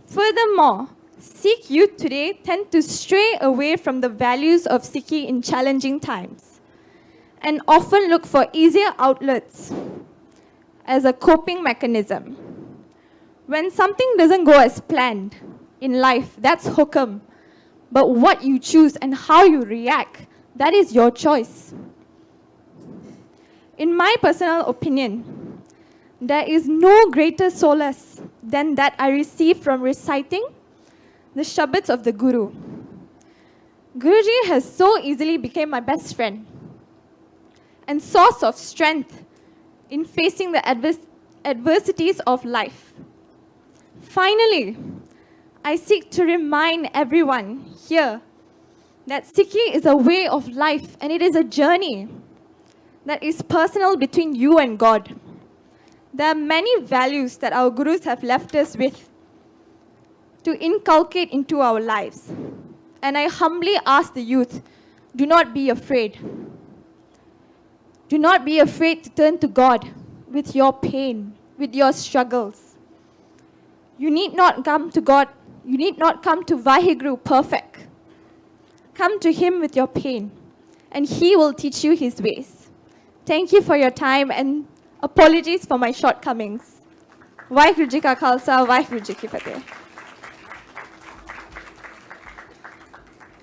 Furthermore, Sikh youth today tend to stray away from the values of Siki in challenging times and often look for easier outlets as a coping mechanism. When something doesn't go as planned in life, that's hukum. But what you choose and how you react, that is your choice. In my personal opinion, there is no greater solace than that I receive from reciting the Shabads of the Guru. Guruji has so easily become my best friend and source of strength in facing the adversities of life. Finally, I seek to remind everyone here that Siki is a way of life and it is a journey that is personal between you and God. There are many values that our gurus have left us with to inculcate into our lives. And I humbly ask the youth, do not be afraid. Do not be afraid to turn to God with your pain, with your struggles. You need not come to God, you need not come to Vaheguru perfect. Come to Him with your pain, and He will teach you His ways. Thank you for your time, and apologies for my shortcomings. Vaheguru Ji Ka Khalsa, Vaheguru Ji Ki Fateh.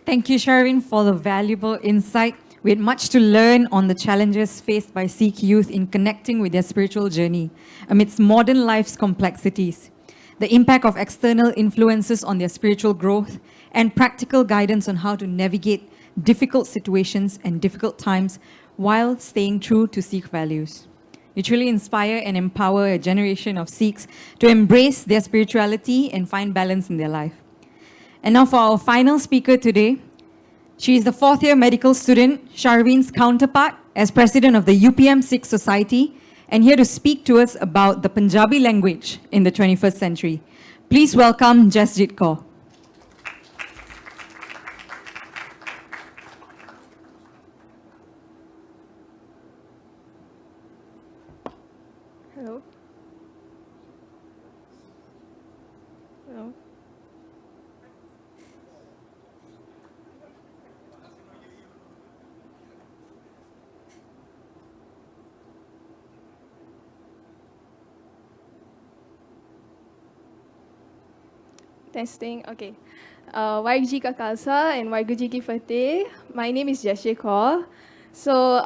Thank you, Sharvin, for the valuable insight. We had much to learn on the challenges faced by Sikh youth in connecting with their spiritual journey amidst modern life's complexities, the impact of external influences on their spiritual growth, and practical guidance on how to navigate difficult situations and difficult times while staying true to Sikh values. You truly inspire and empower a generation of Sikhs to embrace their spirituality and find balance in their life. And now for our final speaker today. She is the fourth-year medical student, Sharvin's counterpart as president of the UPM Sikh Society, and here to speak to us about the Punjabi language in the 21st century. Please welcome Jasjit Kaur. Hello. Hello. Testing, okay. Vaheguru Ji Ka Khalsa and Vaheguru Ji Ki Fateh. My name is Jasjit Kaur. So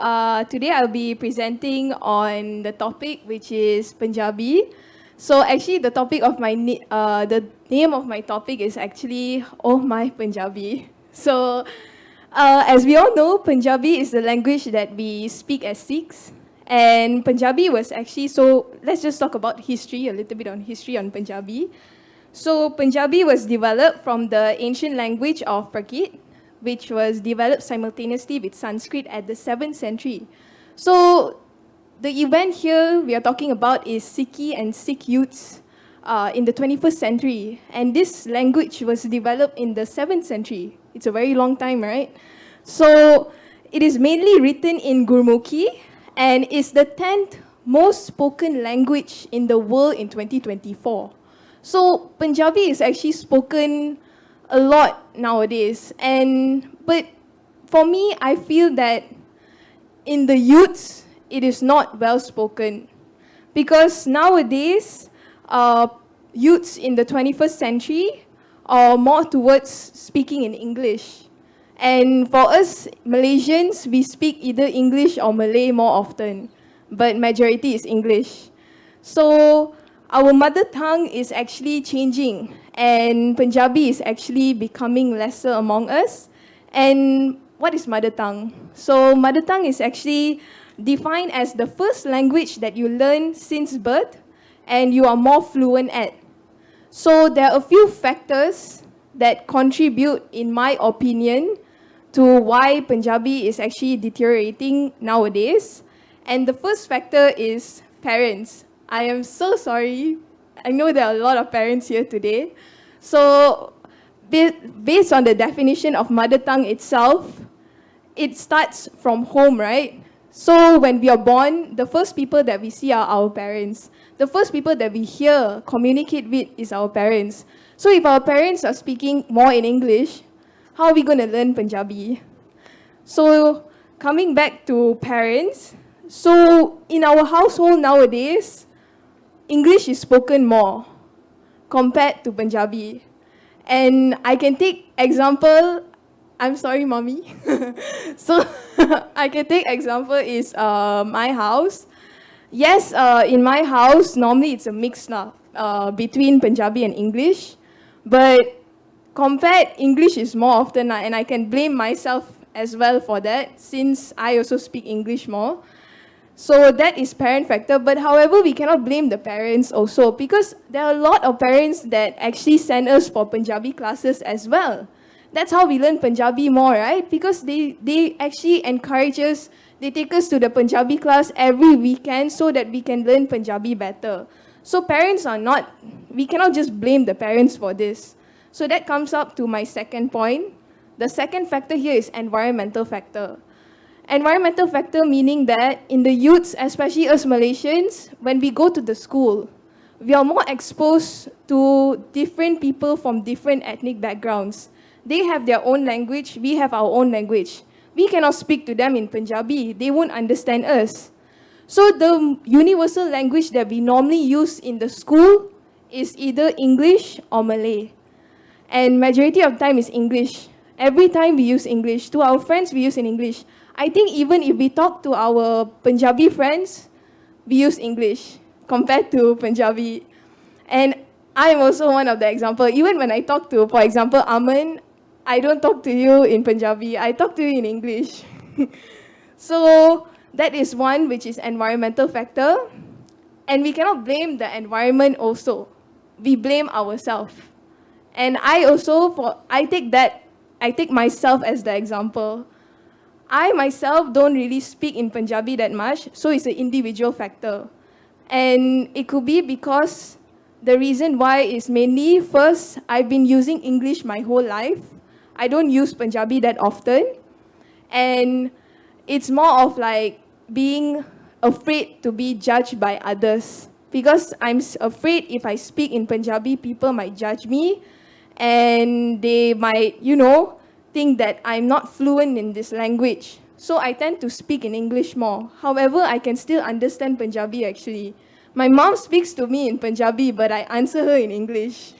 today I'll be presenting on the topic which is Punjabi. So actually the topic of the name of my topic is actually Oh My Punjabi. So as we all know, Punjabi is the language that we speak as Sikhs. And Punjabi was actually, so let's just talk about history, a little bit on history on Punjabi. So Punjabi was developed from the ancient language of Prakrit, which was developed simultaneously with Sanskrit at the 7th century. So the event here we are talking about is Siki and Sikh youths in the 21st century. And this language was developed in the 7th century. It's a very long time, right? So it is mainly written in Gurmukhi and is the 10th most spoken language in the world in 2024. So Punjabi is actually spoken a lot nowadays. But for me, I feel that in the youths, it is not well spoken. Because nowadays, youths in the 21st century are more towards speaking in English. And for us Malaysians, we speak either English or Malay more often, but majority is English. So our mother tongue is actually changing, and Punjabi is actually becoming lesser among us. And what is mother tongue? So mother tongue is actually defined as the first language that you learn since birth and you are more fluent at. So there are a few factors that contribute, in my opinion, to why Punjabi is actually deteriorating nowadays. And the first factor is parents. I am so sorry. I know there are a lot of parents here today. So based on the definition of mother tongue itself, it starts from home, right? So when we are born, the first people that we see are our parents. The first people that we hear, communicate with is our parents. So if our parents are speaking more in English, how are we going to learn Punjabi? So coming back to parents, so in our household nowadays, English is spoken more compared to Punjabi. And I can take example, I'm sorry, mommy. So I can take example is my house. Yes, in my house, normally it's a mix between Punjabi and English. But compared, English is more often, and I can blame myself as well for that, since I also speak English more. So that is parent factor, but however, we cannot blame the parents also, because there are a lot of parents that actually send us for Punjabi classes as well. That's how we learn Punjabi more, right? Because they actually encourage us, they take us to the Punjabi class every weekend so that we can learn Punjabi better. So parents are not, we cannot just blame the parents for this. So that comes up to my second point. The second factor here is environmental factor. Environmental factor meaning that in the youths, especially us Malaysians, when we go to the school, we are more exposed to different people from different ethnic backgrounds. They have their own language, we have our own language. We cannot speak to them in Punjabi, they won't understand us. So the universal language that we normally use in the school is either English or Malay. And majority of time is English. Every time we use English. To our friends, we use in English. I think even if we talk to our Punjabi friends, we use English compared to Punjabi. And I'm also one of the example. Even when I talk to, for example, Aman, I don't talk to you in Punjabi, I talk to you in English. So that is one, which is environmental factor. And we cannot blame the environment also. We blame ourselves. And I take myself as the example. I myself don't really speak in Punjabi that much, so it's an individual factor. And it could be because the reason why is mainly, first, I've been using English my whole life. I don't use Punjabi that often. And it's more of like being afraid to be judged by others. Because I'm afraid if I speak in Punjabi, people might judge me. And they might, think that I'm not fluent in this language. So I tend to speak in English more. However, I can still understand Punjabi actually. My mom speaks to me in Punjabi, but I answer her in English.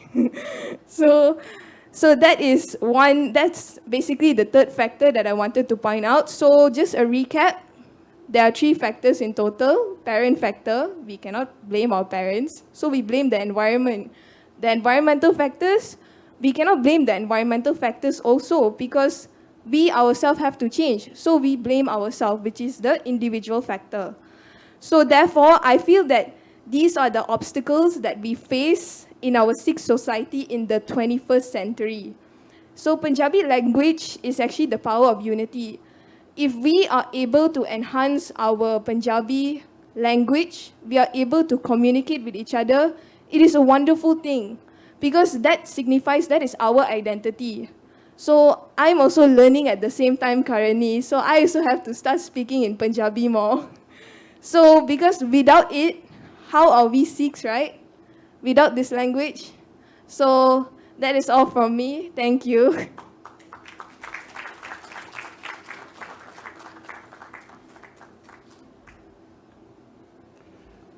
So that is one, that's basically the third factor that I wanted to point out. So just a recap, there are 3 factors in total. Parent factor, we cannot blame our parents, so we blame the environment. The environmental factors, we cannot blame the environmental factors also, because we ourselves have to change. So we blame ourselves, which is the individual factor. So therefore, I feel that these are the obstacles that we face in our Sikh society in the 21st century. So Punjabi language is actually the power of unity. If we are able to enhance our Punjabi language, we are able to communicate with each other, it is a wonderful thing. Because that signifies that is our identity. So I'm also learning at the same time currently. So I also have to start speaking in Punjabi more. So because without it, how are we Sikhs, right? Without this language. So that is all from me. Thank you.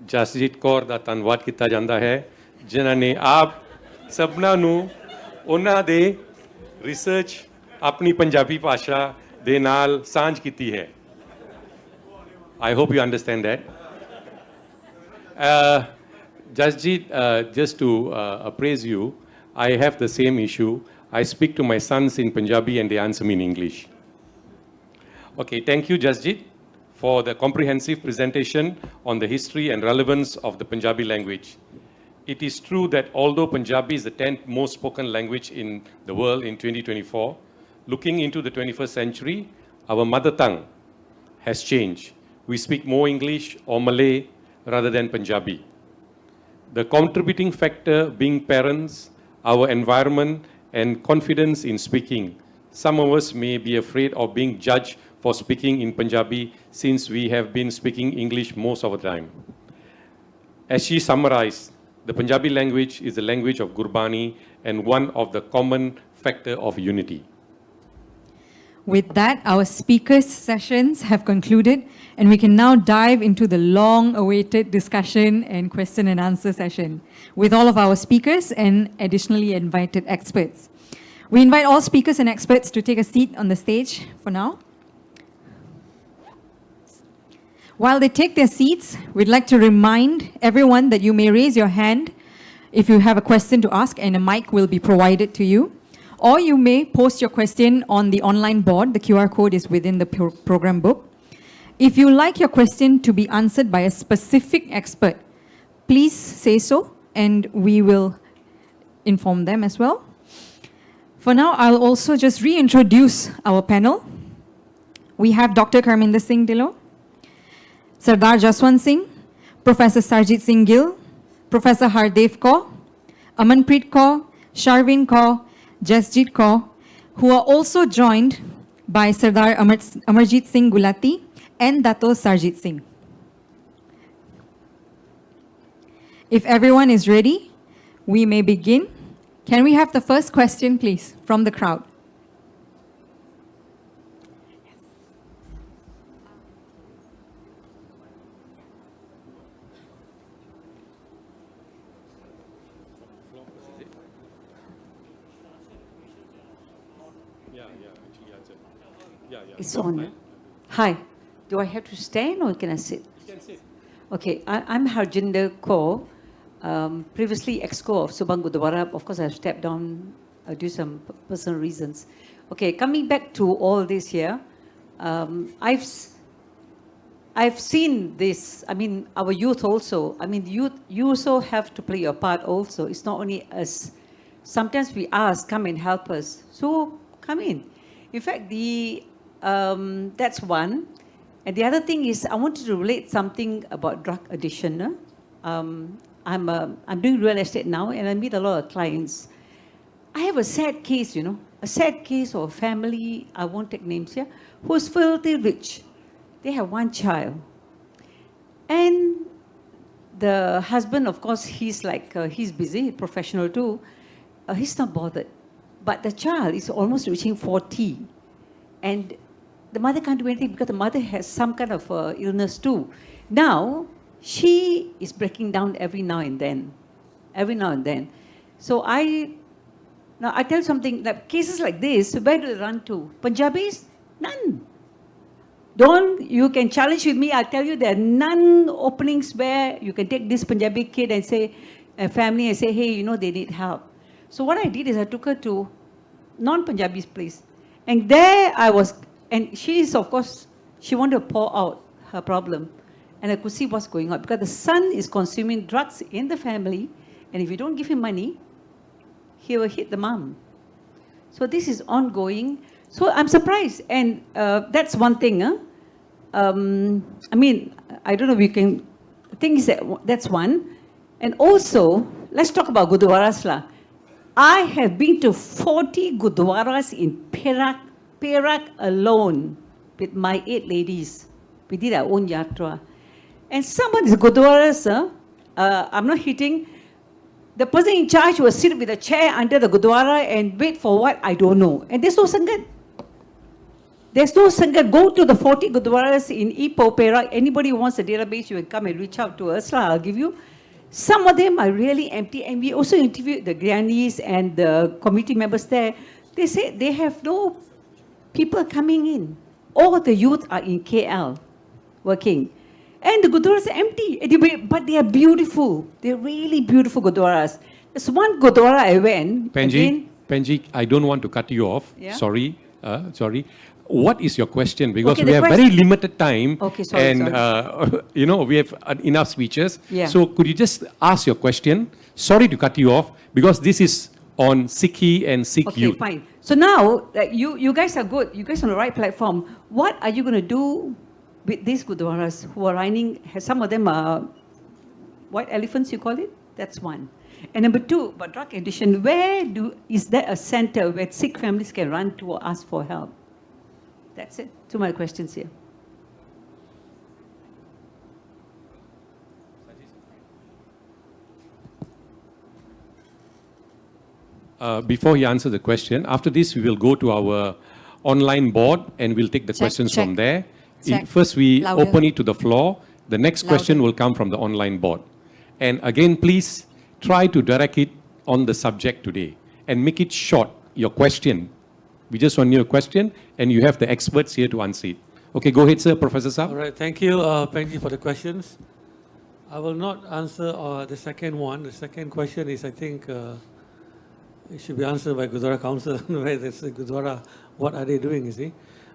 Jasjit Kaur ਦਾ ਧੰਨਵਾਦ ਕੀਤਾ ਜਾਂਦਾ ਹੈ, ਜਿਨ੍ਹਾਂ ਨੇ ਆਪ ਸਭਨਾਂ ਨੂੰ ਉਹਨਾਂ ਦੇ ਰਿਸਰਚ ਆਪਣੀ ਪੰਜਾਬੀ ਭਾਸ਼ਾ ਦੇ ਨਾਲ ਸਾਂਝ ਕੀਤੀ ਹੈ. I hope you understand that. Jasjit, just to appraise you, I have the same issue. I speak to my sons in Punjabi and they answer me in English. Okay, thank you, Jasjit, for the comprehensive presentation on the history and relevance of the Punjabi language. It is true that although Punjabi is the 10th most spoken language in the world in 2024, looking into the 21st century, our mother tongue has changed. We speak more English or Malay rather than Punjabi. The contributing factor being parents, our environment, and confidence in speaking. Some of us may be afraid of being judged for speaking in Punjabi since we have been speaking English most of the time. As she summarized, the Punjabi language is the language of Gurbani and one of the common factor of unity. With that, our speakers' sessions have concluded, and we can now dive into the long-awaited discussion and question and answer session with all of our speakers and additionally invited experts. We invite all speakers and experts to take a seat on the stage for now. While they take their seats, we'd like to remind everyone that you may raise your hand if you have a question to ask, and a mic will be provided to you. Or you may post your question on the online board. The QR code is within the program book. If you like your question to be answered by a specific expert, please say so, and we will inform them as well. For now, I'll also just reintroduce our panel. We have Dr. Karminder Singh Dhillon, Sardar Jaswant Singh, Professor Sarjit Singh Gill, Professor Hardev Kaur, Amanpreet Kaur, Sharvin Kaur, Jasjit Kaur, who are also joined by Sardar Amarjit Singh Gulati and Dato Sarjit Singh. If everyone is ready, we may begin. Can we have the first question, please, from the crowd? It's on. Hi. Do I have to stand or can I sit? You can sit. Okay. I'm Harjinder Kaur, previously exco of Subang Gurdwara. Of course, I've stepped down due to some personal reasons. Okay. Coming back to all this here, I've seen this. I mean, our youth also. I mean, you also have to play your part also. It's not only us. Sometimes we ask, come and help us. So come in. In fact, that's one. And the other thing is, I wanted to relate something about drug addiction. I'm doing real estate now, and I meet a lot of clients. I have a sad case, a sad case of a family, I won't take names here, who's filthy rich. They have one child. And the husband, of course, he's busy, professional too. He's not bothered. But the child is almost reaching 40. And the mother can't do anything because the mother has some kind of illness too. Now, she is breaking down every now and then. Every now and then. So I tell you something, that cases like this, where do they run to? Punjabis? None. You can challenge with me, I'll tell you there are none openings where you can take this Punjabi kid and say, a family and say, hey, they need help. So what I did is I took her to non-Punjabi's place. And there I was, and she is, of course, she wanted to pour out her problem. And I could see what's going on. Because the son is consuming drugs in the family, and if you don't give him money, he will hit the mom. So this is ongoing. So I'm surprised. And that's one thing. I mean, I don't know if we can, the thing is that's one. And also, let's talk about Gurdwaras lah. I have been to 40 Gurdwaras in Perak alone with my 8 ladies. We did our own yatra. And some of these Gurdwaras, I'm not hitting, the person in charge will sit with a chair under the Gurdwara and wait for what? I don't know. And there's no Sangat. There's no Sangat. Go to the 40 Gurdwaras in Ipoh, Perak. Anybody who wants a database, you can come and reach out to us. I'll give you. Some of them are really empty. And we also interviewed the grannies and the committee members there. They say they have no people coming in. All the youth are in KL working. And the Gurdwaras are empty. But they are beautiful. They're really beautiful Gurdwaras. There's one Gurdwara I went. Penji, I don't want to cut you off. Yeah? Sorry. What is your question? Because Okay, we have very limited time. Okay, sorry, we have enough speeches. Yeah. So could you just ask your question? Sorry to cut you off, because this is on Siki and Sikh Okay, youth. fine. So now, you guys are good. You guys are on the right platform. What are you going to do with these Gurdwaras who are running? Some of them are white elephants, you call it? That's one. And number two, about drug addiction, is there a center where Sikh families can run to or ask for help? That's it. Two my questions here. Before he answers the question, after this we will go to our online board and we'll take the questions from there. First we Louder. open it to the floor. The next question Louder. will come from the online board. And again, please try to direct it on the subject today and make it short, your question. We just want your question and you have the experts here to answer it. Okay, go ahead, sir, Professor Saab. All right, thank you. Thank you for the questions. I will not answer the second one. The second question is, I think, it should be answered by Gurdwara Council. Where there's a Gurdwara, what are they doing, you see?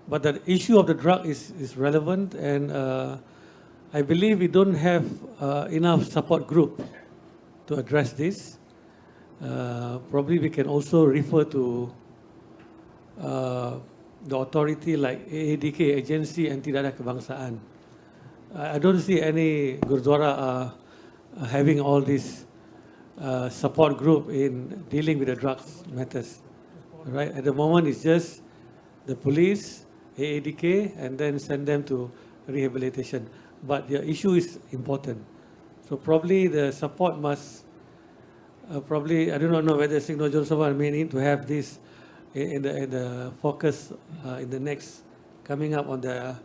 But the issue of the drug is relevant, and I believe we don't have enough support group to address this. Probably we can also refer to the authority like AADK, Agency Anti-Dadah Kebangsaan. I don't see any Gurdwara having all this support group in dealing with the drugs matters. Right? At the moment, it's just the police, AADK, and then send them to rehabilitation. But the issue is important. So probably the support must, probably, I do not know whether Sikh Nojon Sabha may need to have this in the focus in the next, coming up on the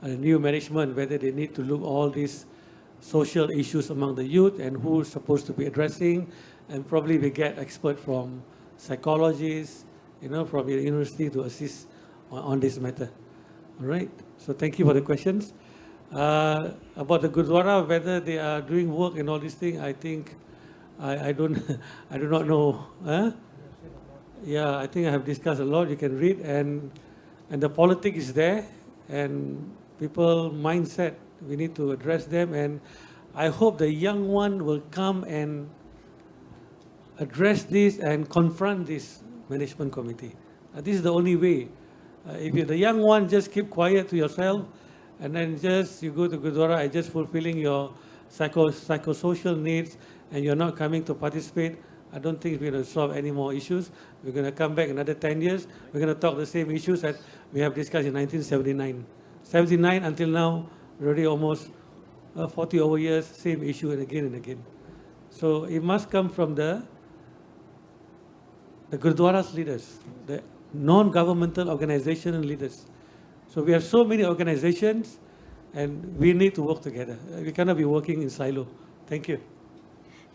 new management, whether they need to look all these social issues among the youth and who's supposed to be addressing, and probably we get expert from psychologists, from the university to assist on this matter. All right. So thank you for the questions. About the Gurdwara, whether they are doing work and all these things, I think I do not know. Huh? Yeah, I think I have discussed a lot. You can read, and the politics is there, and people mindset. We need to address them, and I hope the young one will come and address this and confront this management committee. This is the only way. If you're the young one, just keep quiet to yourself, and then just you go to Gurdwara, just fulfilling your psychosocial needs, and you're not coming to participate. I don't think we're going to solve any more issues. We're going to come back another 10 years. We're going to talk the same issues that we have discussed in 1979. 79 until now, already almost 40 over years, same issue and again. So it must come from the Gurdwara's leaders, the non-governmental organizational leaders. So we have so many organizations, and we need to work together. We cannot be working in silo. Thank you.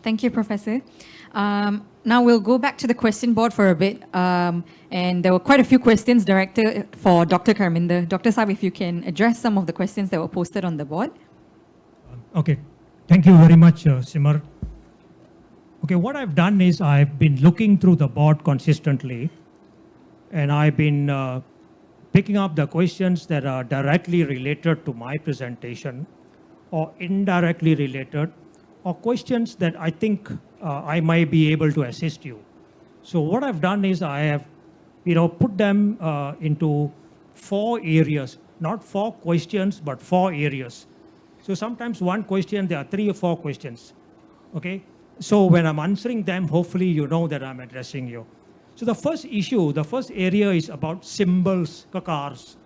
Thank you, Professor. Now we'll go back to the question board for a bit. And there were quite a few questions directed for Dr. Karminder. Dr. Saab, if you can address some of the questions that were posted on the board. Okay. Thank you very much, Simar. Okay, what I've done is I've been looking through the board consistently, and I've been picking up the questions that are directly related to my presentation or indirectly related, or questions that I think I might be able to assist you. So what I've done is I have, put them into 4 areas, not 4 questions, but 4 areas. So sometimes one question, there are 3 or 4 questions, okay? So when I'm answering them, hopefully you know that I'm addressing you. So the first issue, the first area is about symbols, kakars,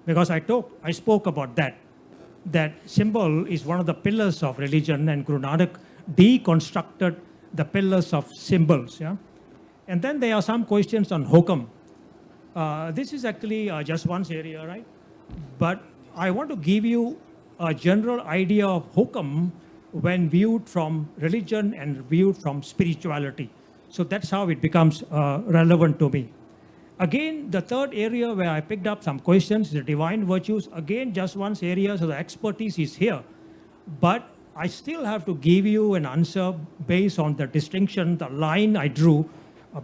because I spoke about that. That symbol is one of the pillars of religion, and Guru Nanak deconstructed the pillars of symbols. Yeah? And then there are some questions on hukam. This is actually just one area, right? But I want to give you a general idea of hukam when viewed from religion and viewed from spirituality. So that's how it becomes relevant to me. Again, the third area where I picked up some questions, the divine virtues, again, just one area, so the expertise is here. But I still have to give you an answer based on the distinction, the line I drew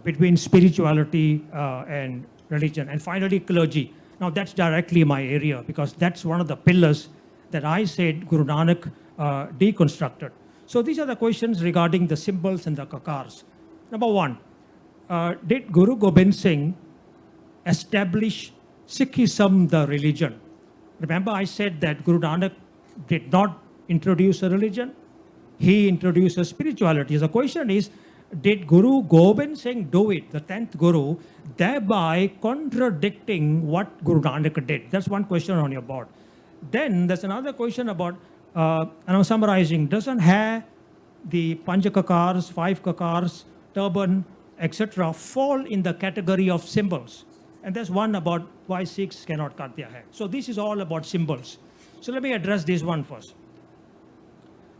between spirituality and religion. And finally, clergy. Now, that's directly my area, because that's one of the pillars that I said Guru Nanak deconstructed. So these are the questions regarding the symbols and the kakars. Number 1, did Guru Gobind Singh establish Sikhism, the religion? Remember, I said that Guru Nanak did not introduce a religion. He introduced a spirituality. The question is, did Guru Gobind Singh do it, the 10th Guru, thereby contradicting what Guru Nanak did? That's one question on your board. Then there's another question about, and I'm summarizing, doesn't hair, the Panchakakars, 5 kakars, turban, etc. fall in the category of symbols? And there's one about why Sikhs cannot cut their hair. So this is all about symbols. So let me address this one first.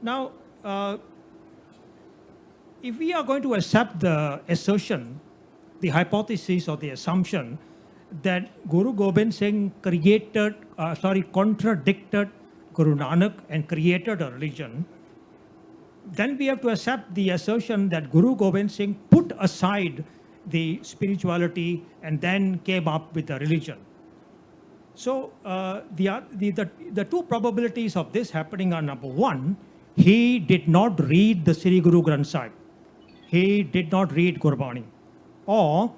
Now, if we are going to accept the assertion, the hypothesis or the assumption that Guru Gobind Singh contradicted Guru Nanak and created a religion, then we have to accept the assertion that Guru Gobind Singh put aside the spirituality and then came up with a religion. So the two probabilities of this happening are, number one, he did not read the Sri Guru Granth Sahib. He did not read Gurbani, or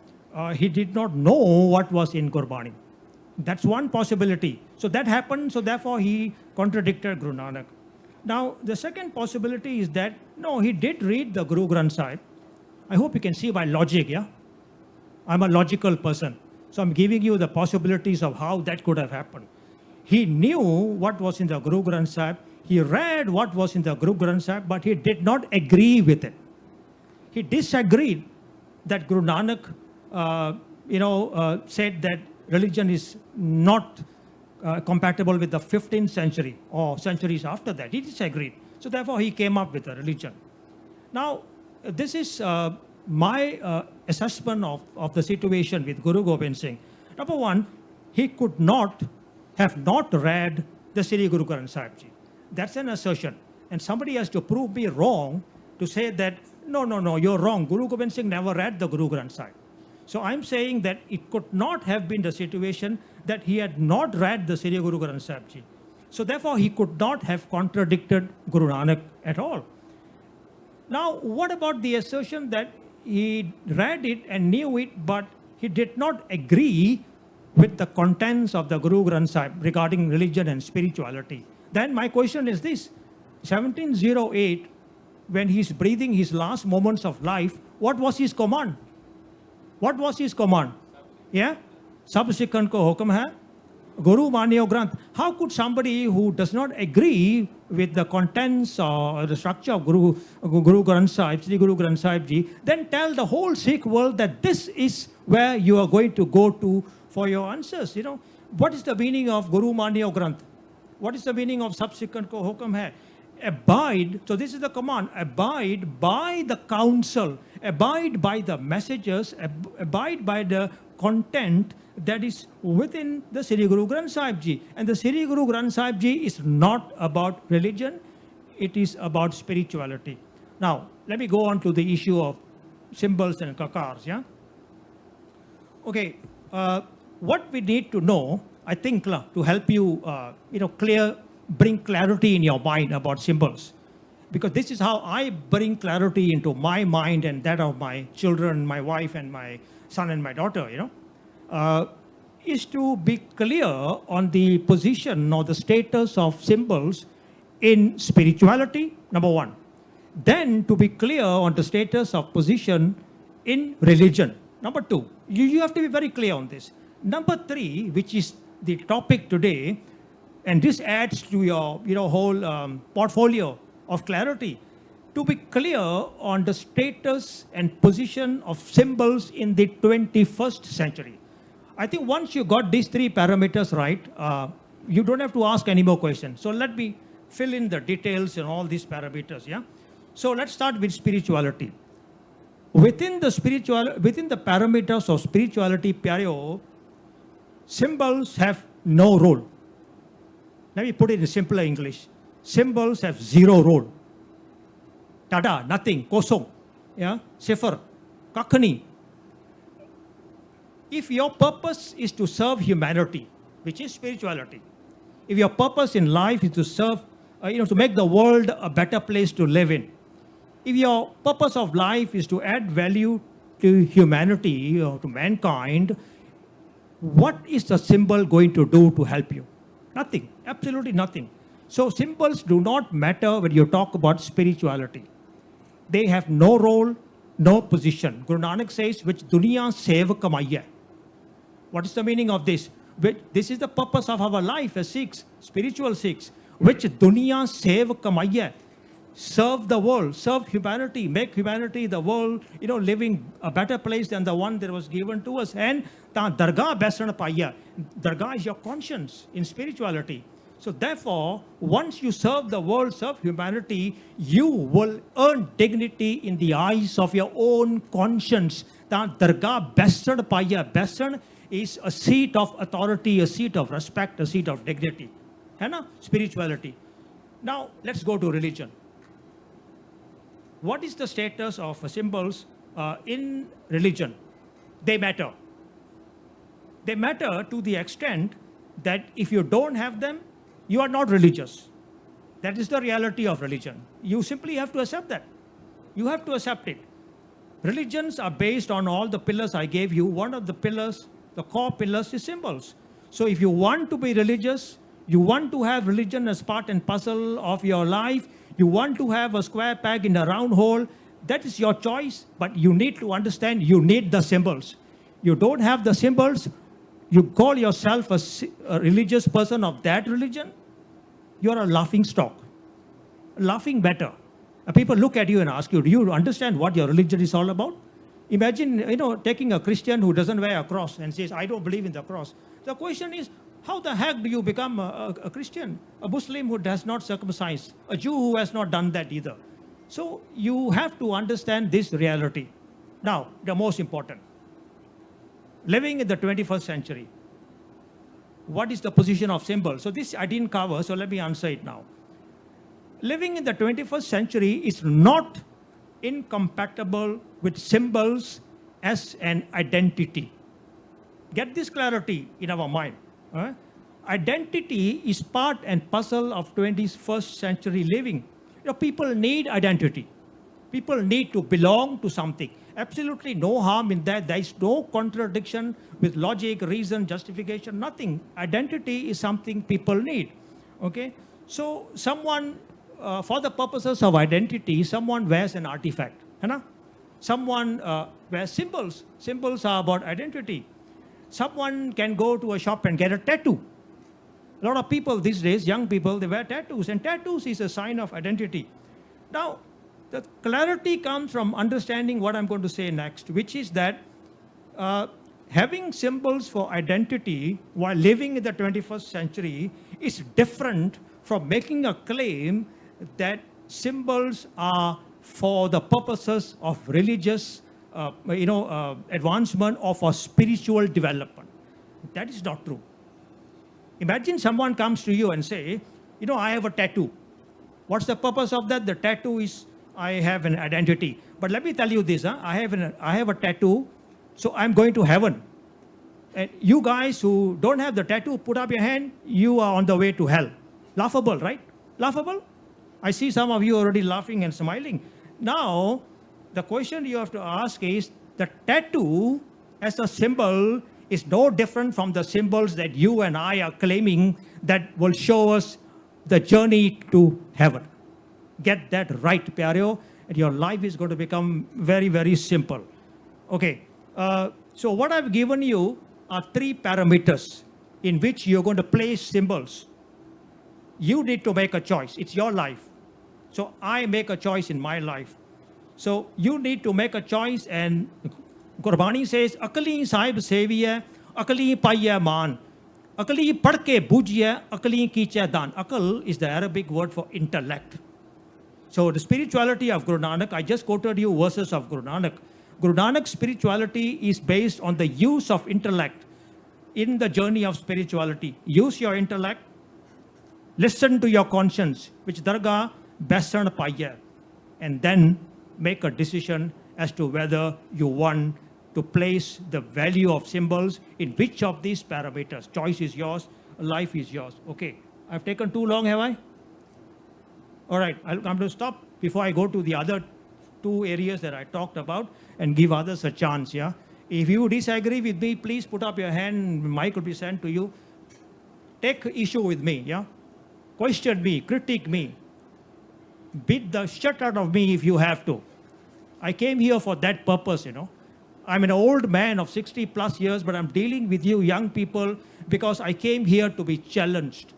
he did not know what was in Gurbani. That's one possibility. So that happened, so therefore he contradicted Guru Nanak. Now, the second possibility is that, no, he did read the Guru Granth Sahib. I hope you can see my logic, yeah? I'm a logical person. So I'm giving you the possibilities of how that could have happened. He knew what was in the Guru Granth Sahib. He read what was in the Guru Granth Sahib, but he did not agree with it. He disagreed that Guru Nanak, said that religion is not compatible with the 15th century or centuries after that. He disagreed. So therefore, he came up with a religion. Now, this is my assessment of the situation with Guru Gobind Singh. Number one, he could not have not read the Sri Guru Granth Sahib Ji. That's an assertion. And somebody has to prove me wrong to say that, no, you're wrong. Guru Gobind Singh never read the Guru Granth Sahib. So I'm saying that it could not have been the situation that he had not read the Sri Guru Granth Sahib Ji. So therefore, he could not have contradicted Guru Nanak at all. Now, what about the assertion that he read it and knew it, but he did not agree with the contents of the Guru Granth Sahib regarding religion and spirituality? Then my question is this: 1708, when he's breathing his last moments of life, what was his command? What was his command? Yeah? Sab Sikhon ko hukam hai, Guru Maniyo Granth. How could somebody who does not agree with the contents or the structure of Guru Granth Sahib, Sri Guru Granth Sahib Ji, then tell the whole Sikh world that this is where you are going to go to for your answers? You know, what is the meaning of Guru Maniyo Granth? What is the meaning of Sab Sikhon ko hukam hai? Abide, so this is the command, abide by the counsel, abide by the messages, abide by the content that is within the Sri Guru Granth Sahib Ji. And the Sri Guru Granth Sahib Ji is not about religion, it is about spirituality. Now, let me go on to the issue of symbols and kakars, yeah? Okay, what we need to know, I think, to help you, bring clarity in your mind about symbols. Because this is how I bring clarity into my mind and that of my children, my wife and my son and my daughter, is to be clear on the position or the status of symbols in spirituality, number one. Then to be clear on the status of position in religion, number two. You have to be very clear on this. Number three, which is the topic today, and this adds to your whole portfolio of clarity, to be clear on the status and position of symbols in the 21st century. I think once you got these three parameters right, you don't have to ask any more questions. So let me fill in the details and all these parameters, yeah? So let's start with spirituality. Within the parameters of spirituality, Pyareo, symbols have no role. Let me put it in simpler English. Symbols have zero role. Tada, nothing, kosong, yeah, sifar, kakhani. If your purpose is to serve humanity, which is spirituality, if your purpose in life is to serve, to make the world a better place to live in, if your purpose of life is to add value to humanity or to mankind, what is the symbol going to do to help you? Nothing, absolutely nothing. So symbols do not matter when you talk about spirituality. They have no role, no position. Guru Nanak says, which dunya sev kamaiya. What is the meaning of this? This is the purpose of our life as Sikhs, spiritual Sikhs. Which dunya sev kamaiya. Serve the world, serve humanity, make humanity, the world, living a better place than the one that was given to us. And ta dargah besan paiya. Dargah is your conscience in spirituality. So therefore, once you serve the world, serve humanity, you will earn dignity in the eyes of your own conscience. Ta dargah besan paiya. Besan is a seat of authority, a seat of respect, a seat of dignity. है ना? Spirituality. Now, let's go to religion. What is the status of symbols in religion? They matter. They matter to the extent that if you don't have them, you are not religious. That is the reality of religion. You simply have to accept that. You have to accept it. Religions are based on all the pillars I gave you. One of the pillars, the core pillars, is symbols. So if you want to be religious, you want to have religion as part and parcel of your life, you want to have a square peg in a round hole, that is your choice, but you need to understand you need the symbols. You don't have the symbols, you call yourself a religious person of that religion, you are a laughing stock. Laughing matter. People look at you and ask you, do you understand what your religion is all about? Imagine, taking a Christian who doesn't wear a cross and says, I don't believe in the cross. The question is, how the heck do you become a Christian? A Muslim who does not circumcise, a Jew who has not done that either. So you have to understand this reality. Now, the most important. Living in the 21st century, what is the position of symbols? So this I didn't cover, so let me answer it now. Living in the 21st century is not incompatible with symbols as an identity. Get this clarity in our mind. Identity is part and parcel of 21st century living. People need identity. People need to belong to something. Absolutely no harm in that. There is no contradiction with logic, reason, justification, nothing. Identity is something people need. Okay? So someone, for the purposes of identity, someone wears an artifact. Someone wears symbols. Symbols are about identity. Someone can go to a shop and get a tattoo. A lot of people these days, young people, they wear tattoos, and tattoos is a sign of identity. Now, the clarity comes from understanding what I'm going to say next, which is that having symbols for identity while living in the 21st century is different from making a claim that symbols are for the purposes of religious advancement or for spiritual development. That is not true. Imagine someone comes to you and say, I have a tattoo. What's the purpose of that? The tattoo is, I have an identity. But let me tell you this, I have a tattoo, so I'm going to heaven. And you guys who don't have the tattoo, put up your hand, you are on the way to hell. Laughable, right? Laughable? I see some of you already laughing and smiling. Now, the question you have to ask is, the tattoo as a symbol is no different from the symbols that you and I are claiming that will show us the journey to heaven. Get that right, Pyareo, and your life is going to become very, very simple. Okay, so what I've given you are 3 parameters in which you're going to place symbols. You need to make a choice. It's your life. So I make a choice in my life. So you need to make a choice, and Gurbani says, Akali sahib seviye, akali paiye maan, akali padke bujye, akali kiche dan. Akal is the Arabic word for intellect. So the spirituality of Guru Nanak, I just quoted you verses of Guru Nanak. Guru Nanak's spirituality is based on the use of intellect in the journey of spirituality. Use your intellect, listen to your conscience, which dargah besan paiye, and then make a decision as to whether you want to place the value of symbols in which of these parameters. Choice is yours, life is yours. Okay, I've taken too long, have I? All right, I'm going to stop before I go to the other 2 areas that I talked about and give others a chance, yeah? If you disagree with me, please put up your hand, mic will be sent to you. Take issue with me, yeah? Question me, critique me. Beat the shit out of me if you have to. I came here for that purpose, you know. I'm an old man of 60 plus years, but I'm dealing with you young people because I came here to be challenged.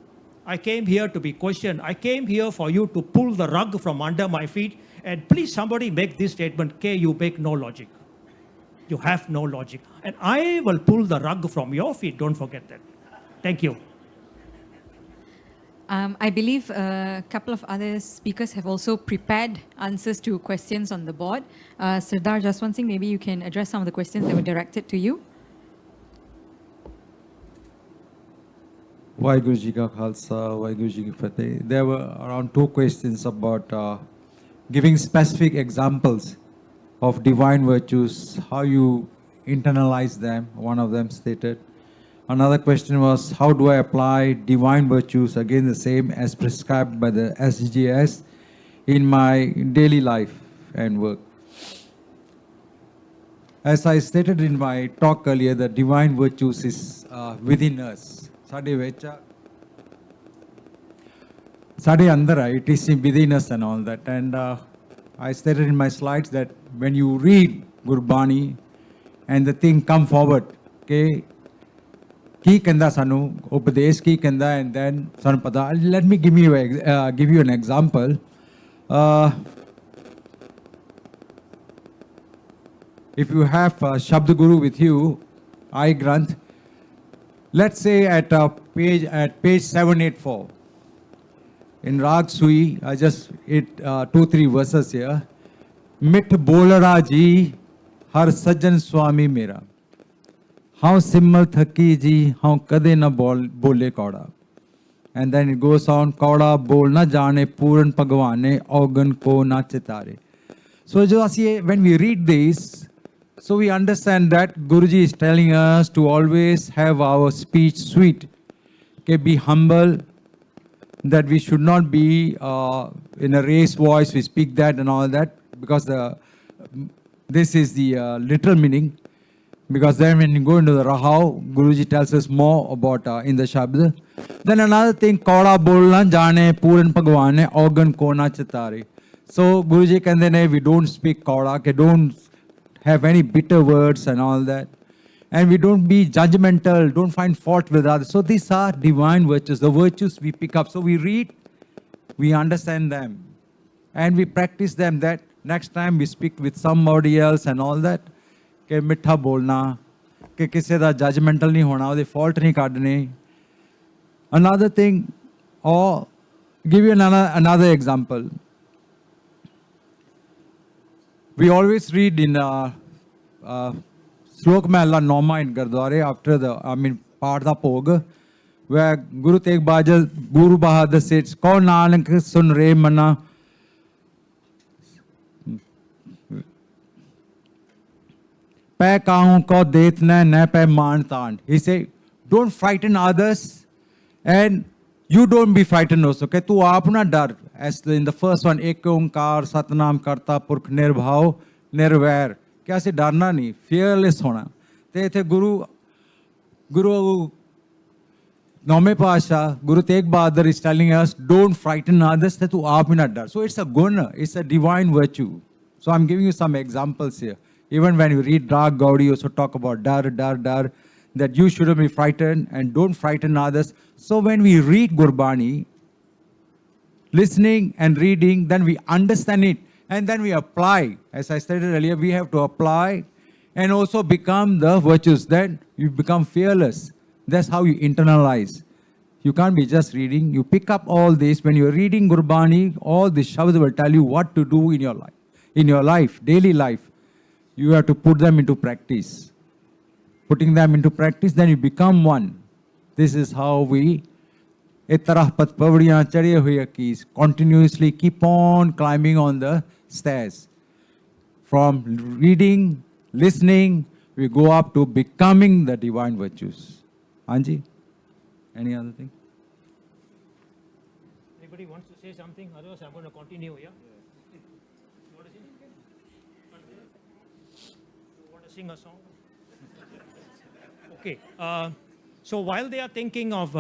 I came here to be questioned. I came here for you to pull the rug from under my feet. And please, somebody make this statement, K, you make no logic. You have no logic. And I will pull the rug from your feet. Don't forget that. Thank you. I believe a couple of other speakers have also prepared answers to questions on the board. Sardar Jaswant Singh, maybe you can address some of the questions that were directed to you. Waheguru Ji Ka Khalsa, Waheguru Ji Ki Fateh. There were around 2 questions about giving specific examples of divine virtues, how you internalize them, one of them stated. Another question was, how do I apply divine virtues, again the same as prescribed by the SGS, in my daily life and work. As I stated in my talk earlier, the divine virtues is within us. Sade vecha, sade andara, it is within us and all that. And I stated in my slides that when you read Gurbani and the thing come forward, okay, ki kenda sanu, upadesh ki kenda, and then sanu pada. Let me give you an example. If you have Shabd Guru with you, I Granth, let's say at page 784 in Rag Sui, I just hit 2-3 verses here. Mit bolara ji har sajjan swami mera. How simmal thaki ji, how kade na bole kauda. And then it goes on, kauda bol na jane puran bhagwane augan ko na chitare. So when we read this, so we understand that Guruji is telling us to always have our speech sweet. Okay, be humble, that we should not be in a raised voice, we speak that and all that, because this is the literal meaning. Because then when you go into the Rahau, Guruji tells us more about in the Shabd. Then another thing, Kauda bolna jane puran bhagwane augan ko na chitare. So Guruji kande we don't speak Kauda, don't have any bitter words and all that. And we don't be judgmental, don't find fault with others. So these are divine virtues, the virtues we pick up. So we read, we understand them, and we practice them, that next time we speak with somebody else and all that, कि मिठा बोलना, कि किसी दा judgmental नहीं होना, उदे fault नहीं काटने. Another thing, or give you another example. We always read in Slok Mahalla Noma in Gurdwara after Partha Pog, where Guru Tegh Bahadur says, Kaun Nanak sun re mana. He said, don't frighten others and you don't be frightened also. Okay? Tu aapna dar. As in the first one, Ek Onkar, Satnam Karta, Purkh Nirbhav, Nirvair. Kya se darna nahi, fearless hona. Te Guru Nome Pasha, Guru Tegh Bahadur is telling us, don't frighten others, te tu aapna dar. So it's a guna, it's a divine virtue. So I'm giving you some examples here. Even when you read Rag Gaudi, you also talk about dar, that you shouldn't be frightened and don't frighten others. So when we read Gurbani, listening and reading, then we understand it and then we apply. As I stated earlier, we have to apply and also become the virtues. Then you become fearless. That's how you internalize. You can't be just reading. You pick up all this. When you're reading Gurbani, all the Shabd will tell you what to do in your life, daily life. You have to put them into practice. Putting them into practice, then you become one. This is how we continuously keep on climbing on the stairs. From reading, listening, we go up to becoming the divine virtues. Anji, any other thing? Anybody wants to say something? Otherwise, I'm going to continue here. Sing a song? Okay. So while they are thinking of,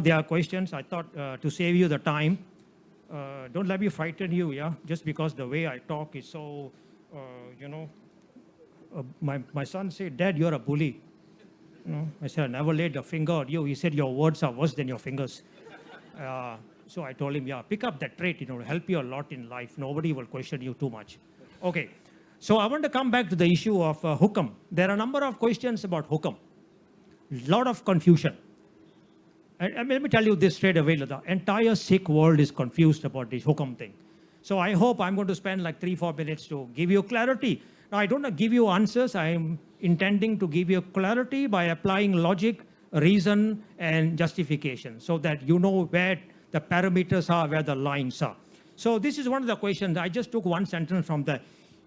their questions, I thought to save you the time, don't let me frighten you, yeah? Just because the way I talk is so you know, my son said, Dad, you're a bully. You know, I said, I never laid a finger on you. He said, your words are worse than your fingers. So I told him, yeah, pick up that trait, it'll help you a lot in life. Nobody will question you too much. Okay, so I want to come back to the issue of hukam. There are a number of questions about hukam. Lot of confusion. And let me tell you this straight away, the entire Sikh world is confused about this hukam thing. So I hope I'm going to spend like 3-4 minutes to give you clarity. Now, I don't give you answers. I'm intending to give you clarity by applying logic, reason, and justification so that you know where the parameters are, where the lines are. So this is one of the questions. I just took one sentence from there.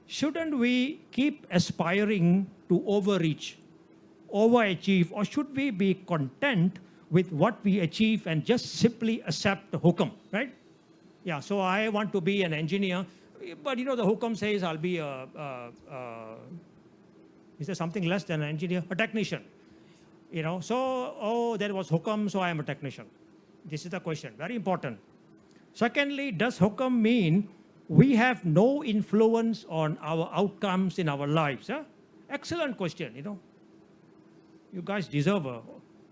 Shouldn't we keep aspiring to overreach, overachieve, or should we be content with what we achieve and just simply accept the hukam, right? Yeah, so I want to be an engineer, but you know, the hukam says I'll be is there something less than an engineer? A technician. You know, so, oh, there was hukam, so I am a technician. This is the question, very important. Secondly, does hukam mean we have no influence on our outcomes in our lives? Huh? Excellent question, you know. You guys deserve a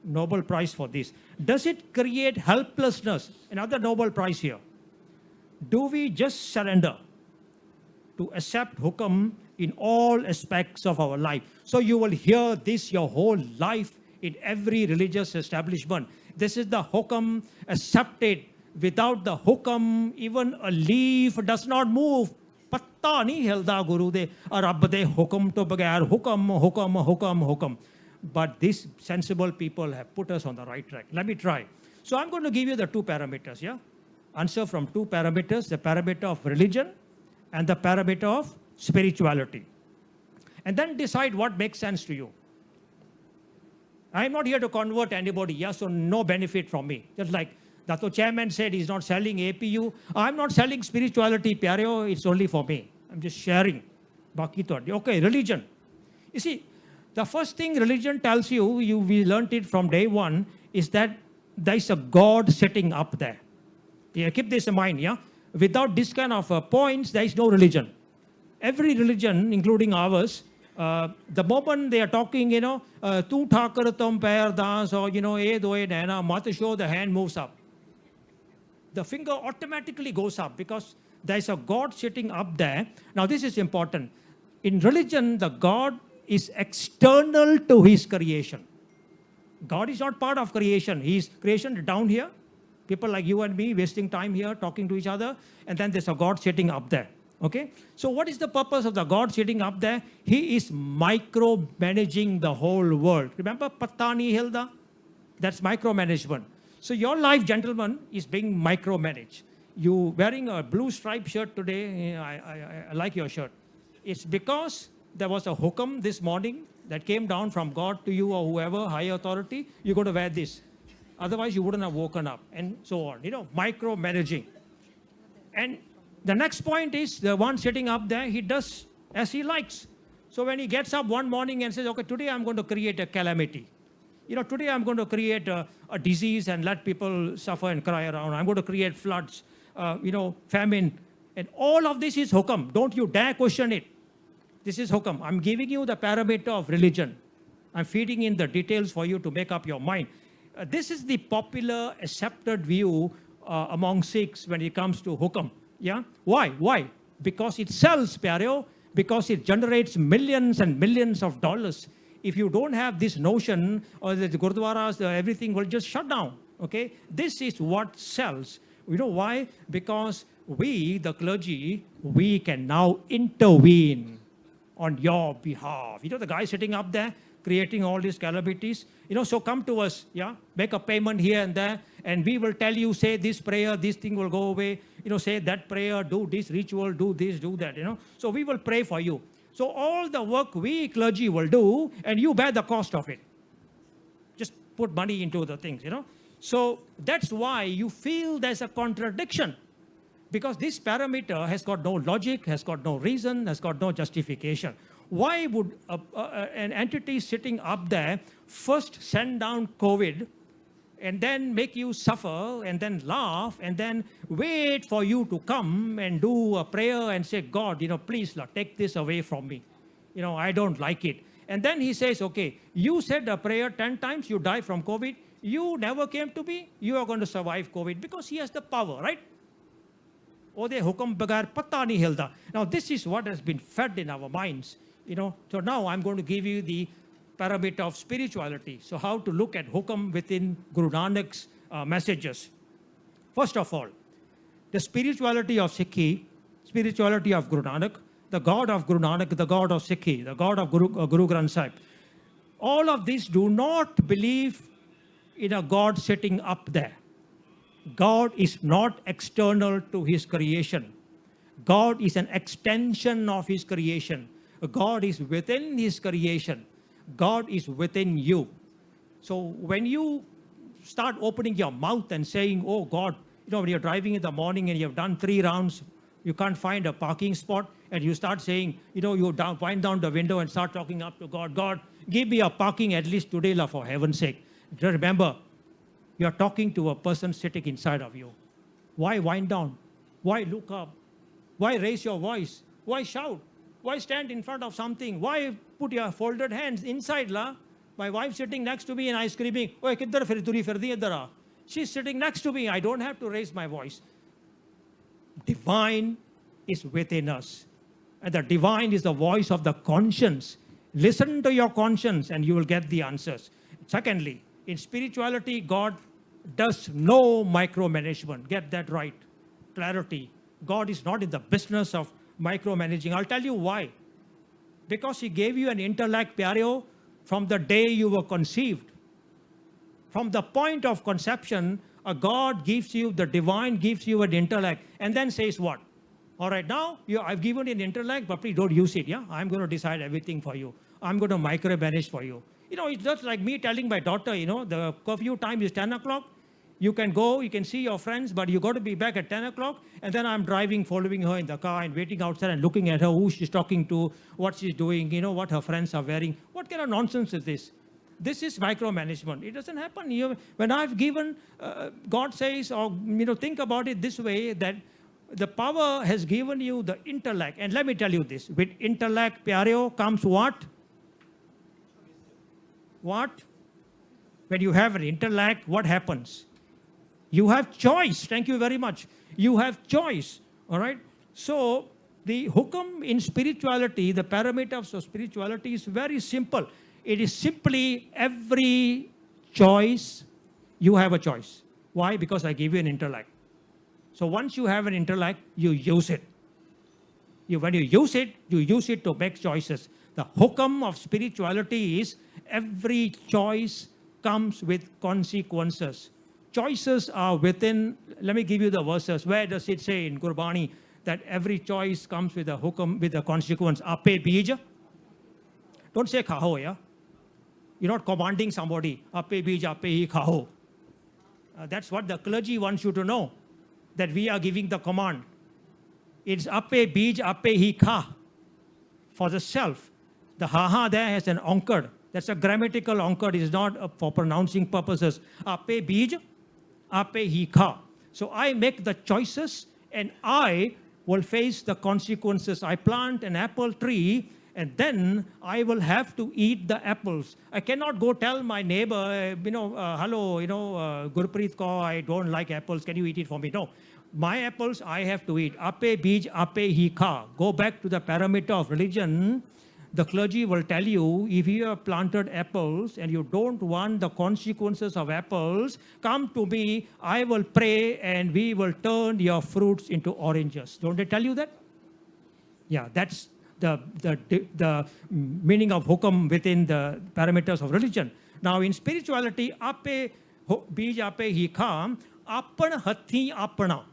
Nobel Prize for this. Does it create helplessness? Another Nobel Prize here. Do we just surrender to accept hukam in all aspects of our life? So you will hear this your whole life in every religious establishment. This is the hukam, accepted. Without the hukam, even a leaf does not move. Patta nahi hilda Guru de, Rabb de hukam to bagair hukam. But these sensible people have put us on the right track. Let me try. So I'm going to give you the two parameters, yeah? Answer from two parameters, the parameter of religion and the parameter of spirituality. And then decide what makes sense to you. I'm not here to convert anybody, yes, so no benefit from me. Just like the chairman said, he's not selling APU. I'm not selling spirituality, pyareo, it's only for me. I'm just sharing. Okay, religion. You see, the first thing religion tells you, we learned it from day one, is that there is a God sitting up there. Yeah, keep this in mind, yeah? Without this kind of points, there is no religion. Every religion, including ours, the moment they are talking, you know, tu thakaratam pair das, or, you know, show, the hand moves up. The finger automatically goes up because there is a God sitting up there. Now, this is important. In religion, the God is external to his creation. God is not part of creation. His creation down here. People like you and me wasting time here, talking to each other. And then there's a God sitting up there. Okay? So what is the purpose of the God sitting up there? He is micromanaging the whole world. Remember Patani Hilda? That's micromanagement. So your life, gentlemen, is being micromanaged. You wearing a blue striped shirt today. I like your shirt. It's because there was a hukam this morning that came down from God to you or whoever, higher authority. You're going to wear this. Otherwise, you wouldn't have woken up and so on. You know, micromanaging. And the next point is the one sitting up there, he does as he likes. So when he gets up one morning and says, okay, today I'm going to create a calamity. You know, today I'm going to create a disease and let people suffer and cry around. I'm going to create floods, you know, famine. And all of this is hukam. Don't you dare question it. This is hukam. I'm giving you the parameter of religion. I'm feeding in the details for you to make up your mind. This is the popular accepted view among Sikhs when it comes to hukam. Yeah? Why? Why? Because it sells, pyareo, because it generates millions and millions of dollars. If you don't have this notion, or the gurdwaras, everything will just shut down. Okay? This is what sells. You know why? Because we, the clergy, we can now intervene on your behalf. You know, the guy sitting up there, creating all these calamities. You know, so come to us, yeah? Make a payment here and there, and we will tell you, say this prayer, this thing will go away. You know, say that prayer, do this ritual, do this, do that, you know. So we will pray for you. So all the work we clergy will do, and you bear the cost of it. Just put money into the things, you know. So that's why you feel there's a contradiction. Because this parameter has got no logic, has got no reason, has got no justification. Why would an entity sitting up there first send down COVID and then make you suffer, and then laugh, and then wait for you to come and do a prayer and say, God, please, Lord, take this away from me. I don't like it. And then he says, okay, you said a prayer 10 times, you die from COVID. You never came to me, you are going to survive COVID, because he has the power, right? Ode hukam bagar patta nahi hilda. Now this is what has been fed in our minds. So now I'm going to give you the parameter of spirituality. So how to look at hukam within Guru Nanak's messages. First of all, the spirituality of Sikhi, spirituality of Guru Nanak, the God of Guru Nanak, the God of Sikhi, the God of Guru Granth Sahib. All of these do not believe in a God sitting up there. God is not external to his creation. God is an extension of his creation. God is within his creation. God is within you. So when you start opening your mouth and saying, oh God, when you're driving in the morning and you've done 3 rounds, you can't find a parking spot, and you start saying, you wind down the window and start talking up to God. God, give me a parking at least today, for heaven's sake. Just remember, you're talking to a person sitting inside of you. Why wind down? Why look up? Why raise your voice? Why shout? Why stand in front of something? Why put your folded hands inside, la? My wife sitting next to me and I screaming, "Oi, kiddhar fir turi firdi idhar aa." She's sitting next to me. I don't have to raise my voice. Divine is within us. And the divine is the voice of the conscience. Listen to your conscience and you will get the answers. Secondly, in spirituality, God does no micromanagement. Get that right. Clarity. God is not in the business of micromanaging. I'll tell you why. Because he gave you an intellect, pyareo, from the day you were conceived. From the point of conception, a God gives you, the divine gives you an intellect, and then says what? All right, now I've given you an intellect, but please don't use it, yeah? I'm going to decide everything for you. I'm going to micromanage for you. It's just like me telling my daughter, the curfew time is 10 o'clock. You can go, you can see your friends, but you got to be back at 10 o'clock. And then I'm driving, following her in the car and waiting outside and looking at her, who she's talking to, what she's doing, what her friends are wearing. What kind of nonsense is this? This is micromanagement. It doesn't happen. When I've given, God says, or think about it this way, that the power has given you the intellect. And let me tell you this, with intellect, pyareo, comes what? What? When you have an intellect, what happens? You have choice. Thank you very much. You have choice. All right? So the hukam in spirituality, the parameters of spirituality is very simple. It is simply every choice, you have a choice. Why? Because I give you an intellect. So once you have an intellect, you use it. When you use it to make choices. The hukam of spirituality is every choice comes with consequences. Choices are within, let me give you the verses. Where does it say in Gurbani that every choice comes with a hukam, with a consequence? Ape bij. Don't say khaho, yeah? You're not commanding somebody. Ape bij, ape hi khaho. That's what the clergy wants you to know. That we are giving the command. It's ape bij, ape hi kha. For the self. The ha there has an onkard. That's a grammatical onkard. It's not for pronouncing purposes. Ape bij, ape hi kha. So I make the choices and I will face the consequences. I plant an apple tree and then I will have to eat the apples. I cannot go tell my neighbor, hello, Gurpreet Kaur, I don't like apples. Can you eat it for me? No. My apples, I have to eat. Ape bij, ape hi kha. Go back to the parameter of religion. The clergy will tell you, if you have planted apples and you don't want the consequences of apples, come to me, I will pray and we will turn your fruits into oranges. Don't they tell you that? Yeah, that's the meaning of hukam within the parameters of religion. Now in spirituality, ape bij ape hi kha, apan hathi apana.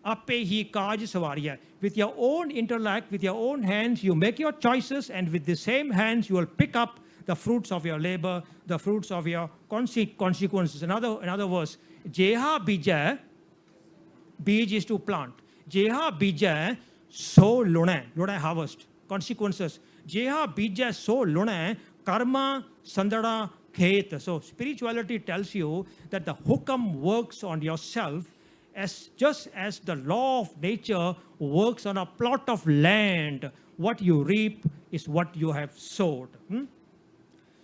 Ape hi kaj sawariya. With your own intellect, with your own hands, you make your choices, and with the same hands, you will pick up the fruits of your labor, the fruits of your consequences. Another verse. Jeha bija, bij is to plant. Jeha bija, so lune harvest. Consequences. Jeha bija so lune, karma sandara khet. So spirituality tells you that the hukam works on yourself as just as the law of nature works on a plot of land. What you reap is what you have sowed.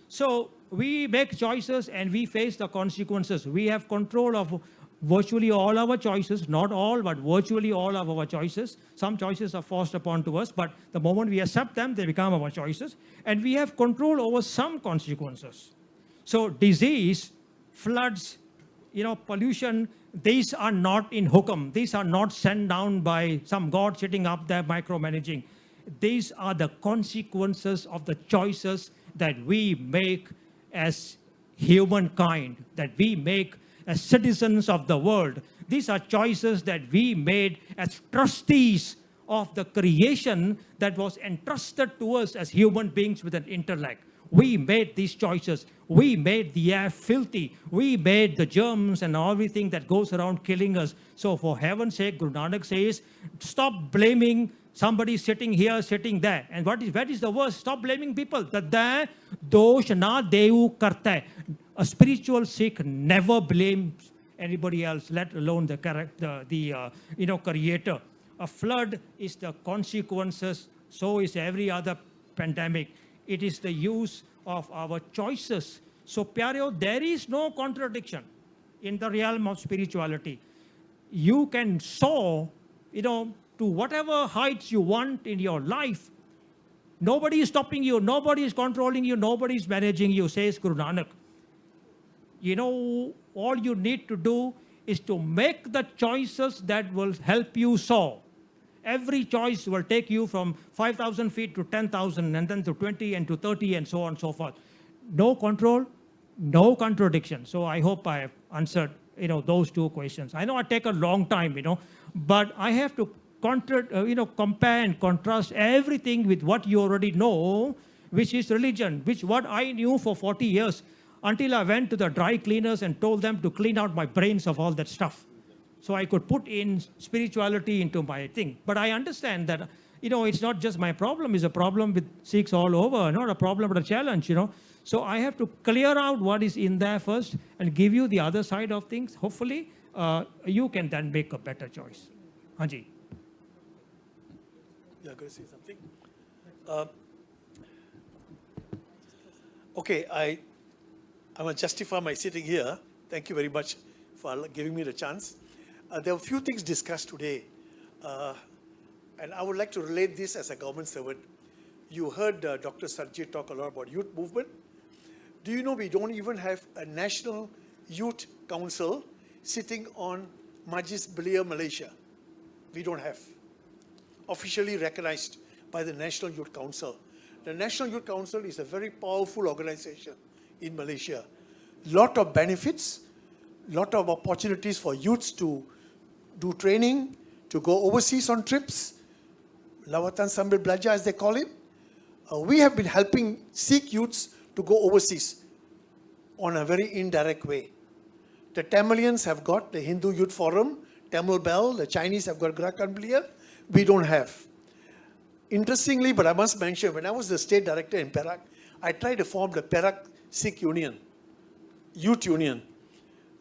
So we make choices and we face the consequences. We have control of virtually all our choices, not all, but virtually all of our choices. Some choices are forced upon to us, but the moment we accept them, they become our choices. And we have control over some consequences. So disease, floods, pollution, these are not in hukam. These are not sent down by some God sitting up there micromanaging. These are the consequences of the choices that we make as humankind, that we make as citizens of the world. These are choices that we made as trustees of the creation that was entrusted to us as human beings with an intellect. We made these choices. We made the air filthy. We made the germs and everything that goes around killing us. So for heaven's sake, Guru Nanak says, stop blaming somebody sitting here, sitting there. And what is the worst? Stop blaming people. That dosh na devu karta. A spiritual Sikh never blames anybody else, let alone the creator. A flood is the consequences. So is every other pandemic. It is the use of our choices. So, Pyareo, there is no contradiction in the realm of spirituality. You can soar, to whatever heights you want in your life. Nobody is stopping you. Nobody is controlling you. Nobody is managing you, says Guru Nanak. All you need to do is to make the choices that will help you soar. Every choice will take you from 5,000 feet to 10,000 and then to 20 and to 30 and so on and so forth. No control, no contradiction. So I hope I have answered, those two questions. I know it take a long time, but I have to compare and contrast everything with what you already know, which is religion, what I knew for 40 years until I went to the dry cleaners and told them to clean out my brains of all that stuff. So I could put in spirituality into my thing. But I understand that, it's not just my problem. It's a problem with Sikhs all over. Not a problem, but a challenge, So I have to clear out what is in there first and give you the other side of things. Hopefully, you can then make a better choice. Hanji. You're going to say something? Okay, I will justify my sitting here. Thank you very much for giving me the chance. There were a few things discussed today, and I would like to relate this as a government servant. You heard Dr. Sarjit talk a lot about youth movement. Do you know we don't even have a national youth council sitting on Majlis Belia, Malaysia? We don't have. Officially recognized by the National Youth Council. The National Youth Council is a very powerful organization in Malaysia. Lot of benefits, lot of opportunities for youths to do training, to go overseas on trips, lawatan sambil belajar as they call it. We have been helping Sikh youths to go overseas on a very indirect way. The Tamilians have got the Hindu Youth Forum, Tamil Bell, the Chinese have got Gerakan Belia. We don't have. Interestingly, but I must mention, when I was the state director in Perak, I tried to form the Perak Sikh Union, Youth Union.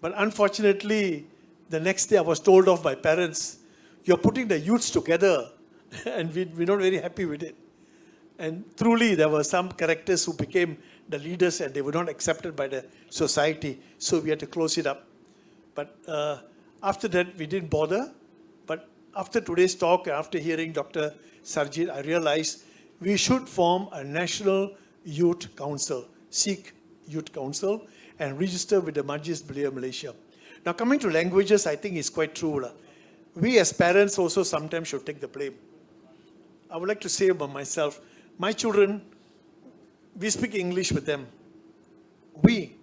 But unfortunately, the next day I was told off by parents, you're putting the youths together, and we're not very happy with it. And truly, there were some characters who became the leaders and they were not accepted by the society, so we had to close it up. But after that, we didn't bother. But after today's talk, after hearing Dr. Sarjit, I realized we should form a National Youth Council, Sikh Youth Council, and register with the Majlis Belia Malaysia. Now, coming to languages, I think it's quite true. We as parents also sometimes should take the blame. I would like to say about myself, my children, we speak English with them. We,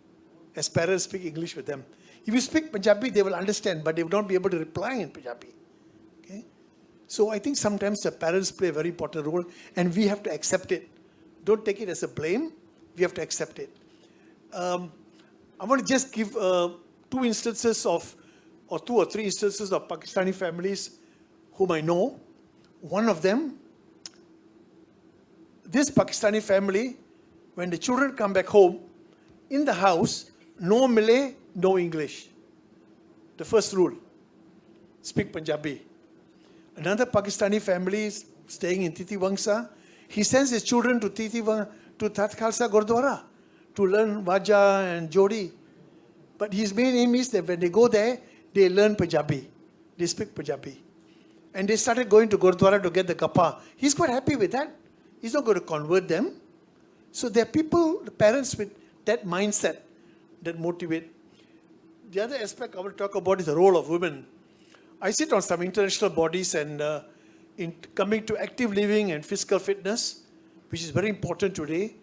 as parents, speak English with them. If you speak Punjabi, they will understand, but they will not be able to reply in Punjabi. Okay? So I think sometimes the parents play a very important role, and we have to accept it. Don't take it as a blame. We have to accept it. I want to just give two instances of, or two or three instances of Pakistani families whom I know. One of them, this Pakistani family, when the children come back home, in the house, no Malay, no English. The first rule, speak Punjabi. Another Pakistani family is staying in Titi Wangsa. He sends his children to Tat Khalsa Gurdwara to learn Vaja and Jodi. But his main aim is that when they go there, they learn Punjabi. They speak Punjabi. And they started going to Gurdwara to get the kappa. He's quite happy with that. He's not going to convert them. So there are people, the parents with that mindset that motivate. The other aspect I will talk about is the role of women. I sit on some international bodies and in coming to active living and physical fitness, which is very important today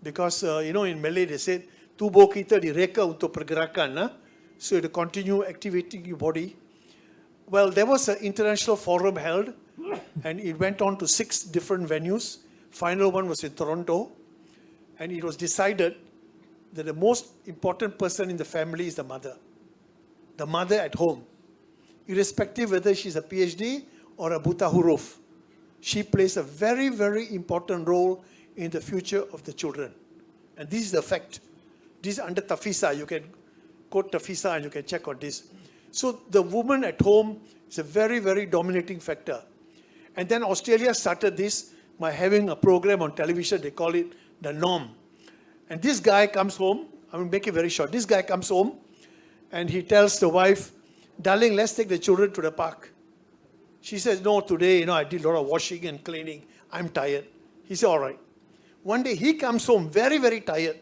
because, in Malay they said, tubuh kita direka untuk pergerakan. So you have to continue activating your body. Well, there was an international forum held and it went on to 6 different venues. Final one was in Toronto. And it was decided that the most important person in the family is the mother. The mother at home. Irrespective whether she's a PhD or a buta huruf. She plays a very, very important role in the future of the children. And this is the fact. This is under Tafisa. You can quote Tafisa and you can check on this. So the woman at home is a very, very dominating factor. And then Australia started this by having a program on television. They call it The Norm. And this guy comes home. I will make it very short. This guy comes home and he tells the wife, darling, let's take the children to the park. She says, no, today, I did a lot of washing and cleaning. I'm tired. He said, all right. One day he comes home very, very tired.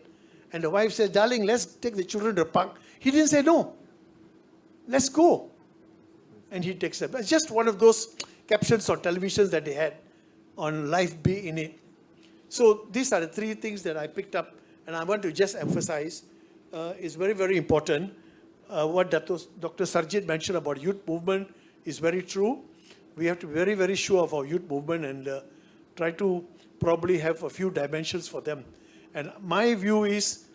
And the wife says, darling, let's take the children to the park. He didn't say no. Let's go. And he takes them. It's just one of those captions on televisions that they had on Life Be In It. So these are the 3 things that I picked up. And I want to just emphasize is very, very important. What Dr. Sarjit mentioned about youth movement is very true. We have to be very, very sure of our youth movement and try to probably have a few dimensions for them. And my view is,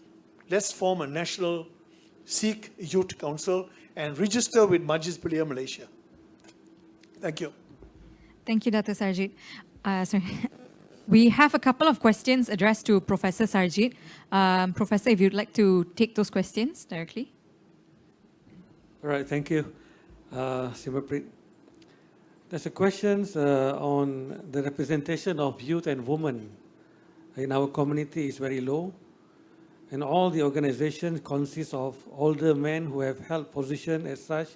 let's form a national Sikh Youth Council and register with Majlis Belia Malaysia. Thank you. Thank you, Dr. Sarjit. Sorry. We have a couple of questions addressed to Professor Sarjit. Professor, if you'd like to take those questions directly. All right, thank you, Simarpreet. There's a question on the representation of youth and women in our community is very low. And all the organizations consist of older men who have held position as such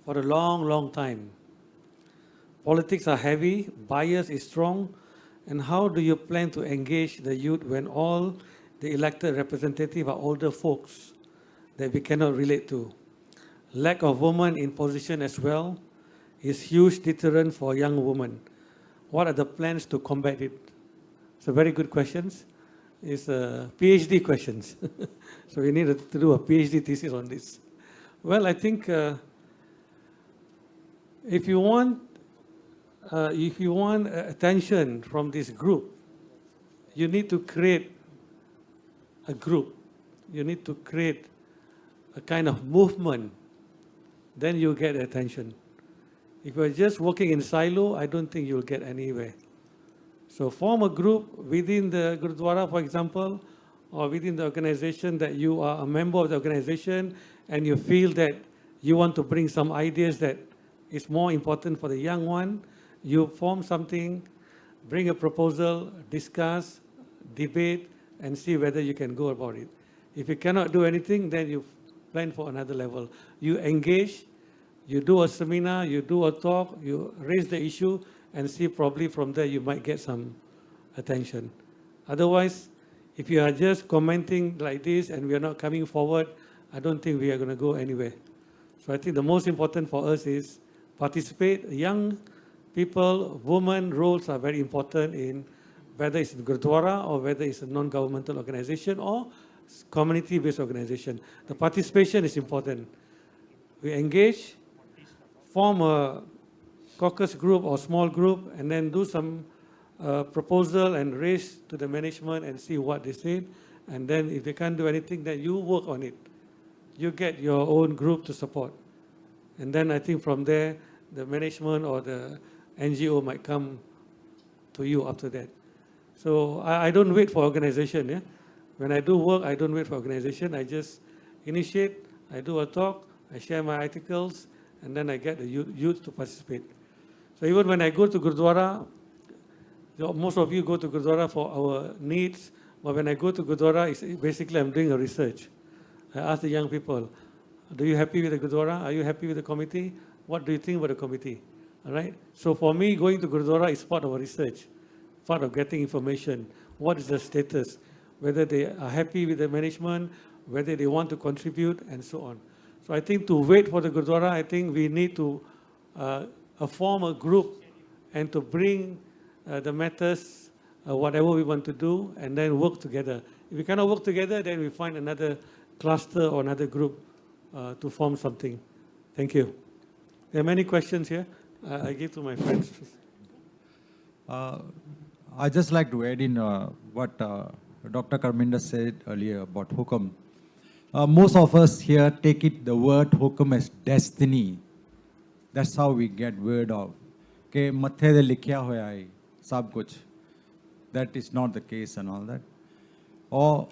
for a long, long time. Politics are heavy, bias is strong, and how do you plan to engage the youth when all the elected representatives are older folks that we cannot relate to? Lack of women in position as well is huge deterrent for young women. What are the plans to combat it? It's a very good questions. It's PhD questions. So we need to do a PhD thesis on this. Well, I think if you want attention from this group, you need to create a group. You need to create a kind of movement. Then you get attention. If you're just working in silo, I don't think you'll get anywhere. So form a group within the Gurdwara, for example, or within the organization that you are a member of the organization and you feel that you want to bring some ideas that is more important for the young one. You form something, bring a proposal, discuss, debate, and see whether you can go about it. If you cannot do anything, then you plan for another level. You engage, you do a seminar, you do a talk, you raise the issue, and see probably from there you might get some attention. Otherwise, if you are just commenting like this and we are not coming forward, I don't think we are going to go anywhere. So I think the most important for us is participate. Young people, women roles are very important in whether it's in Gurdwara or whether it's a non-governmental organization or community-based organization. The participation is important. We engage, form a caucus group or small group, and then do some proposal and raise to the management and see what they say. And then if they can't do anything, then you work on it. You get your own group to support. And then I think from there, the management or the NGO might come to you after that. So I don't wait for organization. Yeah? When I do work, I don't wait for organization. I just initiate, I do a talk, I share my articles, and then I get the youth to participate. So even when I go to Gurdwara, most of you go to Gurdwara for our needs, but when I go to Gurdwara, it's basically I'm doing a research. I ask the young people, are you happy with the Gurdwara? Are you happy with the committee? What do you think about the committee? All right? So for me, going to Gurdwara is part of a research, part of getting information. What is the status? Whether they are happy with the management, whether they want to contribute, and so on. So I think to wait for the Gurdwara, I think we need to form a group and to bring the matters, whatever we want to do, and then work together. If we cannot work together, then we find another cluster or another group to form something. Thank you. There are many questions here. I give to my friends. I just like to add in what Dr. Karminda said earlier about Hukum. Most of us here take it, the word Hukum, as destiny. That's how we get word of. Okay, mathe de likhya hoya hai, sab kuch. That is not the case and all that. Or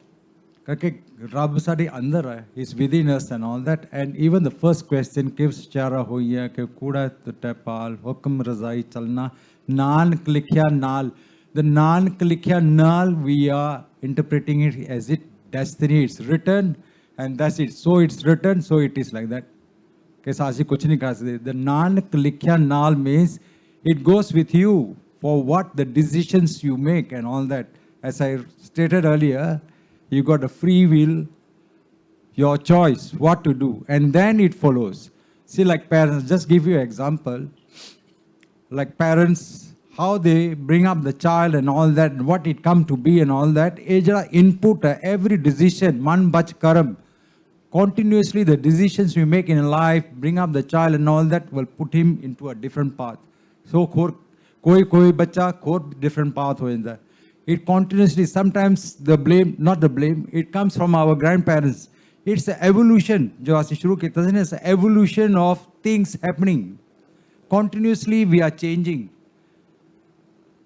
karke Rab sade andar hai, he's within us and all that. And even the first question, kivs chara hui hai, ke kuda tapal, Hukum razai chalna, Nanak likhya nal. The Nanak likhya nal, we are interpreting it as it destiny. It's written and that's it. So it's written, so it is like that. The Nanak likhya nal means it goes with you for what the decisions you make and all that. As I stated earlier, you got a free will, your choice, what to do, and then it follows. See, like parents, just give you an example. Like parents, how they bring up the child and all that, and what it come to be and all that. Ejra input, every decision, man bach karam. Continuously, the decisions we make in life, bring up the child and all that, will put him into a different path. So, koi bacha, different path ho janda. It continuously, sometimes the blame, not the blame, it comes from our grandparents. It's the evolution, jo aasi shuru kita tha, it's the evolution of things happening. Continuously, we are changing.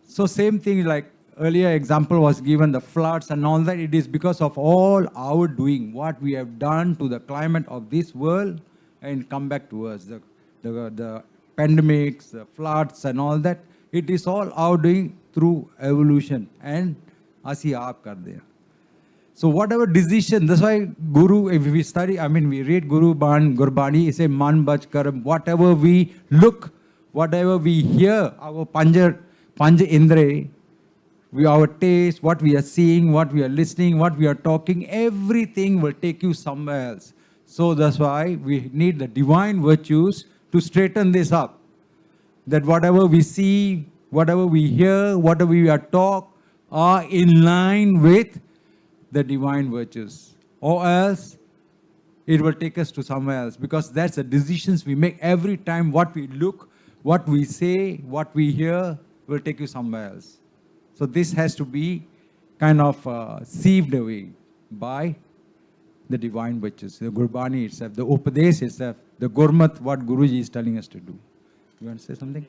So same thing, like earlier example was given, the floods and all that, it is because of all our doing, what we have done to the climate of this world, and come back to us. The pandemics, the floods and all that, it is all our doing through evolution. And asi aap kar diya. So whatever decision, that's why Guru, if we study, I mean, we read Gurbani, it says, Man bach karam, whatever we look, whatever we hear, our Panj Indre, our taste, what we are seeing, what we are listening, what we are talking, everything will take you somewhere else. So that's why we need the divine virtues to straighten this up. That whatever we see, whatever we hear, whatever we are taught, are in line with the divine virtues. Or else, it will take us to somewhere else. Because that's the decisions we make every time. What we look, what we say, what we hear, will take you somewhere else. So this has to be kind of sieved away by the divine virtues, the Gurbani itself, the Upadesh itself, the Gurmat, what Guruji is telling us to do. You want to say something?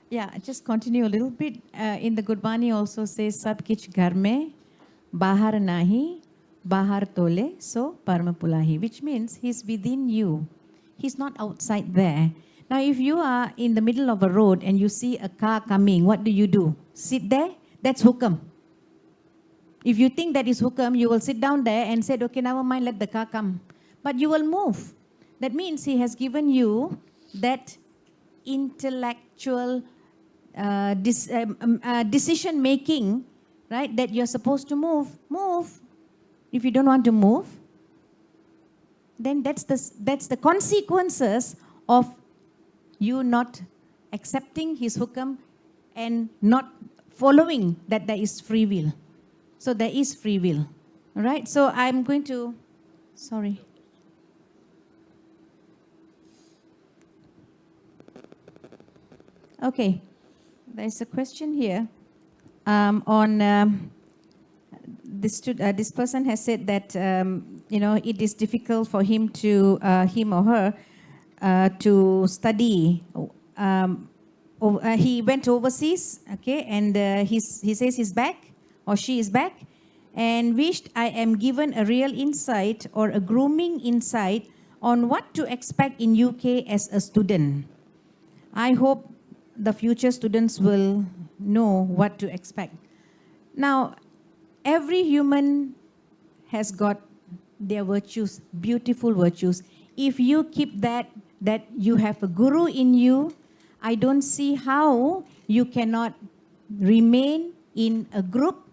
Yeah, just continue a little bit. In the Gurbani also says, Sab kich ghar mein, bahar nahi, bahar tole, so parma pulahi, which means he's within you. He's not outside there. Now, if you are in the middle of a road and you see a car coming, what do? Sit there? That's Hukam. If you think that is Hukam, you will sit down there and say, okay, never mind, let the car come. But you will move. That means he has given you that intellectual decision making, right? That you're supposed to move. Move. If you don't want to move, then that's the consequences of you not accepting his hukam and not following that there is free will. So there is free will. All right? So I'm going to, sorry. Okay. There's a question here this person has said that, it is difficult for him or her, to study. He went overseas, okay, and he says he's back. or she is back, and wished I am given a real insight or a grooming insight on what to expect in UK as a student. I hope the future students will know what to expect. Now, every human has got their virtues, beautiful virtues. If you keep that you have a guru in you, I don't see how you cannot remain in a group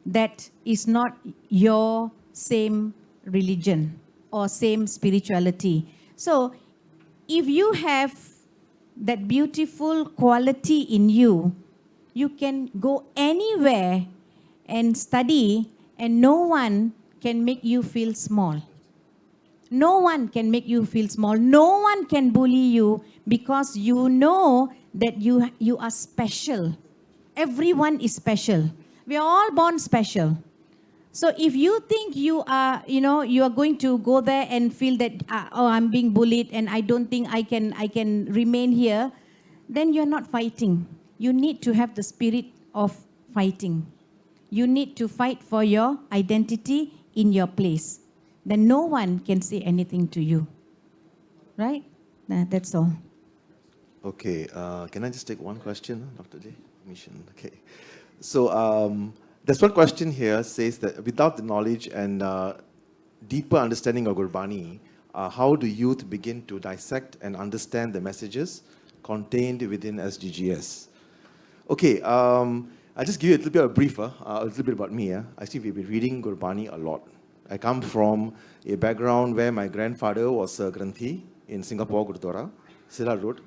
that is not your same religion or same spirituality. So if you have that beautiful quality in you, you can go anywhere and study, and no one can make you feel small. No one can make you feel small. No one can bully you because you know that you are special. Everyone is special. We are all born special. So if you think you are going to go there and feel that, oh, I'm being bullied and I don't think I can remain here, then you're not fighting. You need to have the spirit of fighting. You need to fight for your identity in your place. Then no one can say anything to you. Right? That's all. Okay, can I just take one question, Dr. J? Mission. Okay. So there's one question here says that without the knowledge and deeper understanding of Gurbani, how do youth begin to dissect and understand the messages contained within SDGs? Okay, I'll just give you a little bit of a briefer, a little bit about me. Actually, we've been reading Gurbani a lot. I come from a background where my grandfather was a Granthi in Singapore, Gurdwara, Silla Road.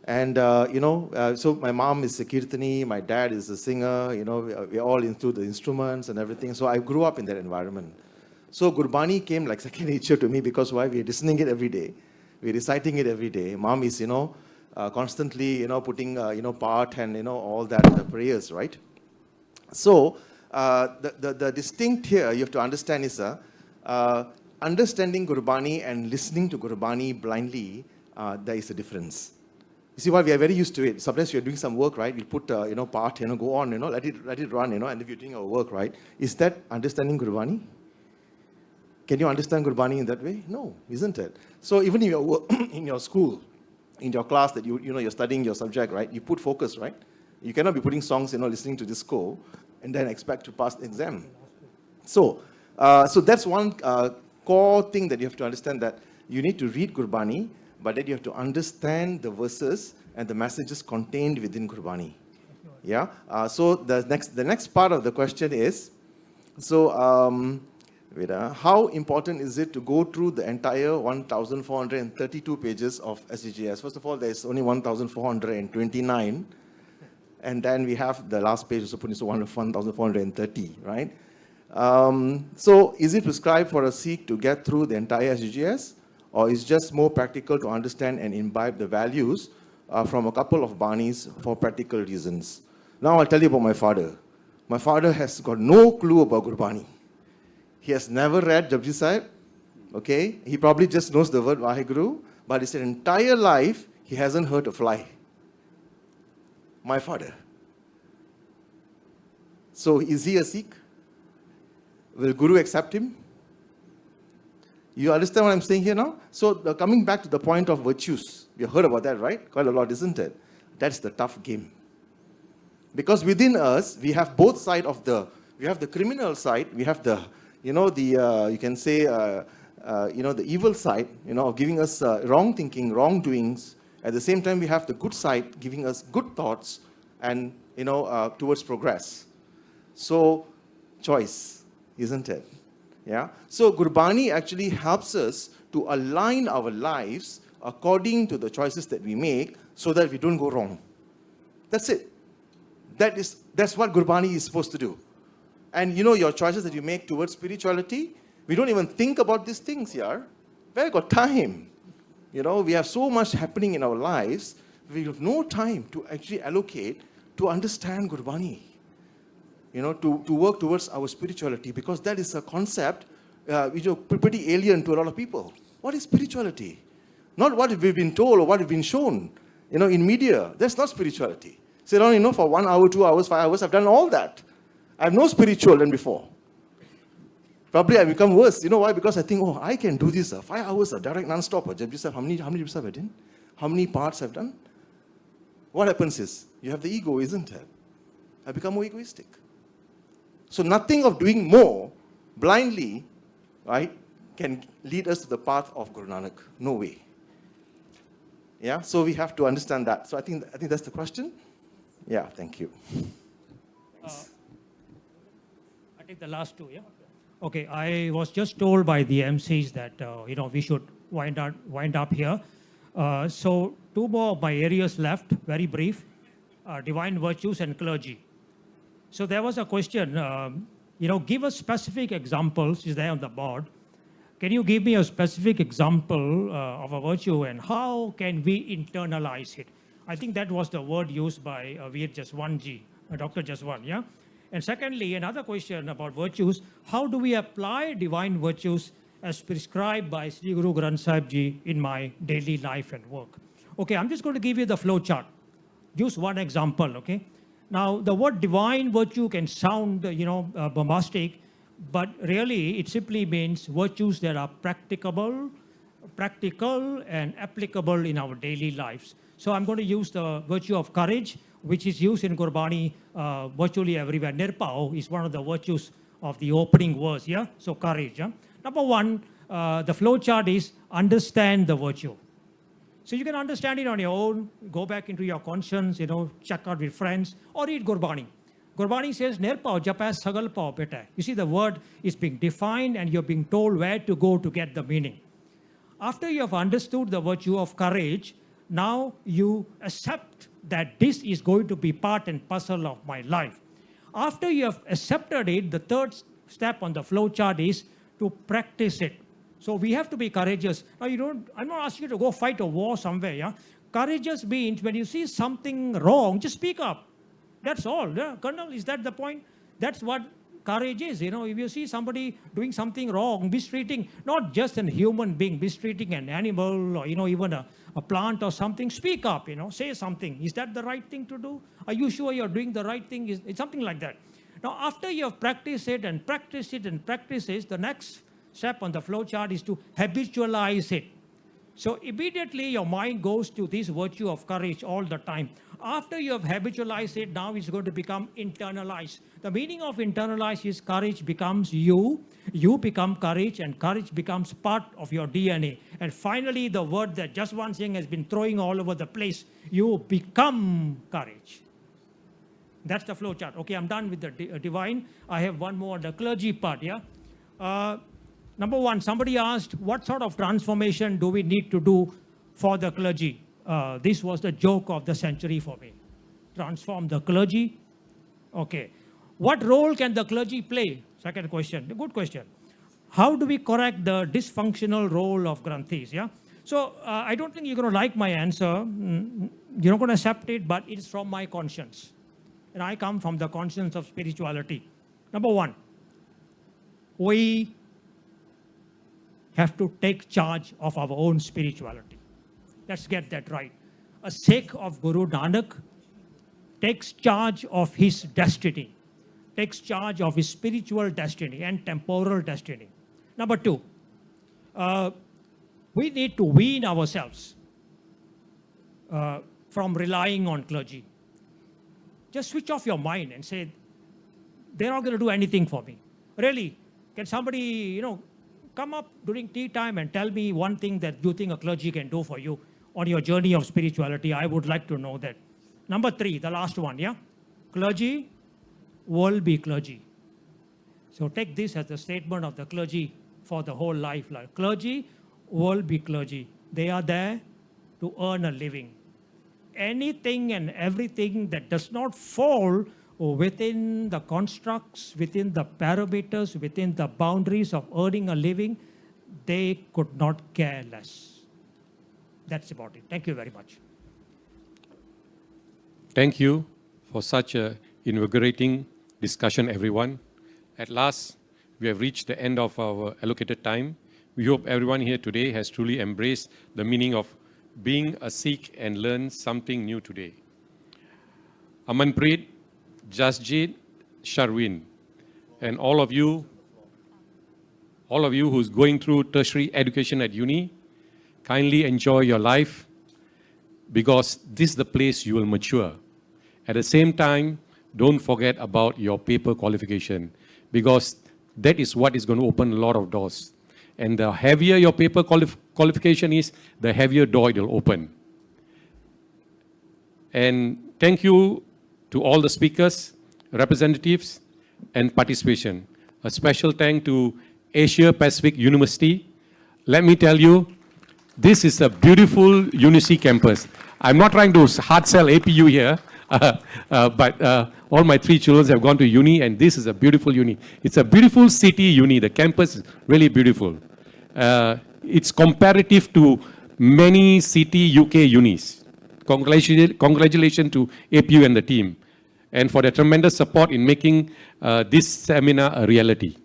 And, so my mom is a Kirtani, my dad is a singer, we're all into the instruments and everything. So I grew up in that environment. So Gurbani came like second nature to me because why? We're listening it every day. We're reciting it every day. Mom is, constantly, putting, part and, all that, the prayers, right? So the distinct here you have to understand is understanding Gurbani and listening to Gurbani blindly, there is a difference. You see why we are very used to it. Sometimes you're doing some work, right? We put, part, go on, let it run, and if you're doing our work, right? Is that understanding Gurbani? Can you understand Gurbani in that way? No, isn't it? So even in your work, in your school, in your class that you're studying your subject, right? You put focus, right? You cannot be putting songs, listening to disco, and then expect to pass the exam. So that's one core thing that you have to understand, that you need to read Gurbani, but then you have to understand the verses and the messages contained within Gurbani. Yeah. So the next part of the question is, how important is it to go through the entire 1,432 pages of SDGs? First of all, there's only 1,429, and then we have the last page, so put it to 1,430, right? So is it prescribed for a Sikh to get through the entire SDGs? Or is just more practical to understand and imbibe the values from a couple of Banis for practical reasons? Now I'll tell you about my father. My father has got no clue about Gurbani. He has never read Japji Sahib, okay? He probably just knows the word Vaheguru, but his entire life, he hasn't heard a fly. My father. So is he a Sikh? Will Guru accept him? You understand what I'm saying here now? So coming back to the point of virtues, you heard about that, right? Quite a lot, isn't it? That's the tough game. Because within us, we have both sides of we have the criminal side, we have the, you can say, the evil side, of giving us wrong thinking, wrongdoings. At the same time, we have the good side, giving us good thoughts and, towards progress. So, choice, isn't it? Yeah. So Gurbani actually helps us to align our lives according to the choices that we make so that we don't go wrong. That's it. That's what Gurbani is supposed to do. And your choices that you make towards spirituality, we don't even think about these things here. Where got time? We have so much happening in our lives, we have no time to actually allocate to understand Gurbani. To work towards our spirituality, because that is a concept which is pretty alien to a lot of people. What is spirituality? Not what we've been told or what we've been shown, in media. That's not spirituality. Sit down, for 1 hour, 2 hours, 5 hours, I've done all that. I'm more spiritual than before. Probably I become worse. You know why? Because I think, oh, I can do this 5 hours direct non-stop. How many jobs have I done? How many parts I've done? What happens is, you have the ego, isn't it? I become more egoistic. So nothing of doing more blindly, right, can lead us to the path of Guru Nanak. No way. Yeah, so we have to understand that. So I think that's the question. Yeah, thank you. I take the last two, yeah? Okay, I was just told by the MCs that, we should wind up here. So 2 more of my areas left, very brief, divine virtues and clergy. So there was a question, give us specific examples, is there on the board. Can you give me a specific example of a virtue and how can we internalize it? I think that was the word used by Veer Jaswantji, Dr. Jaswant, yeah? And secondly, another question about virtues, how do we apply divine virtues as prescribed by Sri Guru Granth Sahib Ji in my daily life and work? Okay, I'm just going to give you the flow chart. Just one example, okay? Now, the word divine virtue can sound, bombastic, but really it simply means virtues that are practical and applicable in our daily lives. So I'm going to use the virtue of courage, which is used in Gurbani virtually everywhere. Nirpao is one of the virtues of the opening verse, yeah? So courage, yeah? Number one, the flow chart is understand the virtue. So you can understand it on your own, go back into your conscience, check out with friends, or read Gurbani. Gurbani says, Nirpao japas sagal pao beta. You see, the word is being defined and you're being told where to go to get the meaning. After you have understood the virtue of courage, now you accept that this is going to be part and parcel of my life. After you have accepted it, the third step on the flow chart is to practice it. So we have to be courageous. Now I'm not asking you to go fight a war somewhere, yeah? Courageous means when you see something wrong, just speak up. That's all, yeah? Colonel, is that the point? That's what courage is, If you see somebody doing something wrong, mistreating, not just a human being, mistreating an animal or, even a plant or something, speak up, say something. Is that the right thing to do? Are you sure you're doing the right thing? It's something like that. Now, after you have practiced it and practiced it and practiced it, the next step on the flow chart is to habitualize it. So immediately your mind goes to this virtue of courage all the time. After you have habitualized it, now it's going to become internalized. The meaning of internalize is courage becomes you become courage, and courage becomes part of your DNA. And finally, the word that Jaswant Singh has been throwing all over the place, you become courage. That's the flow chart. Okay, I'm done with the divine. I have one more, the clergy part, yeah? Number one, somebody asked, what sort of transformation do we need to do for the clergy? This was the joke of the century for me. Transform the clergy. Okay. What role can the clergy play? Second question. Good question. How do we correct the dysfunctional role of Granthis? Yeah. So I don't think you're going to like my answer. You're not going to accept it, but it's from my conscience. And I come from the conscience of spirituality. Number one, we have to take charge of our own spirituality. Let's get that right. A Sikh of Guru Nanak takes charge of his destiny, takes charge of his spiritual destiny and temporal destiny. Number two, we need to wean ourselves from relying on clergy. Just switch off your mind and say, they're not going to do anything for me. Really, can somebody, come up during tea time and tell me one thing that you think a clergy can do for you on your journey of spirituality? I would like to know that. Number three, the last one, yeah? Clergy will be clergy. So take this as a statement of the clergy for the whole life. Like, clergy will be clergy. They are there to earn a living. Anything and everything that does not fall within the constructs, within the parameters, within the boundaries of earning a living, they could not care less. That's about it. Thank you very much. Thank you for such an invigorating discussion, everyone. At last, we have reached the end of our allocated time. We hope everyone here today has truly embraced the meaning of being a Sikh and learned something new today. Amanpreet, Jasjit, Sharwin, and all of you who's going through tertiary education at uni, kindly enjoy your life, because this is the place you will mature. At the same time, don't forget about your paper qualification, because that is what is going to open a lot of doors. And the heavier your paper qualification is, the heavier door it will open. And thank you to all the speakers, representatives, and participation. A special thank to Asia Pacific University. Let me tell you, this is a beautiful UNICE campus. I'm not trying to hard sell APU here, but all my 3 children have gone to uni, and this is a beautiful uni. It's a beautiful city uni. The campus is really beautiful. It's comparative to many city UK unis. Congratulations to APU and the team, and for their tremendous support in making this seminar a reality.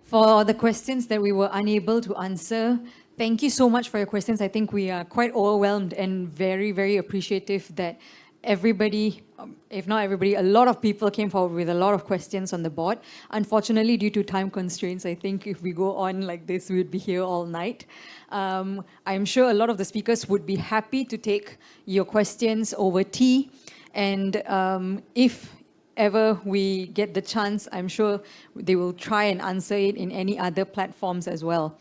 For the questions that we were unable to answer, thank you so much for your questions. I think we are quite overwhelmed and very, very appreciative that everybody, if not everybody, a lot of people came forward with a lot of questions on the board. Unfortunately, due to time constraints, I think if we go on like this, we would be here all night. I'm sure a lot of the speakers would be happy to take your questions over tea. And if ever we get the chance, I'm sure they will try and answer it in any other platforms as well.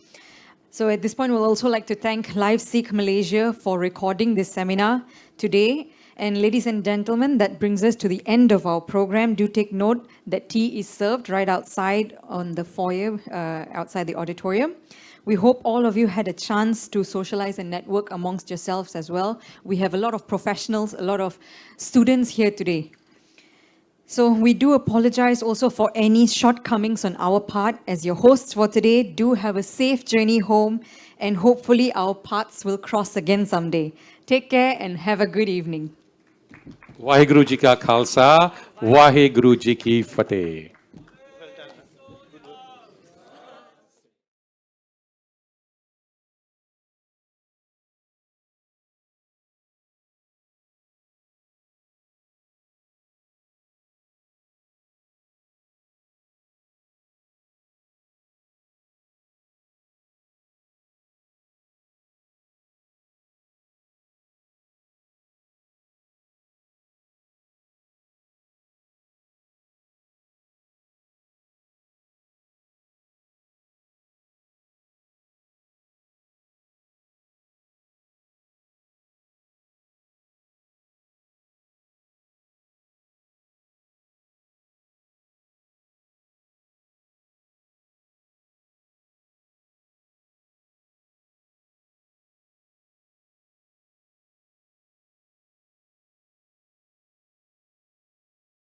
So at this point, we'll also like to thank Live Sikh Malaysia for recording this seminar today. And ladies and gentlemen, that brings us to the end of our program. Do take note that tea is served right outside on the foyer, outside the auditorium. We hope all of you had a chance to socialize and network amongst yourselves as well. We have a lot of professionals, a lot of students here today. So we do apologize also for any shortcomings on our part. As your hosts for today, do have a safe journey home, and hopefully our paths will cross again someday. Take care and have a good evening. Waheguru Ji Ka Khalsa, Waheguru Ji Ki Fateh.